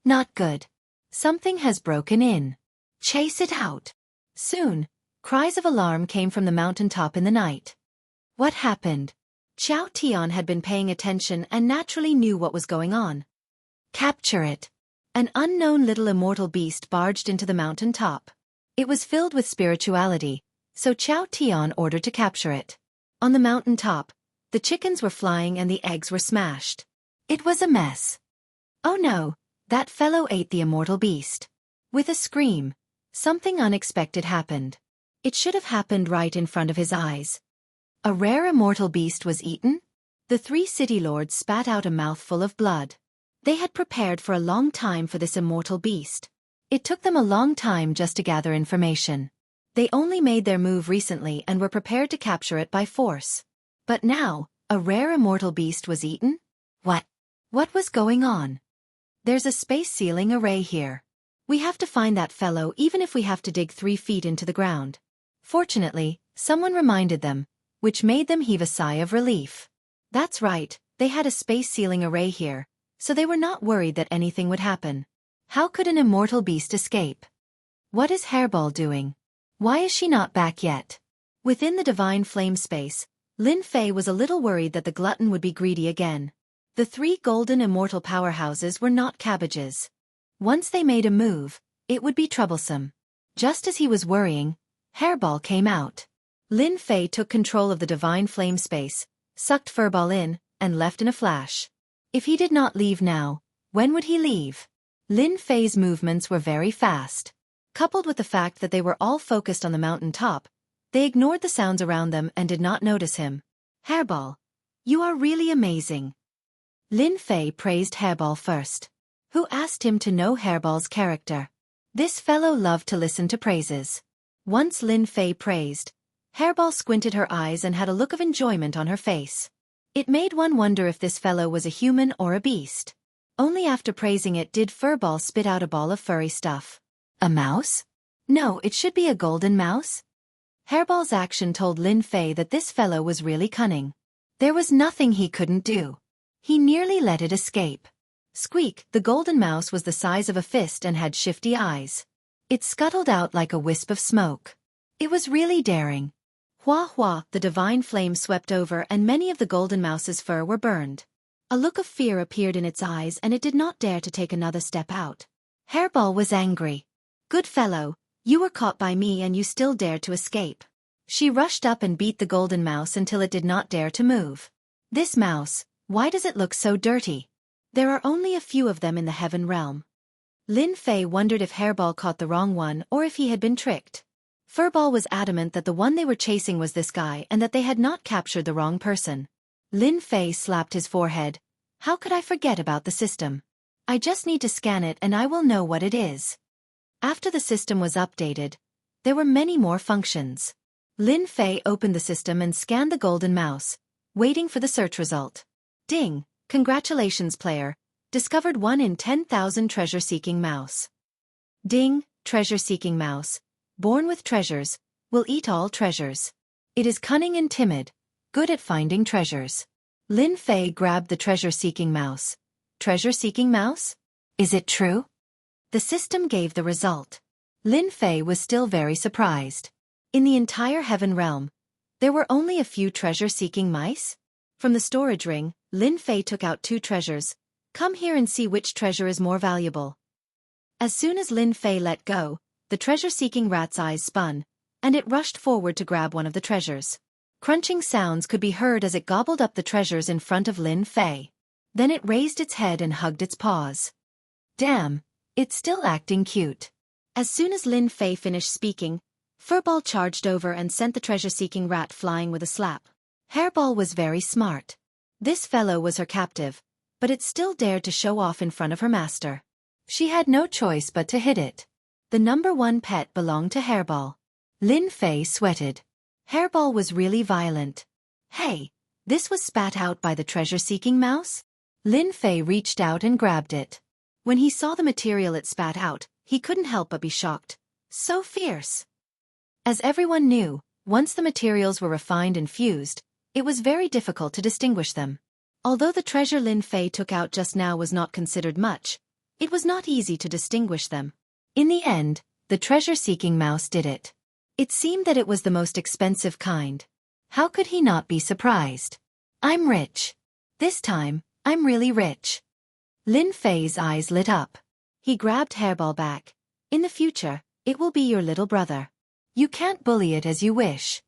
Not good. Something has broken in. Chase it out. Soon, cries of alarm came from the mountaintop in the night. What happened? Xiao Tian had been paying attention and naturally knew what was going on. Capture it. An unknown little immortal beast barged into the mountain top. It was filled with spirituality, so Xiao Tian ordered to capture it. On the mountain top, the chickens were flying and the eggs were smashed. It was a mess. Oh no, that fellow ate the immortal beast. With a scream, something unexpected happened. It should have happened right in front of his eyes. A rare immortal beast was eaten? The 3 city lords spat out a mouthful of blood. They had prepared for a long time for this immortal beast. It took them a long time just to gather information. They only made their move recently and were prepared to capture it by force. But now, a rare immortal beast was eaten? What? What was going on? There's a space sealing array here. We have to find that fellow even if we have to dig 3 feet into the ground. Fortunately, someone reminded them, which made them heave a sigh of relief. That's right, they had a space sealing array here, so they were not worried that anything would happen. How could an immortal beast escape? What is Hairball doing? Why is she not back yet? Within the divine flame space, Lin Fei was a little worried that the glutton would be greedy again. The 3 golden immortal powerhouses were not cabbages. Once they made a move, it would be troublesome. Just as he was worrying, Hairball came out. Lin Fei took control of the divine flame space, sucked Furball in, and left in a flash. If he did not leave now, when would he leave? Lin Fei's movements were very fast. Coupled with the fact that they were all focused on the mountain top, they ignored the sounds around them and did not notice him. Hairball, you are really amazing. Lin Fei praised Hairball first. Who asked him to know Hairball's character? This fellow loved to listen to praises. Once Lin Fei praised, Hairball squinted her eyes and had a look of enjoyment on her face. It made one wonder if this fellow was a human or a beast. Only after praising it did Furball spit out a ball of furry stuff. A mouse? No, it should be a golden mouse. Hairball's action told Lin Fei that this fellow was really cunning. There was nothing he couldn't do. He nearly let it escape. Squeak, the golden mouse was the size of a fist and had shifty eyes. It scuttled out like a wisp of smoke. It was really daring. Hua hua, the divine flame swept over and many of the golden mouse's fur were burned. A look of fear appeared in its eyes and it did not dare to take another step out. Hairball was angry. Good fellow, you were caught by me and you still dared to escape. She rushed up and beat the golden mouse until it did not dare to move. This mouse, why does it look so dirty? There are only a few of them in the heaven realm. Lin Fei wondered if Hairball caught the wrong one or if he had been tricked. Furball was adamant that the one they were chasing was this guy and that they had not captured the wrong person. Lin Fei slapped his forehead. How could I forget about the system? I just need to scan it and I will know what it is. After the system was updated, there were many more functions. Lin Fei opened the system and scanned the golden mouse, waiting for the search result. Ding! Congratulations, player. Discovered 1 in 10,000 treasure-seeking mouse. Ding! Treasure-seeking mouse. Born with treasures, will eat all treasures. It is cunning and timid, good at finding treasures. Lin Fei grabbed the treasure-seeking mouse. Treasure-seeking mouse? Is it true? The system gave the result. Lin Fei was still very surprised. In the entire heaven realm, there were only a few treasure-seeking mice? From the storage ring, Lin Fei took out 2 treasures. Come here and see which treasure is more valuable. As soon as Lin Fei let go, the treasure-seeking rat's eyes spun, and it rushed forward to grab one of the treasures. Crunching sounds could be heard as it gobbled up the treasures in front of Lin Fei. Then it raised its head and hugged its paws. Damn, it's still acting cute. As soon as Lin Fei finished speaking, Furball charged over and sent the treasure-seeking rat flying with a slap. Hairball was very smart. This fellow was her captive, but it still dared to show off in front of her master. She had no choice but to hit it. The number 1 pet belonged to Hairball. Lin Fei sweated. Hairball was really violent. Hey, this was spat out by the treasure-seeking mouse? Lin Fei reached out and grabbed it. When he saw the material it spat out, he couldn't help but be shocked. So fierce. As everyone knew, once the materials were refined and fused, it was very difficult to distinguish them. Although the treasure Lin Fei took out just now was not considered much, it was not easy to distinguish them. In the end, the treasure-seeking mouse did it. It seemed that it was the most expensive kind. How could he not be surprised? I'm rich. This time, I'm really rich. Lin Fei's eyes lit up. He grabbed Hairball back. In the future, it will be your little brother. You can't bully it as you wish.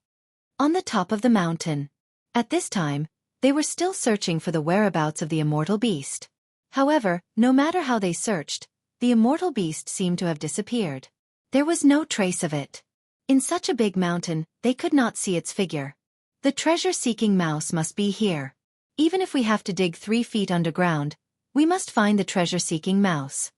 On the top of the mountain. At this time, they were still searching for the whereabouts of the immortal beast. However, no matter how they searched, the immortal beast seemed to have disappeared. There was no trace of it. In such a big mountain, they could not see its figure. The treasure-seeking mouse must be here. Even if we have to dig 3 feet underground, we must find the treasure-seeking mouse.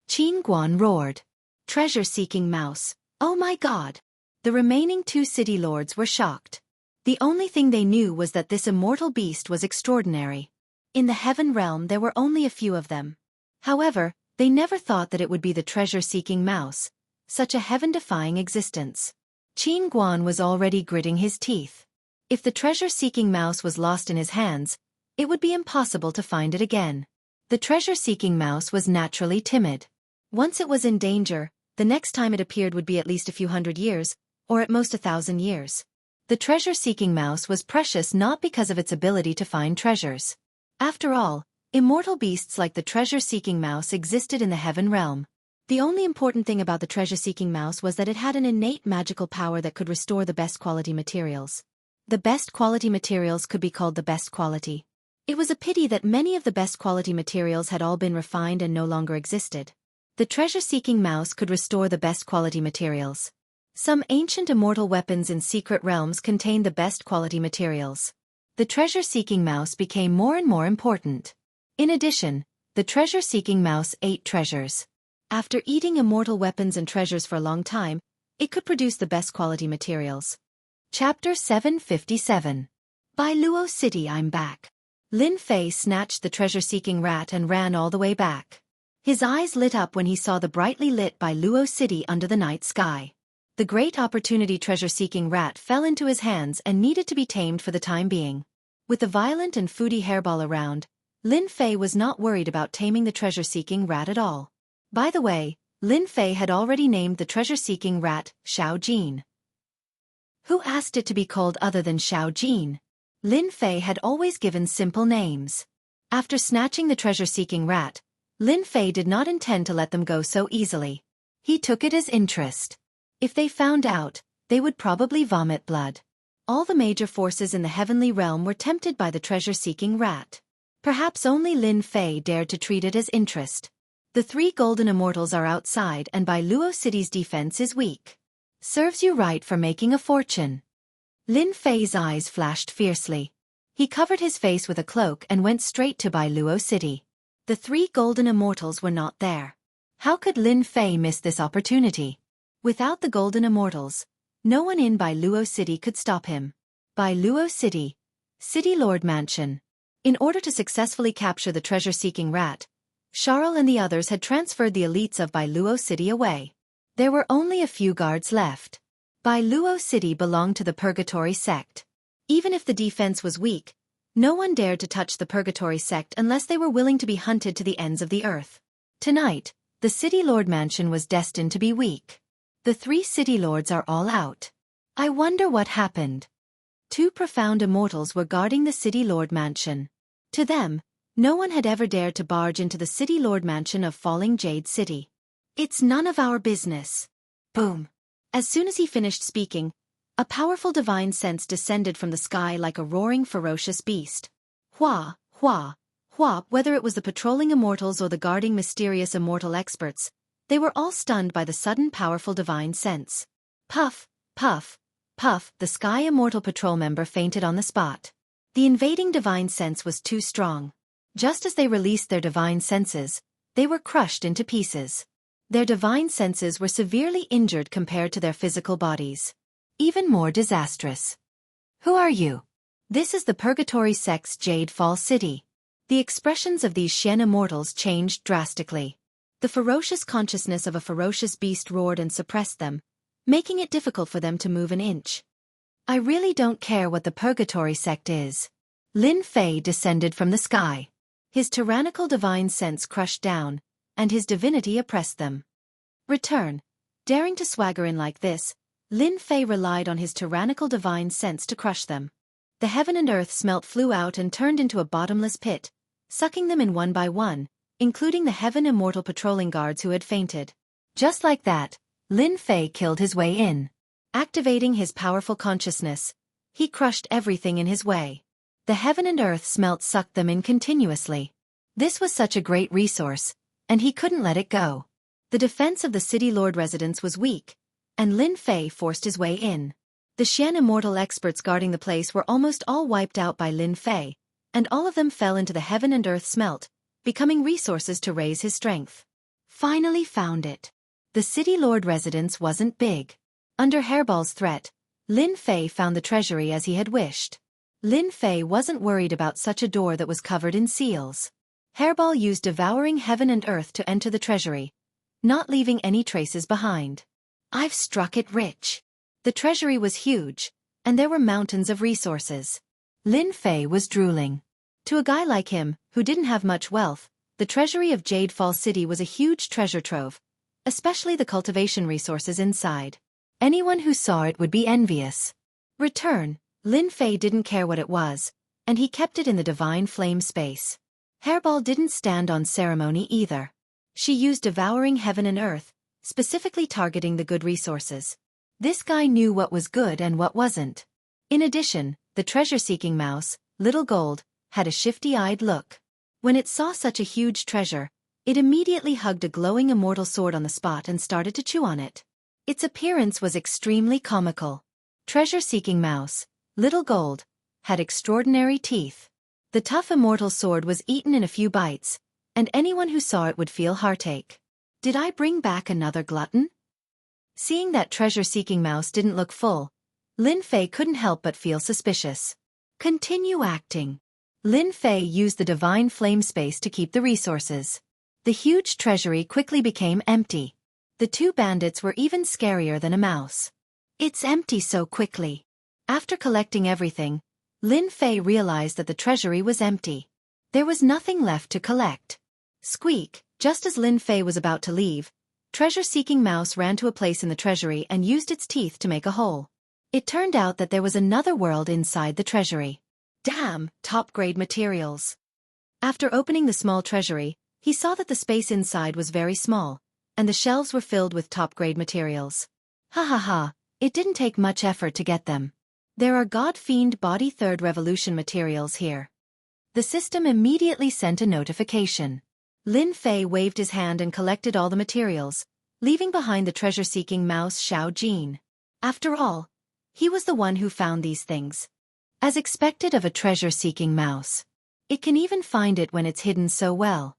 Qin Guan roared. Treasure-seeking mouse, oh my god! The remaining 2 city lords were shocked. The only thing they knew was that this immortal beast was extraordinary. In the heaven realm there were only a few of them. However, they never thought that it would be the treasure-seeking mouse, such a heaven-defying existence. Qin Guan was already gritting his teeth. If the treasure-seeking mouse was lost in his hands, it would be impossible to find it again. The treasure-seeking mouse was naturally timid. Once it was in danger, the next time it appeared would be at least a few hundred years, or at most 1,000 years. The treasure-seeking mouse was precious not because of its ability to find treasures. After all, immortal beasts like the treasure-seeking mouse existed in the heaven realm. The only important thing about the treasure-seeking mouse was that it had an innate magical power that could restore the best quality materials. The best quality materials could be called the best quality. It was a pity that many of the best quality materials had all been refined and no longer existed. The treasure-seeking mouse could restore the best quality materials. Some ancient immortal weapons in secret realms contained the best quality materials. The treasure-seeking mouse became more and more important. In addition, the treasure-seeking mouse ate treasures. After eating immortal weapons and treasures for a long time, it could produce the best quality materials. Chapter 757. By Luo City I'm back. Lin Fei snatched the treasure-seeking rat and ran all the way back. His eyes lit up when he saw the brightly lit Bai Luo City under the night sky. The great opportunity treasure-seeking rat fell into his hands and needed to be tamed for the time being. With the violent and foodie hairball around, Lin Fei was not worried about taming the treasure-seeking rat at all. By the way, Lin Fei had already named the treasure-seeking rat Xiao Jin. Who asked it to be called other than Xiao Jin? Lin Fei had always given simple names. After snatching the treasure-seeking rat, Lin Fei did not intend to let them go so easily. He took it as interest. If they found out, they would probably vomit blood. All the major forces in the heavenly realm were tempted by the treasure-seeking rat. Perhaps only Lin Fei dared to treat it as interest. The 3 golden immortals are outside and Bai Luo City's defense is weak. Serves you right for making a fortune. Lin Fei's eyes flashed fiercely. He covered his face with a cloak and went straight to Bai Luo City. The 3 golden immortals were not there. How could Lin Fei miss this opportunity? Without the golden immortals, no one in Bai Luo City could stop him. Bai Luo City, City Lord Mansion. In order to successfully capture the treasure-seeking rat, Charles and the others had transferred the elites of Bai Luo City away. There were only a few guards left. Bai Luo City belonged to the Purgatory sect. Even if the defense was weak, no one dared to touch the Purgatory sect unless they were willing to be hunted to the ends of the earth. Tonight, the City Lord Mansion was destined to be weak. The 3 city lords are all out. I wonder what happened. 2 profound immortals were guarding the City Lord Mansion. To them, no one had ever dared to barge into the City Lord Mansion of Falling Jade City. It's none of our business. Boom. As soon as he finished speaking, a powerful divine sense descended from the sky like a roaring ferocious beast. Hua, hua, hua. Whether it was the patrolling immortals or the guarding mysterious immortal experts, they were all stunned by the sudden powerful divine sense. Puff, puff, puff. The Sky Immortal Patrol member fainted on the spot. The invading divine sense was too strong. Just as they released their divine senses, they were crushed into pieces. Their divine senses were severely injured compared to their physical bodies. Even more disastrous. Who are you? This is the Purgatory sect's Jade Fall City. The expressions of these Xian immortals changed drastically. The ferocious consciousness of a ferocious beast roared and suppressed them, making it difficult for them to move an inch. I really don't care what the Purgatory sect is. Lin Fei descended from the sky. His tyrannical divine sense crushed down, and his divinity oppressed them. Return. Daring to swagger in like this, Lin Fei relied on his tyrannical divine sense to crush them. The heaven and earth smelt flew out and turned into a bottomless pit, sucking them in one by one, including the Heaven Immortal patrolling guards who had fainted. Just like that, Lin Fei killed his way in. Activating his powerful consciousness, he crushed everything in his way. The heaven and earth smelt sucked them in continuously. This was such a great resource, and he couldn't let it go. The defense of the City Lord residence was weak, and Lin Fei forced his way in. The Xian immortal experts guarding the place were almost all wiped out by Lin Fei, and all of them fell into the heaven and earth smelt, becoming resources to raise his strength. Finally found it. The City Lord residence wasn't big. Under Hairball's threat, Lin Fei found the treasury as he had wished. Lin Fei wasn't worried about such a door that was covered in seals. Hairball used devouring heaven and earth to enter the treasury, not leaving any traces behind. I've struck it rich. The treasury was huge, and there were mountains of resources. Lin Fei was drooling. To a guy like him, who didn't have much wealth, the treasury of Jade Fall City was a huge treasure trove, especially the cultivation resources inside. Anyone who saw it would be envious. Return. Lin Fei didn't care what it was, and he kept it in the divine flame space. Hairball didn't stand on ceremony either. She used devouring heaven and earth, specifically targeting the good resources. This guy knew what was good and what wasn't. In addition, the treasure-seeking mouse, Little Gold, had a shifty-eyed look. When it saw such a huge treasure, it immediately hugged a glowing immortal sword on the spot and started to chew on it. Its appearance was extremely comical. Treasure-seeking mouse, Little Gold, had extraordinary teeth. The tough immortal sword was eaten in a few bites, and anyone who saw it would feel heartache. Did I bring back another glutton? Seeing that treasure-seeking mouse didn't look full, Lin Fei couldn't help but feel suspicious. Continue acting. Lin Fei used the divine flame space to keep the resources. The huge treasury quickly became empty. The two bandits were even scarier than a mouse. It's empty so quickly. After collecting everything, Lin Fei realized that the treasury was empty. There was nothing left to collect. Squeak, just as Lin Fei was about to leave, treasure-seeking mouse ran to a place in the treasury and used its teeth to make a hole. It turned out that there was another world inside the treasury. Damn, top-grade materials. After opening the small treasury, he saw that the space inside was very small, and the shelves were filled with top-grade materials. Ha ha ha, it didn't take much effort to get them. There are God-fiend body third revolution materials here. The system immediately sent a notification. Lin Fei waved his hand and collected all the materials, leaving behind the treasure-seeking mouse Xiao Jin. After all, he was the one who found these things. As expected of a treasure-seeking mouse. It can even find it when it's hidden so well.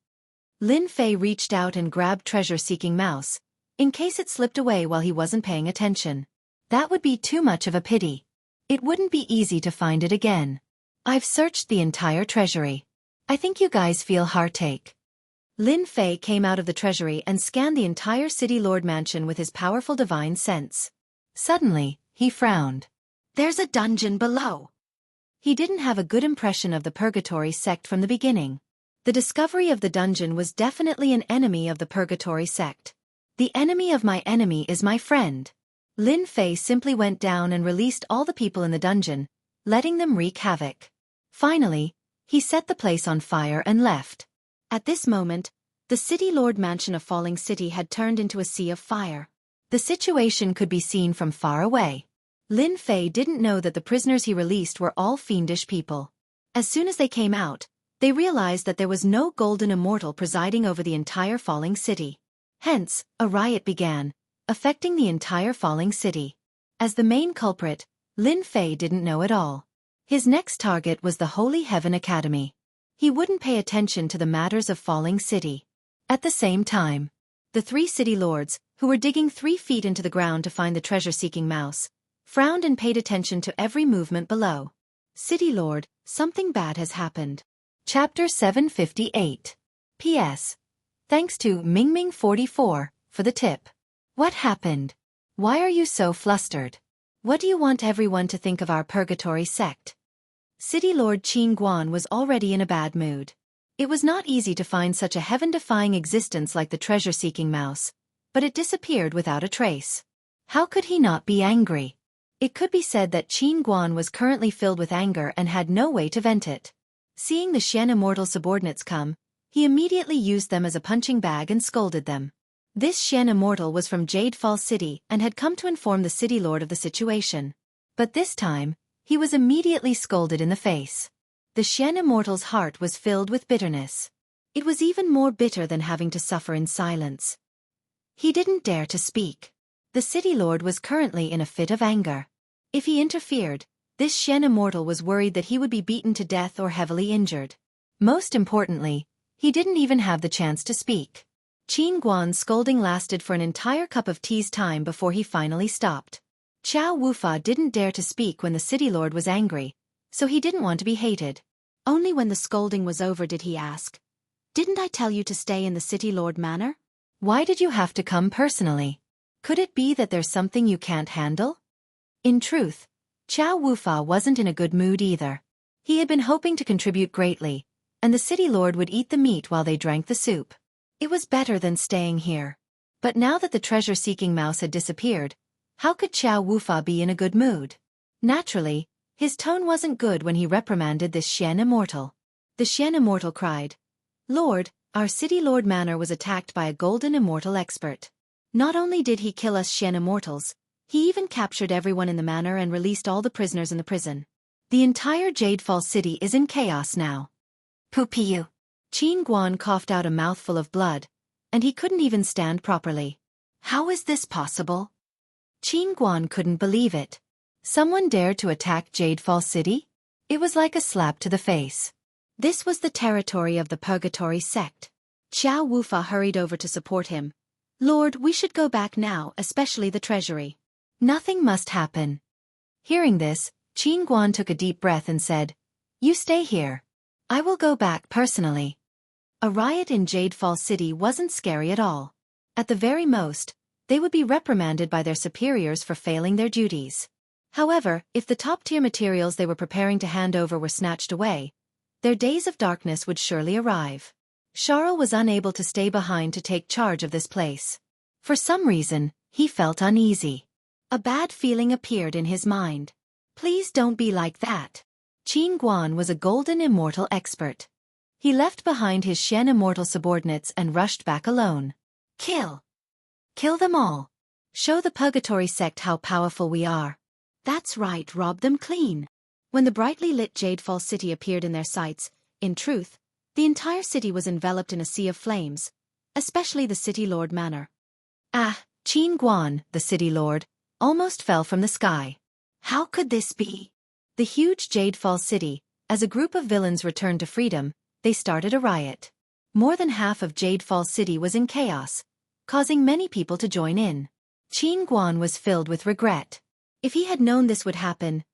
Lin Fei reached out and grabbed treasure-seeking mouse, in case it slipped away while he wasn't paying attention. That would be too much of a pity. It wouldn't be easy to find it again. I've searched the entire treasury. I think you guys feel heartache. Lin Fei came out of the treasury and scanned the entire City Lord mansion with his powerful divine sense. Suddenly, he frowned. There's a dungeon below. He didn't have a good impression of the Purgatory sect from the beginning. The discovery of the dungeon was definitely an enemy of the Purgatory sect. The enemy of my enemy is my friend. Lin Fei simply went down and released all the people in the dungeon, letting them wreak havoc. Finally, he set the place on fire and left. At this moment, the City Lord mansion of Falling City had turned into a sea of fire. The situation could be seen from far away. Lin Fei didn't know that the prisoners he released were all fiendish people. As soon as they came out, they realized that there was no golden immortal presiding over the entire Falling City. Hence, a riot began, affecting the entire Falling City. As the main culprit, Lin Fei didn't know at all. His next target was the Holy Heaven Academy. He wouldn't pay attention to the matters of Falling City. At the same time, the three city lords, who were digging 3 feet into the ground to find the treasure-seeking mouse, frowned and paid attention to every movement below. City Lord, something bad has happened. Chapter 758. P.S. Thanks to Mingming44 for the tip. What happened? Why are you so flustered? What do you want everyone to think of our Purgatory sect? City Lord Qin Guan was already in a bad mood. It was not easy to find such a heaven-defying existence like the treasure-seeking mouse, but it disappeared without a trace. How could he not be angry? It could be said that Qin Guan was currently filled with anger and had no way to vent it. Seeing the Xian immortal subordinates come, he immediately used them as a punching bag and scolded them. This Xian immortal was from Jade Fall City and had come to inform the city lord of the situation. But this time, he was immediately scolded in the face. The Xian immortal's heart was filled with bitterness. It was even more bitter than having to suffer in silence. He didn't dare to speak. The city lord was currently in a fit of anger. If he interfered, this Xian immortal was worried that he would be beaten to death or heavily injured. Most importantly, he didn't even have the chance to speak. Qin Guan's scolding lasted for an entire cup of tea's time before he finally stopped. Qiao Wufa didn't dare to speak when the city lord was angry, so he didn't want to be hated. Only when the scolding was over did he ask, "Didn't I tell you to stay in the city lord manor? Why did you have to come personally? Could it be that there's something you can't handle?" In truth, Qiao Wufa wasn't in a good mood either. He had been hoping to contribute greatly, and the city lord would eat the meat while they drank the soup. It was better than staying here. But now that the treasure-seeking mouse had disappeared, How could Xiao Wufa be in a good mood? Naturally, his tone wasn't good when he reprimanded this Xian immortal. The Xian immortal cried, "Lord, our city lord manor was attacked by a golden immortal expert. Not only did he kill us Xian immortals, he even captured everyone in the manor and released all the prisoners in the prison. The entire Jadefall city is in chaos now." Pupiu. Qin Guan coughed out a mouthful of blood, and he couldn't even stand properly. How is this possible? Qin Guan couldn't believe it. Someone dared to attack Jadefall City? It was like a slap to the face. This was the territory of the Purgatory sect. Xiao Wufa hurried over to support him. "Lord, we should go back now, especially the treasury. Nothing must happen." Hearing this, Qin Guan took a deep breath and said, "You stay here. I will go back personally." A riot in Jadefall City wasn't scary at all. At the very most, they would be reprimanded by their superiors for failing their duties. However, if the top-tier materials they were preparing to hand over were snatched away, their days of darkness would surely arrive. Charles was unable to stay behind to take charge of this place. For some reason, he felt uneasy. A bad feeling appeared in his mind. Please don't be like that. Qin Guan was a golden immortal expert. He left behind his Xian immortal subordinates and rushed back alone. Kill. Kill them all. Show the Purgatory sect how powerful we are. That's right, rob them clean. When the brightly lit Jadefall City appeared in their sights, in truth, the entire city was enveloped in a sea of flames, especially the city lord manor. Qin Guan, the city lord, almost fell from the sky. How could this be? The huge Jadefall City, as a group of villains returned to freedom, they started a riot. More than half of Jadefall City was in chaos, causing many people to join in. Qin Guan was filled with regret. If he had known this would happen,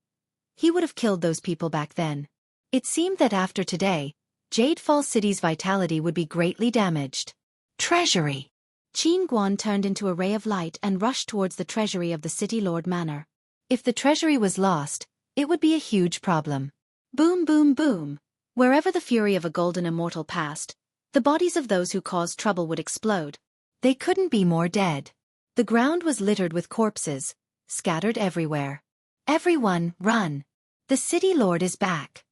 he would have killed those people back then. It seemed that after today, Jadefall City's vitality would be greatly damaged. Treasury. Qin Guan turned into a ray of light and rushed towards the treasury of the city lord manor. If the treasury was lost, it would be a huge problem. Boom, boom, boom. Wherever the fury of a golden immortal passed, the bodies of those who caused trouble would explode. They couldn't be more dead. The ground was littered with corpses, scattered everywhere. Everyone, run! The city lord is back.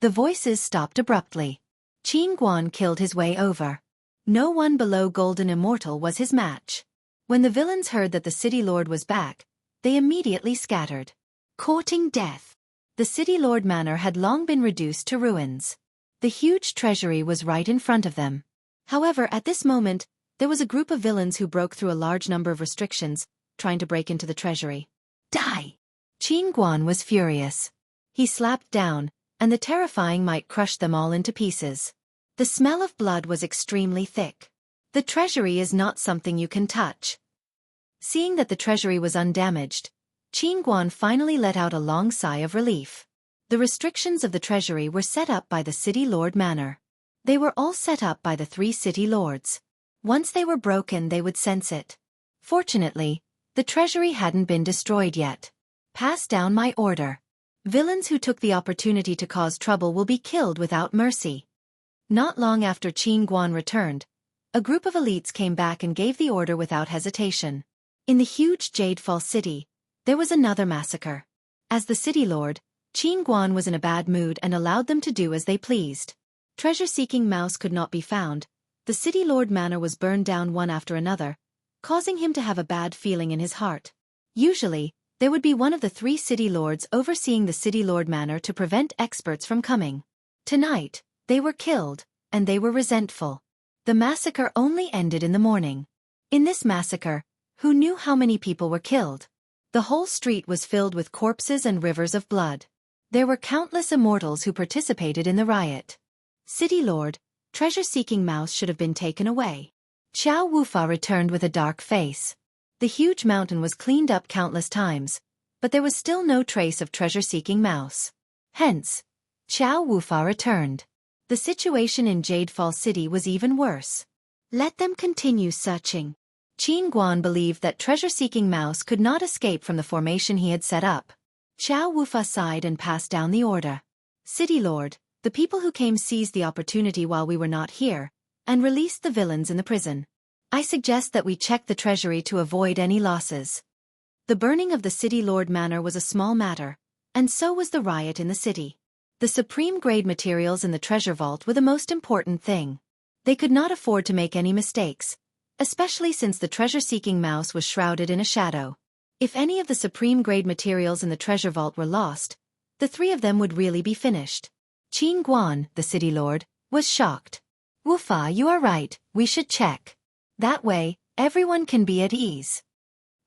The voices stopped abruptly. Qin Guan killed his way over. No one below Golden Immortal was his match. When the villains heard that the city lord was back, they immediately scattered. Courting death. The city lord manor had long been reduced to ruins. The huge treasury was right in front of them. However, at this moment, there was a group of villains who broke through a large number of restrictions, trying to break into the treasury. Die! Qin Guan was furious. He slapped down, and the terrifying might crushed them all into pieces. The smell of blood was extremely thick. The treasury is not something you can touch. Seeing that the treasury was undamaged, Qin Guan finally let out a long sigh of relief. The restrictions of the treasury were set up by the city lord manor. They were all set up by the 3 city lords. Once they were broken, they would sense it. Fortunately, the treasury hadn't been destroyed yet. Pass down my order. Villains who took the opportunity to cause trouble will be killed without mercy. Not long after Qin Guan returned, a group of elites came back and gave the order without hesitation. In the huge Jadefall City, there was another massacre. As the city lord, Qin Guan was in a bad mood and allowed them to do as they pleased. Treasure-seeking mouse could not be found. The city lord manor was burned down one after another, causing him to have a bad feeling in his heart. Usually, there would be one of the 3 city lords overseeing the city lord manor to prevent experts from coming. Tonight, they were killed, and they were resentful. The massacre only ended in the morning. In this massacre, who knew how many people were killed? The whole street was filled with corpses and rivers of blood. There were countless immortals who participated in the riot. City lord, treasure-seeking mouse should have been taken away. Xiao Wufa returned with a dark face. The huge mountain was cleaned up countless times, but there was still no trace of treasure-seeking mouse. Hence, Xiao Wufa returned. The situation in Jadefall City was even worse. Let them continue searching. Qin Guan believed that treasure-seeking mouse could not escape from the formation he had set up. Xiao Wufa sighed and passed down the order. City lord, the people who came seized the opportunity while we were not here, and released the villains in the prison. I suggest that we check the treasury to avoid any losses. The burning of the city lord manor was a small matter, and so was the riot in the city. The supreme-grade materials in the treasure vault were the most important thing. They could not afford to make any mistakes, especially since the treasure-seeking mouse was shrouded in a shadow. If any of the supreme-grade materials in the treasure vault were lost, the three of them would really be finished. Qin Guan, the city lord, was shocked. Wufa, you are right, we should check. That way, everyone can be at ease.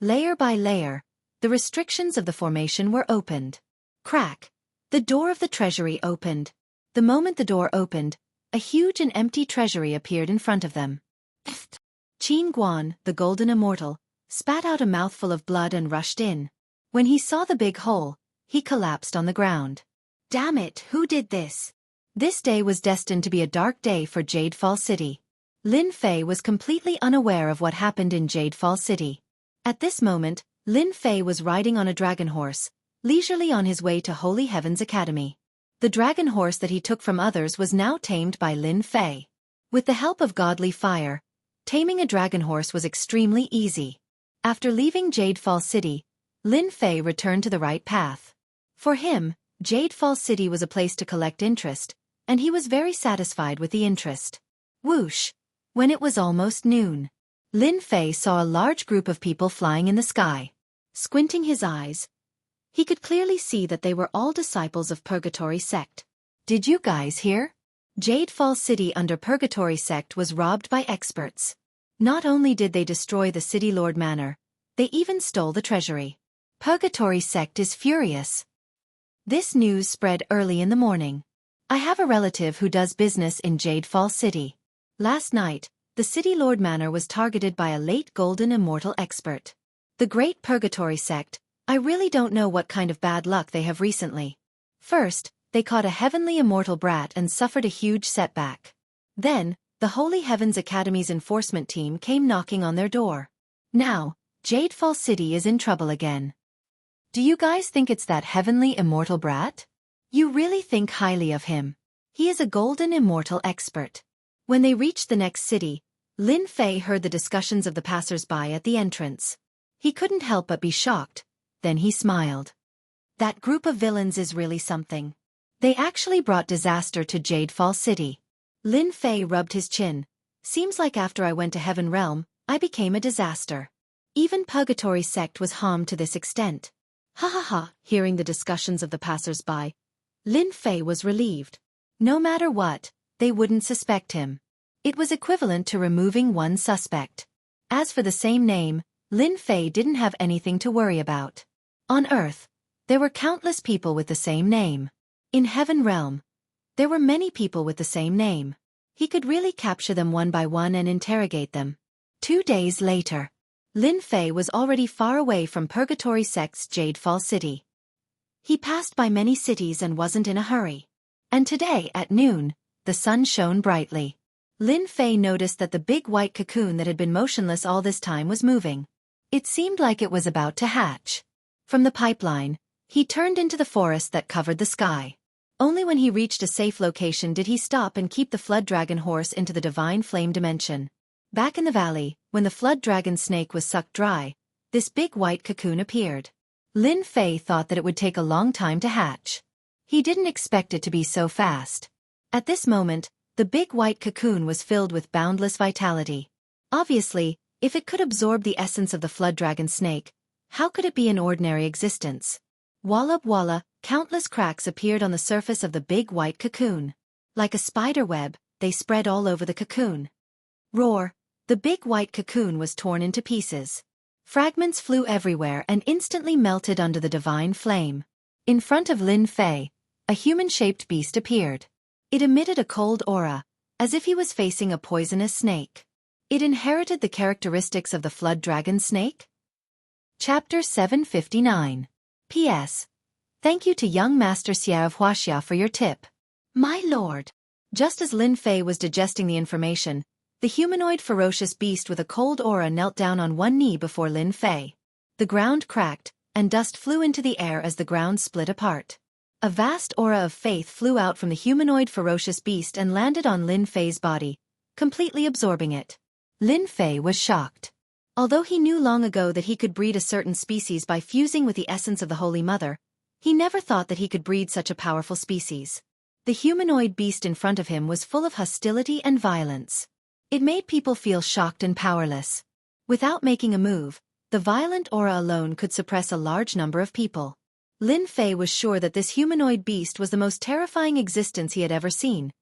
Layer by layer, the restrictions of the formation were opened. Crack! The door of the treasury opened. The moment the door opened, a huge and empty treasury appeared in front of them. Qin Guan, the golden immortal, spat out a mouthful of blood and rushed in. When he saw the big hole, he collapsed on the ground. Damn it, who did this? This day was destined to be a dark day for Jadefall City. Lin Fei was completely unaware of what happened in Jadefall City. At this moment, Lin Fei was riding on a dragon horse, leisurely on his way to Holy Heaven's Academy. The dragon horse that he took from others was now tamed by Lin Fei. With the help of godly fire, taming a dragon horse was extremely easy. After leaving Jadefall City, Lin Fei returned to the right path. For him, Jadefall City was a place to collect interest, and he was very satisfied with the interest. Whoosh! When it was almost noon, Lin Fei saw a large group of people flying in the sky. Squinting his eyes, he could clearly see that they were all disciples of Purgatory Sect. Did you guys hear? Jadefall City under Purgatory Sect was robbed by experts. Not only did they destroy the City Lord Manor, they even stole the treasury. Purgatory Sect is furious. This news spread early in the morning. I have a relative who does business in Jadefall City. Last night, the City Lord Manor was targeted by a late golden immortal expert. The Great Purgatory Sect, I really don't know what kind of bad luck they have recently. First, they caught a heavenly immortal brat and suffered a huge setback. Then, the Holy Heavens Academy's enforcement team came knocking on their door. Now, Jadefall City is in trouble again. Do you guys think it's that heavenly immortal brat? You really think highly of him. He is a golden immortal expert. When they reached the next city, Lin Fei heard the discussions of the passers-by at the entrance. He couldn't help but be shocked. Then he smiled. That group of villains is really something. They actually brought disaster to Jadefall City. Lin Fei rubbed his chin. Seems like after I went to Heaven Realm, I became a disaster. Even Purgatory Sect was harmed to this extent. Ha ha ha, hearing the discussions of the passers-by, Lin Fei was relieved. No matter what, they wouldn't suspect him. It was equivalent to removing one suspect. As for the same name, Lin Fei didn't have anything to worry about. On Earth, there were countless people with the same name. In Heaven Realm, there were many people with the same name. He could really capture them one by one and interrogate them. 2 days later, Lin Fei was already far away from Purgatory Sect's Jadefall City. He passed by many cities and wasn't in a hurry. And today, at noon, the sun shone brightly. Lin Fei noticed that the big white cocoon that had been motionless all this time was moving. It seemed like it was about to hatch. From the pipeline, he turned into the forest that covered the sky. Only when he reached a safe location did he stop and keep the flood dragon horse into the divine flame dimension. Back in the valley, when the flood dragon snake was sucked dry, this big white cocoon appeared. Lin Fei thought that it would take a long time to hatch. He didn't expect it to be so fast. At this moment, the big white cocoon was filled with boundless vitality. Obviously, if it could absorb the essence of the flood dragon snake, how could it be an ordinary existence? Walla walla, countless cracks appeared on the surface of the big white cocoon. Like a spider web, they spread all over the cocoon. Roar! The big white cocoon was torn into pieces. Fragments flew everywhere and instantly melted under the divine flame. In front of Lin Fei, a human-shaped beast appeared. It emitted a cold aura, as if he was facing a poisonous snake. It inherited the characteristics of the flood dragon snake? Chapter 759. P.S. Thank you to young Master Xia of Wuxia for your tip. My lord. Just as Lin Fei was digesting the information, the humanoid ferocious beast with a cold aura knelt down on one knee before Lin Fei. The ground cracked, and dust flew into the air as the ground split apart. A vast aura of faith flew out from the humanoid ferocious beast and landed on Lin Fei's body, completely absorbing it. Lin Fei was shocked. Although he knew long ago that he could breed a certain species by fusing with the essence of the Holy Mother, he never thought that he could breed such a powerful species. The humanoid beast in front of him was full of hostility and violence. It made people feel shocked and powerless. Without making a move, the violent aura alone could suppress a large number of people. Lin Fei was sure that this humanoid beast was the most terrifying existence he had ever seen,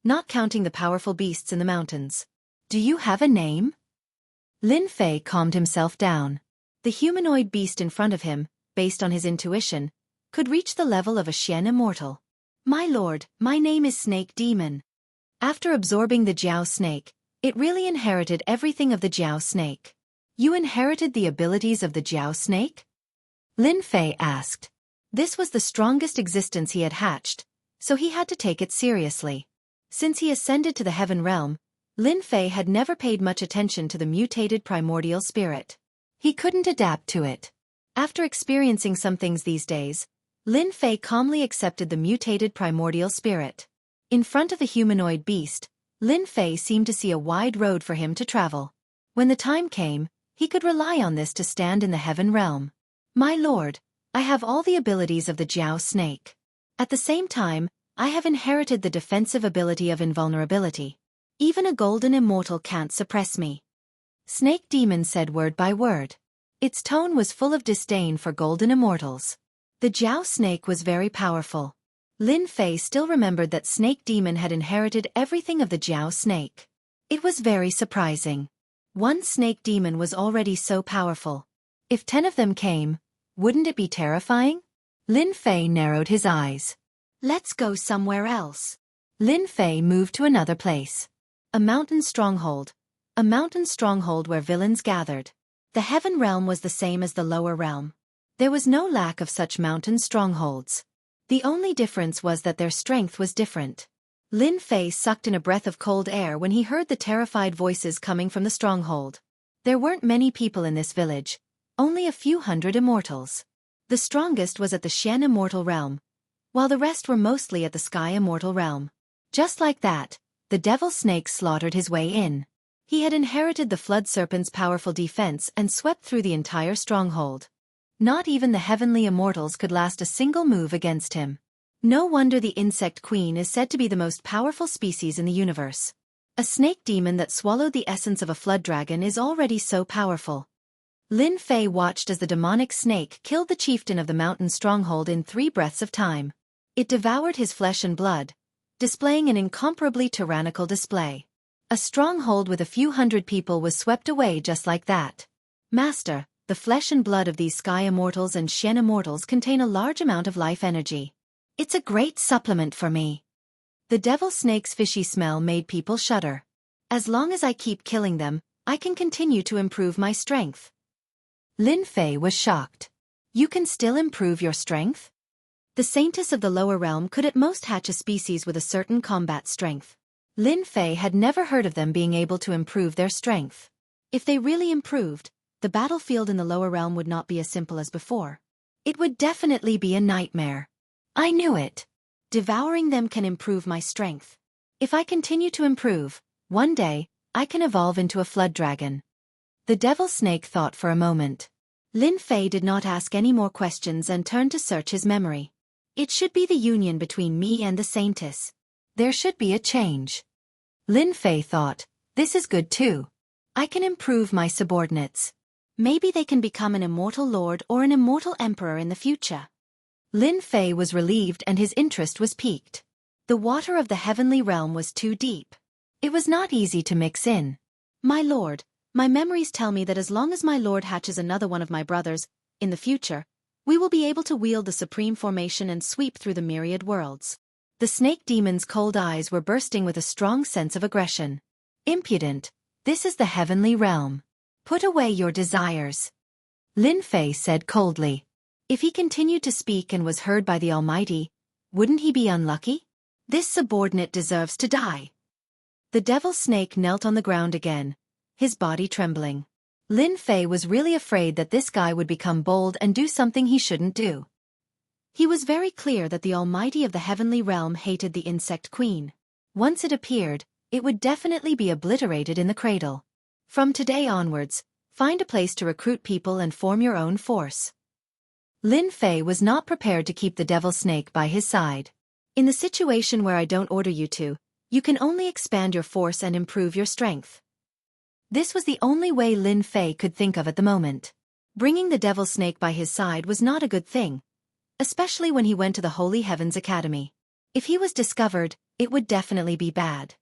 not counting the powerful beasts in the mountains. Do you have a name? Lin Fei calmed himself down. The humanoid beast in front of him, based on his intuition, could reach the level of a Xian immortal. My lord, my name is Snake Demon. After absorbing the Jiao snake, it really inherited everything of the Jiao snake. You inherited the abilities of the Jiao snake? Lin Fei asked. This was the strongest existence he had hatched, so he had to take it seriously. Since he ascended to the heaven realm, Lin Fei had never paid much attention to the mutated primordial spirit. He couldn't adapt to it. After experiencing some things these days, Lin Fei calmly accepted the mutated primordial spirit. In front of the humanoid beast, Lin Fei seemed to see a wide road for him to travel. When the time came, he could rely on this to stand in the heaven realm. My lord, I have all the abilities of the Jiao snake. At the same time, I have inherited the defensive ability of invulnerability. Even a golden immortal can't suppress me. Snake Demon said word by word. Its tone was full of disdain for golden immortals. The Jiao snake was very powerful. Lin Fei still remembered that Snake Demon had inherited everything of the Jiao snake. It was very surprising. One Snake Demon was already so powerful. If 10 of them came, wouldn't it be terrifying? Lin Fei narrowed his eyes. Let's go somewhere else. Lin Fei moved to another place. A mountain stronghold. A mountain stronghold where villains gathered. The heaven realm was the same as the lower realm. There was no lack of such mountain strongholds. The only difference was that their strength was different. Lin Fei sucked in a breath of cold air when he heard the terrified voices coming from the stronghold. There weren't many people in this village, only a few hundred immortals. The strongest was at the Xian immortal realm, while the rest were mostly at the Sky immortal realm. Just like that, the devil snake slaughtered his way in. He had inherited the flood serpent's powerful defense and swept through the entire stronghold. Not even the heavenly immortals could last a single move against him. No wonder the insect queen is said to be the most powerful species in the universe. A snake demon that swallowed the essence of a flood dragon is already so powerful. Lin Fei watched as the demonic snake killed the chieftain of the mountain stronghold in 3 breaths of time. It devoured his flesh and blood, displaying an incomparably tyrannical display. A stronghold with a few hundred people was swept away just like that. Master, the flesh and blood of these Sky Immortals and Xian Immortals contain a large amount of life energy. It's a great supplement for me. The devil snake's fishy smell made people shudder. As long as I keep killing them, I can continue to improve my strength. Lin Fei was shocked. You can still improve your strength? The saintess of the lower realm could at most hatch a species with a certain combat strength. Lin Fei had never heard of them being able to improve their strength. If they really improved, the battlefield in the lower realm would not be as simple as before. It would definitely be a nightmare. I knew it. Devouring them can improve my strength. If I continue to improve, one day, I can evolve into a flood dragon. The devil snake thought for a moment. Lin Fei did not ask any more questions and turned to search his memory. It should be the union between me and the saintess. There should be a change. Lin Fei thought, this is good too. I can improve my subordinates. Maybe they can become an immortal lord or an immortal emperor in the future. Lin Fei was relieved and his interest was piqued. The water of the heavenly realm was too deep. It was not easy to mix in. My lord, my memories tell me that as long as my lord hatches another one of my brothers, in the future, we will be able to wield the supreme formation and sweep through the myriad worlds. The snake demon's cold eyes were bursting with a strong sense of aggression. Impudent, this is the heavenly realm. Put away your desires. Lin Fei said coldly. If he continued to speak and was heard by the Almighty, wouldn't he be unlucky? This subordinate deserves to die. The devil snake knelt on the ground again, his body trembling. Lin Fei was really afraid that this guy would become bold and do something he shouldn't do. He was very clear that the Almighty of the heavenly realm hated the insect queen. Once it appeared, it would definitely be obliterated in the cradle. From today onwards, Find a place to recruit people and form your own force. Lin Fei was not prepared to keep the devil snake by his side. In the situation where I don't order you to, you can only expand your force and improve your strength. This was the only way Lin Fei could think of at the moment. Bringing the devil snake by his side was not a good thing, especially when he went to the Holy Heavens Academy. If he was discovered, it would definitely be bad.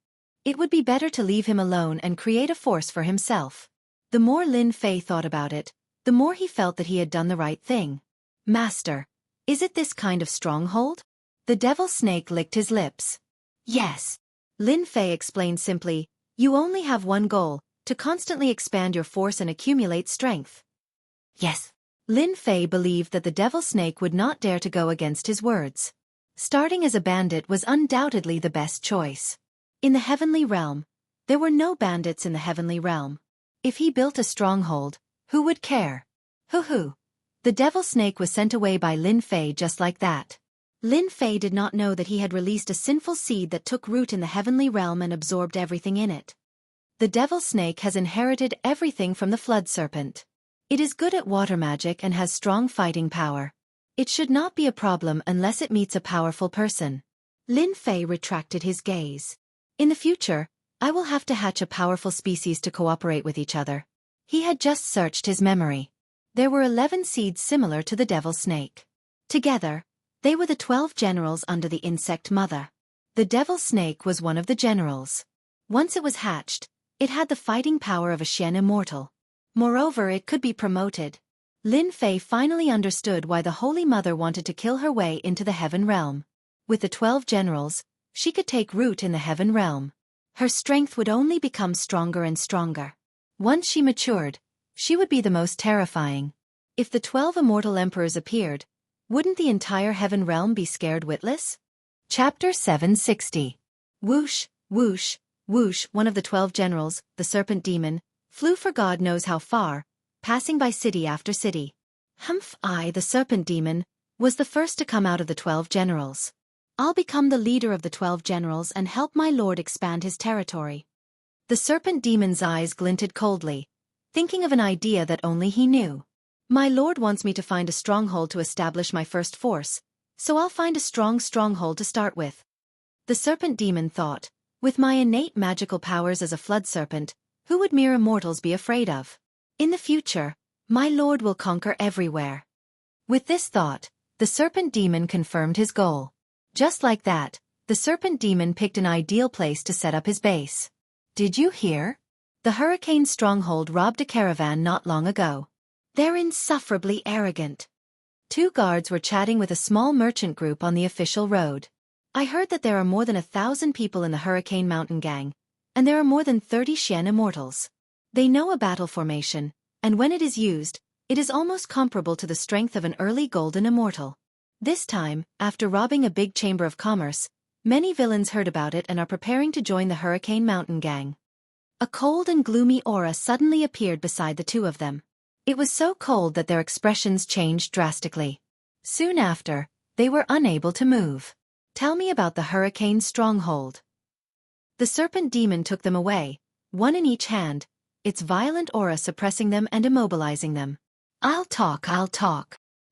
It would be better to leave him alone and create a force for himself. The more Lin Fei thought about it, the more he felt that he had done the right thing. Master, is it this kind of stronghold? The devil snake licked his lips. Yes. Lin Fei explained simply, you only have one goal, to constantly expand your force and accumulate strength. Yes. Lin Fei believed that the devil snake would not dare to go against his words. Starting as a bandit was undoubtedly the best choice. In the heavenly realm, there were no bandits in the heavenly realm. If he built a stronghold, who would care? Hoo-hoo. The devil snake was sent away by Lin Fei just like that. Lin Fei did not know that he had released a sinful seed that took root in the heavenly realm and absorbed everything in it. The devil snake has inherited everything from the flood serpent. It is good at water magic and has strong fighting power. It should not be a problem unless it meets a powerful person. Lin Fei retracted his gaze. In the future, I will have to hatch a powerful species to cooperate with each other. He had just searched his memory. There were 11 seeds similar to the devil snake. Together, they were the 12 generals under the insect mother. The devil snake was one of the generals. Once it was hatched, it had the fighting power of a Xian immortal. Moreover, it could be promoted. Lin Fei finally understood why the Holy Mother wanted to kill her way into the heaven realm. With the 12 generals, she could take root in the heaven realm. Her strength would only become stronger and stronger. Once she matured, she would be the most terrifying. If the 12 immortal emperors appeared, wouldn't the entire heaven realm be scared witless? Chapter 760. Whoosh, whoosh, whoosh. One of the 12 generals, the serpent demon, flew for God knows how far, passing by city after city. The serpent demon, was the first to come out of the 12 generals. I'll become the leader of the 12 generals and help my lord expand his territory. The serpent demon's eyes glinted coldly, thinking of an idea that only he knew. My lord wants me to find a stronghold to establish my first force, so I'll find a strong stronghold to start with. The serpent demon thought, with my innate magical powers as a flood serpent, who would mere immortals be afraid of? In the future, my lord will conquer everywhere. With this thought, the serpent demon confirmed his goal. Just like that, the serpent demon picked an ideal place to set up his base. Did you hear? The hurricane stronghold robbed a caravan not long ago. They're insufferably arrogant. 2 guards were chatting with a small merchant group on the official road. I heard that there are more than 1,000 people in the Hurricane Mountain Gang, and there are more than 30 Xian immortals. They know a battle formation, and when it is used, it is almost comparable to the strength of an early golden immortal. This time, after robbing a big chamber of commerce, many villains heard about it and are preparing to join the Hurricane Mountain Gang. A cold and gloomy aura suddenly appeared beside the 2 of them. It was so cold that their expressions changed drastically. Soon after, they were unable to move. Tell me about the hurricane stronghold. The serpent demon took them away, one in each hand, its violent aura suppressing them and immobilizing them. I'll talk.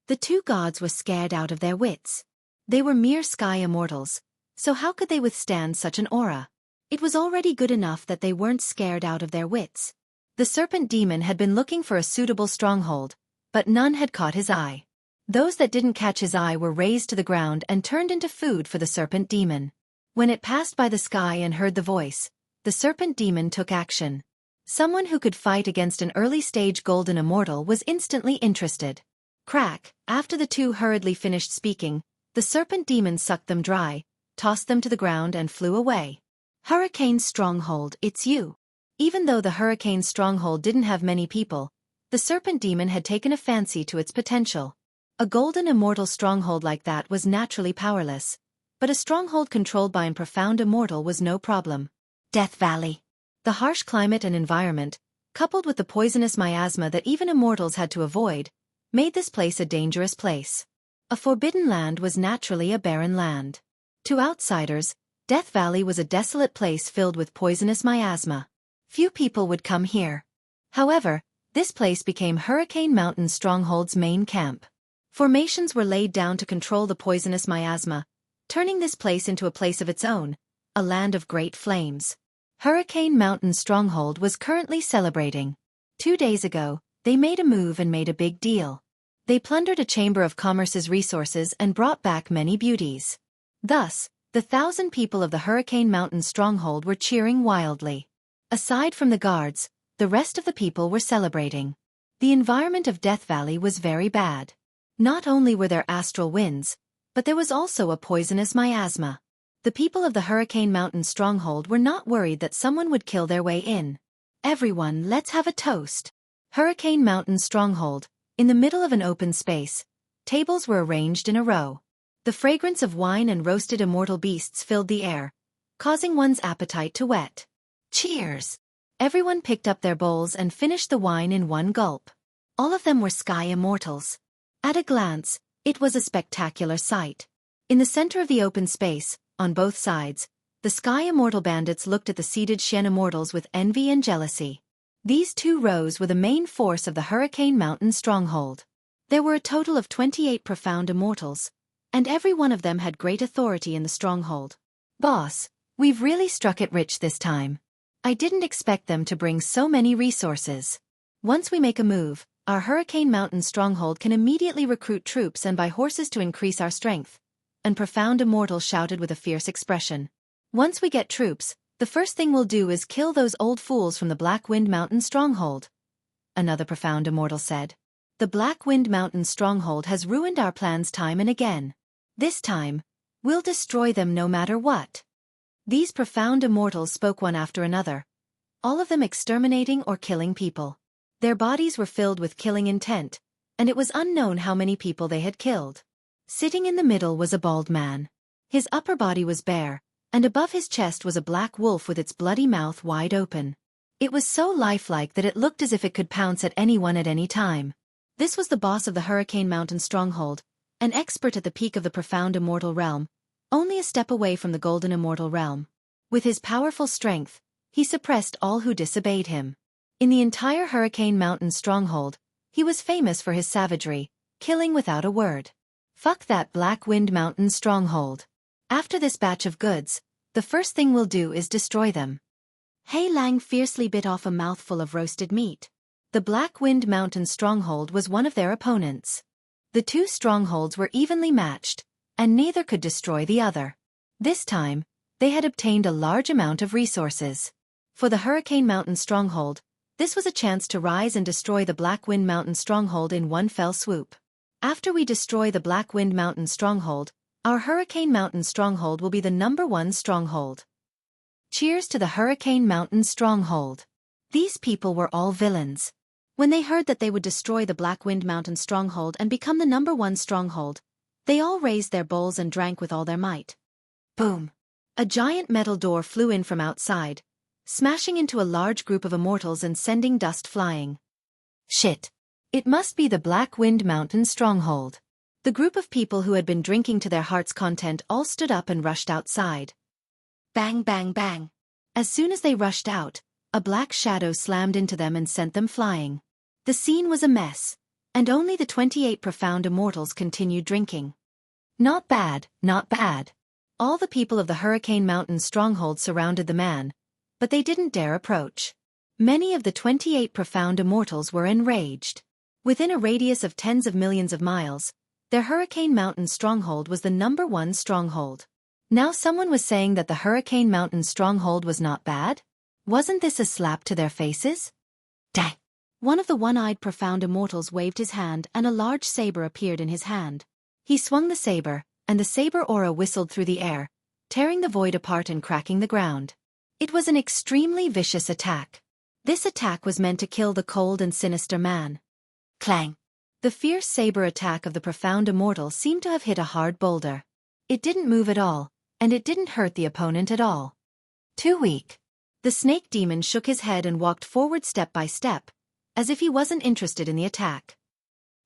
The 2 gods were scared out of their wits. They were mere sky immortals, so how could they withstand such an aura? It was already good enough that they weren't scared out of their wits. The serpent demon had been looking for a suitable stronghold, but none had caught his eye. Those that didn't catch his eye were razed to the ground and turned into food for the serpent demon. When it passed by the sky and heard the voice, the serpent demon took action. Someone who could fight against an early-stage golden immortal was instantly interested. Crack, after the 2 hurriedly finished speaking, the serpent demon sucked them dry, tossed them to the ground and flew away. Hurricane stronghold, it's you. Even though the hurricane stronghold didn't have many people, the serpent demon had taken a fancy to its potential. A golden immortal stronghold like that was naturally powerless, but a stronghold controlled by a profound immortal was no problem. Death Valley. The harsh climate and environment, coupled with the poisonous miasma that even immortals had to avoid, made this place a dangerous place. A forbidden land was naturally a barren land. To outsiders, Death Valley was a desolate place filled with poisonous miasma. Few people would come here. However, This place became Hurricane Mountain Stronghold's main camp. Formations were laid down to control the poisonous miasma, turning this place into a place of its own, a land of great flames. Hurricane Mountain Stronghold was currently celebrating. 2 days ago, they made a move and made a big deal. They plundered a chamber of commerce's resources and brought back many beauties. Thus, the 1,000 people of the Hurricane Mountain Stronghold were cheering wildly. Aside from the guards, the rest of the people were celebrating. The environment of Death Valley was very bad. Not only were there astral winds, but there was also a poisonous miasma. The people of the Hurricane Mountain Stronghold were not worried that someone would kill their way in. Everyone, let's have a toast. Hurricane Mountain Stronghold. In the middle of an open space, tables were arranged in a row. The fragrance of wine and roasted immortal beasts filled the air, causing one's appetite to whet. Cheers! Everyone picked up their bowls and finished the wine in one gulp. All of them were sky immortals. At a glance, it was a spectacular sight. In the center of the open space, on both sides, the sky immortal bandits looked at the seated Xian immortals with envy and jealousy. These 2 rows were the main force of the Hurricane Mountain Stronghold. There were a total of 28 profound immortals, and every one of them had great authority in the stronghold. Boss, we've really struck it rich this time. I didn't expect them to bring so many resources. Once we make a move, our Hurricane Mountain Stronghold can immediately recruit troops and buy horses to increase our strength. And Profound Immortal shouted with a fierce expression. Once we get troops, the first thing we'll do is kill those old fools from the Black Wind Mountain Stronghold. Another Profound Immortal said. The Black Wind Mountain Stronghold has ruined our plans time and again. This time, we'll destroy them no matter what. These Profound Immortals spoke one after another, all of them exterminating or killing people. Their bodies were filled with killing intent, and it was unknown how many people they had killed. Sitting in the middle was a bald man. His upper body was bare, and above his chest was a black wolf with its bloody mouth wide open. It was so lifelike that it looked as if it could pounce at anyone at any time. This was the boss of the Hurricane Mountain Stronghold, an expert at the peak of the Profound Immortal Realm, only a step away from the Golden Immortal Realm. With his powerful strength, he suppressed all who disobeyed him. In the entire Hurricane Mountain Stronghold, he was famous for his savagery, killing without a word. Fuck that Black Wind Mountain Stronghold. After this batch of goods, the first thing we'll do is destroy them. Hei Lang fiercely bit off a mouthful of roasted meat. The Black Wind Mountain Stronghold was one of their opponents. The 2 strongholds were evenly matched, and neither could destroy the other. This time, they had obtained a large amount of resources. For the Hurricane Mountain Stronghold, this was a chance to rise and destroy the Black Wind Mountain Stronghold in one fell swoop. After we destroy the Black Wind Mountain Stronghold, our Hurricane Mountain Stronghold will be the #1 stronghold. Cheers to the Hurricane Mountain Stronghold. These people were all villains. When they heard that they would destroy the Black Wind Mountain Stronghold and become the #1 stronghold, they all raised their bowls and drank with all their might. Boom! A giant metal door flew in from outside, smashing into a large group of immortals and sending dust flying. Shit! It must be the Black Wind Mountain Stronghold. The group of people who had been drinking to their heart's content all stood up and rushed outside. Bang bang bang. As soon as they rushed out, a black shadow slammed into them and sent them flying. The scene was a mess, and only the 28 profound immortals continued drinking. Not bad, not bad. All the people of the Hurricane Mountain Stronghold surrounded the man, but they didn't dare approach. Many of the 28 profound immortals were enraged. Within a radius of tens of millions of miles, their Hurricane Mountain Stronghold was the #1 stronghold. Now someone was saying that the Hurricane Mountain Stronghold was not bad? Wasn't this a slap to their faces? Dang! One of the one-eyed profound immortals waved his hand and a large saber appeared in his hand. He swung the saber, and the saber aura whistled through the air, tearing the void apart and cracking the ground. It was an extremely vicious attack. This attack was meant to kill the cold and sinister man. Clang! The fierce saber attack of the profound immortal seemed to have hit a hard boulder. It didn't move at all, and it didn't hurt the opponent at all. Too weak. The snake demon shook his head and walked forward step by step, as if he wasn't interested in the attack.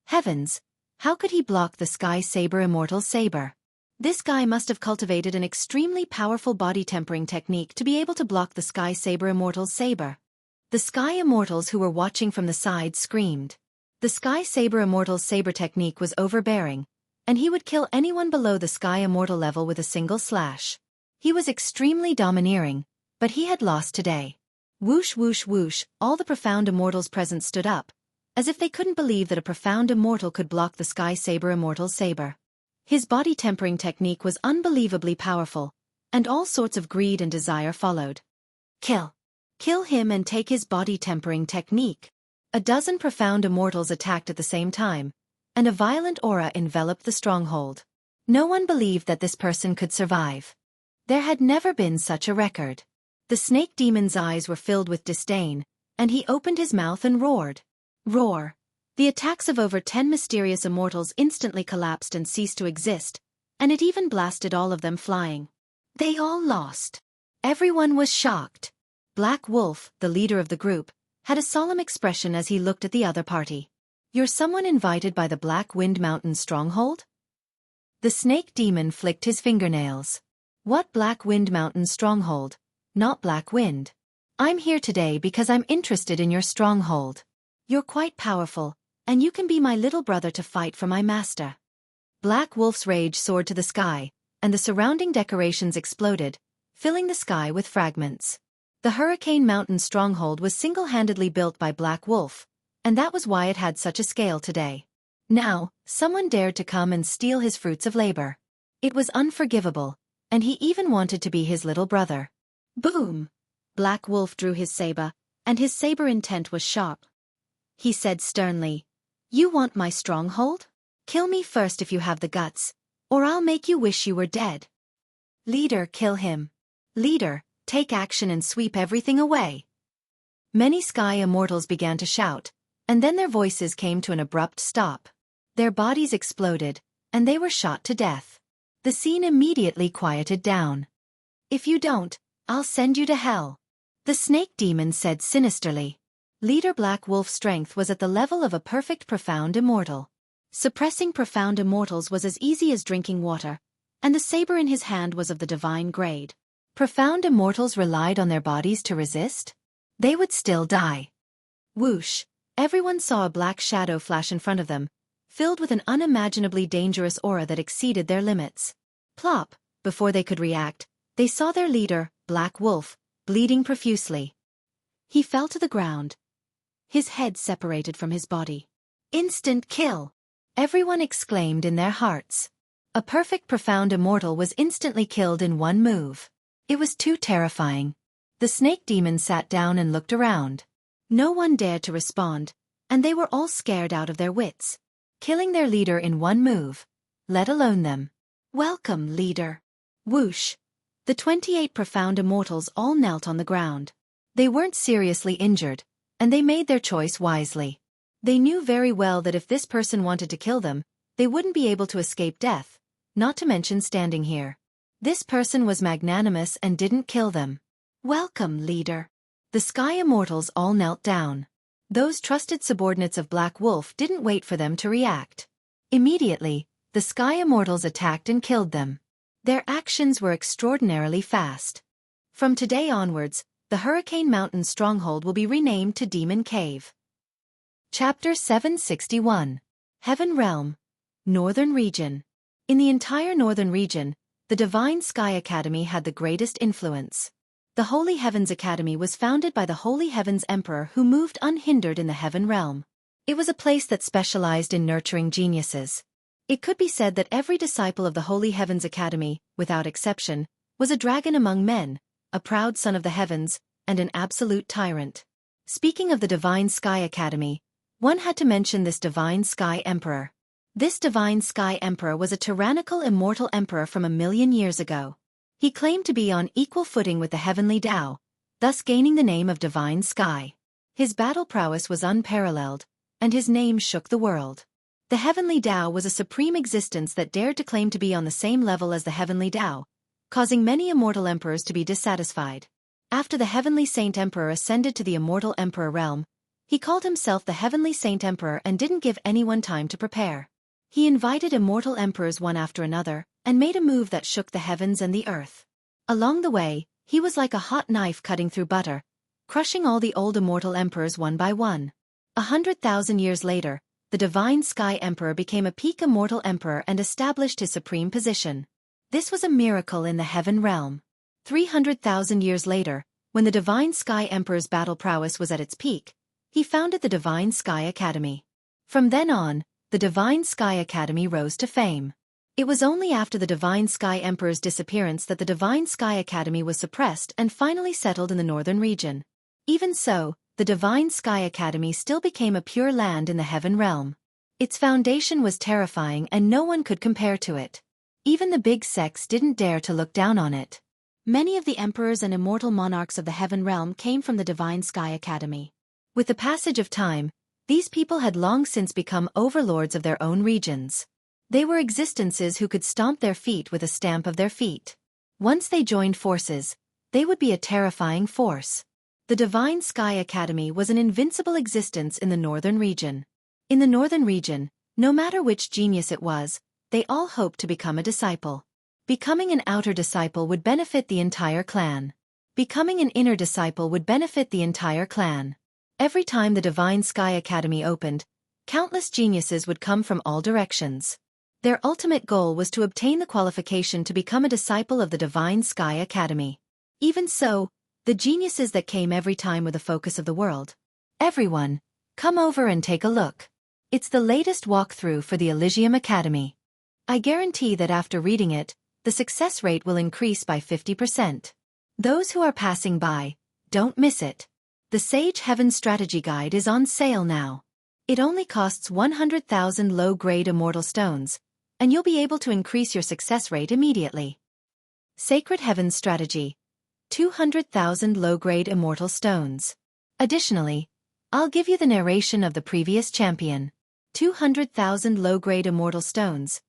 Heavens! How could he block the Sky Saber Immortal's saber? This guy must have cultivated an extremely powerful body tempering technique to be able to block the Sky Saber Immortal's saber. The Sky Immortals who were watching from the side screamed. The Sky Saber Immortal's saber technique was overbearing, and he would kill anyone below the Sky Immortal level with a single slash. He was extremely domineering, but he had lost today. Whoosh whoosh whoosh, all the profound immortals present stood up, as if they couldn't believe that a profound immortal could block the Sky Saber Immortal's saber. His body tempering technique was unbelievably powerful, and all sorts of greed and desire followed. Kill. Kill him and take his body tempering technique. A dozen profound immortals attacked at the same time, and a violent aura enveloped the stronghold. No one believed that this person could survive. There had never been such a record. The snake demon's eyes were filled with disdain, and he opened his mouth and roared. Roar. The attacks of over 10 mysterious immortals instantly collapsed and ceased to exist, and it even blasted all of them flying. They all lost. Everyone was shocked. Black Wolf, the leader of the group, had a solemn expression as he looked at the other party. You're someone invited by the Black Wind Mountain stronghold? The snake demon flicked his fingernails. What Black Wind Mountain stronghold? Not Black Wind. I'm here today because I'm interested in your stronghold. You're quite powerful, and you can be my little brother to fight for my master. Black Wolf's rage soared to the sky, and the surrounding decorations exploded, filling the sky with fragments. The Hurricane Mountain stronghold was single-handedly built by Black Wolf, and that was why it had such a scale today. Now, someone dared to come and steal his fruits of labor. It was unforgivable, and he even wanted to be his little brother. Boom! Black Wolf drew his saber, and his saber intent was sharp. He said sternly, "You want my stronghold? Kill me first if you have the guts, or I'll make you wish you were dead." Leader, kill him. Leader, take action and sweep everything away. Many Sky Immortals began to shout, and then their voices came to an abrupt stop. Their bodies exploded, and they were shot to death. The scene immediately quieted down. "If you don't, I'll send you to hell," the snake demon said sinisterly. Leader Black Wolf's strength was at the level of a perfect profound immortal. Suppressing profound immortals was as easy as drinking water, and the saber in his hand was of the divine grade. Profound immortals relied on their bodies to resist? They would still die. Whoosh! Everyone saw a black shadow flash in front of them, filled with an unimaginably dangerous aura that exceeded their limits. Plop! Before they could react, they saw their leader, Black Wolf, bleeding profusely. He fell to the ground, his head separated from his body. Instant kill! Everyone exclaimed in their hearts. A perfect profound immortal was instantly killed in one move. It was too terrifying. The snake demon sat down and looked around. No one dared to respond, and they were all scared out of their wits. Killing their leader in one move, let alone them. Welcome, leader. Whoosh! The 28 profound immortals all knelt on the ground. They weren't seriously injured, and they made their choice wisely. They knew very well that if this person wanted to kill them, they wouldn't be able to escape death, not to mention standing here. This person was magnanimous and didn't kill them. Welcome, leader. The Sky Immortals all knelt down. Those trusted subordinates of Black Wolf didn't wait for them to react. Immediately, the Sky Immortals attacked and killed them. Their actions were extraordinarily fast. From today onwards, the Hurricane Mountain stronghold will be renamed to Demon Cave. Chapter 761. Heaven Realm. Northern Region. In the entire Northern Region, the Divine Sky Academy had the greatest influence. The Holy Heavens Academy was founded by the Holy Heavens Emperor who moved unhindered in the Heaven Realm. It was a place that specialized in nurturing geniuses. It could be said that every disciple of the Holy Heavens Academy, without exception, was a dragon among men, a proud son of the heavens, and an absolute tyrant. Speaking of the Divine Sky Academy, one had to mention this Divine Sky Emperor. This Divine Sky Emperor was a tyrannical immortal emperor from 1,000,000 years ago. He claimed to be on equal footing with the heavenly Tao, thus gaining the name of Divine Sky. His battle prowess was unparalleled, and his name shook the world. The heavenly Tao was a supreme existence that dared to claim to be on the same level as the heavenly Tao, causing many immortal emperors to be dissatisfied. After the heavenly Saint Emperor ascended to the immortal emperor realm, he called himself the heavenly Saint Emperor and didn't give anyone time to prepare. He invited immortal emperors one after another, and made a move that shook the heavens and the earth. Along the way, he was like a hot knife cutting through butter, crushing all the old immortal emperors one by one. 100,000 years later, the Divine Sky Emperor became a peak immortal emperor and established his supreme position. This was a miracle in the heaven realm. 300,000 years later, when the Divine Sky Emperor's battle prowess was at its peak, he founded the Divine Sky Academy. From then on, the Divine Sky Academy rose to fame. It was only after the Divine Sky Emperor's disappearance that the Divine Sky Academy was suppressed and finally settled in the northern region. Even so, the Divine Sky Academy still became a pure land in the heaven realm. Its foundation was terrifying and no one could compare to it. Even the big sects didn't dare to look down on it. Many of the emperors and immortal monarchs of the heaven realm came from the Divine Sky Academy. With the passage of time, these people had long since become overlords of their own regions. They were existences who could stomp their feet with a stamp of their feet. Once they joined forces, they would be a terrifying force. The Divine Sky Academy was an invincible existence in the northern region. In the northern region, no matter which genius it was, they all hoped to become a disciple. Becoming an outer disciple would benefit the entire clan. Becoming an inner disciple would benefit the entire clan. Every time the Divine Sky Academy opened, countless geniuses would come from all directions. Their ultimate goal was to obtain the qualification to become a disciple of the Divine Sky Academy. Even so, the geniuses that came every time were the focus of the world. Everyone, come over and take a look. It's the latest walkthrough for the Elysium Academy. I guarantee that after reading it, the success rate will increase by 50%. Those who are passing by, don't miss it. The Sage Heaven Strategy Guide is on sale now. It only costs 100,000 low-grade immortal stones, and you'll be able to increase your success rate immediately. Sacred Heaven Strategy. 200,000 low-grade immortal stones. Additionally, I'll give you the narration of the previous champion. 200,000 low-grade immortal stones.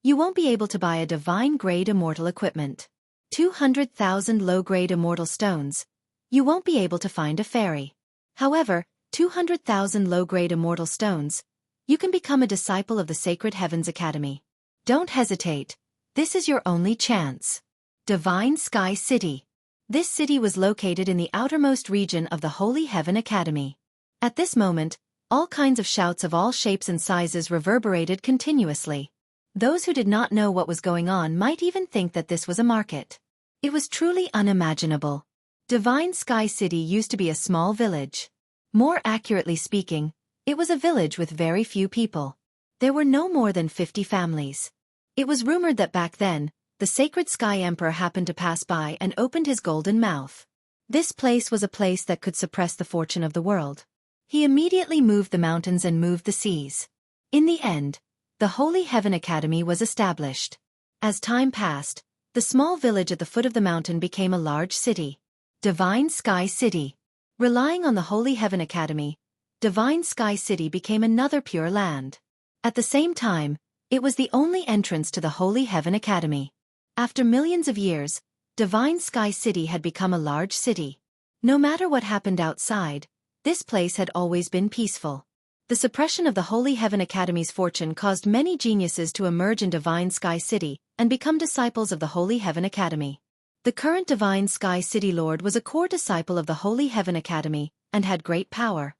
You won't be able to buy a divine-grade immortal equipment. 200,000 low-grade immortal stones. You won't be able to find a fairy. However, 200,000 low-grade immortal stones. You can become a disciple of the Sacred Heavens Academy. Don't hesitate. This is your only chance. Divine Sky City. This city was located in the outermost region of the Holy Heaven Academy. At this moment, all kinds of shouts of all shapes and sizes reverberated continuously. Those who did not know what was going on might even think that this was a market. It was truly unimaginable. Divine Sky City used to be a small village. More accurately speaking, it was a village with very few people. There were no more than 50 families. It was rumored that back then, the Sacred Sky Emperor happened to pass by and opened his golden mouth. This place was a place that could suppress the fortune of the world. He immediately moved the mountains and moved the seas. In the end, the Holy Heaven Academy was established. As time passed, the small village at the foot of the mountain became a large city. Divine Sky City. Relying on the Holy Heaven Academy, Divine Sky City became another pure land. At the same time, it was the only entrance to the Holy Heaven Academy. After millions of years, Divine Sky City had become a large city. No matter what happened outside, this place had always been peaceful. The suppression of the Holy Heaven Academy's fortune caused many geniuses to emerge in Divine Sky City and become disciples of the Holy Heaven Academy. The current Divine Sky City Lord was a core disciple of the Holy Heaven Academy and had great power.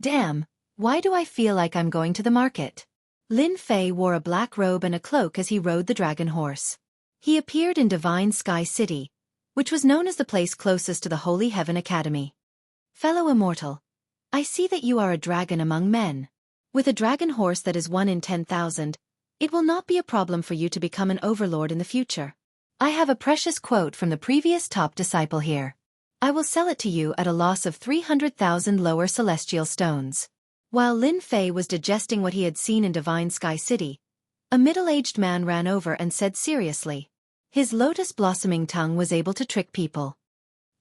Damn, why do I feel like I'm going to the market? Lin Fei wore a black robe and a cloak as he rode the dragon horse. He appeared in Divine Sky City, which was known as the place closest to the Holy Heaven Academy. Fellow immortal, I see that you are a dragon among men. With a dragon horse that is 1 in 10,000, it will not be a problem for you to become an overlord in the future. I have a precious quote from the previous top disciple here. I will sell it to you at a loss of 300,000 lower celestial stones. While Lin Fei was digesting what he had seen in Divine Sky City, a middle-aged man ran over and said seriously. His lotus-blossoming tongue was able to trick people.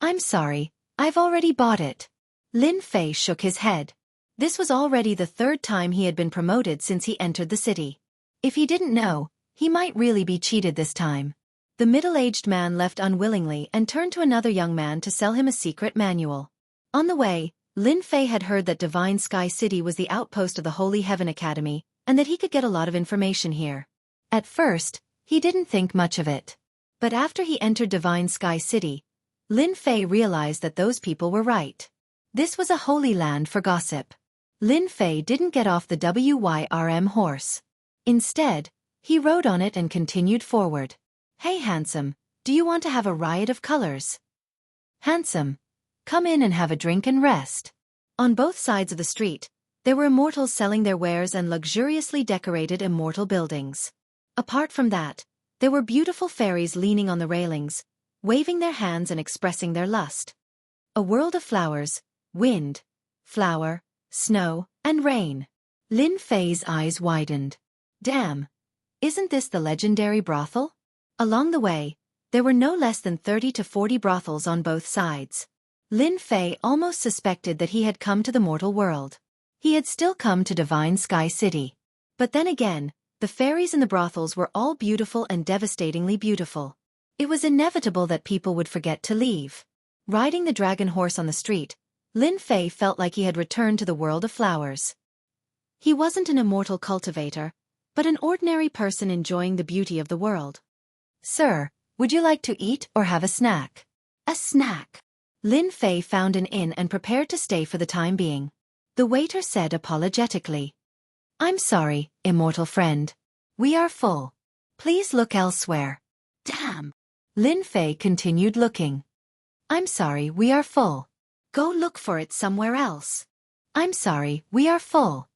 I'm sorry, I've already bought it. Lin Fei shook his head. This was already the 3rd time he had been promoted since he entered the city. If he didn't know, he might really be cheated this time. The middle-aged man left unwillingly and turned to another young man to sell him a secret manual. On the way, Lin Fei had heard that Divine Sky City was the outpost of the Holy Heaven Academy, and that he could get a lot of information here. At first, he didn't think much of it. But after he entered Divine Sky City, Lin Fei realized that those people were right. This was a holy land for gossip. Lin Fei didn't get off the Wyrm horse. Instead, he rode on it and continued forward. "Hey handsome, do you want to have a riot of colors?" "Handsome, come in and have a drink and rest." On both sides of the street, there were immortals selling their wares and luxuriously decorated immortal buildings. Apart from that, there were beautiful fairies leaning on the railings, waving their hands and expressing their lust. A world of flowers, wind, flower, snow, and rain. Lin Fei's eyes widened. Damn! Isn't this the legendary brothel? Along the way, there were no less than 30 to 40 brothels on both sides. Lin Fei almost suspected that he had come to the mortal world. He had still come to Divine Sky City. But then again, the fairies in the brothels were all beautiful and devastatingly beautiful. It was inevitable that people would forget to leave. Riding the dragon horse on the street, Lin Fei felt like he had returned to the world of flowers. He wasn't an immortal cultivator, but an ordinary person enjoying the beauty of the world. "Sir, would you like to eat or have a snack?" "A snack." Lin Fei found an inn and prepared to stay for the time being. The waiter said apologetically, "I'm sorry, immortal friend. We are full. Please look elsewhere." "Damn." Lin Fei continued looking. "I'm sorry, we are full. Go look for it somewhere else." "I'm sorry, we are full."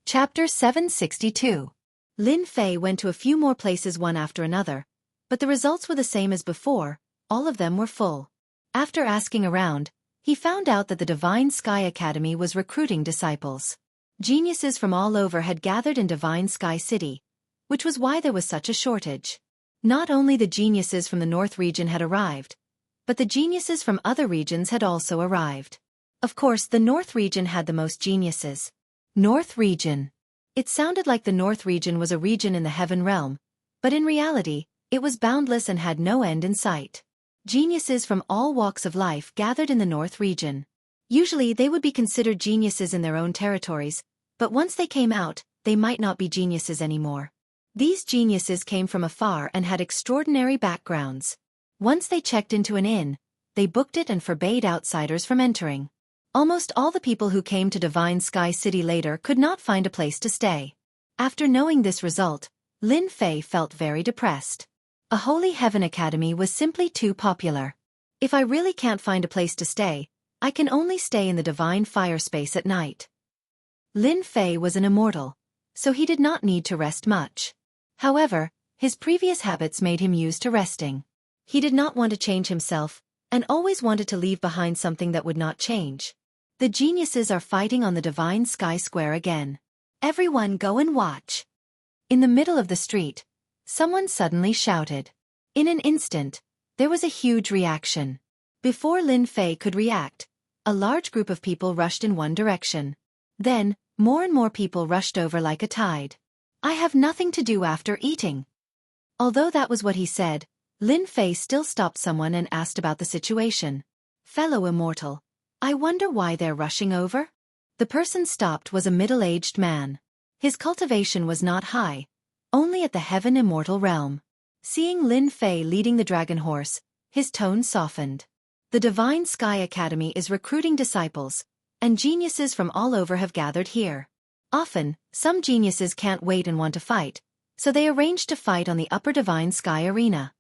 Chapter 762. Lin Fei went to a few more places one after another, but the results were the same as before, all of them were full. After asking around, he found out that the Divine Sky Academy was recruiting disciples. Geniuses from all over had gathered in Divine Sky City, which was why there was such a shortage. Not only the geniuses from the North region had arrived, but the geniuses from other regions had also arrived. Of course, the North region had the most geniuses. North region. It sounded like the North region was a region in the heaven realm, but in reality, it was boundless and had no end in sight. Geniuses from all walks of life gathered in the North region. Usually they would be considered geniuses in their own territories, but once they came out, they might not be geniuses anymore. These geniuses came from afar and had extraordinary backgrounds. Once they checked into an inn, they booked it and forbade outsiders from entering. Almost all the people who came to Divine Sky City later could not find a place to stay. After knowing this result, Lin Fei felt very depressed. A Holy Heaven Academy was simply too popular. If I really can't find a place to stay, I can only stay in the Divine Fire Space at night. Lin Fei was an immortal, so he did not need to rest much. However, his previous habits made him used to resting. He did not want to change himself, and always wanted to leave behind something that would not change. The geniuses are fighting on the Divine Sky Square again. Everyone go and watch. In the middle of the street, someone suddenly shouted. In an instant, there was a huge reaction. Before Lin Fei could react, a large group of people rushed in one direction. Then, more and more people rushed over like a tide. "I have nothing to do after eating." Although that was what he said, Lin Fei still stopped someone and asked about the situation. "Fellow immortal, I wonder why they're rushing over?" The person stopped was a middle-aged man. His cultivation was not high, only at the heaven immortal realm. Seeing Lin Fei leading the dragon horse, his tone softened. "The Divine Sky Academy is recruiting disciples, and geniuses from all over have gathered here. Often, some geniuses can't wait and want to fight, so they arranged to fight on the upper Divine Sky Arena."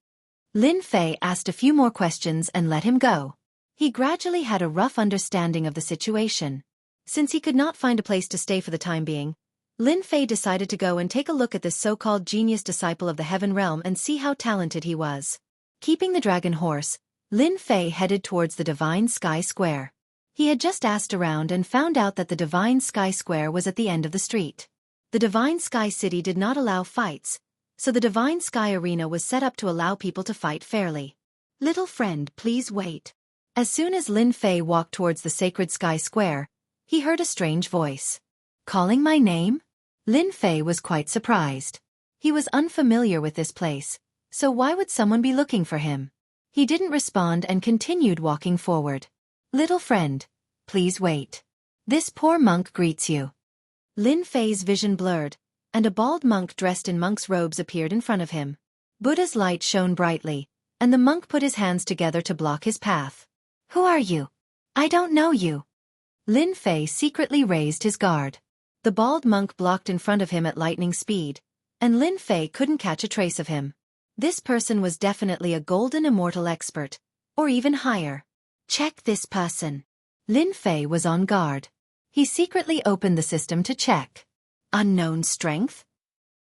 Lin Fei asked a few more questions and let him go. He gradually had a rough understanding of the situation. Since he could not find a place to stay for the time being, Lin Fei decided to go and take a look at this so-called genius disciple of the heaven realm and see how talented he was. Keeping the dragon horse, Lin Fei headed towards the Divine Sky Square. He had just asked around and found out that the Divine Sky Square was at the end of the street. The Divine Sky City did not allow fights, so the Divine Sky Arena was set up to allow people to fight fairly. "Little friend, please wait." As soon as Lin Fei walked towards the sacred Sky Square, he heard a strange voice. Calling my name? Lin Fei was quite surprised. He was unfamiliar with this place, so why would someone be looking for him? He didn't respond and continued walking forward. "Little friend, please wait. This poor monk greets you." Lin Fei's vision blurred, and a bald monk dressed in monk's robes appeared in front of him. Buddha's light shone brightly, and the monk put his hands together to block his path. Who are you? I don't know you. Lin Fei secretly raised his guard. The bald monk blocked in front of him at lightning speed, and Lin Fei couldn't catch a trace of him. This person was definitely a golden immortal expert, or even higher. Check this person. Lin Fei was on guard. He secretly opened the system to check. Unknown strength?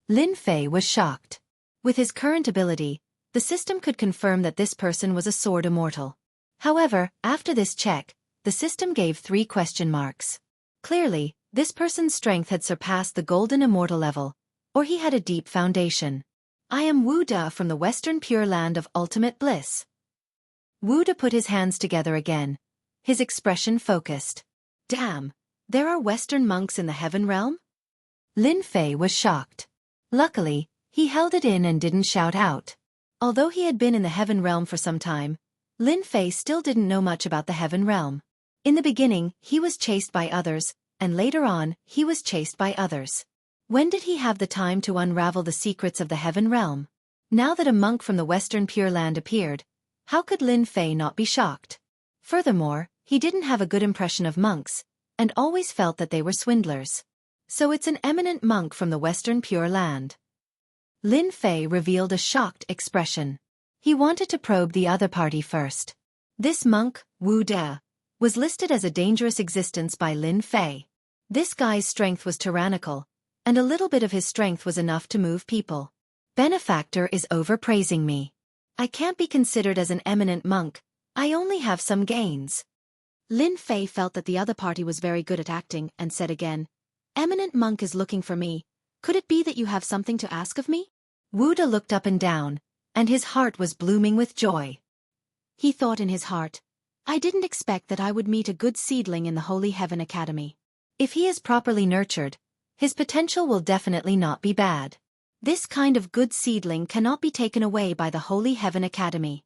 Lin Fei was shocked. With his current ability, the system could confirm that this person was a sword immortal. However, after this check, the system gave 3 question marks. Clearly, this person's strength had surpassed the golden immortal level, or he had a deep foundation. I am Wu De from the Western Pure Land of Ultimate Bliss. Wu De put his hands together again, his expression focused. Damn, there are Western monks in the Heaven Realm? Lin Fei was shocked. Luckily, he held it in and didn't shout out. Although he had been in the Heaven Realm for some time, Lin Fei still didn't know much about the Heaven Realm. In the beginning, he was chased by others, and later on, he was chased by others. When did he have the time to unravel the secrets of the Heaven Realm? Now that a monk from the Western Pure Land appeared, how could Lin Fei not be shocked? Furthermore, he didn't have a good impression of monks, and always felt that they were swindlers. So it's an eminent monk from the Western Pure Land. Lin Fei revealed a shocked expression. He wanted to probe the other party first. This monk, Wu De, was listed as a dangerous existence by Lin Fei. This guy's strength was tyrannical, and a little bit of his strength was enough to move people. Benefactor is overpraising me. I can't be considered as an eminent monk, I only have some gains. Lin Fei felt that the other party was very good at acting and said again, Eminent monk is looking for me. Could it be that you have something to ask of me? Wu De looked up and down, and his heart was blooming with joy. He thought in his heart, I didn't expect that I would meet a good seedling in the Holy Heaven Academy. If he is properly nurtured, his potential will definitely not be bad. This kind of good seedling cannot be taken away by the Holy Heaven Academy.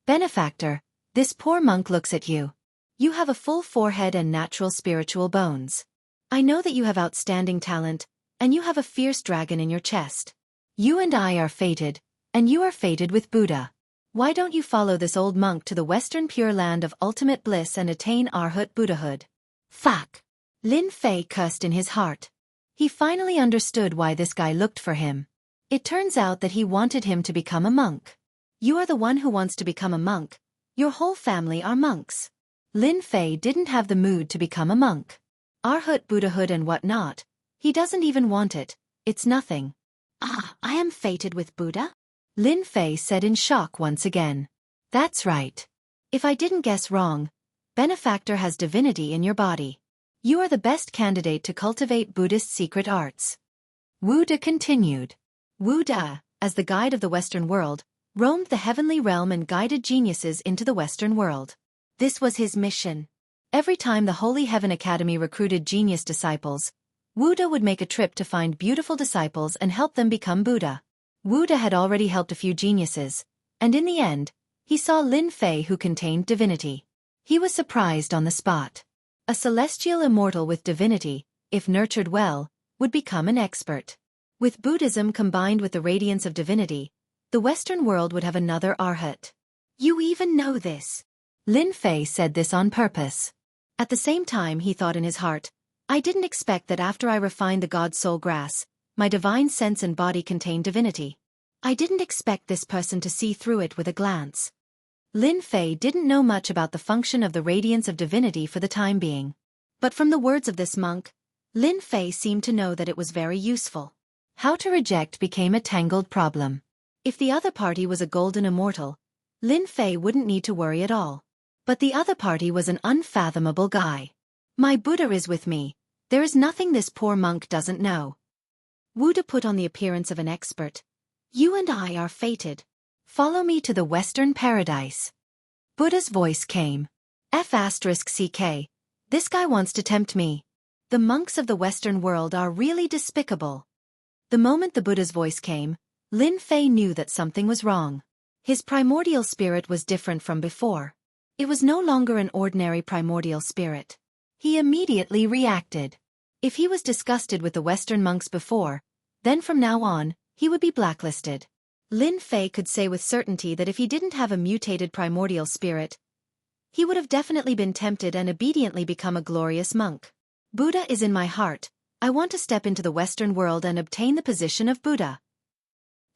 Benefactor, this poor monk looks at you. You have a full forehead and natural spiritual bones. I know that you have outstanding talent, and you have a fierce dragon in your chest. You and I are fated, and you are fated with Buddha. Why don't you follow this old monk to the Western Pure Land of Ultimate Bliss and attain Arhat Buddhahood? Fuck! Lin Fei cursed in his heart. He finally understood why this guy looked for him. It turns out that he wanted him to become a monk. You are the one who wants to become a monk. Your whole family are monks. Lin Fei didn't have the mood to become a monk. Arhat Buddhahood and whatnot. He doesn't even want it. It's nothing. Ah, I am fated with Buddha? Lin Fei said in shock once again. That's right. If I didn't guess wrong, Benefactor has divinity in your body. You are the best candidate to cultivate Buddhist secret arts. Wu De continued. Wu De, as the guide of the Western world, roamed the heavenly realm and guided geniuses into the Western world. This was his mission. Every time the Holy Heaven Academy recruited genius disciples, Wu De would make a trip to find beautiful disciples and help them become Buddha. Wu De had already helped a few geniuses, and in the end, he saw Lin Fei who contained divinity. He was surprised on the spot. A celestial immortal with divinity, if nurtured well, would become an expert. With Buddhism combined with the radiance of divinity, the Western world would have another Arhat. You even know this. Lin Fei said this on purpose. At the same time he thought in his heart, I didn't expect that after I refined the God Soul Grass, my divine sense and body contained divinity. I didn't expect this person to see through it with a glance. Lin Fei didn't know much about the function of the radiance of divinity for the time being. But from the words of this monk, Lin Fei seemed to know that it was very useful. How to reject became a tangled problem. If the other party was a golden immortal, Lin Fei wouldn't need to worry at all. But the other party was an unfathomable guy. My Buddha is with me. There is nothing this poor monk doesn't know. Wu De put on the appearance of an expert. You and I are fated. Follow me to the Western Paradise. Buddha's voice came. F***CK. This guy wants to tempt me. The monks of the Western world are really despicable. The moment the Buddha's voice came, Lin Fei knew that something was wrong. His primordial spirit was different from before. It was no longer an ordinary primordial spirit. He immediately reacted. If he was disgusted with the Western monks before, then from now on, he would be blacklisted. Lin Fei could say with certainty that if he didn't have a mutated primordial spirit, he would have definitely been tempted and obediently become a glorious monk. Buddha is in my heart. I want to step into the Western world and obtain the position of Buddha.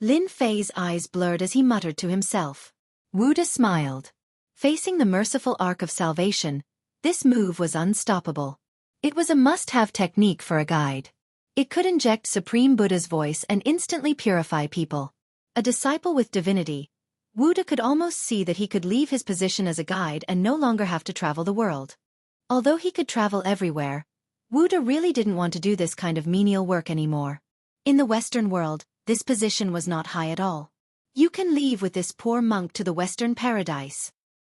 Lin Fei's eyes blurred as he muttered to himself. Wuda smiled. Facing the merciful arc of salvation, this move was unstoppable. It was a must-have technique for a guide. It could inject Supreme Buddha's voice and instantly purify people. A disciple with divinity, Wuda could almost see that he could leave his position as a guide and no longer have to travel the world. Although he could travel everywhere, Wuda really didn't want to do this kind of menial work anymore. In the Western world, this position was not high at all. You can leave with this poor monk to the Western paradise.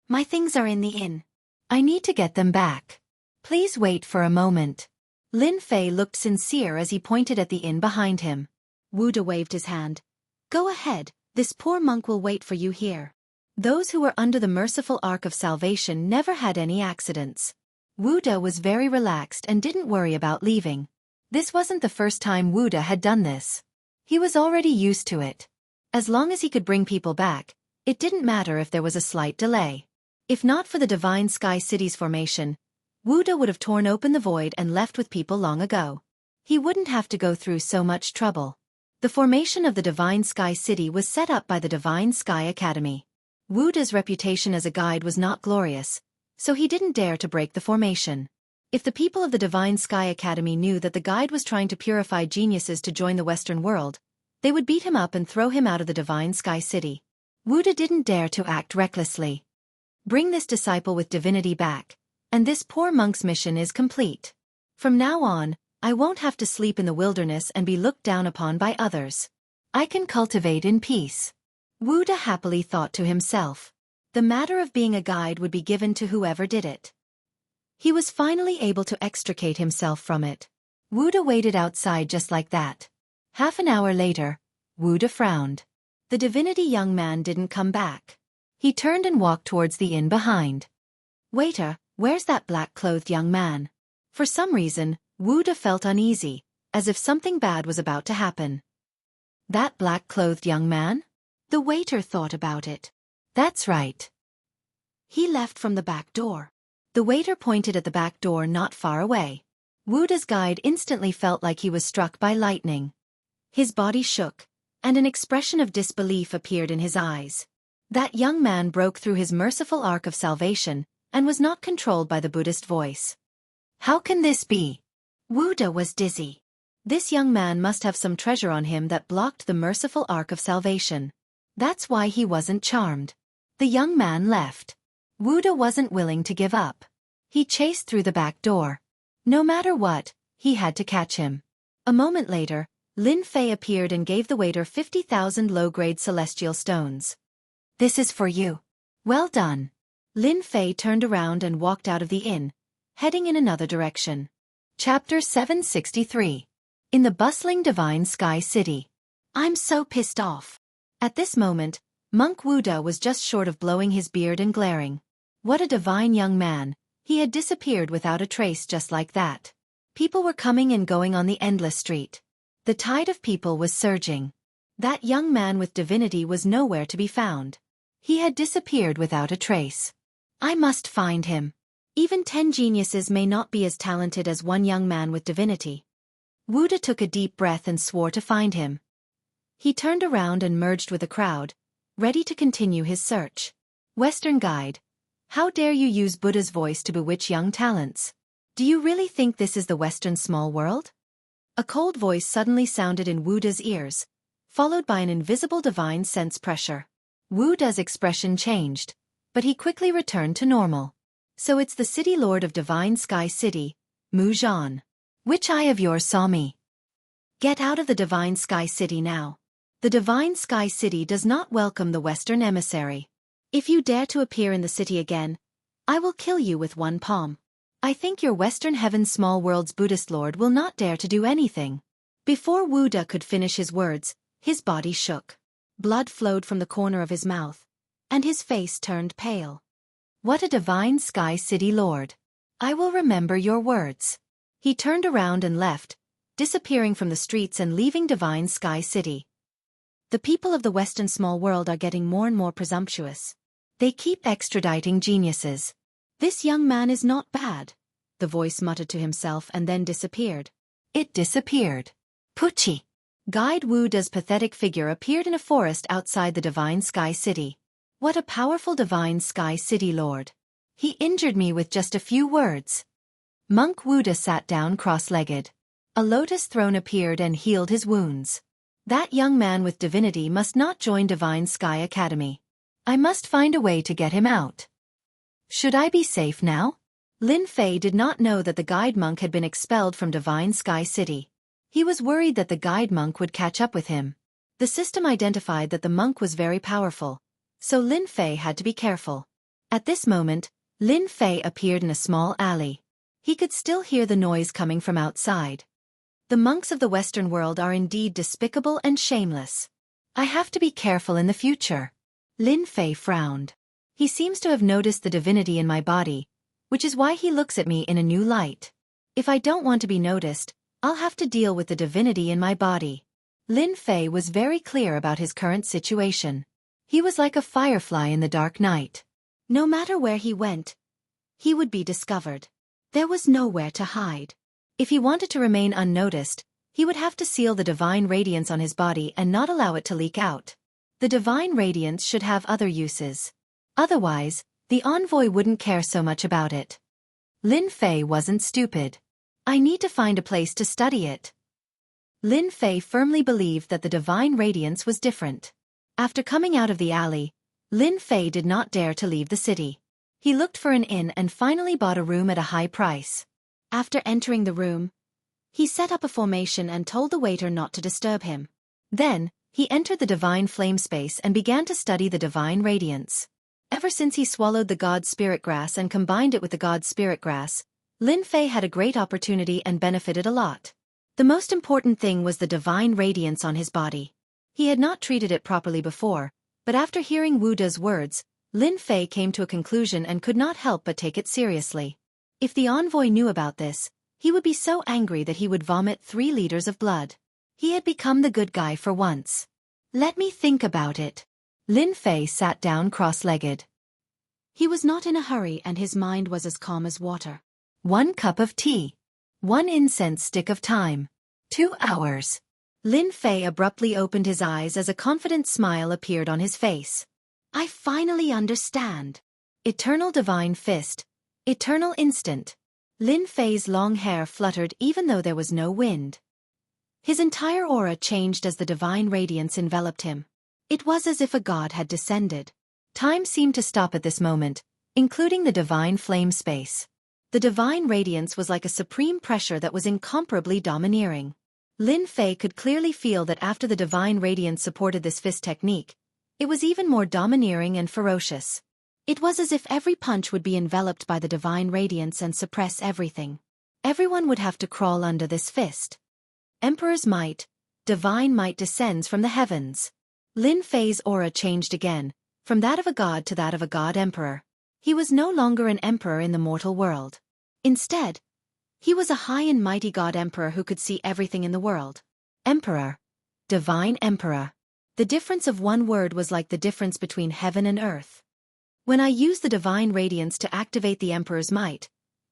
My things are in the inn. I need to get them back. Please wait for a moment. Lin Fei looked sincere as he pointed at the inn behind him. Wuda waved his hand. Go ahead, this poor monk will wait for you here. Those who were under the merciful arc of salvation never had any accidents. Wuda was very relaxed and didn't worry about leaving. This wasn't the first time Wuda had done this. He was already used to it. As long as he could bring people back, it didn't matter if there was a slight delay. If not for the Divine Sky City's formation, Wuda would have torn open the void and left with people long ago. He wouldn't have to go through so much trouble. The formation of the Divine Sky City was set up by the Divine Sky Academy. Wuda's reputation as a guide was not glorious, so he didn't dare to break the formation. If the people of the Divine Sky Academy knew that the guide was trying to purify geniuses to join the Western world, they would beat him up and throw him out of the Divine Sky City. Wuda didn't dare to act recklessly. Bring this disciple with divinity back, and this poor monk's mission is complete. From now on, I won't have to sleep in the wilderness and be looked down upon by others. I can cultivate in peace. Wuda happily thought to himself. The matter of being a guide would be given to whoever did it. He was finally able to extricate himself from it. Wuda waited outside just like that. Half an hour later, Wuda frowned. The divinity young man didn't come back. He turned and walked towards the inn behind. Waiter, where's that black-clothed young man? For some reason, Wuda felt uneasy, as if something bad was about to happen. That black-clothed young man? The waiter thought about it. That's right. He left from the back door. The waiter pointed at the back door not far away. Wuda's guide instantly felt like he was struck by lightning. His body shook, and an expression of disbelief appeared in his eyes. That young man broke through his merciful arc of salvation, and was not controlled by the Buddhist voice. How can this be? Wuda was dizzy. This young man must have some treasure on him that blocked the merciful arc of salvation. That's why he wasn't charmed. The young man left. Wuda wasn't willing to give up. He chased through the back door. No matter what, he had to catch him. A moment later, Lin Fei appeared and gave the waiter 50,000 low-grade celestial stones. This is for you. Well done. Lin Fei turned around and walked out of the inn, heading in another direction. Chapter 763. In the bustling Divine Sky City. I'm so pissed off. At this moment, Monk Wuda was just short of blowing his beard and glaring. What a divine young man. He had disappeared without a trace just like that. People were coming and going on the endless street. The tide of people was surging. That young man with divinity was nowhere to be found. He had disappeared without a trace. I must find him. Even 10 geniuses may not be as talented as one young man with divinity. Wuda took a deep breath and swore to find him. He turned around and merged with the crowd, ready to continue his search. Western guide. How dare you use Buddha's voice to bewitch young talents? Do you really think this is the Western small world? A cold voice suddenly sounded in Wuda's ears, followed by an invisible divine sense pressure. Wuda's expression changed, but he quickly returned to normal. So it's the city lord of Divine Sky City, Mu Zhan. Which eye of yours saw me? Get out of the Divine Sky City now. The Divine Sky City does not welcome the Western emissary. If you dare to appear in the city again, I will kill you with one palm. I think your Western Heaven Small World's Buddhist Lord will not dare to do anything. Before Wuda could finish his words, his body shook. Blood flowed from the corner of his mouth, and his face turned pale. What a Divine Sky City Lord! I will remember your words. He turned around and left, disappearing from the streets and leaving Divine Sky City. The people of the Western small world are getting more and more presumptuous. They keep extraditing geniuses. This young man is not bad, the voice muttered to himself and then disappeared. It disappeared. Pucci. Guide Wuda's pathetic figure appeared in a forest outside the Divine Sky City. What a powerful Divine Sky City lord. He injured me with just a few words. Monk Wuda sat down cross-legged. A lotus throne appeared and healed his wounds. That young man with divinity must not join Divine Sky Academy. I must find a way to get him out. Should I be safe now? Lin Fei did not know that the guide monk had been expelled from Divine Sky City. He was worried that the guide monk would catch up with him. The system identified that the monk was very powerful, so Lin Fei had to be careful. At this moment, Lin Fei appeared in a small alley. He could still hear the noise coming from outside. The monks of the Western world are indeed despicable and shameless. I have to be careful in the future. Lin Fei frowned. He seems to have noticed the divinity in my body, which is why he looks at me in a new light. If I don't want to be noticed, I'll have to deal with the divinity in my body. Lin Fei was very clear about his current situation. He was like a firefly in the dark night. No matter where he went, he would be discovered. There was nowhere to hide. If he wanted to remain unnoticed, he would have to seal the divine radiance on his body and not allow it to leak out. The divine radiance should have other uses. Otherwise, the envoy wouldn't care so much about it. Lin Fei wasn't stupid. I need to find a place to study it. Lin Fei firmly believed that the divine radiance was different. After coming out of the alley, Lin Fei did not dare to leave the city. He looked for an inn and finally bought a room at a high price. After entering the room, he set up a formation and told the waiter not to disturb him. Then, he entered the divine flame space and began to study the divine radiance. Ever since he swallowed the god spirit grass and combined it with the god spirit grass, Lin Fei had a great opportunity and benefited a lot. The most important thing was the divine radiance on his body. He had not treated it properly before, but after hearing Wuda's words, Lin Fei came to a conclusion and could not help but take it seriously. If the envoy knew about this, he would be so angry that he would vomit 3 liters of blood. He had become the good guy for once. Let me think about it. Lin Fei sat down cross-legged. He was not in a hurry and his mind was as calm as water. 1 cup of tea. 1 incense stick of time. 2 hours. Lin Fei abruptly opened his eyes as a confident smile appeared on his face. I finally understand. Eternal divine fist. Eternal instant. Lin Fei's long hair fluttered even though there was no wind. His entire aura changed as the divine radiance enveloped him. It was as if a god had descended. Time seemed to stop at this moment, including the divine flame space. The divine radiance was like a supreme pressure that was incomparably domineering. Lin Fei could clearly feel that after the divine radiance supported this fist technique, it was even more domineering and ferocious. It was as if every punch would be enveloped by the divine radiance and suppress everything. Everyone would have to crawl under this fist. Emperor's might, divine might descends from the heavens. Lin Fei's aura changed again, from that of a god to that of a god emperor. He was no longer an emperor in the mortal world. Instead, he was a high and mighty god emperor who could see everything in the world. Emperor. Divine emperor. The difference of one word was like the difference between heaven and earth. When I use the divine radiance to activate the emperor's might,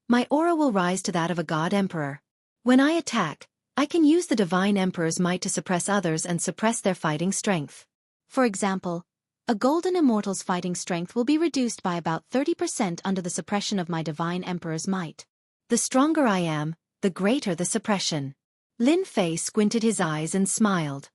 my aura will rise to that of a god emperor. When I attack, I can use the divine emperor's might to suppress others and suppress their fighting strength. For example, a golden immortal's fighting strength will be reduced by about 30% under the suppression of my divine emperor's might. The stronger I am, the greater the suppression. Lin Fei squinted his eyes and smiled.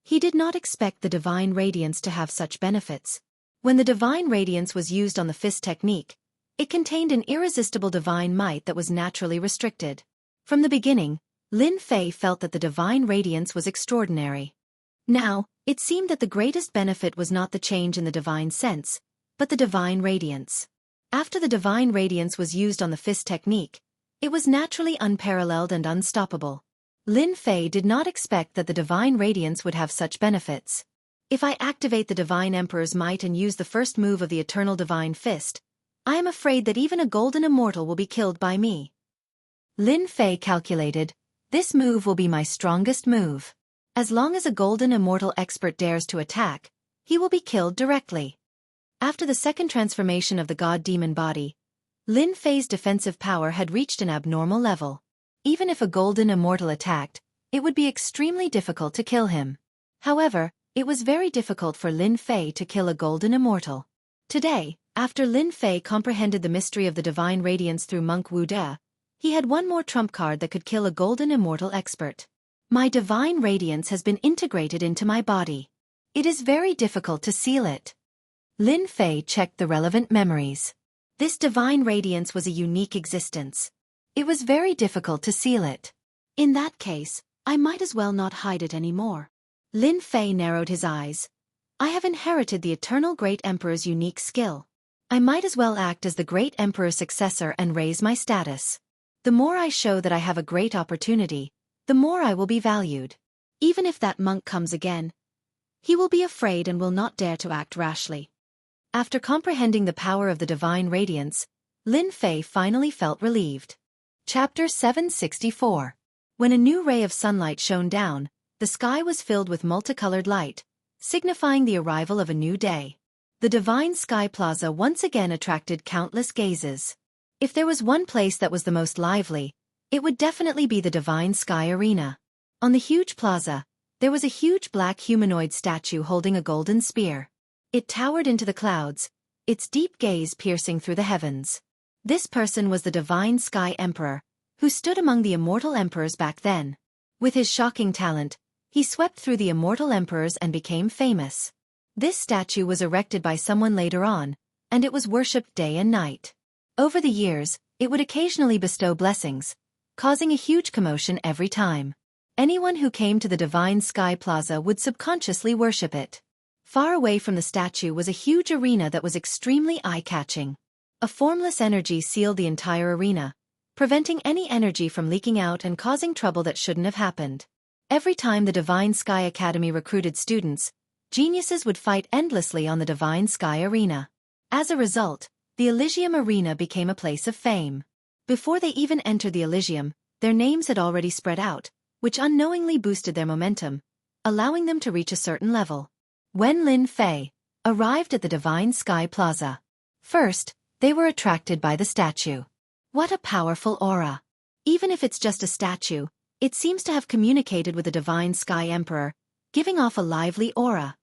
He did not expect the divine radiance to have such benefits. When the divine radiance was used on the fist technique, it contained an irresistible divine might that was naturally restricted. From the beginning, Lin Fei felt that the divine radiance was extraordinary. Now, it seemed that the greatest benefit was not the change in the divine sense, but the divine radiance. After the divine radiance was used on the fist technique, it was naturally unparalleled and unstoppable. Lin Fei did not expect that the divine radiance would have such benefits. If I activate the divine emperor's might and use the first move of the eternal divine fist, I am afraid that even a golden immortal will be killed by me. Lin Fei calculated, this move will be my strongest move. As long as a golden immortal expert dares to attack, he will be killed directly. After the second transformation of the god-demon body, Lin Fei's defensive power had reached an abnormal level. Even if a golden immortal attacked, it would be extremely difficult to kill him. However, it was very difficult for Lin Fei to kill a golden immortal. Today, after Lin Fei comprehended the mystery of the divine radiance through monk Wu De, he had one more trump card that could kill a golden immortal expert. My divine radiance has been integrated into my body. It is very difficult to seal it. Lin Fei checked the relevant memories. This divine radiance was a unique existence. It was very difficult to seal it. In that case, I might as well not hide it anymore. Lin Fei narrowed his eyes. I have inherited the eternal Great Emperor's unique skill. I might as well act as the Great Emperor's successor and raise my status. The more I show that I have a great opportunity, the more I will be valued. Even if that monk comes again, he will be afraid and will not dare to act rashly. After comprehending the power of the divine radiance, Lin Fei finally felt relieved. Chapter 764. When a new ray of sunlight shone down, the sky was filled with multicolored light, signifying the arrival of a new day. The Divine Sky Plaza once again attracted countless gazes. If there was one place that was the most lively, it would definitely be the Divine Sky Arena. On the huge plaza, there was a huge black humanoid statue holding a golden spear. It towered into the clouds, its deep gaze piercing through the heavens. This person was the Divine Sky Emperor, who stood among the immortal emperors back then. With his shocking talent, he swept through the immortal emperors and became famous. This statue was erected by someone later on, and it was worshipped day and night. Over the years, it would occasionally bestow blessings, causing a huge commotion every time. Anyone who came to the Divine Sky Plaza would subconsciously worship it. Far away from the statue was a huge arena that was extremely eye-catching. A formless energy sealed the entire arena, preventing any energy from leaking out and causing trouble that shouldn't have happened. Every time the Divine Sky Academy recruited students, geniuses would fight endlessly on the Divine Sky Arena. As a result, the Elysium Arena became a place of fame. Before they even entered the Elysium, their names had already spread out, which unknowingly boosted their momentum, allowing them to reach a certain level. When Lin Fei arrived at the Divine Sky Plaza, first, they were attracted by the statue. What a powerful aura! Even if it's just a statue, it seems to have communicated with the Divine Sky Emperor, giving off a lively aura.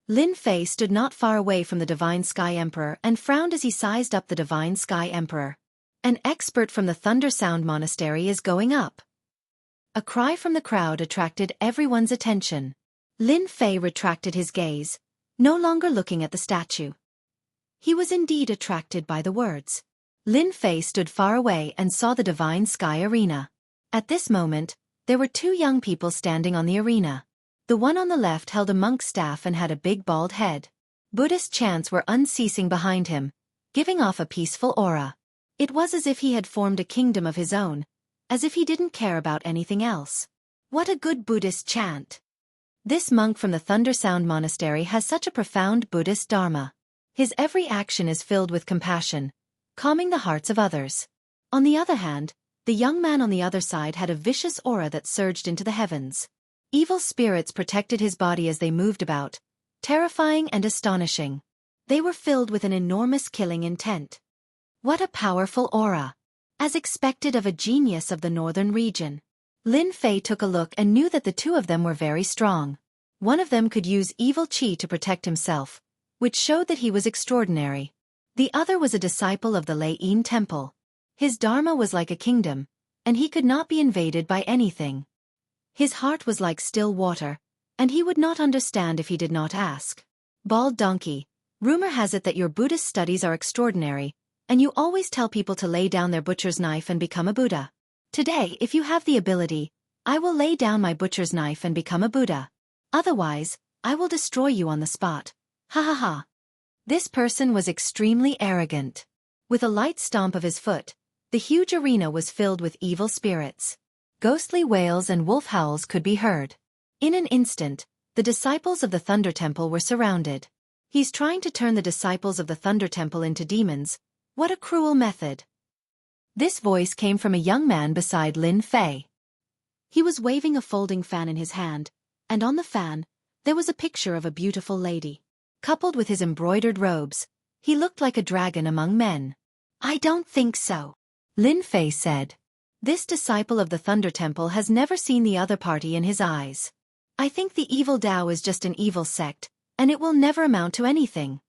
Lin Fei stood not far away from the Divine Sky Emperor and frowned as he sized up the Divine Sky Emperor. An expert from the Thunder Sound Monastery is going up. A cry from the crowd attracted everyone's attention. Lin Fei retracted his gaze, no longer looking at the statue. He was indeed attracted by the words. Lin Fei stood far away and saw the Divine Sky Arena. At this moment, there were two young people standing on the arena. The one on the left held a monk's staff and had a big bald head. Buddhist chants were unceasing behind him, giving off a peaceful aura. It was as if he had formed a kingdom of his own, as if he didn't care about anything else. What a good Buddhist chant! This monk from the Thunder Sound Monastery has such a profound Buddhist dharma. His every action is filled with compassion, calming the hearts of others. On the other hand, the young man on the other side had a vicious aura that surged into the heavens. Evil spirits protected his body as they moved about, terrifying and astonishing. They were filled with an enormous killing intent. What a powerful aura! As expected of a genius of the northern region. Lin Fei took a look and knew that the two of them were very strong. One of them could use evil qi to protect himself, which showed that he was extraordinary. The other was a disciple of the Lei Yin Temple. His dharma was like a kingdom, and he could not be invaded by anything. His heart was like still water, and he would not understand if he did not ask. Bald donkey, rumor has it that your Buddhist studies are extraordinary, and you always tell people to lay down their butcher's knife and become a Buddha. Today, if you have the ability, I will lay down my butcher's knife and become a Buddha. Otherwise, I will destroy you on the spot. Ha ha ha. This person was extremely arrogant. With a light stomp of his foot, the huge arena was filled with evil spirits. Ghostly wails and wolf howls could be heard. In an instant, the disciples of the Thunder Temple were surrounded. He's trying to turn the disciples of the Thunder Temple into demons. What a cruel method. This voice came from a young man beside Lin Fei. He was waving a folding fan in his hand, and on the fan, there was a picture of a beautiful lady. Coupled with his embroidered robes, he looked like a dragon among men. I don't think so, Lin Fei said. This disciple of the Thunder Temple has never seen the other party in his eyes. I think the evil Tao is just an evil sect, and it will never amount to anything.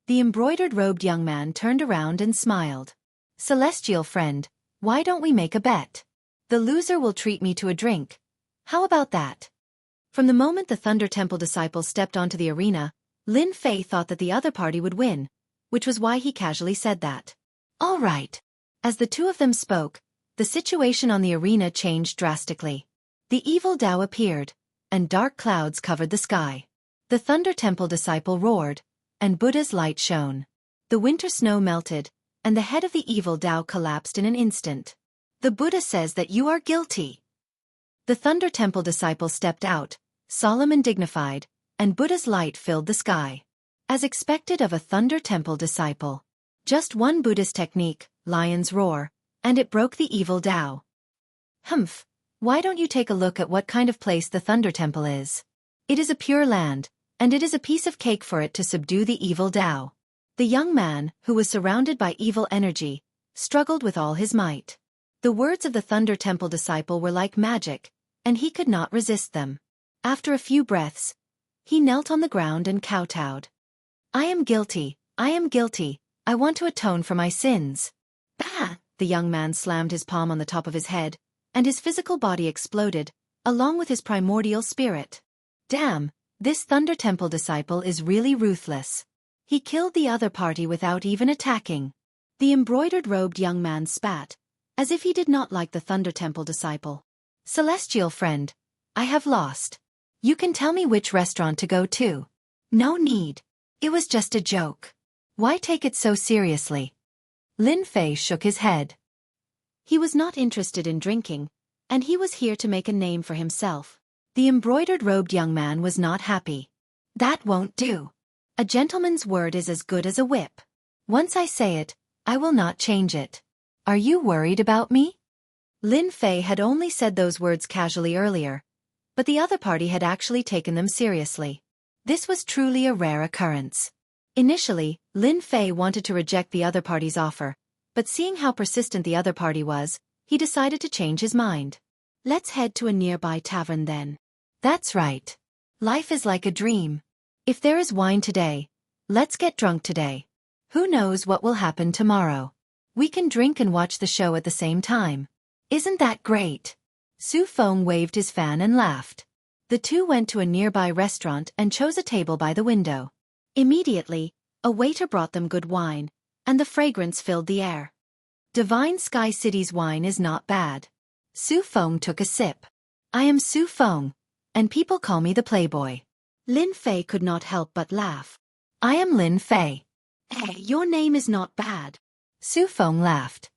The embroidered-robed young man turned around and smiled. Celestial friend, why don't we make a bet? The loser will treat me to a drink. How about that? From the moment the Thunder Temple disciples stepped onto the arena, Lin Fei thought that the other party would win, which was why he casually said that. All right. As the two of them spoke, the situation on the arena changed drastically. The evil Tao appeared, and dark clouds covered the sky. The Thunder Temple disciple roared, and Buddha's light shone. The winter snow melted, and the head of the evil Tao collapsed in an instant. The Buddha says that you are guilty. The Thunder Temple disciple stepped out, solemn and dignified, and Buddha's light filled the sky. As expected of a Thunder Temple disciple. Just one Buddhist technique, lion's roar, and it broke the evil Tao. Humph, why don't you take a look at what kind of place the Thunder Temple is? It is a pure land, and it is a piece of cake for it to subdue the evil Tao. The young man, who was surrounded by evil energy, struggled with all his might. The words of the Thunder Temple disciple were like magic, and he could not resist them. After a few breaths, he knelt on the ground and kowtowed. I am guilty, I want to atone for my sins. Bah! The young man slammed his palm on the top of his head, and his physical body exploded, along with his primordial spirit. Damn, this Thunder Temple disciple is really ruthless. He killed the other party without even attacking. The embroidered-robed young man spat, as if he did not like the Thunder Temple disciple. Celestial friend, I have lost. You can tell me which restaurant to go to. No need. It was just a joke. Why take it so seriously? Lin Fei shook his head. He was not interested in drinking, and he was here to make a name for himself. The embroidered-robed young man was not happy. That won't do. A gentleman's word is as good as a whip. Once I say it, I will not change it. Are you worried about me? Lin Fei had only said those words casually earlier, but the other party had actually taken them seriously. This was truly a rare occurrence. Initially, Lin Fei wanted to reject the other party's offer, but seeing how persistent the other party was, he decided to change his mind. Let's head to a nearby tavern then. That's right. Life is like a dream. If there is wine today, let's get drunk today. Who knows what will happen tomorrow? We can drink and watch the show at the same time. Isn't that great? Su Feng waved his fan and laughed. The two went to a nearby restaurant and chose a table by the window. Immediately, a waiter brought them good wine, and the fragrance filled the air. Divine Sky City's wine is not bad. Su Feng took a sip. I am Su Feng, and people call me the Playboy. Lin Fei could not help but laugh. I am Lin Fei. Hey, your name is not bad. Su Feng laughed.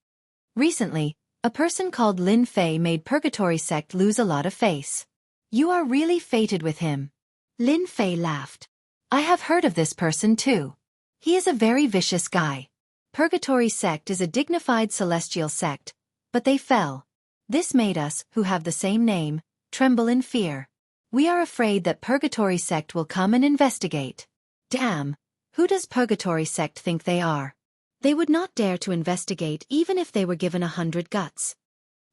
Recently, a person called Lin Fei made Purgatory Sect lose a lot of face. You are really fated with him. Lin Fei laughed. I have heard of this person too. He is a very vicious guy. Purgatory Sect is a dignified celestial sect, but they fell. This made us, who have the same name, tremble in fear. We are afraid that Purgatory Sect will come and investigate. Damn, who does Purgatory Sect think they are? They would not dare to investigate even if they were given 100 guts.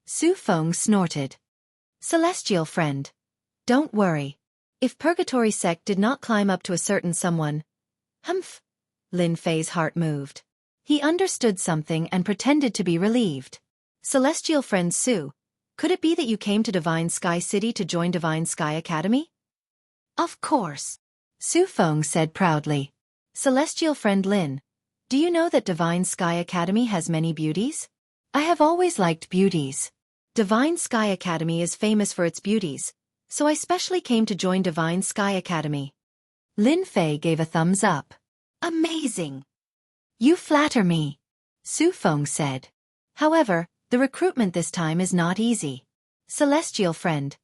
Su Feng snorted. Celestial friend. Don't worry. If Purgatory Sect did not climb up to a certain someone... Humph! Lin Fei's heart moved. He understood something and pretended to be relieved. Celestial friend Su, could it be that you came to Divine Sky City to join Divine Sky Academy? Of course. Su Feng said proudly. Celestial friend Lin, do you know that Divine Sky Academy has many beauties? I have always liked beauties. Divine Sky Academy is famous for its beauties, so I specially came to join Divine Sky Academy. Lin Fei gave a thumbs up. Amazing! You flatter me, Su Feng said. However, the recruitment this time is not easy. Celestial friend,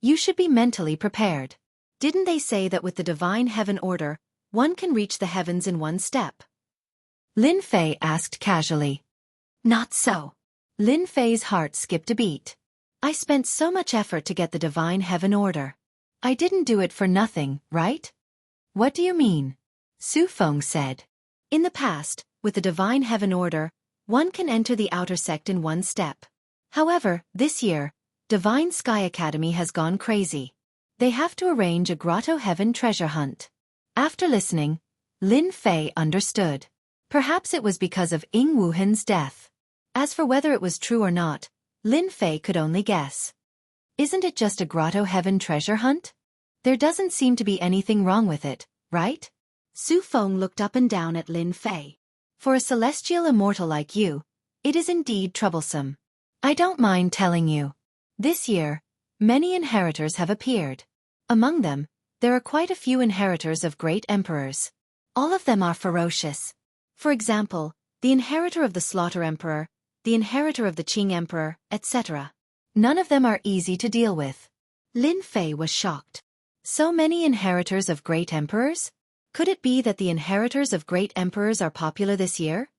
you should be mentally prepared. Didn't they say that with the Divine Heaven Order, one can reach the heavens in one step? Lin Fei asked casually. Not so. Lin Fei's heart skipped a beat. I spent so much effort to get the Divine Heaven Order. I didn't do it for nothing, right? What do you mean? Su Feng said. In the past, with the Divine Heaven Order, one can enter the outer sect in one step. However, this year, Divine Sky Academy has gone crazy. They have to arrange a Grotto Heaven treasure hunt. After listening, Lin Fei understood. Perhaps it was because of Ying Wuhan's death. As for whether it was true or not, Lin Fei could only guess. Isn't it just a Grotto Heaven treasure hunt? There doesn't seem to be anything wrong with it, right? Su Feng looked up and down at Lin Fei. For a celestial immortal like you, it is indeed troublesome. I don't mind telling you. This year, many inheritors have appeared. Among them, there are quite a few inheritors of great emperors. All of them are ferocious. For example, the inheritor of the Slaughter Emperor, the inheritor of the Qing Emperor, etc. None of them are easy to deal with. Lin Fei was shocked. So many inheritors of great emperors? Could it be that the inheritors of great emperors are popular this year?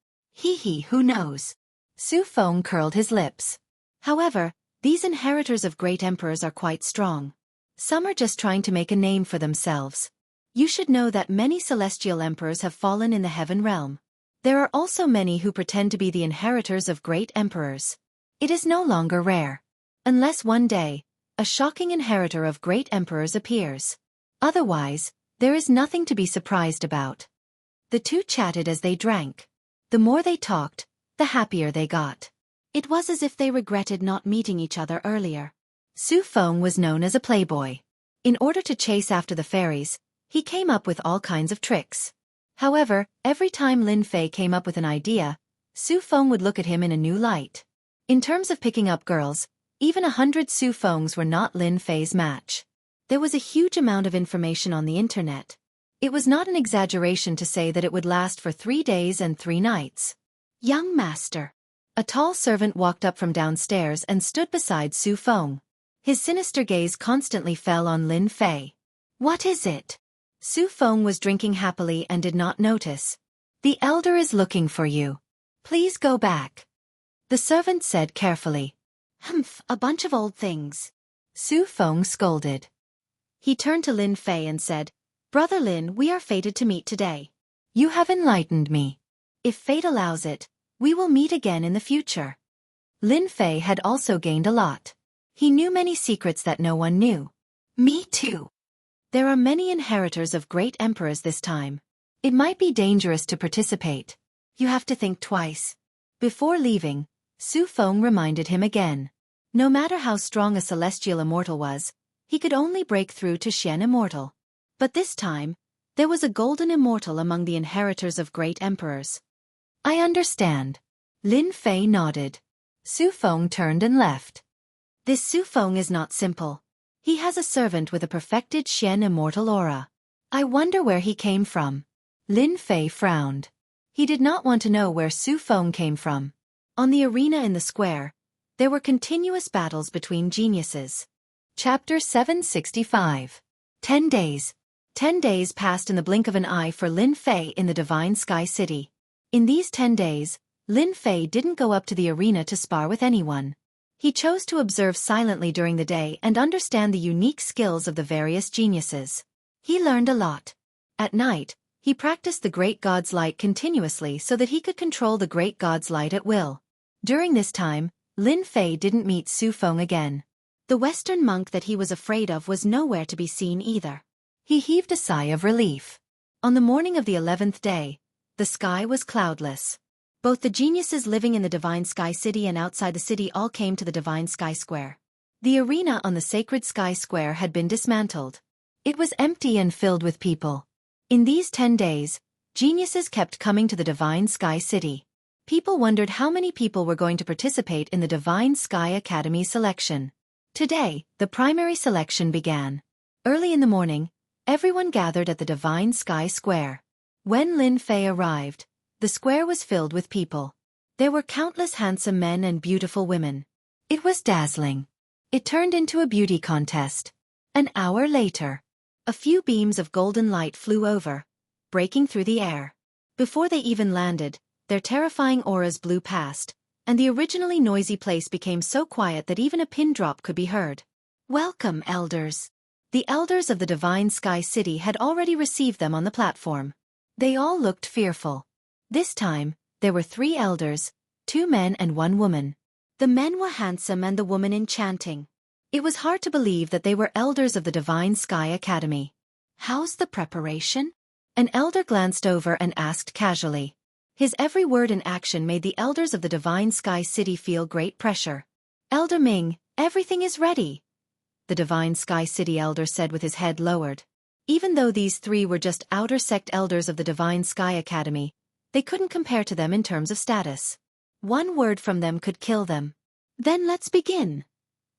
Who knows? Su Feng curled his lips. However, these inheritors of great emperors are quite strong. Some are just trying to make a name for themselves. You should know that many celestial emperors have fallen in the heaven realm. There are also many who pretend to be the inheritors of great emperors. It is no longer rare. Unless one day, a shocking inheritor of great emperors appears. Otherwise, there is nothing to be surprised about. The two chatted as they drank. The more they talked, the happier they got. It was as if they regretted not meeting each other earlier. Su Feng was known as a playboy. In order to chase after the fairies, he came up with all kinds of tricks. However, every time Lin Fei came up with an idea, Su Feng would look at him in a new light. In terms of picking up girls, even 100 Su Fengs were not Lin Fei's match. There was a huge amount of information on the internet. It was not an exaggeration to say that it would last for 3 days and 3 nights. Young master. A tall servant walked up from downstairs and stood beside Su Feng. His sinister gaze constantly fell on Lin Fei. What is it? Su Feng was drinking happily and did not notice. The elder is looking for you. Please go back. The servant said carefully. A bunch of old things. Su Feng scolded. He turned to Lin Fei and said, Brother Lin, we are fated to meet today. You have enlightened me. If fate allows it, we will meet again in the future. Lin Fei had also gained a lot. He knew many secrets that no one knew. Me too. There are many inheritors of great emperors this time. It might be dangerous to participate. You have to think twice. Before leaving, Su Feng reminded him again. No matter how strong a celestial immortal was, he could only break through to Xian Immortal. But this time, there was a golden immortal among the inheritors of great emperors. I understand. Lin Fei nodded. Su Feng turned and left. This Su Feng is not simple. He has a servant with a perfected Xian Immortal aura. I wonder where he came from. Lin Fei frowned. He did not want to know where Su Feng came from. On the arena in the square, there were continuous battles between geniuses. Chapter 765. 10 days. 10 days passed in the blink of an eye for Lin Fei in the Divine Sky City. In these 10 days, Lin Fei didn't go up to the arena to spar with anyone. He chose to observe silently during the day and understand the unique skills of the various geniuses. He learned a lot. At night, he practiced the Great God's Light continuously so that he could control the Great God's Light at will. During this time, Lin Fei didn't meet Su Feng again. The Western monk that he was afraid of was nowhere to be seen either. He heaved a sigh of relief. On the morning of the 11th day, the sky was cloudless. Both the geniuses living in the Divine Sky City and outside the city all came to the Divine Sky Square. The arena on the Sacred Sky Square had been dismantled. It was empty and filled with people. In these 10 days, geniuses kept coming to the Divine Sky City. People wondered how many people were going to participate in the Divine Sky Academy selection. Today, the primary selection began. Early in the morning, everyone gathered at the Divine Sky Square. When Lin Fei arrived, the square was filled with people. There were countless handsome men and beautiful women. It was dazzling. It turned into a beauty contest. An hour later, a few beams of golden light flew over, breaking through the air. Before they even landed, their terrifying auras blew past, and the originally noisy place became so quiet that even a pin drop could be heard. Welcome, elders. The elders of the Divine Sky City had already received them on the platform. They all looked fearful. This time, there were 3 elders, 2 men and 1 woman. The men were handsome and the woman enchanting. It was hard to believe that they were elders of the Divine Sky Academy. "How's the preparation?" An elder glanced over and asked casually. His every word and action made the elders of the Divine Sky City feel great pressure. "Elder Ming, everything is ready," the Divine Sky City elder said with his head lowered. Even though these 3 were just outer sect elders of the Divine Sky Academy, they couldn't compare to them in terms of status. One word from them could kill them. "Then let's begin,"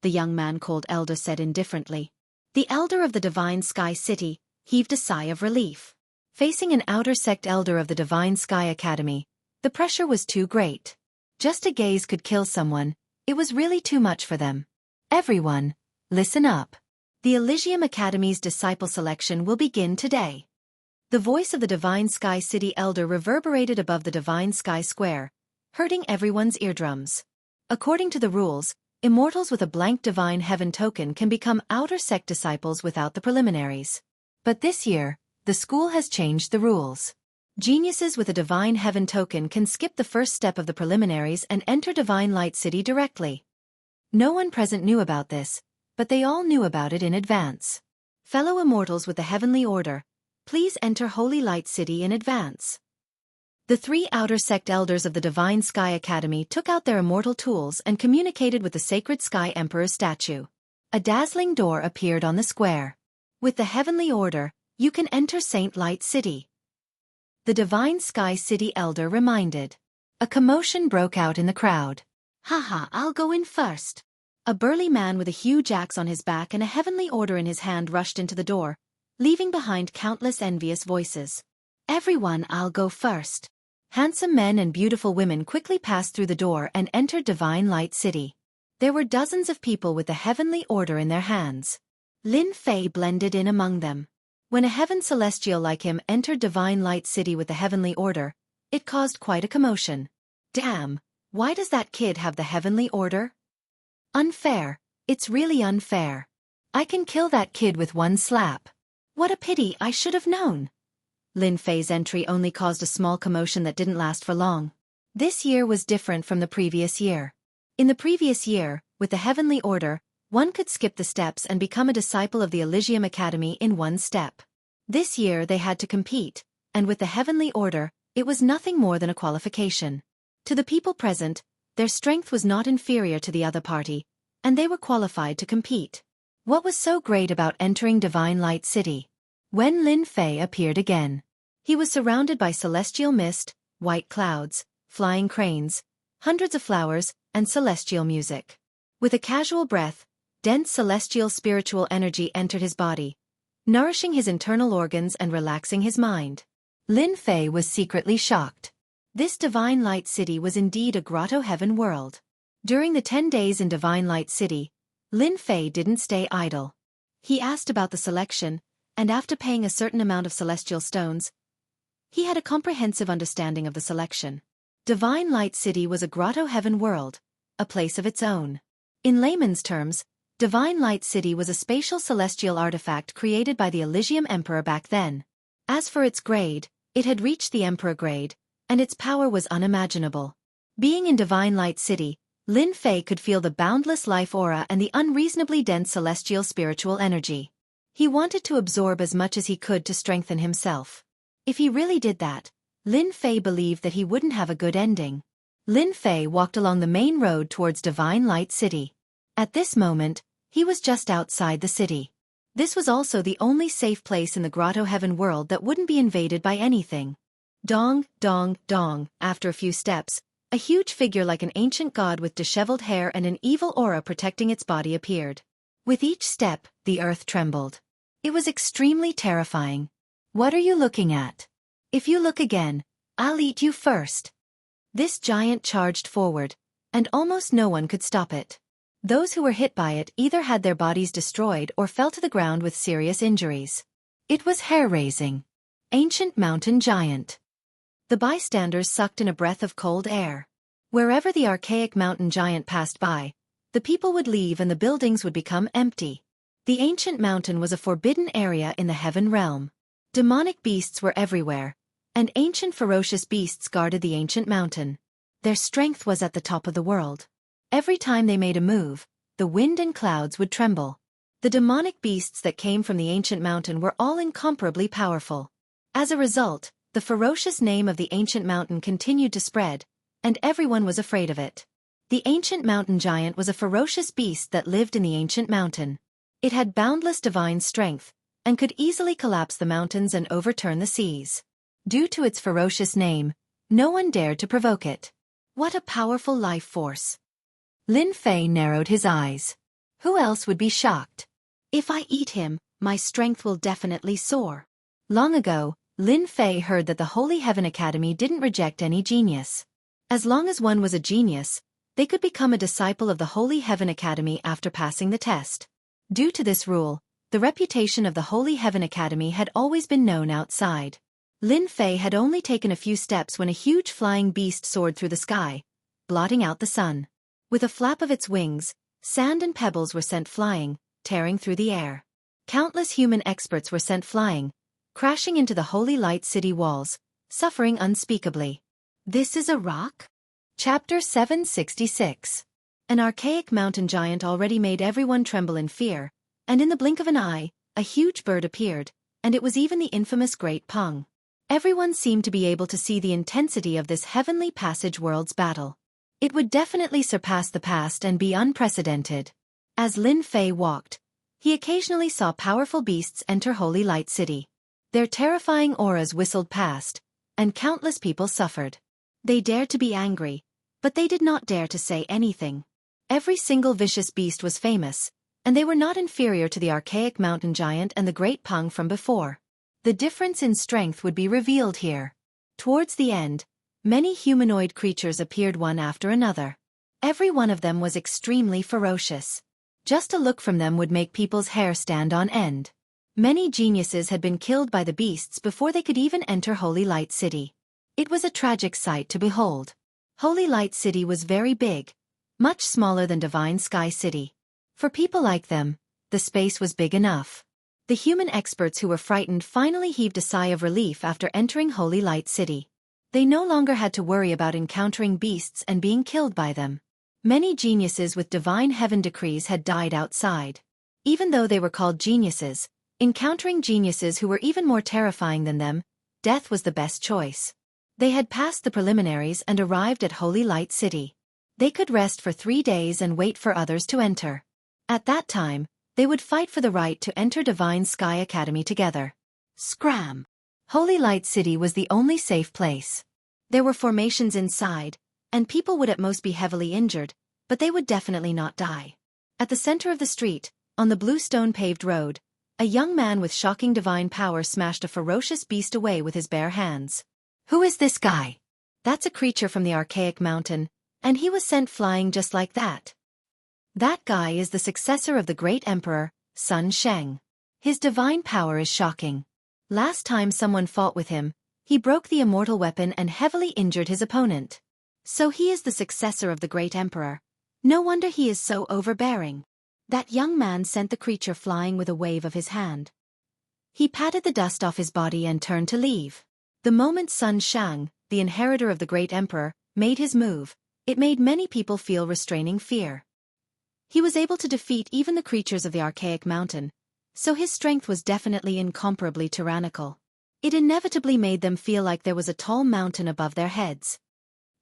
the young man-called elder said indifferently. The elder of the Divine Sky City heaved a sigh of relief. Facing an outer sect elder of the Divine Sky Academy, the pressure was too great. Just a gaze could kill someone. It was really too much for them. "Everyone, listen up. The Elysium Academy's disciple selection will begin today." The voice of the Divine Sky City elder reverberated above the Divine Sky Square, hurting everyone's eardrums. According to the rules, immortals with a blank Divine Heaven token can become outer sect disciples without the preliminaries. But this year, the school has changed the rules. Geniuses with a Divine Heaven token can skip the first step of the preliminaries and enter Divine Light City directly. No one present knew about this, but they all knew about it in advance. Fellow immortals with the Heavenly Order, please enter Holy Light City in advance. The 3 outer sect elders of the Divine Sky Academy took out their immortal tools and communicated with the Sacred Sky Emperor's statue. A dazzling door appeared on the square. "With the Heavenly Order, you can enter Saint Light City," the Divine Sky City elder reminded. A commotion broke out in the crowd. "Haha, I'll go in first." A burly man with a huge axe on his back and a Heavenly Order in his hand rushed into the door, leaving behind countless envious voices. "Everyone, I'll go first." Handsome men and beautiful women quickly passed through the door and entered Divine Light City. There were dozens of people with the Heavenly Order in their hands. Lin Fei blended in among them. When a heaven celestial like him entered Divine Light City with the Heavenly Order, it caused quite a commotion. "Damn, why does that kid have the Heavenly Order? Unfair, it's really unfair. I can kill that kid with one slap. What a pity, I should have known." Lin Fei's entry only caused a small commotion that didn't last for long. This year was different from the previous year. In the previous year, with the Heavenly Order, one could skip the steps and become a disciple of the Elysium Academy in one step. This year they had to compete, and with the Heavenly Order, it was nothing more than a qualification. To the people present, their strength was not inferior to the other party, and they were qualified to compete. What was so great about entering Divine Light City? When Lin Fei appeared again, he was surrounded by celestial mist, white clouds, flying cranes, hundreds of flowers, and celestial music. With a casual breath, dense celestial spiritual energy entered his body, nourishing his internal organs and relaxing his mind. Lin Fei was secretly shocked. This Divine Light City was indeed a grotto heaven world. During the 10 days in Divine Light City, Lin Fei didn't stay idle. He asked about the selection, and after paying a certain amount of celestial stones, he had a comprehensive understanding of the selection. Divine Light City was a grotto heaven world, a place of its own. In layman's terms, Divine Light City was a spatial celestial artifact created by the Elysium Emperor back then. As for its grade, it had reached the Emperor grade, and its power was unimaginable. Being in Divine Light City, Lin Fei could feel the boundless life aura and the unreasonably dense celestial spiritual energy. He wanted to absorb as much as he could to strengthen himself. If he really did that, Lin Fei believed that he wouldn't have a good ending. Lin Fei walked along the main road towards Divine Light City. At this moment, he was just outside the city. This was also the only safe place in the grotto heaven world that wouldn't be invaded by anything. Dong, dong, dong. After a few steps, a huge figure like an ancient god with disheveled hair and an evil aura protecting its body appeared. With each step, the earth trembled. It was extremely terrifying. "What are you looking at? If you look again, I'll eat you first." This giant charged forward, and almost no one could stop it. Those who were hit by it either had their bodies destroyed or fell to the ground with serious injuries. It was hair-raising. Ancient mountain giant. The bystanders sucked in a breath of cold air. Wherever the archaic mountain giant passed by, the people would leave and the buildings would become empty. The ancient mountain was a forbidden area in the heaven realm. Demonic beasts were everywhere, and ancient ferocious beasts guarded the ancient mountain. Their strength was at the top of the world. Every time they made a move, the wind and clouds would tremble. The demonic beasts that came from the ancient mountain were all incomparably powerful. As a result, the ferocious name of the ancient mountain continued to spread, and everyone was afraid of it. The ancient mountain giant was a ferocious beast that lived in the ancient mountain. It had boundless divine strength, and could easily collapse the mountains and overturn the seas. Due to its ferocious name, no one dared to provoke it. What a powerful life force! Lin Fei narrowed his eyes. Who else would be shocked? If I eat him, my strength will definitely soar. Long ago, Lin Fei heard that the Holy Heaven Academy didn't reject any genius. As long as one was a genius, they could become a disciple of the Holy Heaven Academy after passing the test. Due to this rule, the reputation of the Holy Heaven Academy had always been known outside. Lin Fei had only taken a few steps when a huge flying beast soared through the sky, blotting out the sun. With a flap of its wings, sand and pebbles were sent flying, tearing through the air. Countless human experts were sent flying, crashing into the Holy Light City walls, suffering unspeakably. This is a rock? Chapter 766. An archaic mountain giant already made everyone tremble in fear, and in the blink of an eye, a huge bird appeared, and it was even the infamous Great Peng. Everyone seemed to be able to see the intensity of this heavenly passage world's battle. It would definitely surpass the past and be unprecedented. As Lin Fei walked, he occasionally saw powerful beasts enter Holy Light City. Their terrifying auras whistled past, and countless people suffered. They dared to be angry, but they did not dare to say anything. Every single vicious beast was famous, and they were not inferior to the archaic mountain giant and the Great Peng from before. The difference in strength would be revealed here. Towards the end, many humanoid creatures appeared one after another. Every one of them was extremely ferocious. Just a look from them would make people's hair stand on end. Many geniuses had been killed by the beasts before they could even enter Holy Light City. It was a tragic sight to behold. Holy Light City was very big, much smaller than Divine Sky City. For people like them, the space was big enough. The human experts who were frightened finally heaved a sigh of relief after entering Holy Light City. They no longer had to worry about encountering beasts and being killed by them. Many geniuses with divine heaven decrees had died outside. Even though they were called geniuses, encountering geniuses who were even more terrifying than them, death was the best choice. They had passed the preliminaries and arrived at Holy Light City. They could rest for 3 days and wait for others to enter. At that time, they would fight for the right to enter Divine Sky Academy together. Scram! Holy Light City was the only safe place. There were formations inside, and people would at most be heavily injured, but they would definitely not die. At the center of the street, on the blue stone-paved road, a young man with shocking divine power smashed a ferocious beast away with his bare hands. Who is this guy? That's a creature from the archaic mountain, and he was sent flying just like that. That guy is the successor of the great emperor, Sun Sheng. His divine power is shocking. Last time someone fought with him, he broke the immortal weapon and heavily injured his opponent. So he is the successor of the great emperor. No wonder he is so overbearing. That young man sent the creature flying with a wave of his hand. He patted the dust off his body and turned to leave. The moment Sun Shang, the inheritor of the great emperor, made his move, it made many people feel restraining fear. He was able to defeat even the creatures of the archaic mountain, so his strength was definitely incomparably tyrannical. It inevitably made them feel like there was a tall mountain above their heads.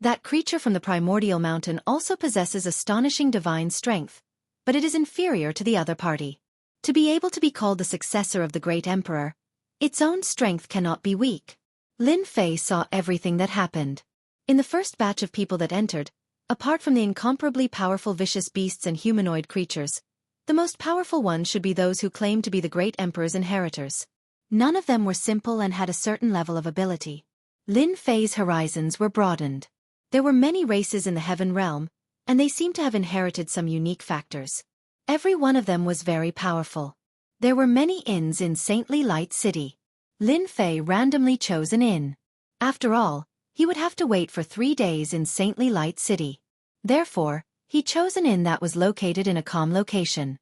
That creature from the primordial mountain also possesses astonishing divine strength, but it is inferior to the other party. To be able to be called the successor of the great emperor, its own strength cannot be weak. Lin Fei saw everything that happened. In the first batch of people that entered, apart from the incomparably powerful vicious beasts and humanoid creatures, the most powerful ones should be those who claimed to be the great emperor's inheritors. None of them were simple and had a certain level of ability. Lin Fei's horizons were broadened. There were many races in the heaven realm, and they seemed to have inherited some unique factors. Every one of them was very powerful. There were many inns in Saintly Light City. Lin Fei randomly chose an inn. After all, he would have to wait for 3 days in Saintly Light City. Therefore, he chose an inn that was located in a calm location.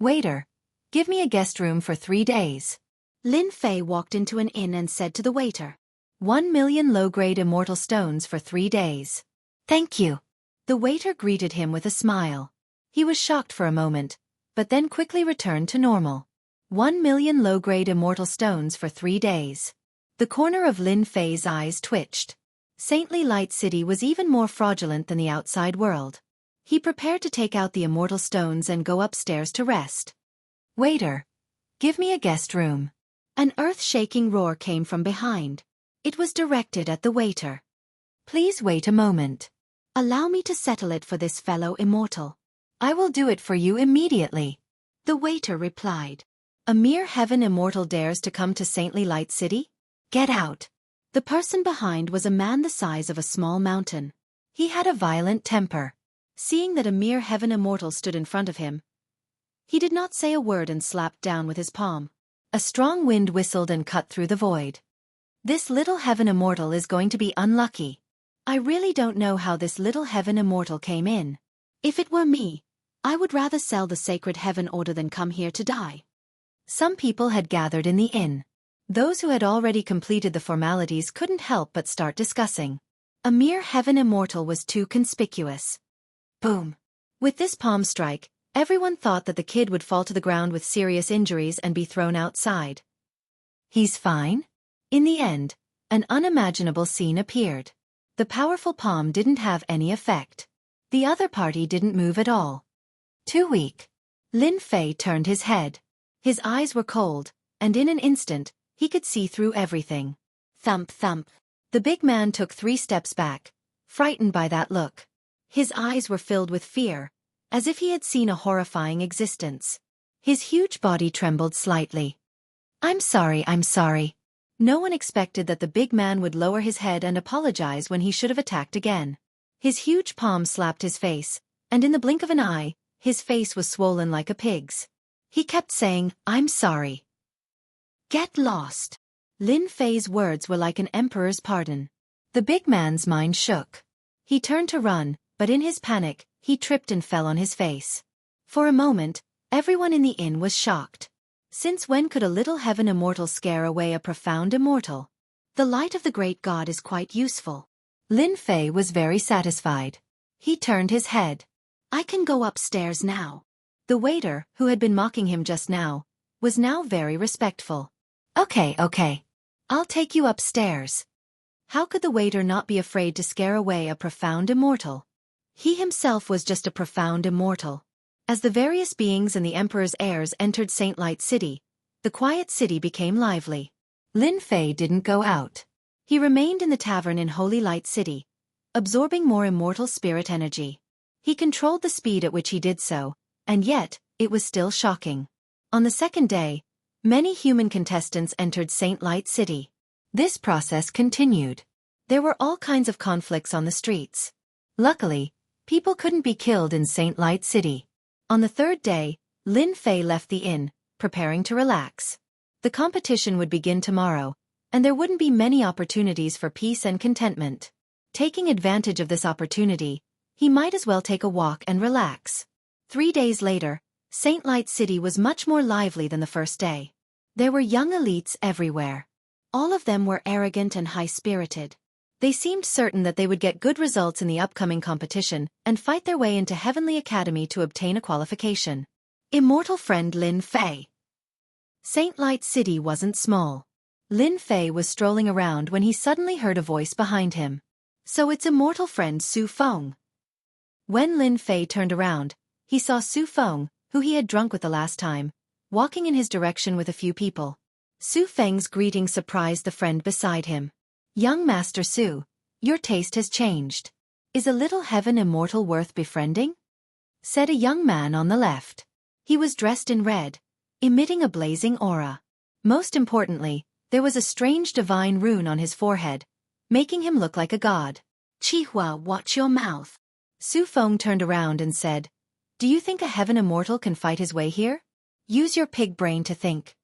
Waiter, Give me a guest room for 3 days. Lin Fei walked into an inn and said to the waiter, 1,000,000 low-grade immortal stones for 3 days. Thank you. The waiter greeted him with a smile. He was shocked for a moment, but then quickly returned to normal. 1,000,000 low-grade immortal stones for 3 days. The corner of Lin Fei's eyes twitched. Saintly Light City was even more fraudulent than the outside world. He prepared to take out the immortal stones and go upstairs to rest. Waiter, give me a guest room. An earth-shaking roar came from behind. It was directed at the waiter. Please wait a moment. Allow me to settle it for this fellow immortal. I will do it for you immediately. The waiter replied. A mere heaven immortal dares to come to Saintly Light City? Get out. The person behind was a man the size of a small mountain. He had a violent temper. Seeing that a mere heaven immortal stood in front of him, he did not say a word and slapped down with his palm. A strong wind whistled and cut through the void. This little heaven immortal is going to be unlucky. I really don't know how this little heaven immortal came in. If it were me, I would rather sell the sacred heaven order than come here to die. Some people had gathered in the inn. Those who had already completed the formalities couldn't help but start discussing. A mere heaven immortal was too conspicuous. Boom. With this palm strike, everyone thought that the kid would fall to the ground with serious injuries and be thrown outside. He's fine? In the end, an unimaginable scene appeared. The powerful palm didn't have any effect. The other party didn't move at all. Too weak. Lin Fei turned his head. His eyes were cold, and in an instant, he could see through everything. Thump thump. The big man took 3 steps back, frightened by that look. His eyes were filled with fear, as if he had seen a horrifying existence. His huge body trembled slightly. I'm sorry. No one expected that the big man would lower his head and apologize when he should have attacked again. His huge palm slapped his face, and in the blink of an eye, his face was swollen like a pig's. He kept saying, I'm sorry. Get lost. Lin Fei's words were like an emperor's pardon. The big man's mind shook. He turned to run, but in his panic, he tripped and fell on his face. For a moment, everyone in the inn was shocked. Since when could a little heaven immortal scare away a profound immortal? The light of the great god is quite useful. Lin Fei was very satisfied. He turned his head. I can go upstairs now. The waiter, who had been mocking him just now, was now very respectful. Okay. I'll take you upstairs. How could the waiter not be afraid to scare away a profound immortal? He himself was just a profound immortal. As the various beings and the emperor's heirs entered Saint Light City, the quiet city became lively. Lin Fei didn't go out. He remained in the tavern in Holy Light City, absorbing more immortal spirit energy. He controlled the speed at which he did so, and yet, it was still shocking. On the second day, many human contestants entered Saint Light City. This process continued. There were all kinds of conflicts on the streets. Luckily, people couldn't be killed in Saint Light City. On the third day, Lin Fei left the inn, preparing to relax. The competition would begin tomorrow, and there wouldn't be many opportunities for peace and contentment. Taking advantage of this opportunity, he might as well take a walk and relax. 3 days later, Saint Light City was much more lively than the first day. There were young elites everywhere. All of them were arrogant and high-spirited. They seemed certain that they would get good results in the upcoming competition and fight their way into Heavenly Academy to obtain a qualification. Immortal friend Lin Fei. Saint Light City wasn't small. Lin Fei was strolling around when he suddenly heard a voice behind him. So it's immortal friend Su Feng. When Lin Fei turned around, he saw Su Feng, who he had drunk with the last time, walking in his direction with a few people. Su Feng's greeting surprised the friend beside him. Young Master Su, your taste has changed. Is a little heaven immortal worth befriending? Said a young man on the left. He was dressed in red, emitting a blazing aura. Most importantly, there was a strange divine rune on his forehead, making him look like a god. Chihua, watch your mouth. Su Feng turned around and said, Do you think a heaven immortal can fight his way here? Use your pig brain to think.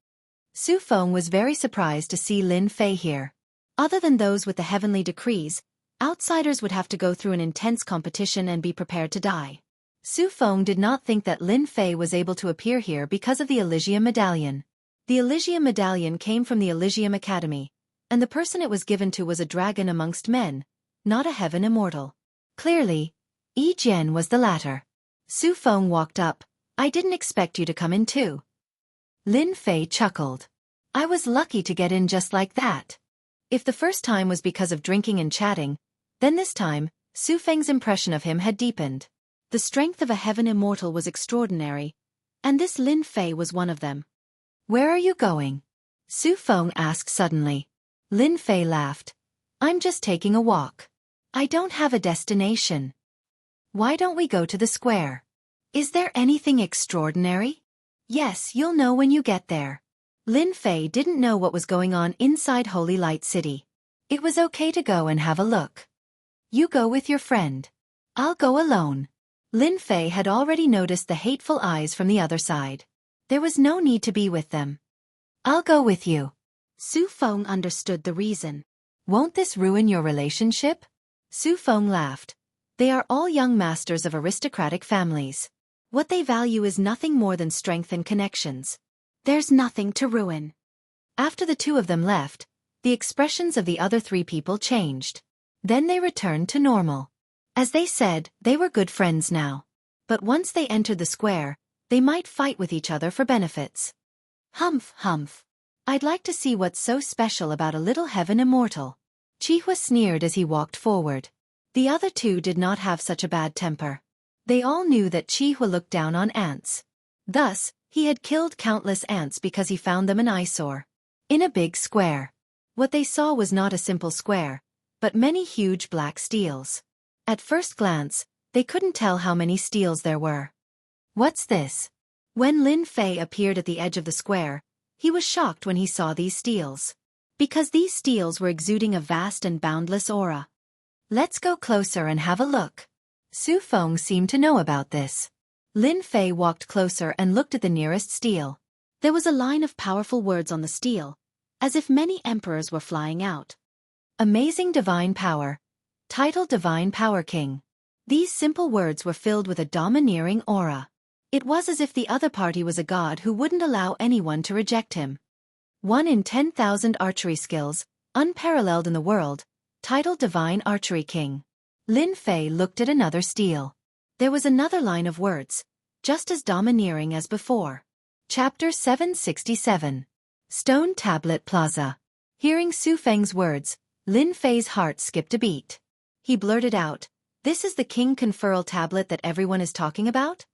Su Feng was very surprised to see Lin Fei here. Other than those with the heavenly decrees, outsiders would have to go through an intense competition and be prepared to die. Su Feng did not think that Lin Fei was able to appear here because of the Elysium Medallion. The Elysium Medallion came from the Elysium Academy, and the person it was given to was a dragon amongst men, not a heaven immortal. Clearly, Yi Jian was the latter. Su Feng walked up. I didn't expect you to come in too. Lin Fei chuckled. I was lucky to get in just like that. If the first time was because of drinking and chatting, then this time, Su Feng's impression of him had deepened. The strength of a heaven immortal was extraordinary, and this Lin Fei was one of them. Where are you going? Su Feng asked suddenly. Lin Fei laughed. I'm just taking a walk. I don't have a destination. Why don't we go to the square? Is there anything extraordinary? Yes, you'll know when you get there. Lin Fei didn't know what was going on inside Holy Light City. It was okay to go and have a look. You go with your friend. I'll go alone. Lin Fei had already noticed the hateful eyes from the other side. There was no need to be with them. I'll go with you. Su Feng understood the reason. Won't this ruin your relationship? Su Feng laughed. They are all young masters of aristocratic families. What they value is nothing more than strength and connections. There's nothing to ruin. After the two of them left, the expressions of the other three people changed. Then they returned to normal. As they said, they were good friends now. But once they entered the square, they might fight with each other for benefits. Humph, humph. I'd like to see what's so special about a little heaven immortal. Qihua sneered as he walked forward. The other two did not have such a bad temper. They all knew that Qihua looked down on ants. Thus, he had killed countless ants because he found them an eyesore. In a big square. What they saw was not a simple square, but many huge black steels. At first glance, they couldn't tell how many steels there were. What's this? When Lin Fei appeared at the edge of the square, he was shocked when he saw these steels. Because these steels were exuding a vast and boundless aura. Let's go closer and have a look. Su Feng seemed to know about this. Lin Fei walked closer and looked at the nearest steel. There was a line of powerful words on the steel, as if many emperors were flying out. Amazing divine power. Title Divine Power King. These simple words were filled with a domineering aura. It was as if the other party was a god who wouldn't allow anyone to reject him. 1 in 10,000 archery skills, unparalleled in the world, titled Divine Archery King. Lin Fei looked at another steel. There was another line of words, just as domineering as before. Chapter 767. Stone Tablet Plaza. Hearing Su Feng's words, Lin Fei's heart skipped a beat. He blurted out, "This is the King Conferral tablet that everyone is talking about?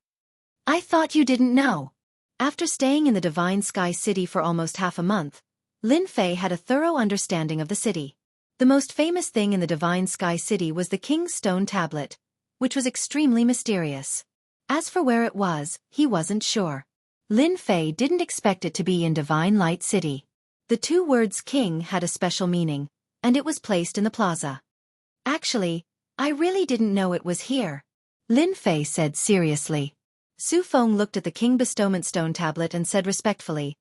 I thought you didn't know." After staying in the Divine Sky City for almost half a month, Lin Fei had a thorough understanding of the city. The most famous thing in the Divine Sky City was the King's Stone Tablet, which was extremely mysterious. As for where it was, he wasn't sure. Lin Fei didn't expect it to be in Divine Light City. The two words king had a special meaning, and it was placed in the plaza. Actually, I really didn't know it was here, Lin Fei said seriously. Su Feng looked at the King Bestowment Stone Tablet and said respectfully,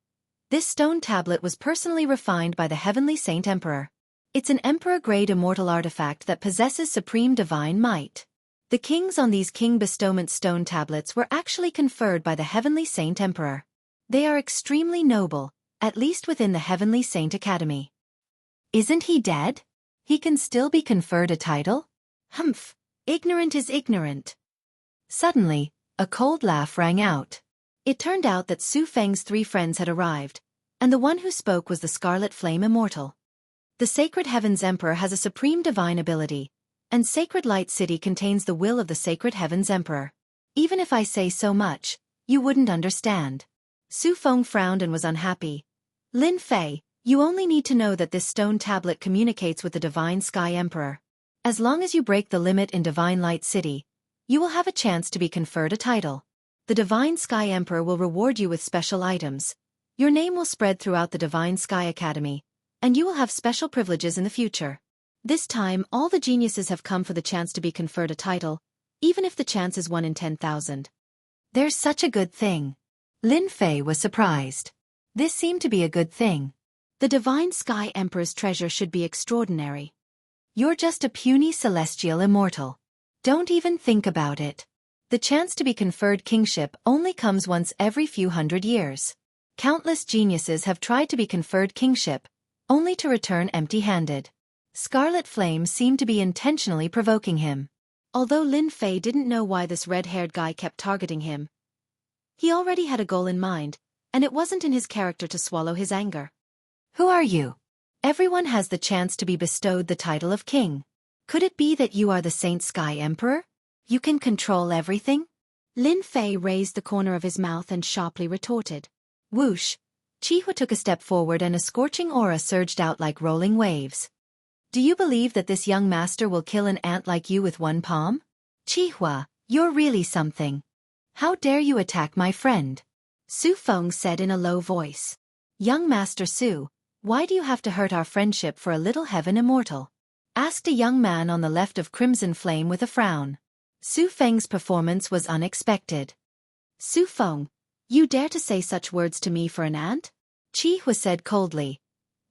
"This stone tablet was personally refined by the Heavenly Saint Emperor. It's an Emperor-grade immortal artifact that possesses supreme divine might. The kings on these King Bestowment Stone Tablets were actually conferred by the Heavenly Saint Emperor. They are extremely noble, at least within the Heavenly Saint Academy." Isn't he dead? He can still be conferred a title? Humph, ignorant is ignorant. Suddenly, a cold laugh rang out. It turned out that Su Feng's three friends had arrived, and the one who spoke was the Scarlet Flame Immortal. The Sacred Heavens Emperor has a supreme divine ability, and Sacred Light City contains the will of the Sacred Heavens Emperor. Even if I say so much, you wouldn't understand. Su Feng frowned and was unhappy. Lin Fei, you only need to know that this stone tablet communicates with the Divine Sky Emperor. As long as you break the limit in Divine Light City, you will have a chance to be conferred a title. The Divine Sky Emperor will reward you with special items. Your name will spread throughout the Divine Sky Academy, and you will have special privileges in the future. This time, all the geniuses have come for the chance to be conferred a title, even if the chance is 1 in 10,000. There's such a good thing. Lin Fei was surprised. This seemed to be a good thing. The Divine Sky Emperor's treasure should be extraordinary. You're just a puny celestial immortal. Don't even think about it. The chance to be conferred kingship only comes once every few hundred years. Countless geniuses have tried to be conferred kingship, only to return empty-handed. Scarlet Flame seemed to be intentionally provoking him. Although Lin Fei didn't know why this red-haired guy kept targeting him, he already had a goal in mind, and it wasn't in his character to swallow his anger. Who are you? Everyone has the chance to be bestowed the title of king. Could it be that you are the Saint Sky Emperor? You can control everything? Lin Fei raised the corner of his mouth and sharply retorted. Whoosh! Qihua took a step forward and a scorching aura surged out like rolling waves. Do you believe that this young master will kill an ant like you with one palm? Qihua, you're really something. How dare you attack my friend? Su Feng said in a low voice. Young Master Su, why do you have to hurt our friendship for a little heaven immortal? Asked a young man on the left of Crimson Flame with a frown. Su Feng's performance was unexpected. Su Feng, you dare to say such words to me for an ant? Qihua said coldly.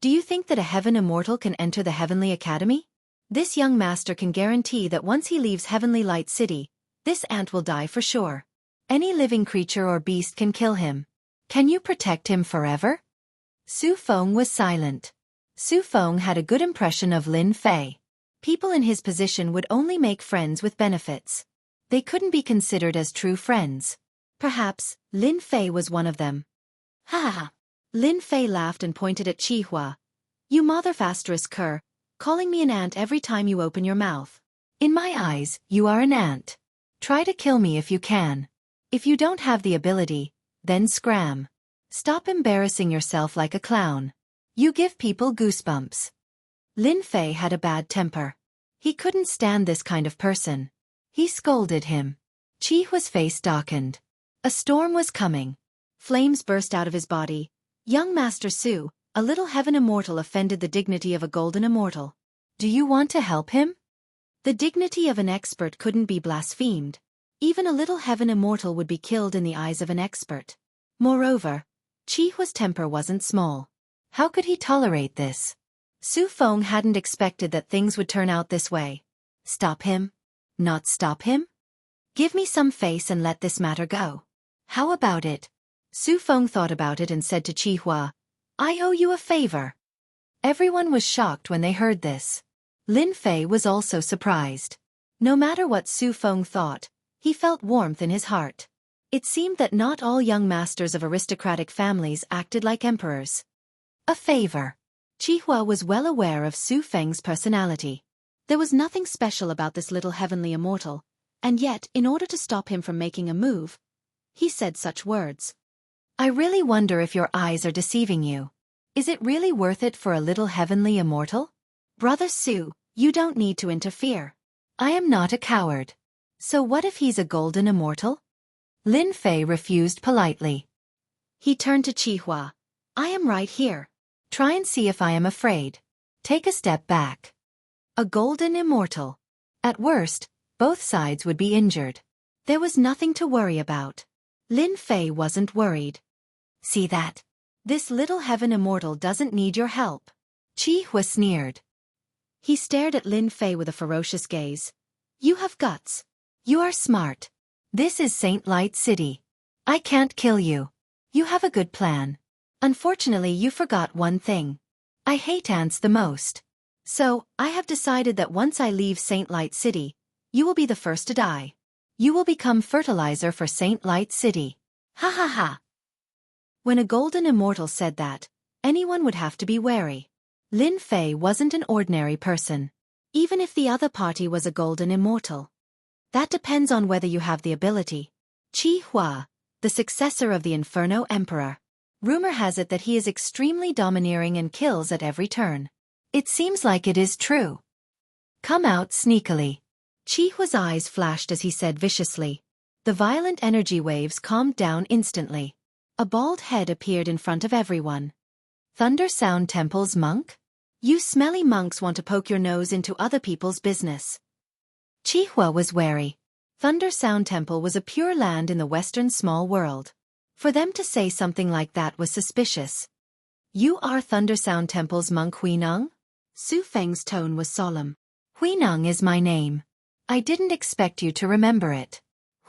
Do you think that a heaven immortal can enter the Heavenly Academy? This young master can guarantee that once he leaves Heavenly Light City, this ant will die for sure. Any living creature or beast can kill him. Can you protect him forever? Su Feng was silent. Su Feng had a good impression of Lin Fei. People in his position would only make friends with benefits. They couldn't be considered as true friends. Perhaps, Lin Fei was one of them. Ha ha ha. Lin Fei laughed and pointed at Qihua. You motherfucker, calling me an ant every time you open your mouth. In my eyes, you are an ant. Try to kill me if you can. If you don't have the ability, then scram. Stop embarrassing yourself like a clown. You give people goosebumps. Lin Fei had a bad temper. He couldn't stand this kind of person. He scolded him. Qihua's face darkened. A storm was coming. Flames burst out of his body. Young Master Su, a little heaven immortal offended the dignity of a golden immortal. Do you want to help him? The dignity of an expert couldn't be blasphemed. Even a little heaven immortal would be killed in the eyes of an expert. Moreover, Qihua's temper wasn't small. How could he tolerate this? Su Feng hadn't expected that things would turn out this way. Stop him? Not stop him? Give me some face and let this matter go. How about it? Su Feng thought about it and said to Qihua, I owe you a favor. Everyone was shocked when they heard this. Lin Fei was also surprised. No matter what Su Feng thought, he felt warmth in his heart. It seemed that not all young masters of aristocratic families acted like emperors. A favor. Qihua was well aware of Su Feng's personality. There was nothing special about this little heavenly immortal, and yet, in order to stop him from making a move, he said such words. I really wonder if your eyes are deceiving you. Is it really worth it for a little heavenly immortal? Brother Su, you don't need to interfere. I am not a coward. So what if he's a golden immortal? Lin Fei refused politely. He turned to Qihua. I am right here. Try and see if I am afraid. Take a step back. A golden immortal. At worst, both sides would be injured. There was nothing to worry about. Lin Fei wasn't worried. See that? This little heaven immortal doesn't need your help. Qihua sneered. He stared at Lin Fei with a ferocious gaze. You have guts. You are smart. This is Saint Light City. I can't kill you. You have a good plan. Unfortunately, you forgot one thing. I hate ants the most. So, I have decided that once I leave Saint Light City, you will be the first to die. You will become fertilizer for Saint Light City. Ha ha ha. When a golden immortal said that, anyone would have to be wary. Lin Fei wasn't an ordinary person. Even if the other party was a golden immortal. That depends on whether you have the ability. Qihua, the successor of the Inferno Emperor. Rumor has it that he is extremely domineering and kills at every turn. It seems like it is true. Come out sneakily. Qihua's eyes flashed as he said viciously. The violent energy waves calmed down instantly. A bald head appeared in front of everyone. Thunder Sound Temple's monk? You smelly monks want to poke your nose into other people's business. Qihua was wary. Thunder Sound Temple was a pure land in the western small world. For them to say something like that was suspicious. You are Thunder Sound Temple's monk Huineng? Su Feng's tone was solemn. Huineng is my name. I didn't expect you to remember it.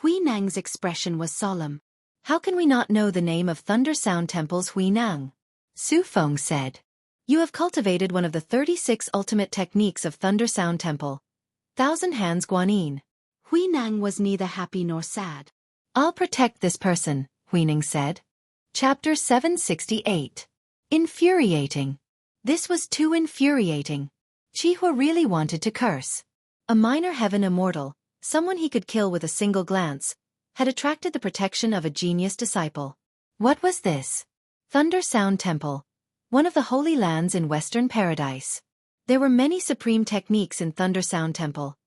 Hui Nang's expression was solemn. How can we not know the name of Thunder Sound Temple's Hui Nang? Su Feng said. You have cultivated one of the 36 ultimate techniques of Thunder Sound Temple. Thousand Hands Guanyin. Hui Nang was neither happy nor sad. I'll protect this person, Hui Nang said. Chapter 768. Infuriating. This was too infuriating. Qihua really wanted to curse. A minor heaven immortal, someone he could kill with a single glance, had attracted the protection of a genius disciple. What was this? Thunder Sound Temple, one of the holy lands in Western Paradise. There were many supreme techniques in Thunder Sound Temple,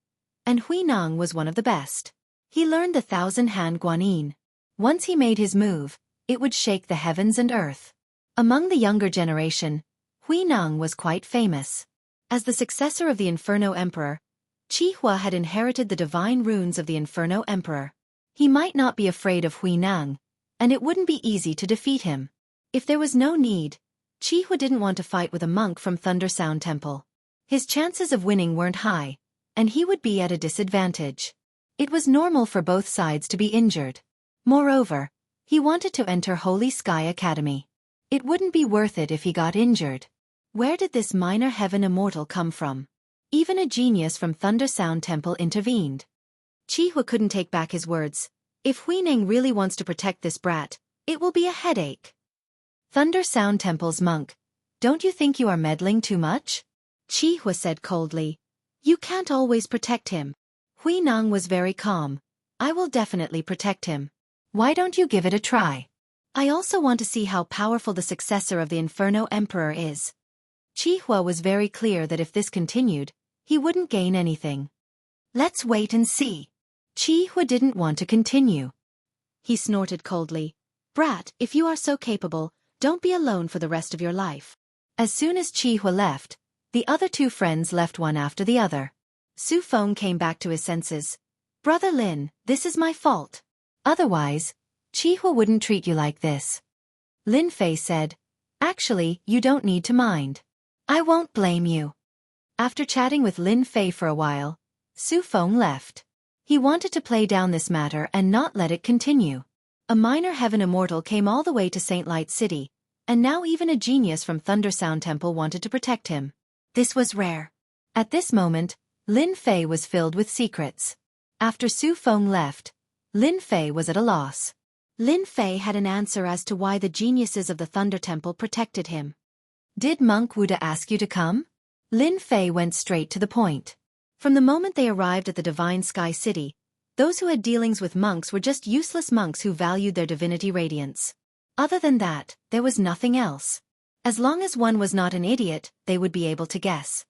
and Hui Nang was one of the best. He learned the Thousand-Hand Guanyin. Once he made his move, it would shake the heavens and earth. Among the younger generation, Hui Nang was quite famous. As the successor of the Inferno Emperor, Qihua had inherited the divine runes of the Inferno Emperor. He might not be afraid of Hui Nang, and it wouldn't be easy to defeat him. If there was no need, Qihua didn't want to fight with a monk from Thunder Sound Temple. His chances of winning weren't high, and he would be at a disadvantage. It was normal for both sides to be injured. Moreover, he wanted to enter Holy Sky Academy. It wouldn't be worth it if he got injured. Where did this minor heaven immortal come from? Even a genius from Thunder Sound Temple intervened. Qihua couldn't take back his words. If Hui Nang really wants to protect this brat, it will be a headache. Thunder Sound Temple's monk, don't you think you are meddling too much? Qihua said coldly. You can't always protect him. Hui Nang was very calm. I will definitely protect him. Why don't you give it a try? I also want to see how powerful the successor of the Inferno Emperor is. Qihua was very clear that if this continued, he wouldn't gain anything. Let's wait and see. Qihua didn't want to continue. He snorted coldly. Brat, if you are so capable, don't be alone for the rest of your life. As soon as Qihua left, the other two friends left one after the other. Su Feng came back to his senses. Brother Lin, this is my fault. Otherwise, Qihua wouldn't treat you like this. Lin Fei said, actually, you don't need to mind. I won't blame you. After chatting with Lin Fei for a while, Su Feng left. He wanted to play down this matter and not let it continue. A minor heaven immortal came all the way to Saint Light City, and now even a genius from Thunder Sound Temple wanted to protect him. This was rare. At this moment, Lin Fei was filled with secrets. After Su Feng left, Lin Fei was at a loss. Lin Fei had an answer as to why the geniuses of the Thunder Temple protected him. Did Monk Wuda ask you to come? Lin Fei went straight to the point. From the moment they arrived at the Divine Sky City, those who had dealings with monks were just useless monks who valued their divinity radiance. Other than that, there was nothing else. As long as one was not an idiot, they would be able to guess.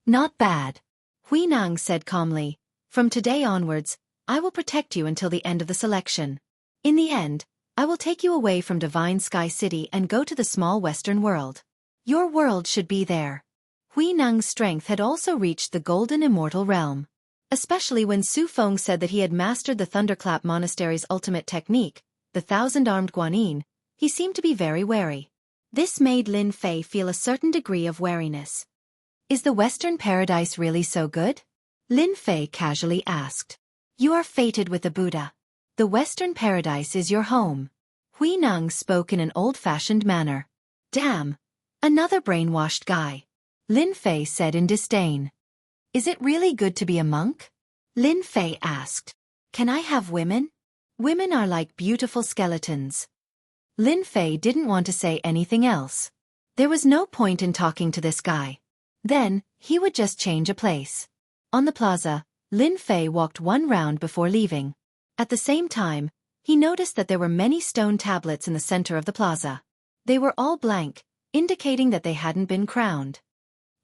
Not bad. Hui Nang said calmly. From today onwards, I will protect you until the end of the selection. In the end, I will take you away from Divine Sky City and go to the small Western world. Your world should be there. Hui Nang's strength had also reached the Golden Immortal Realm. Especially when Su Feng said that he had mastered the Thunderclap Monastery's ultimate technique, the Thousand-Armed Guanyin, he seemed to be very wary. This made Lin Fei feel a certain degree of wariness. Is the Western Paradise really so good? Lin Fei casually asked. You are fated with the Buddha. The Western Paradise is your home. Hui Nang spoke in an old-fashioned manner. Damn! Another brainwashed guy. Lin Fei said in disdain. Is it really good to be a monk? Lin Fei asked. Can I have women? Women are like beautiful skeletons. Lin Fei didn't want to say anything else. There was no point in talking to this guy. Then, he would just change a place. On the plaza, Lin Fei walked one round before leaving. At the same time, he noticed that there were many stone tablets in the center of the plaza. They were all blank, indicating that they hadn't been crowned.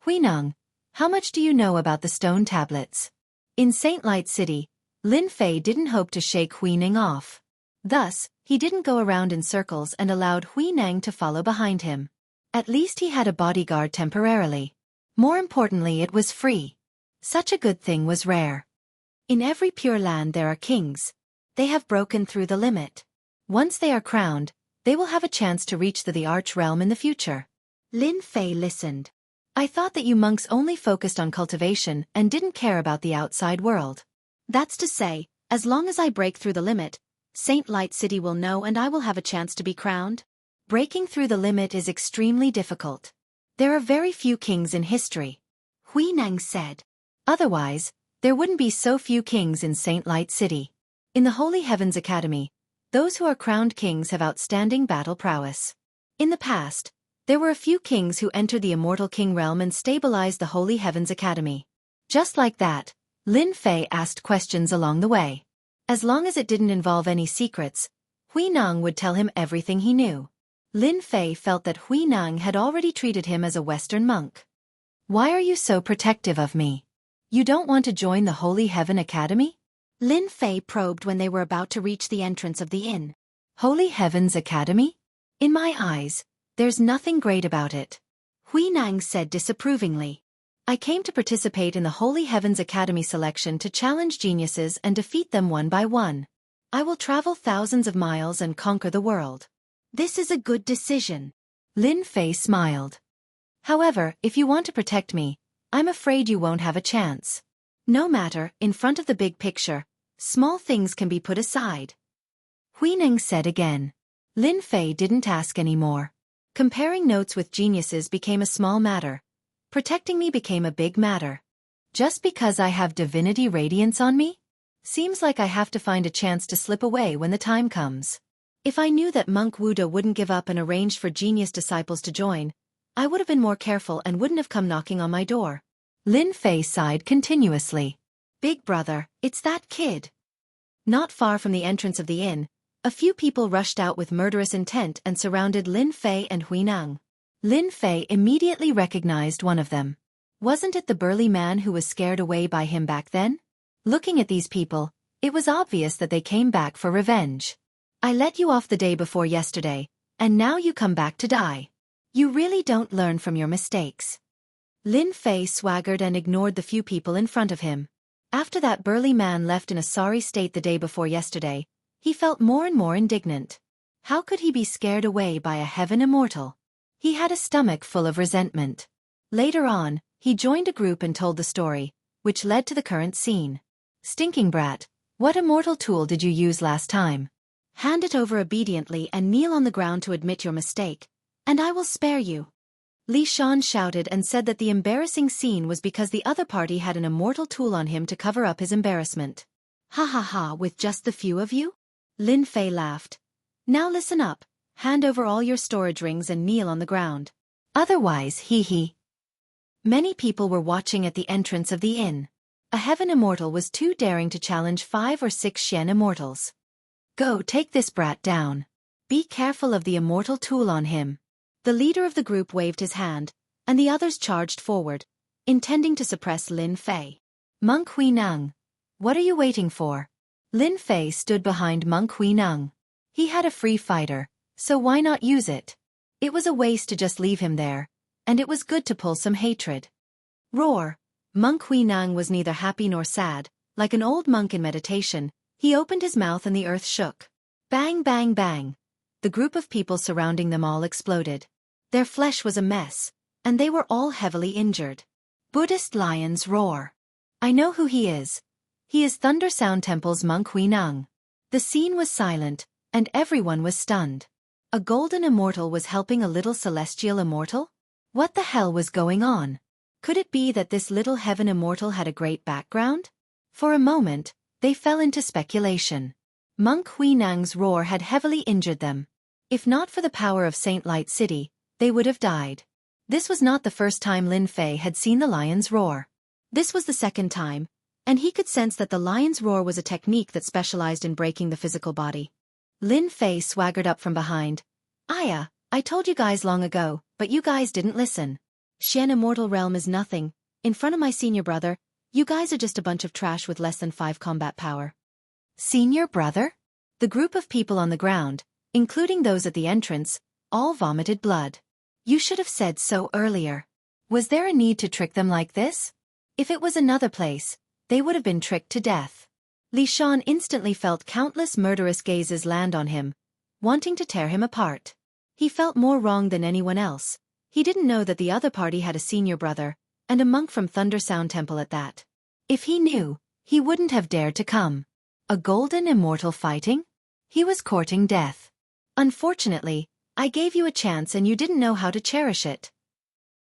Hui Nang, how much do you know about the stone tablets? In Saint Light City, Lin Fei didn't hope to shake Hui Nang off. Thus, he didn't go around in circles and allowed Hui Nang to follow behind him. At least he had a bodyguard temporarily. More importantly, it was free. Such a good thing was rare. In every pure land there are kings. They have broken through the limit. Once they are crowned, they will have a chance to reach the Arch Realm in the future. Lin Fei listened. I thought that you monks only focused on cultivation and didn't care about the outside world. That's to say, As long as I break through the limit, Saint Light City will know and I will have a chance to be crowned. Breaking through the limit is extremely difficult. There are very few kings in history, Huineng said. Otherwise, there wouldn't be so few kings in Saint Light City. In the Holy Heavens Academy, those who are crowned kings have outstanding battle prowess. In the past, there were a few kings who entered the immortal king realm and stabilized the Holy Heavens Academy. Just like that, Lin Fei asked questions along the way. As long as it didn't involve any secrets, Huineng would tell him everything he knew. Lin Fei felt that Huineng had already treated him as a Western monk. Why are you so protective of me? You don't want to join the Holy Heaven Academy? Lin Fei probed when they were about to reach the entrance of the inn. Holy Heavens Academy? In my eyes, there's nothing great about it. Huineng said disapprovingly. I came to participate in the Holy Heavens Academy selection to challenge geniuses and defeat them one by one. I will travel thousands of miles and conquer the world. This is a good decision. Lin Fei smiled. However, if you want to protect me, I'm afraid you won't have a chance. No matter, in front of the big picture, small things can be put aside. Huineng said again. Lin Fei didn't ask any more. Comparing notes with geniuses became a small matter. Protecting me became a big matter. Just because I have divinity radiance on me? Seems like I have to find a chance to slip away when the time comes. If I knew that Monk Wuda wouldn't give up and arranged for genius disciples to join, I would have been more careful and wouldn't have come knocking on my door. Lin Fei sighed continuously. Big brother, it's that kid. Not far from the entrance of the inn, a few people rushed out with murderous intent and surrounded Lin Fei and Huineng. Lin Fei immediately recognized one of them. Wasn't it the burly man who was scared away by him back then? Looking at these people, it was obvious that they came back for revenge. I let you off the day before yesterday, and now you come back to die. You really don't learn from your mistakes. Lin Fei swaggered and ignored the few people in front of him. After that burly man left in a sorry state the day before yesterday, he felt more and more indignant. How could he be scared away by a heaven immortal? He had a stomach full of resentment. Later on, he joined a group and told the story, which led to the current scene. Stinking brat, what immortal tool did you use last time? Hand it over obediently and kneel on the ground to admit your mistake, and I will spare you. Li Shan shouted and said that the embarrassing scene was because the other party had an immortal tool on him to cover up his embarrassment. Ha ha ha, with just the few of you? Lin Fei laughed. Now listen up. Hand over all your storage rings and kneel on the ground. Otherwise, hee. Many people were watching at the entrance of the inn. A heaven immortal was too daring to challenge 5 or 6 Xian immortals. Go take this brat down. Be careful of the immortal tool on him. The leader of the group waved his hand, and the others charged forward, intending to suppress Lin Fei. Monk Huineng, what are you waiting for? Lin Fei stood behind Monk Huineng. He had a free fighter, so why not use it? It was a waste to just leave him there, and it was good to pull some hatred. Roar! Monk Huineng was neither happy nor sad. Like an old monk in meditation, he opened his mouth and the earth shook. Bang bang bang! The group of people surrounding them all exploded. Their flesh was a mess, and they were all heavily injured. Buddhist lions roar. I know who he is. He is Thunder Sound Temple's Monk Huineng. The scene was silent, and everyone was stunned. A golden immortal was helping a little celestial immortal? What the hell was going on? Could it be that this little heaven immortal had a great background? For a moment, they fell into speculation. Monk Huineng's roar had heavily injured them. If not for the power of Saint Light City, they would have died. This was not the first time Lin Fei had seen the lion's roar. This was the second time, and he could sense that the lion's roar was a technique that specialized in breaking the physical body. Lin Fei swaggered up from behind. Aya, I told you guys long ago, but you guys didn't listen. Xian Immortal Realm is nothing. In front of my senior brother, you guys are just a bunch of trash with less than 5 combat power. Senior brother? The group of people on the ground, including those at the entrance, all vomited blood. You should have said so earlier. Was there a need to trick them like this? If it was another place, they would have been tricked to death. Li Shan instantly felt countless murderous gazes land on him, wanting to tear him apart. He felt more wrong than anyone else. He didn't know that the other party had a senior brother, and a monk from Thunder Sound Temple at that. If he knew, he wouldn't have dared to come. A golden immortal fighting? He was courting death. Unfortunately, I gave you a chance and you didn't know how to cherish it.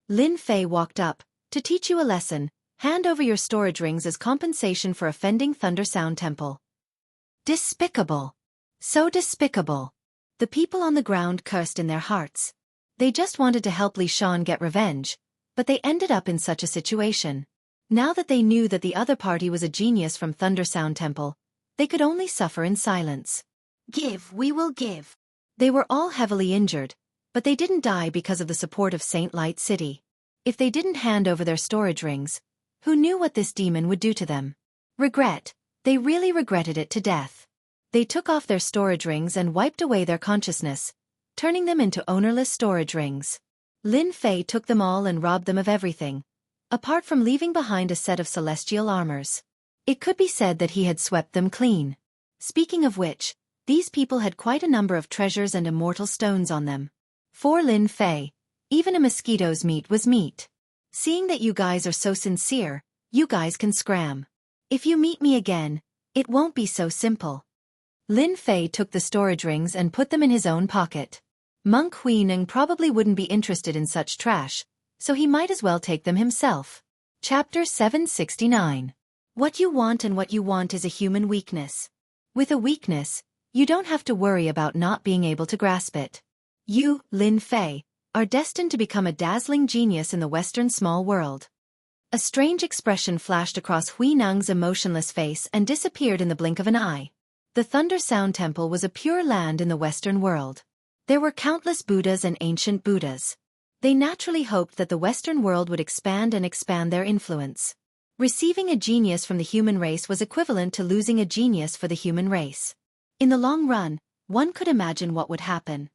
Lin Fei walked up. To teach you a lesson, hand over your storage rings as compensation for offending Thunder Sound Temple. Despicable. So despicable. The people on the ground cursed in their hearts. They just wanted to help Li Shan get revenge, but they ended up in such a situation. Now that they knew that the other party was a genius from Thunder Sound Temple, they could only suffer in silence. Give, we will give. They were all heavily injured, but they didn't die because of the support of Saint Light City. If they didn't hand over their storage rings, who knew what this demon would do to them? Regret. They really regretted it to death. They took off their storage rings and wiped away their consciousness, turning them into ownerless storage rings. Lin Fei took them all and robbed them of everything, apart from leaving behind a set of celestial armors. It could be said that he had swept them clean. Speaking of which, these people had quite a number of treasures and immortal stones on them. For Lin Fei, even a mosquito's meat was meat. Seeing that you guys are so sincere, you guys can scram. If you meet me again, it won't be so simple. Lin Fei took the storage rings and put them in his own pocket. Monk Huineng probably wouldn't be interested in such trash, so he might as well take them himself. Chapter 769. What you want and what you want is a human weakness. With a weakness, you don't have to worry about not being able to grasp it. You, Lin Fei, are destined to become a dazzling genius in the Western small world. A strange expression flashed across Huineng's emotionless face and disappeared in the blink of an eye. The Thunder Sound Temple was a pure land in the Western world. There were countless Buddhas and ancient Buddhas. They naturally hoped that the Western world would expand and expand their influence. Receiving a genius from the human race was equivalent to losing a genius for the human race. In the long run, one could imagine what would happen.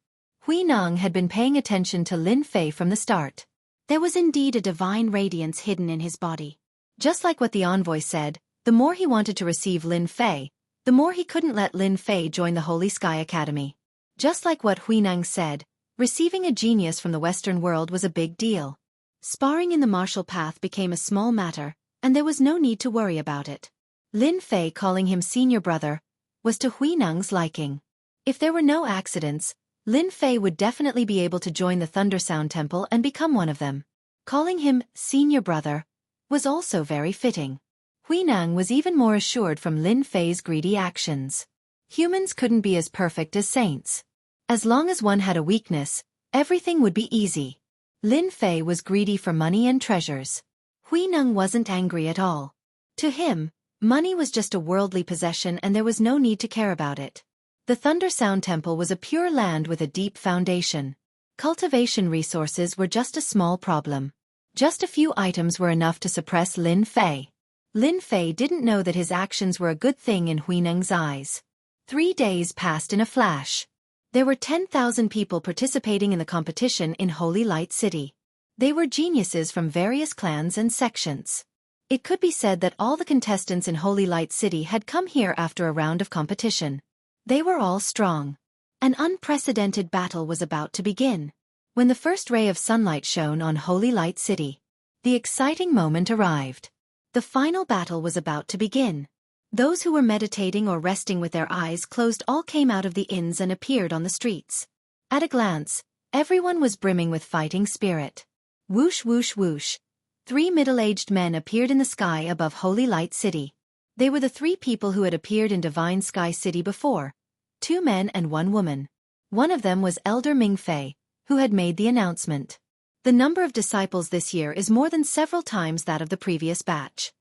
Huineng had been paying attention to Lin Fei from the start. There was indeed a divine radiance hidden in his body. Just like what the envoy said, the more he wanted to receive Lin Fei, the more he couldn't let Lin Fei join the Holy Sky Academy. Just like what Huineng said, receiving a genius from the Western world was a big deal. Sparring in the martial path became a small matter, and there was no need to worry about it. Lin Fei, calling him senior brother, was to Huineng's liking. If there were no accidents, Lin Fei would definitely be able to join the Thunder Sound Temple and become one of them. Calling him senior brother was also very fitting. Huineng was even more assured from Lin Fei's greedy actions. Humans couldn't be as perfect as saints. As long as one had a weakness, everything would be easy. Lin Fei was greedy for money and treasures. Huineng wasn't angry at all. To him, money was just a worldly possession and there was no need to care about it. The Thunder Sound Temple was a pure land with a deep foundation. Cultivation resources were just a small problem. Just a few items were enough to suppress Lin Fei. Lin Fei didn't know that his actions were a good thing in Huineng's eyes. 3 days passed in a flash. There were 10,000 people participating in the competition in Holy Light City. They were geniuses from various clans and sections. It could be said that all the contestants in Holy Light City had come here after a round of competition. They were all strong. An unprecedented battle was about to begin. When the first ray of sunlight shone on Holy Light City, the exciting moment arrived. The final battle was about to begin. Those who were meditating or resting with their eyes closed all came out of the inns and appeared on the streets. At a glance, everyone was brimming with fighting spirit. Whoosh whoosh whoosh. 3 middle-aged men appeared in the sky above Holy Light City. They were the 3 people who had appeared in Divine Sky City before. 2 men and 1 woman. One of them was Elder Mingfei, who had made the announcement. The number of disciples this year is more than several times that of the previous batch.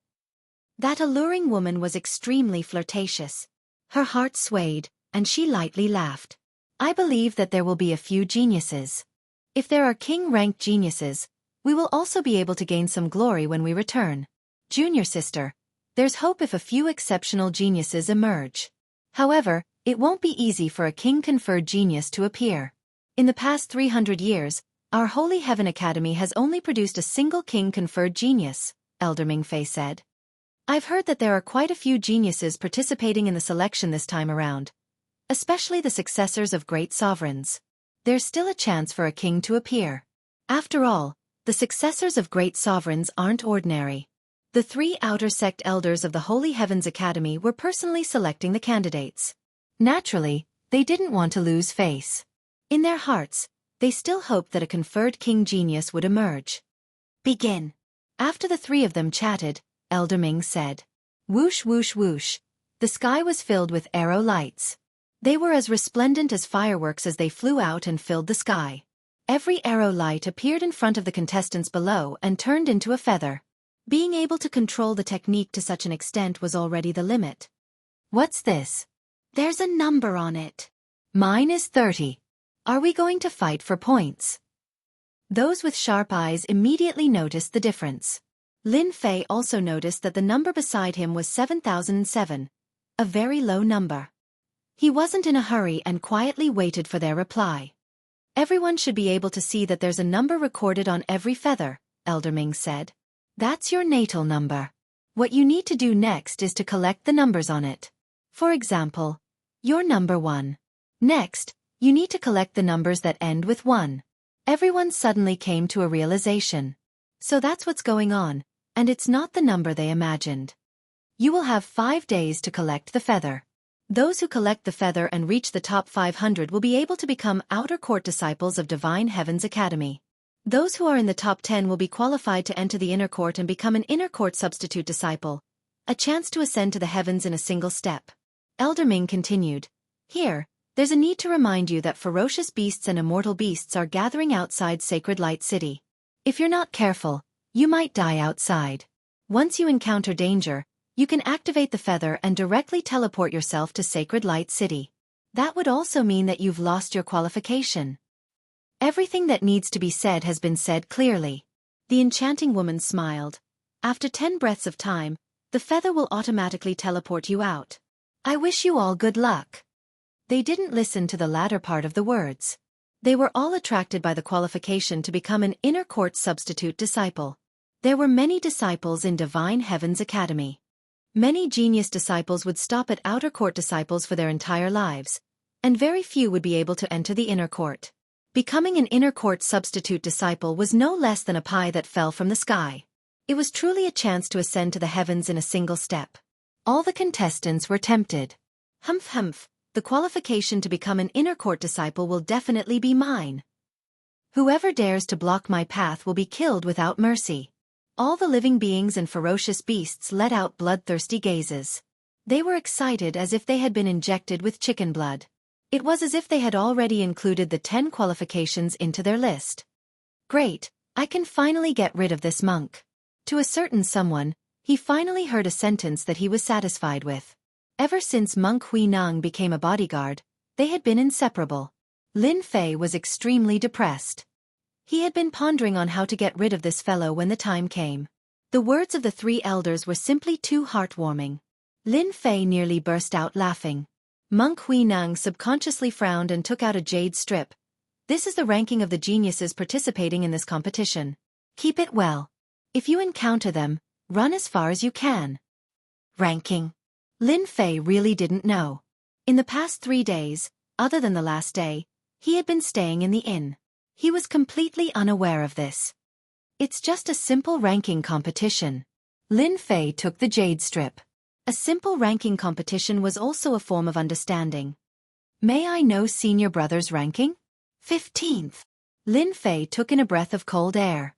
That alluring woman was extremely flirtatious. Her heart swayed, and she lightly laughed. I believe that there will be a few geniuses. If there are king-ranked geniuses, we will also be able to gain some glory when we return. Junior sister, there's hope if a few exceptional geniuses emerge. However, it won't be easy for a king-conferred genius to appear. In the past 300 years, our Holy Heaven Academy has only produced a single king-conferred genius, Elder Mingfei said. I've heard that there are quite a few geniuses participating in the selection this time around, especially the successors of great sovereigns. There's still a chance for a king to appear. After all, the successors of great sovereigns aren't ordinary. The 3 outer sect elders of the Holy Heavens Academy were personally selecting the candidates. Naturally, they didn't want to lose face. In their hearts, they still hoped that a conferred king genius would emerge. Begin. After the 3 of them chatted, Elder Ming said. Whoosh whoosh whoosh. The sky was filled with arrow lights. They were as resplendent as fireworks as they flew out and filled the sky. Every arrow light appeared in front of the contestants below and turned into a feather. Being able to control the technique to such an extent was already the limit. What's this? There's a number on it. Mine is 30. Are we going to fight for points? Those with sharp eyes immediately noticed the difference. Lin Fei also noticed that the number beside him was 7007, a very low number. He wasn't in a hurry and quietly waited for their reply. Everyone should be able to see that there's a number recorded on every feather, Elder Ming said. That's your natal number. What you need to do next is to collect the numbers on it. For example, your number 1. Next, you need to collect the numbers that end with 1. Everyone suddenly came to a realization. So that's what's going on, and it's not the number they imagined. You will have 5 days to collect the feather. Those who collect the feather and reach the top 500 will be able to become outer court disciples of Divine Heaven's Academy. Those who are in the top 10 will be qualified to enter the inner court and become an inner court substitute disciple, a chance to ascend to the heavens in a single step. Elder Ming continued. Here, there's a need to remind you that ferocious beasts and immortal beasts are gathering outside Sacred Light City. If you're not careful, you might die outside. Once you encounter danger, you can activate the feather and directly teleport yourself to Sacred Light City. That would also mean that you've lost your qualification. Everything that needs to be said has been said clearly. The enchanting woman smiled. After 10 breaths of time, the feather will automatically teleport you out. I wish you all good luck. They didn't listen to the latter part of the words. They were all attracted by the qualification to become an inner court substitute disciple. There were many disciples in Divine Heaven's Academy. Many genius disciples would stop at outer court disciples for their entire lives, and very few would be able to enter the inner court. Becoming an inner court substitute disciple was no less than a pie that fell from the sky. It was truly a chance to ascend to the heavens in a single step. All the contestants were tempted. Humph humph, the qualification to become an inner court disciple will definitely be mine. Whoever dares to block my path will be killed without mercy. All the living beings and ferocious beasts let out bloodthirsty gazes. They were excited as if they had been injected with chicken blood. It was as if they had already included the 10 qualifications into their list. Great, I can finally get rid of this monk. To a certain someone, he finally heard a sentence that he was satisfied with. Ever since Monk Hui Nang became a bodyguard, they had been inseparable. Lin Fei was extremely depressed. He had been pondering on how to get rid of this fellow when the time came. The words of the 3 elders were simply too heartwarming. Lin Fei nearly burst out laughing. Monk Hui Nang subconsciously frowned and took out a jade strip. This is the ranking of the geniuses participating in this competition. Keep it well. If you encounter them, run as far as you can. Ranking. Lin Fei really didn't know. In the past 3 days, other than the last day, he had been staying in the inn. He was completely unaware of this. It's just a simple ranking competition. Lin Fei took the jade strip. A simple ranking competition was also a form of understanding. May I know senior brother's ranking? 15th. Lin Fei took in a breath of cold air.